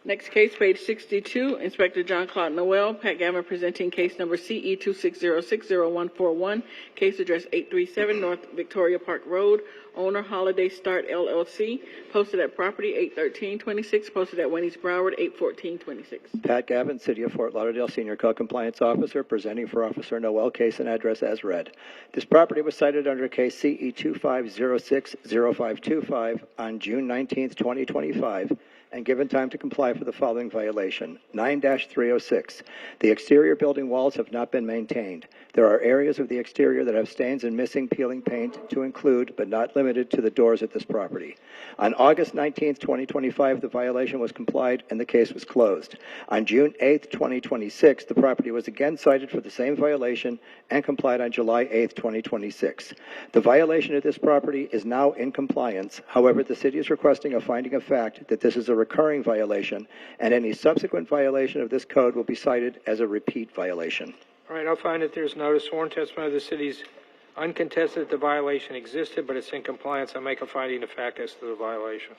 Next case, page 62, Inspector John Claude Noel, Pat Gavin, presenting case number CE 26060141, case address 837 North Victoria Park Road, owner Holiday Start LLC, posted at property 81326, posted at 1 East Broward 81426. Pat Gavin, City of Fort Lauderdale, Senior Code Compliance Officer, presenting for Officer Noel, case and address as read. This property was cited under case CE 25060525 on June 19th, 2025, and given time to comply for the following violation. 9-306. The exterior building walls have not been maintained. There are areas of the exterior that have stains and missing peeling paint, to include, but not limited to, the doors at this property. On August 19th, 2025, the violation was complied and the case was closed. On June 8th, 2026, the property was again cited for the same violation and complied on July 8th, 2026. The violation of this property is now in compliance. However, the city is requesting a finding of fact that this is a recurring violation, and any subsequent violation of this code will be cited as a repeat violation. All right, I'll find that there's notice. Sworn testimony of the city's uncontested that the violation existed, but it's in compliance. I make a finding of fact as to the violation.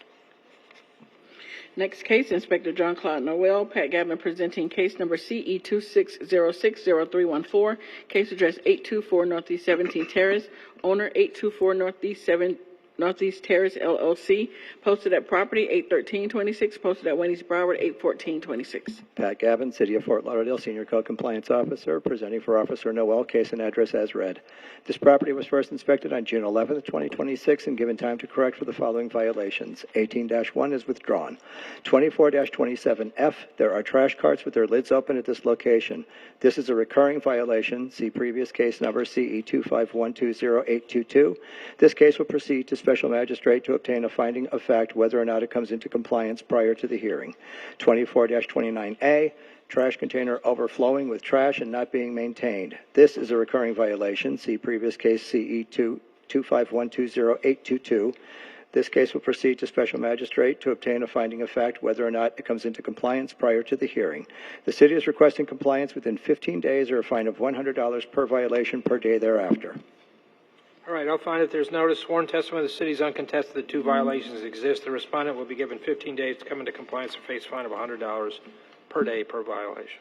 Next case, Inspector John Claude Noel, Pat Gavin, presenting case number CE 26060314, case address 824 Northeast 17th Terrace, owner 824 Northeast Terrace LLC, posted at property 81326, posted at 1 East Broward 81426. Pat Gavin, City of Fort Lauderdale, Senior Code Compliance Officer, presenting for Officer Noel, case and address as read. This property was first inspected on June 11th, 2026, and given time to correct for the following violations. 18-1 is withdrawn. 24-27F, there are trash carts with their lids open at this location. This is a recurring violation. See previous case number CE 251208222. This case will proceed to Special Magistrate to obtain a finding of fact whether or not it comes into compliance prior to the hearing. 24-29A, trash container overflowing with trash and not being maintained. This is a recurring violation. See previous case CE 251208222. This case will proceed to Special Magistrate to obtain a finding of fact whether or not it comes into compliance prior to the hearing. The city is requesting compliance within 15 days or a fine of $100 per violation per day thereafter. All right, I'll find that there's notice. Sworn testimony of the city's uncontested that two violations exist. The respondent will be given 15 days to come into compliance and face a fine of $100 per day per violation.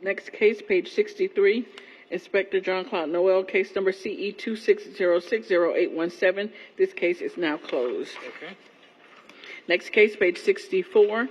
Next case, page 63, Inspector John Claude Noel, case number CE 26060817. This case is now closed. Okay. Next case, page 64,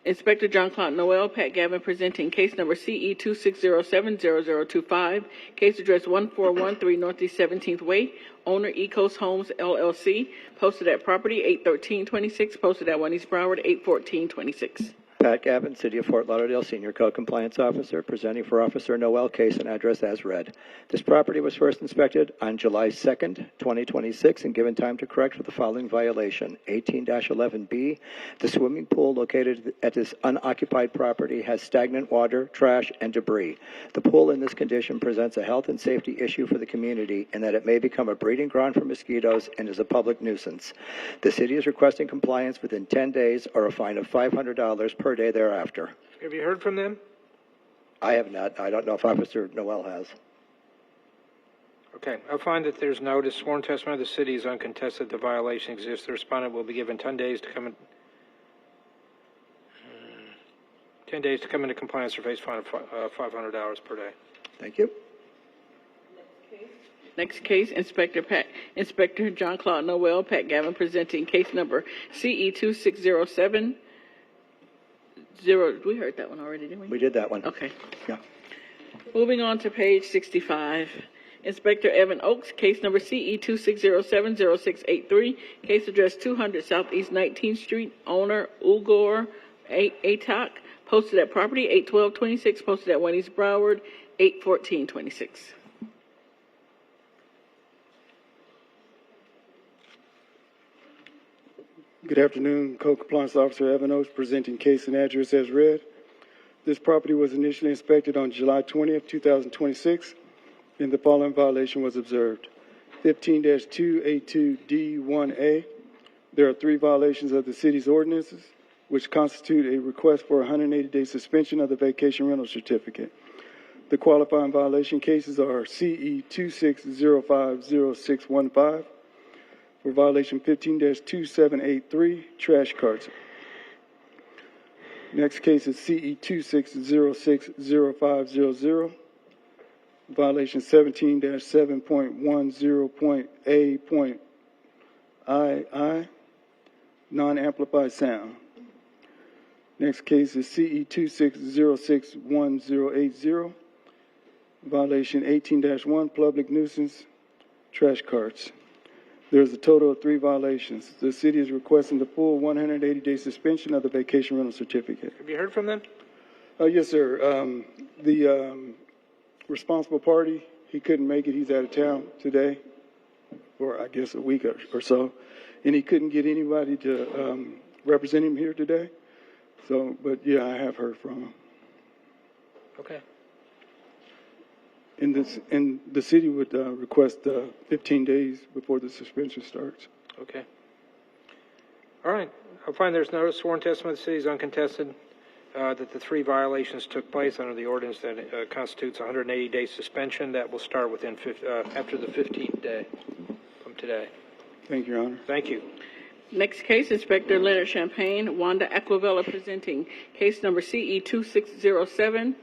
Inspector John Claude Noel, Pat Gavin, presenting case number CE 26070025, case address 1413 Northeast 17th Way, owner Ecos Homes LLC, posted at property 81326, posted at 1 East Broward 81426. Pat Gavin, City of Fort Lauderdale, Senior Code Compliance Officer, presenting for Officer Noel, case and address as read. This property was first inspected on July 2nd, 2026, and given time to correct for the following violation. 18-11B, the swimming pool located at this unoccupied property has stagnant water, trash, and debris. The pool in this condition presents a health and safety issue for the community in that it may become a breeding ground for mosquitoes and is a public nuisance. The city is requesting compliance within 10 days or a fine of $500 per day thereafter. Have you heard from them? I have not. I don't know if Officer Noel has. Okay, I find that there's notice, sworn testimony of the city is uncontested, the violation exists. The respondent will be given 10 days to come in, 10 days to come into compliance or face fine of $500 per day. Thank you. Next case, Inspector John Claude Noel, Pat Gavin, presenting case number CE 2607. We heard that one already, didn't we? We did that one. Okay. Yeah. Moving on to page 65. Inspector Evan Oakes, case number CE 26070683, case address 200 Southeast 19th Street, owner Ugor Atak, posted at property 81226, posted at 1 East Broward 81426. Good afternoon, Code Compliance Officer Evan Oakes, presenting case and address as read. This property was initially inspected on July 20th, 2026, and the following violation was observed. 15-282D1A. There are 3 violations of the city's ordinances, which constitute a request for a 180-day suspension of the vacation rental certificate. The qualifying violation cases are CE 26050615, for violation 15-2783, trash carts. Next case is CE 26060500, violation 17-7.10.A.II, non-amplified sound. Next case is CE 26061080, violation 18-1, public nuisance, trash carts. There's a total of 3 violations. The city is requesting the full 180-day suspension of the vacation rental certificate. Have you heard from them? Yes, sir. The responsible party, he couldn't make it. He's out of town today for, I guess, a week or so. And he couldn't get anybody to represent him here today. So, but yeah, I have heard from him. Okay. And the city would request 15 days before the suspension starts. Okay. All right. I find there's no sworn testimony of the city is uncontested, that the 3 violations took place under the ordinance that constitutes a 180-day suspension. That will start within after the 15th day from today. Thank you, Your Honor. Thank you. Next case, Inspector Leonard Champagne, Wanda Aquavella, presenting case number CE 2607.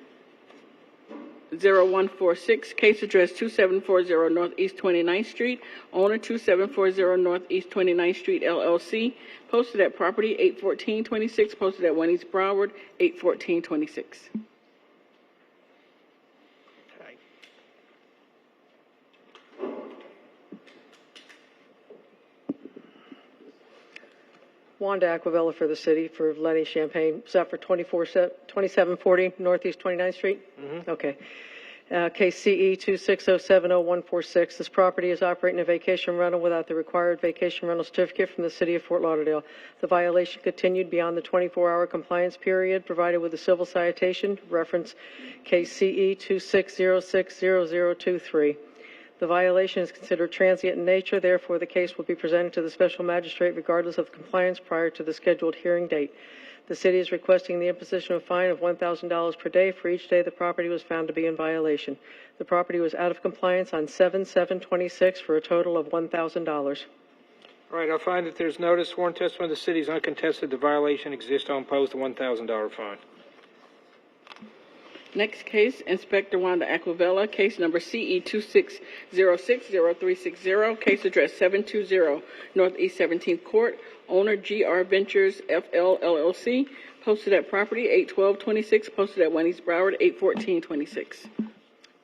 0146, case address 2740 Northeast 29th Street, owner 2740 Northeast 29th Street, LLC, posted at property 81426, posted at 1 East Broward 81426. Wanda Aquavella for the city, for Lenny Champagne. Is that for 2740 Northeast 29th Street? Mm-hmm. Okay. Case CE 26070146. This property is operating a vacation rental without the required vacation rental certificate from the city of Fort Lauderdale. The violation continued beyond the 24-hour compliance period provided with a civil citation, reference case CE 26060023. The violation is considered transient in nature, therefore the case will be presented to the special magistrate regardless of compliance prior to the scheduled hearing date. The city is requesting the imposition of a fine of $1,000 per day for each day the property was found to be in violation. The property was out of compliance on 7/7/26 for a total of $1,000. All right. I'll find that there's notice, sworn testimony of the city is uncontested. The violation exists. I'll impose the $1,000 fine. Next case, Inspector Wanda Aquavella, case number CE 26060360, case address 720 Northeast 17th Court, owner GR Ventures FL LLC, posted at property 81226, posted at 1 East Broward 81426.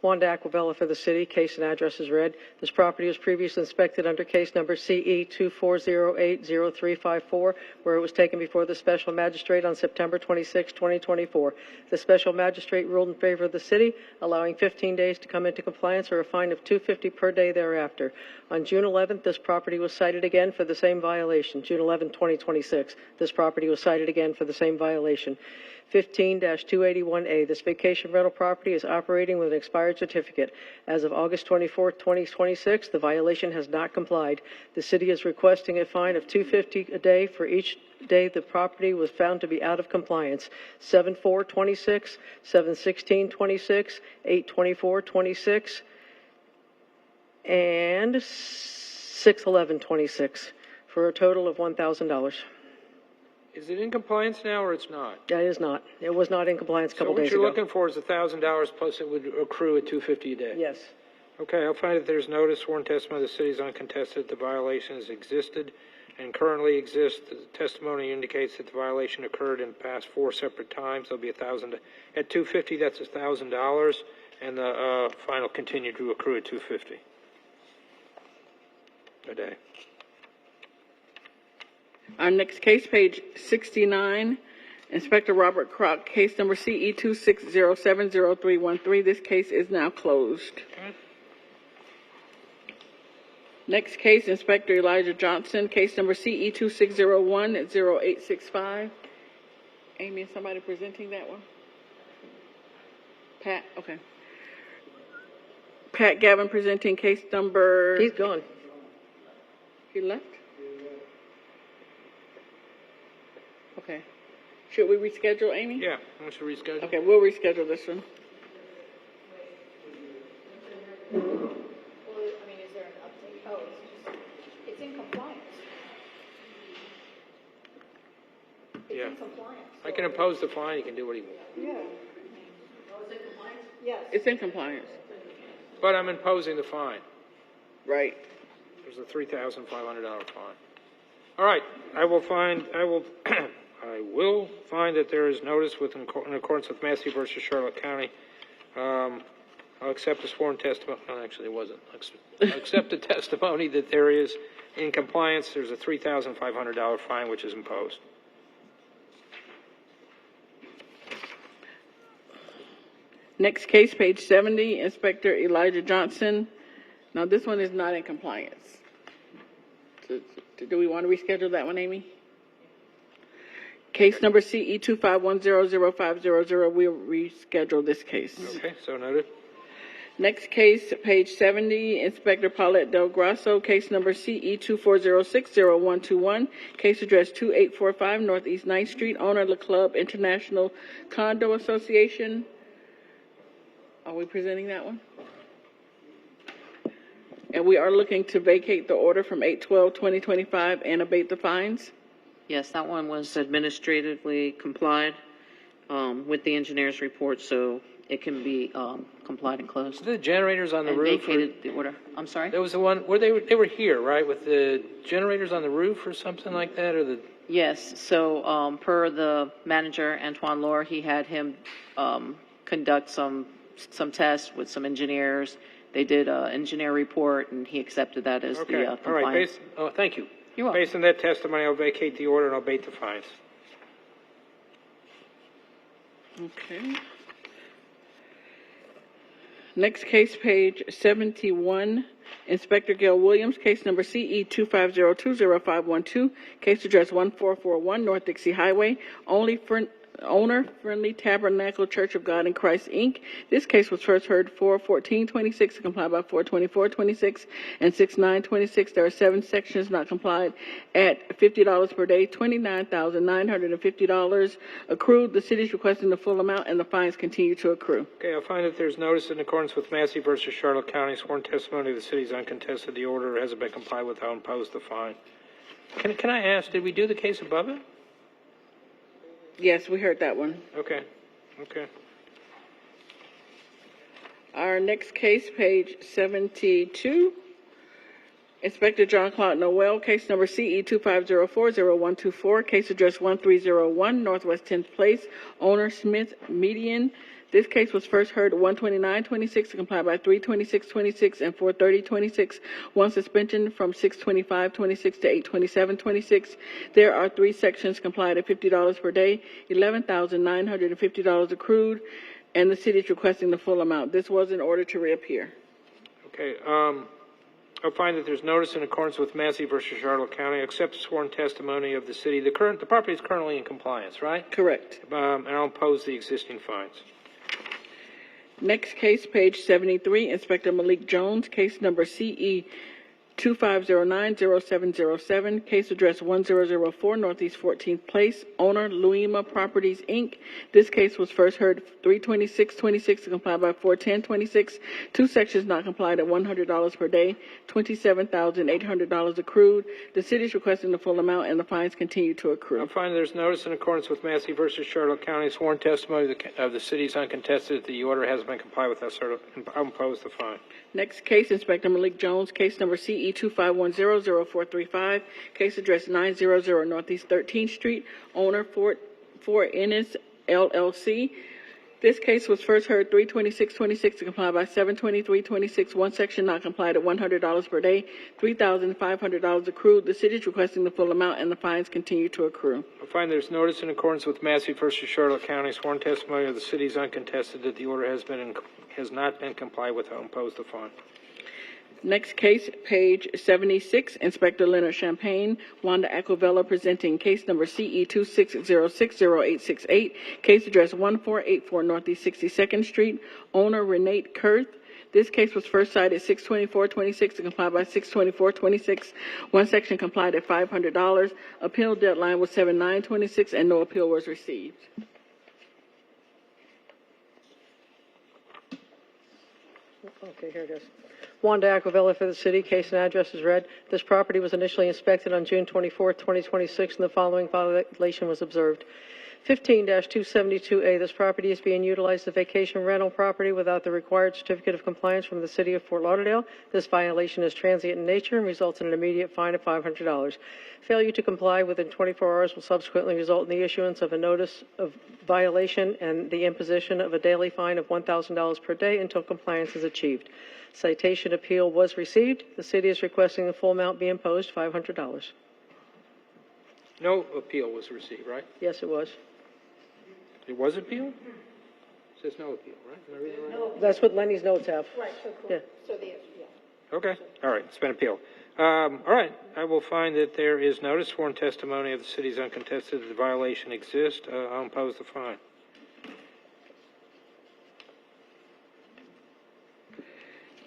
Wanda Aquavella for the city. Case and address is read. This property was previously inspected under case number CE 24080354, where it was taken before the special magistrate on September 26, 2024. The special magistrate ruled in favor of the city, allowing 15 days to come into compliance or a fine of $250 per day thereafter. On June 11th, this property was cited again for the same violation. June 11, 2026, this property was cited again for the same violation. 15-281A. This vacation rental property is operating with an expired certificate. As of August 24, 2026, the violation has not complied. The city is requesting a fine of $250 a day for each day the property was found to be out of compliance. 7/4/26, 7/16/26, 8/24/26, and 6/11/26 for a total of $1,000. Is it in compliance now or it's not? That is not. It was not in compliance a couple days So ago. what you're looking for is $1,000 plus it would accrue at $250 a day? Yes. Okay, I'll find that there's notice, sworn testimony of the city is uncontested, the violation has existed and currently exists. The testimony indicates that the violation occurred in the past 4 separate times. There'll be $1,000 at $250. That's $1,000, and the fine will continue to accrue at $250 a day. Our next case, page 69, Inspector Robert Kroc, case number CE 2607013. This case is now closed. Okay. Next case, Inspector Elijah Johnson, case number CE 26010865. Amy, is somebody presenting that one? Pat, okay. Pat Gavin presenting case number... He's gone. He left? Okay. Should we reschedule, Amy? Yeah, I want you to reschedule. Okay, we'll reschedule this one. Well, I mean, is there an update? Oh, it's in compliance. It's Yeah. in compliance. I can impose the fine, he can do what he wants. Yeah. Oh, it's in compliance? Yes. It's in compliance. But I'm imposing the fine. Right. There's a $3,500 fine. All right, I will find that there is notice in accordance with Massey versus Charlotte County. I'll accept the sworn testimony. No, actually, it wasn't. I'll accept the testimony that there is in compliance. There's a $3,500 fine which is imposed. Next case, page 70, Inspector Elijah Johnson. Now, this one is not in compliance. Do we want to reschedule that one, Amy? Case number CE 251005000. We'll reschedule this case. Okay, so noted. Next case, page 70, Inspector Paulette Del Grasso, case number CE 240600121, case address 2845 Northeast 9th Street, owner La Club International Condo Association. Are we presenting that one? And we are looking to vacate the order from 8/12/2025 and abate the fines. Yes, that one was administratively complied with the engineer's report, so it can be complied and closed. The generators on the And roof. vacated the order. I'm sorry? There was the one where they were here, right, with the generators on the roof or something like that, or the. Yes, so per the manager, Antoine Lohr, he had him conduct some tests with some engineers. They did an engineer report, and he accepted that as Okay, the all compliance. right. Thank you. You're welcome. Based on that testimony, I'll vacate the order and I'll abate the fines. Okay. Next case, page 71, Inspector Gail Williams, case number CE 250200512, case address 1441 North Dixie Highway, owner Friendly Tabernacle Church of God in Christ, Inc. This case was first heard 4/14/26 to comply by 4/24/26 and 6/9/26. There are 7 sections not complied at $50 per day, $29,950 accrued. The city is requesting the full amount, and the fines continue to accrue. Okay, I'll find that there's notice in accordance with Massey versus Charlotte County. Sworn testimony of the city is uncontested. The order hasn't been complied with. I'll impose the fine. Can I ask, did we do the case above it? Yes, we heard that one. Okay. Our next case, page 72, Inspector John Claude Noel, case number CE 250400124, case address 1301 Northwest 10th Place, owner Smith Median. This case was first heard 1/29/26 to comply by 3/26/26 and 4/30/26. One suspension from 6/25/26 to 8/27/26. There are 3 sections complied at $50 per day, $11,950 accrued, and the city is requesting the full amount. This was in order to reappear. Okay, I'll find that there's notice in accordance with Massey versus Charlotte County. Accept sworn testimony of the city. The property is currently in compliance, right? Correct. And I'll impose the existing fines. Next case, page 73, Inspector Malik Jones, case number CE 25090707, case address 1004 Northeast 14th Place, owner Luima Properties, Inc. This case was first heard 3/26/26 to comply by 4/10/26. Two sections not complied at $100 per day, $27,800 accrued. The city is requesting the full amount and the fines continue to accrue. I find there's notice in accordance with Massey versus Charlotte County, sworn testimony of the city is uncontested. The order has been complied with. I'll impose the fine. Next case, Inspector Malik Jones, case number CE 25100435, case address 900 Northeast 13th Street, owner Fort Ennis LLC. This case was first heard 3/26/26 to comply by 7/23/26. One section not complied at $100 per day, $3,500 accrued. The city is requesting the full amount and the fines continue to accrue. I find there's notice in accordance with Massey versus Charlotte County, sworn testimony of the city is uncontested. That the order has not been complied with. I'll impose the fine. Next case, page 76, Inspector Leonard Champagne, Wanda Aquavella, presenting case number CE 26060868, case address 1484 Northeast 62nd Street, owner Renee Kurth. This case was first cited 6/24/26 to comply by 6/24/26. One section complied at $500. Appeal deadline was 7/9/26 and no appeal was received. Okay, here it is. Wanda Aquavella for the city. Case and address is read. This property was initially inspected on June 24, 2026, and the following violation was observed. 15-272A, this property is being utilized as a vacation rental property without the required certificate of compliance from the city of Fort Lauderdale. This violation is transient in nature and results in an immediate fine of $500. Failure to comply within 24 hours will subsequently result in the issuance of a notice of violation and the imposition of a daily fine of $1,000 per day until compliance is achieved. Citation appeal was received. The city is requesting the full amount be imposed, $500. No appeal was received, right? Yes, it was. It was appeal? It says no appeal, right? Am I reading it right? That's what Lenny's notes have. Right, so Yeah. So the, yeah. Okay. All right. It's been appealed. All right. I will find that there is notice, sworn testimony of the city's uncontested that the violation exists. I'll impose the fine.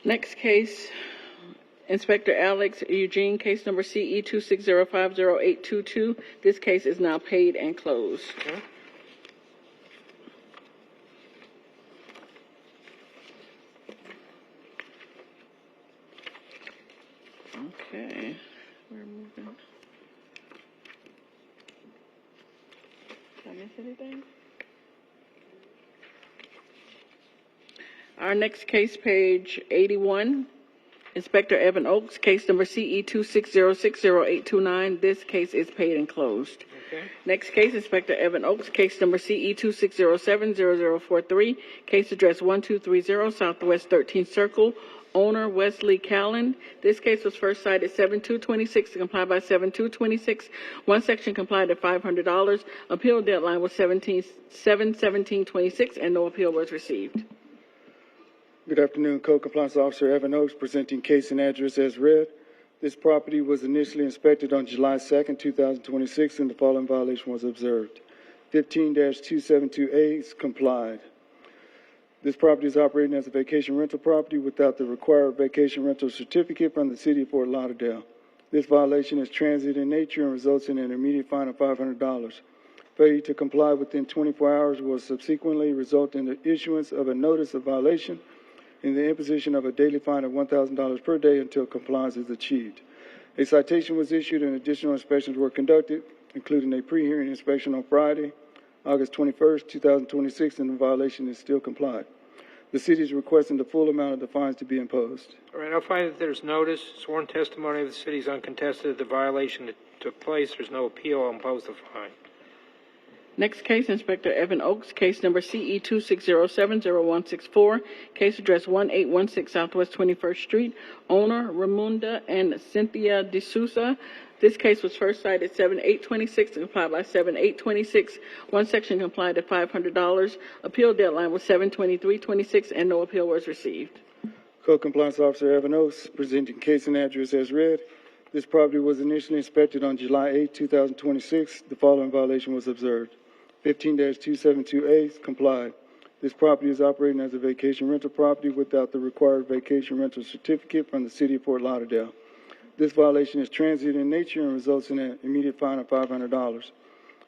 Next case, Inspector Alex Eugene, case number CE 26050822. This case is now paid and closed. Okay. Okay, we're moving. Did I miss anything? Our next case, page 81, Inspector Evan Oakes, case number CE 26060829. This case is paid and closed. Okay. Next case, Inspector Evan Oakes, case number CE 26070043, case address 1230 Southwest 13th Circle, owner Wesley Callan. This case was first cited 7/2/26 to comply by 7/2/26. One section complied at $500. Appeal deadline was 7/17/26 and no appeal was received. Good afternoon, Code Compliance Officer Evan Oakes, presenting case and address as read. This property was initially inspected on July 2nd, 2026, and the following violation was observed. 15-272A is complied. This property is operating as a vacation rental property without the required vacation rental certificate from the city of Fort Lauderdale. This violation is transient in nature and results in an immediate fine of $500. Failure to comply within 24 hours will subsequently result in the issuance of a notice of violation and the imposition of a daily fine of $1,000 per day until compliance is achieved. A citation was issued and additional inspections were conducted, including a pre-hearing inspection on Friday, August 21st, 2026, and the violation is still complied. The city is requesting the full amount of the fines to be imposed. All right. I'll find that there's notice, sworn testimony of the city's uncontested that the violation that took place. There's no appeal. I'll impose the fine. Next case, Inspector Evan Oakes, case number CE 26070164, case address 1816 Southwest 21st Street, owner Ramunda and Cynthia D'Souza. This case was first cited 7/8/26 to comply by 7/8/26. One section complied at $500. Appeal deadline was 7/23/26 and no appeal was received. Code Compliance Officer Evan Oakes, presenting case and address as read. This property was initially inspected on July 8, 2026. The following violation was observed. 15-272A is complied. This property is operating as a vacation rental property without the required vacation rental certificate from the city of Fort Lauderdale. This violation is transient in nature and results in an immediate fine of $500.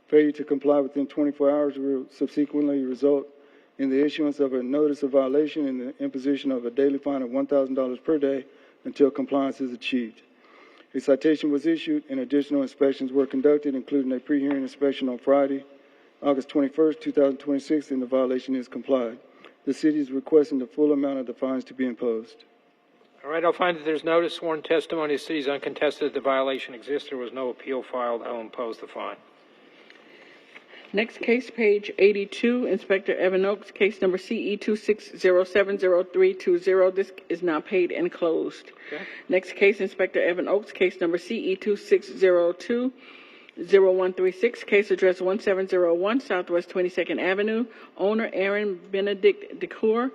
Failure to comply within 24 hours will subsequently result in the issuance of a notice of violation and the imposition of a daily fine of $1,000 per day until compliance is achieved. A citation was issued and additional inspections were conducted, including a pre-hearing inspection on Friday, August 21st, 2026, and the violation is complied. The city is requesting the full amount of the fines to be imposed. All right, I'll find that there's notice, sworn testimony, the city is uncontested that the violation exists. There was no appeal filed. I'll impose the fine. Next case, page 82, Inspector Evan Oaks, case number CE 26070320. This is now paid and closed. Okay. Next case, Inspector Evan Oaks, case number CE 26020136, case address 1701 Southwest 22nd Avenue. Owner Aaron Benedict Decour.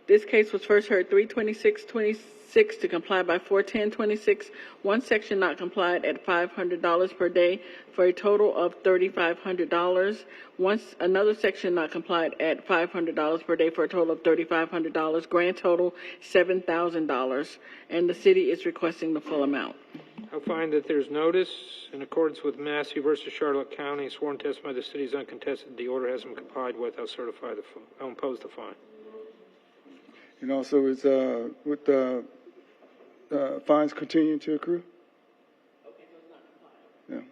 This case was first heard 3/26/26 to comply by 4/10/26. One section not complied at $500 per day for a total of $3,500. Once another section not complied at $500 per day for a total of $3,500. Grand total $7,000, and the city is requesting the full amount. I'll find that there's notice in accordance with Massey versus Charlotte County. Sworn testimony the city is uncontested. The order has been complied with. I'll impose the fine. And also, is with the fines continuing to accrue? Yeah. All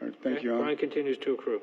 right, thank you, Your Honor. Fine continues to accrue.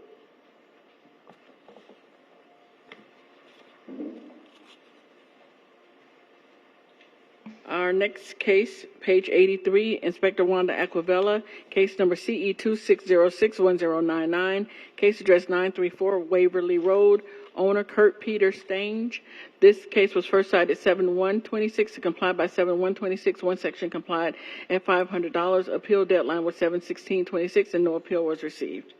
Our next case, page 83, Inspector Wanda Aquavella, case number CE 26061099, case address 934 Waverly Road, owner Kurt Peter Stange. This case was first cited 7/1/26 to comply by 7/1/26. One section complied at $500. Appeal deadline was 7/16/26, and no appeal was received.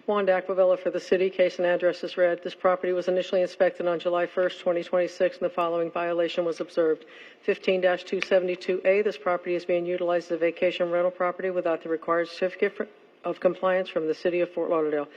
Wanda Aquavella for the city. Case and address is read. This property was initially inspected on July 1st, 2026, and the following violation was observed. 15-272A, this property is being utilized as a vacation rental property without the required certificate of compliance from the city of Fort Lauderdale.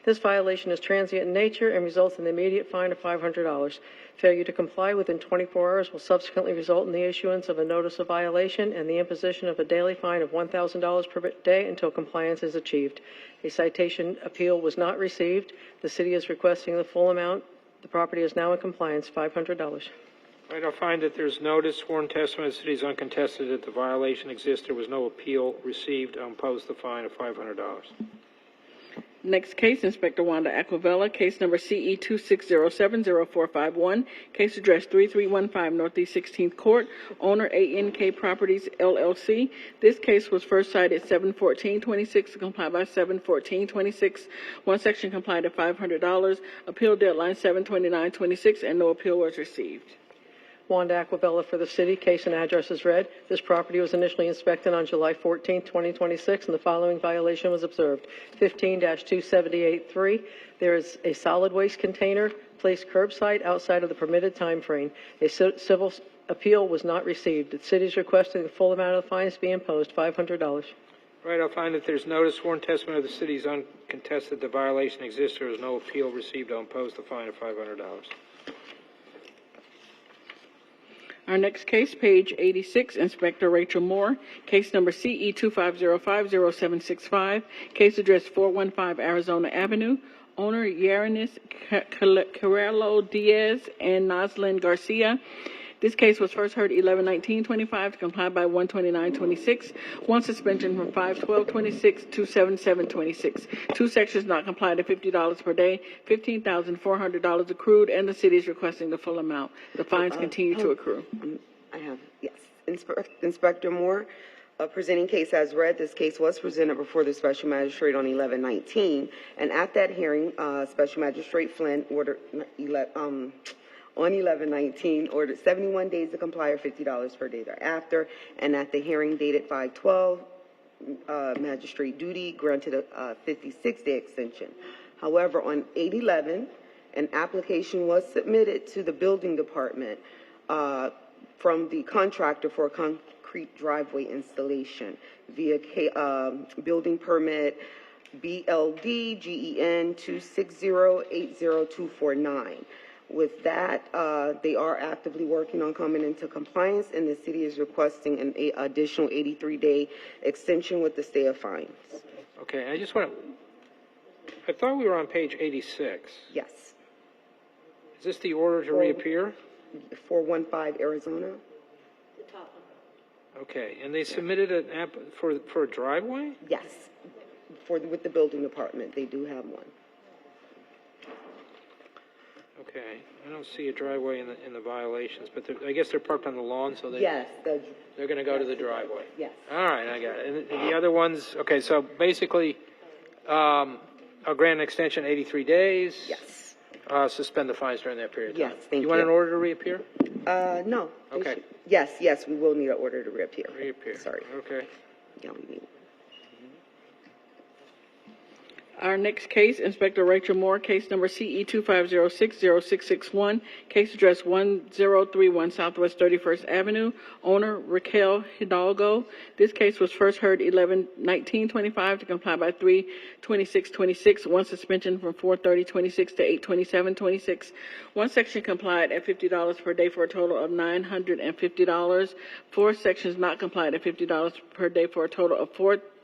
This violation is transient in nature and results in the immediate fine of $500. Failure to comply within 24 hours will subsequently result in the issuance of a notice of violation and the imposition of a daily fine of $1,000 per day until compliance is achieved. A citation appeal was not received. The city is requesting the full amount. The property is now in compliance, $500. All right, I'll find that there's notice, sworn testimony the city is uncontested that the violation exists. There was no appeal received. I'll impose the fine of $500. Next case, Inspector Wanda Aquavella, case number CE 26070451, case address 3315 Northeast 16th Court, owner ANK Properties LLC. This case was first cited 7/14/26 to comply by 7/14/26. One section complied at $500. Appeal deadline 7/29/26, and no appeal was received. Wanda Aquavella for the city. Case and address is read. This property was initially inspected on July 14, 2026, and the following violation was observed. 15-278-3, there is a solid waste container placed curbside outside of the permitted time frame. A civil appeal was not received. The city is requesting the full amount of the fines be imposed, $500. All right, I'll find that there's notice, sworn testimony of the city is uncontested. The violation exists. There is no appeal received. I'll impose the fine of $500. Our next case, page 86, Inspector Rachel Moore, case number CE 25050765, case address 415 Arizona Avenue, owner Yaranis Carrello Diaz and Noslin Garcia. This case was first heard 11/19/25 to comply by 1/29/26. One suspension from 5/12/26 to 7/7/26. Two sections not complied at $50 per day. $15,400 accrued, and the city is requesting the full amount. The fines continue to accrue. I have, yes. Inspector Moore, presenting case as read. This case was presented before the Special Magistrate on 11/19, and at that hearing, Special Magistrate Flynn ordered on 11/19, ordered 71 days to comply or $50 per day thereafter. And at the hearing dated 5/12, Magistrate Duty granted a 56-day extension. However, on 8/11, an application was submitted to the building department from the contractor for a concrete driveway installation via building permit BLD GEN 26080-249. With that, they are actively working on coming into compliance, and the city is requesting an additional 83-day extension with the stay of fines. Okay, I just want to, I thought we were on page 86. Yes. Is this the order to reappear? 415 Arizona. Okay, and they submitted an app for a driveway? Yes. With the building department, they do have one. Okay, I don't see a driveway in the violations, but I guess they're parked on the lawn, so Yes. they're going to go to the driveway. Yes. All right, I got it. And the other ones, okay, so basically, I'll grant an extension 83 days. Yes. Suspend the fines during that period of time. Yes, thank you. You want an order to reappear? No. Okay. Yes, we will need an order to reappear. Reappear. Sorry. Okay. Yeah, we need. Our next case, Inspector Rachel Moore, case number CE 25060661, case address 1031 Southwest 31st Avenue, owner Raquel Hidalgo. This case was first heard 11/19/25 to comply by 3/26/26, one suspension from 4/30/26 to 8/27/26. One section complied at $50 per day for a total of $950. Four sections not complied at $50 per day for a total of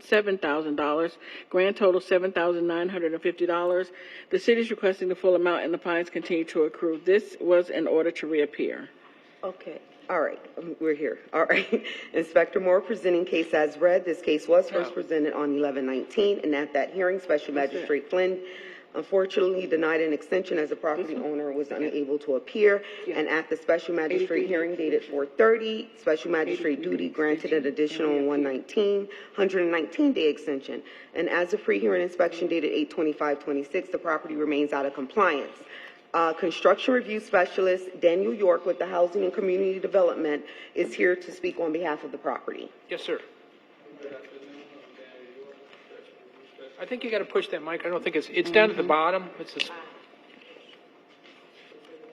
$7,000. Grand total $7,950. The city is requesting the full amount and the fines continue to accrue. This was in order to reappear. Okay. All right. We're here. All right. Inspector Moore presenting case as read. This case was first presented on 11/19, and at that hearing, Special Magistrate Flynn unfortunately denied an extension as the property owner was unable to appear. And at the Special Magistrate hearing dated 4/30, Special Magistrate duty granted an additional 119-day extension. And as a pre-hearing inspection dated 8/25/26, the property remains out of compliance. Construction Review Specialist Daniel York with the Housing and Community Development is here to speak on behalf of the property. Yes, sir. I think you got to push that mic. I don't think it's down at the bottom. It's just,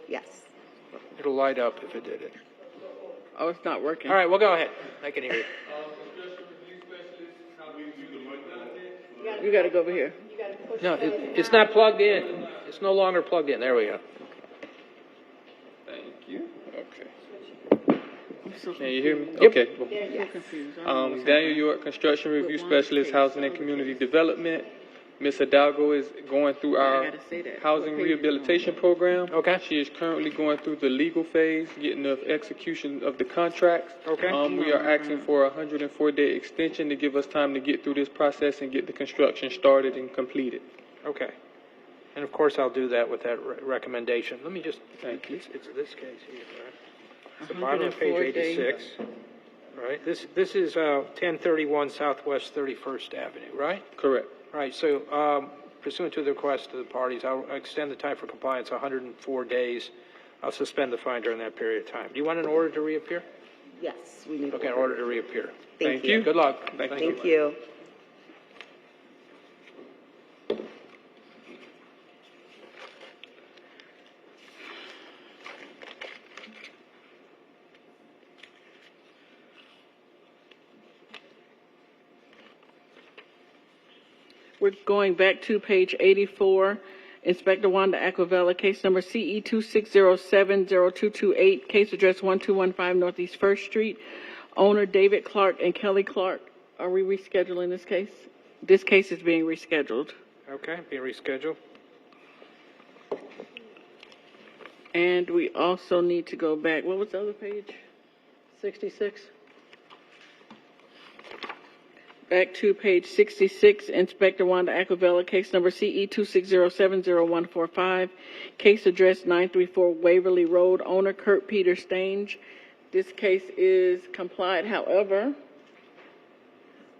yes. It'll light up if it did it. Oh, it's not working. All right, well, go ahead. I can hear you. You got to go over here. No, it's not plugged in. It's no longer plugged in. There we go. Thank you. Okay. So Can you hear me? Yep. Okay. I'm Daniel York, Construction Review Specialist, Housing and Community Development. Ms. Hidalgo is going through our housing rehabilitation program. Okay. She is currently going through the legal phase, getting the execution of the contracts. Okay. We are asking for a 104-day extension to give us time to get through this process and get the construction started and completed. Okay. And of course, I'll do that with that recommendation. Let me just, Thank you. It's this case here, right? The bottom of page 86, right? This is 1031 Southwest 31st Avenue, right? Correct. Right, so pursuant to the request of the parties, I'll extend the time for compliance 104 days. I'll suspend the fine during that period of time. Do you want an order to reappear? Yes, we need. Okay, an order to reappear. Thank you. Good luck. Thank you. We're going back to page 84. Inspector Wanda Aquavella, case number CE 26070228, case address 1215 Northeast 1st Street. Owner David Clark and Kelly Clark. Are we rescheduling this case? This case is being rescheduled. Okay, being rescheduled. And we also need to go back. What was the other page? 66. Back to page 66, Inspector Wanda Aquavella, case number CE 26070145, case address 934 Waverly Road, owner Kurt Peter Stange. This case is complied, however.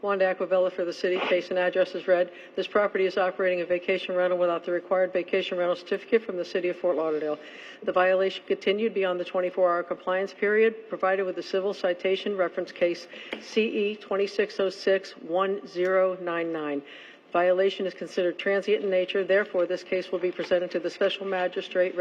Wanda Aquavella for the city. Case and address is read. This property is operating a vacation rental without the required vacation rental certificate from the city of Fort Lauderdale. The violation continued beyond the 24-hour compliance period, provided with a civil citation, reference case CE 26061099. Violation is considered transient in nature. Therefore, this case will be presented to the special magistrate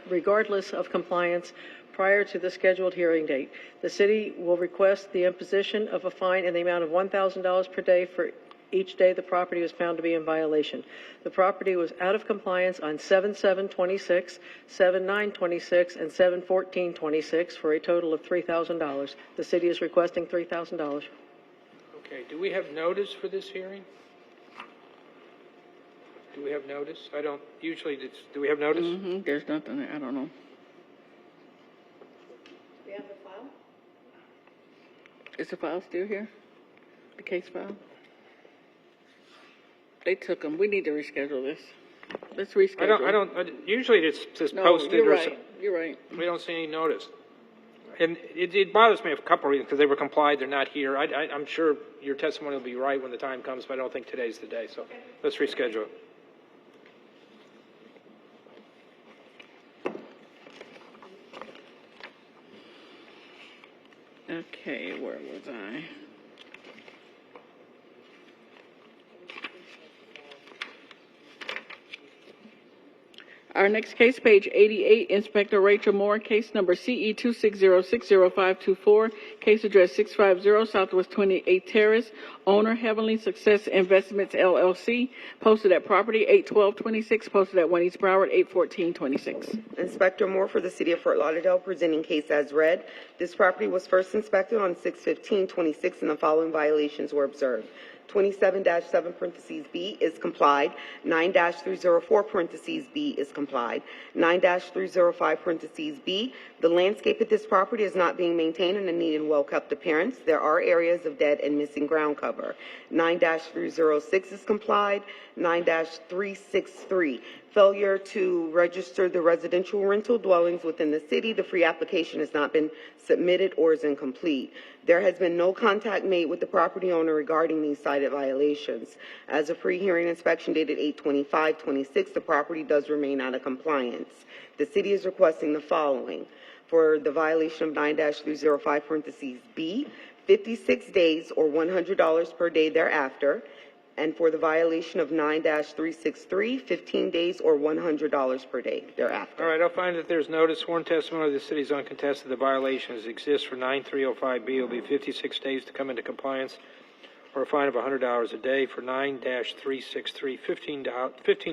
regardless of compliance prior to the scheduled hearing date. The city will request the imposition of a fine in the amount of $1,000 per day for each day the property was found to be in violation. The property was out of compliance on 7/7/26, 7/9/26, and 7/14/26 for a total of $3,000. The city is requesting $3,000. Okay, do we have notice for this hearing? Do we have notice? I don't, usually, do we have notice? There's nothing, I don't know. We have the file? Is the file still here? The case file? They took them. We need to reschedule this. Let's reschedule. Usually it's just No, posted you're or right. something. You're right. We don't see any notice. And it bothers me for a couple of reasons, because they were complied, they're not here. I'm sure your testimony will be right when the time comes, but I don't think today's the day, so let's reschedule it. Okay, where was I? Our next case, page 88, Inspector Rachel Moore, case number CE 260600524, case address 650 Southwest 28th Terrace, owner Heavenly Success Investments LLC, posted at property 81226, posted at 1 East Broward 81426. Inspector Moore for the City of Fort Lauderdale, presenting case as read. This property was first inspected on 6/15/26, and the following violations were observed. 27-7(b) is complied. 9-304(b) is complied. 9-305(b). The landscape at this property is not being maintained and in need of well-kept appearance. There are areas of dead and missing ground cover. 9-306 is complied. 9-363. Failure to register the residential rental dwellings within the city. The free application has not been submitted or is incomplete. There has been no contact made with the property owner regarding these cited violations. As a pre-hearing inspection dated 8/25/26, the property does remain out of compliance. The city is requesting the following. For the violation of 9-305(b), 56 days or $100 per day thereafter. And for the violation of 9-363, 15 days or $100 per day thereafter. All right, I'll find that there's notice. Sworn testimony of the city's uncontested. The violations exist for 9-305B. It'll be 56 days to come into compliance or a fine of $100 a day. For 9-363, 15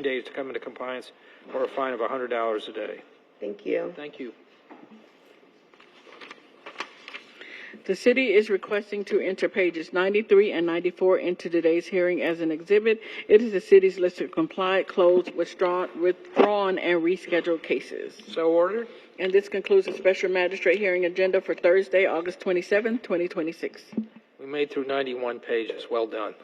days to come into compliance or a fine of $100 a day. Thank you. Thank you. The city is requesting to enter pages 93 and 94 into today's hearing as an exhibit. It is the city's list of complied, closed, withdrawn, and rescheduled cases. So ordered. And this concludes the special magistrate hearing agenda for Thursday, August 27, 2026. We made through 91 pages. Well done.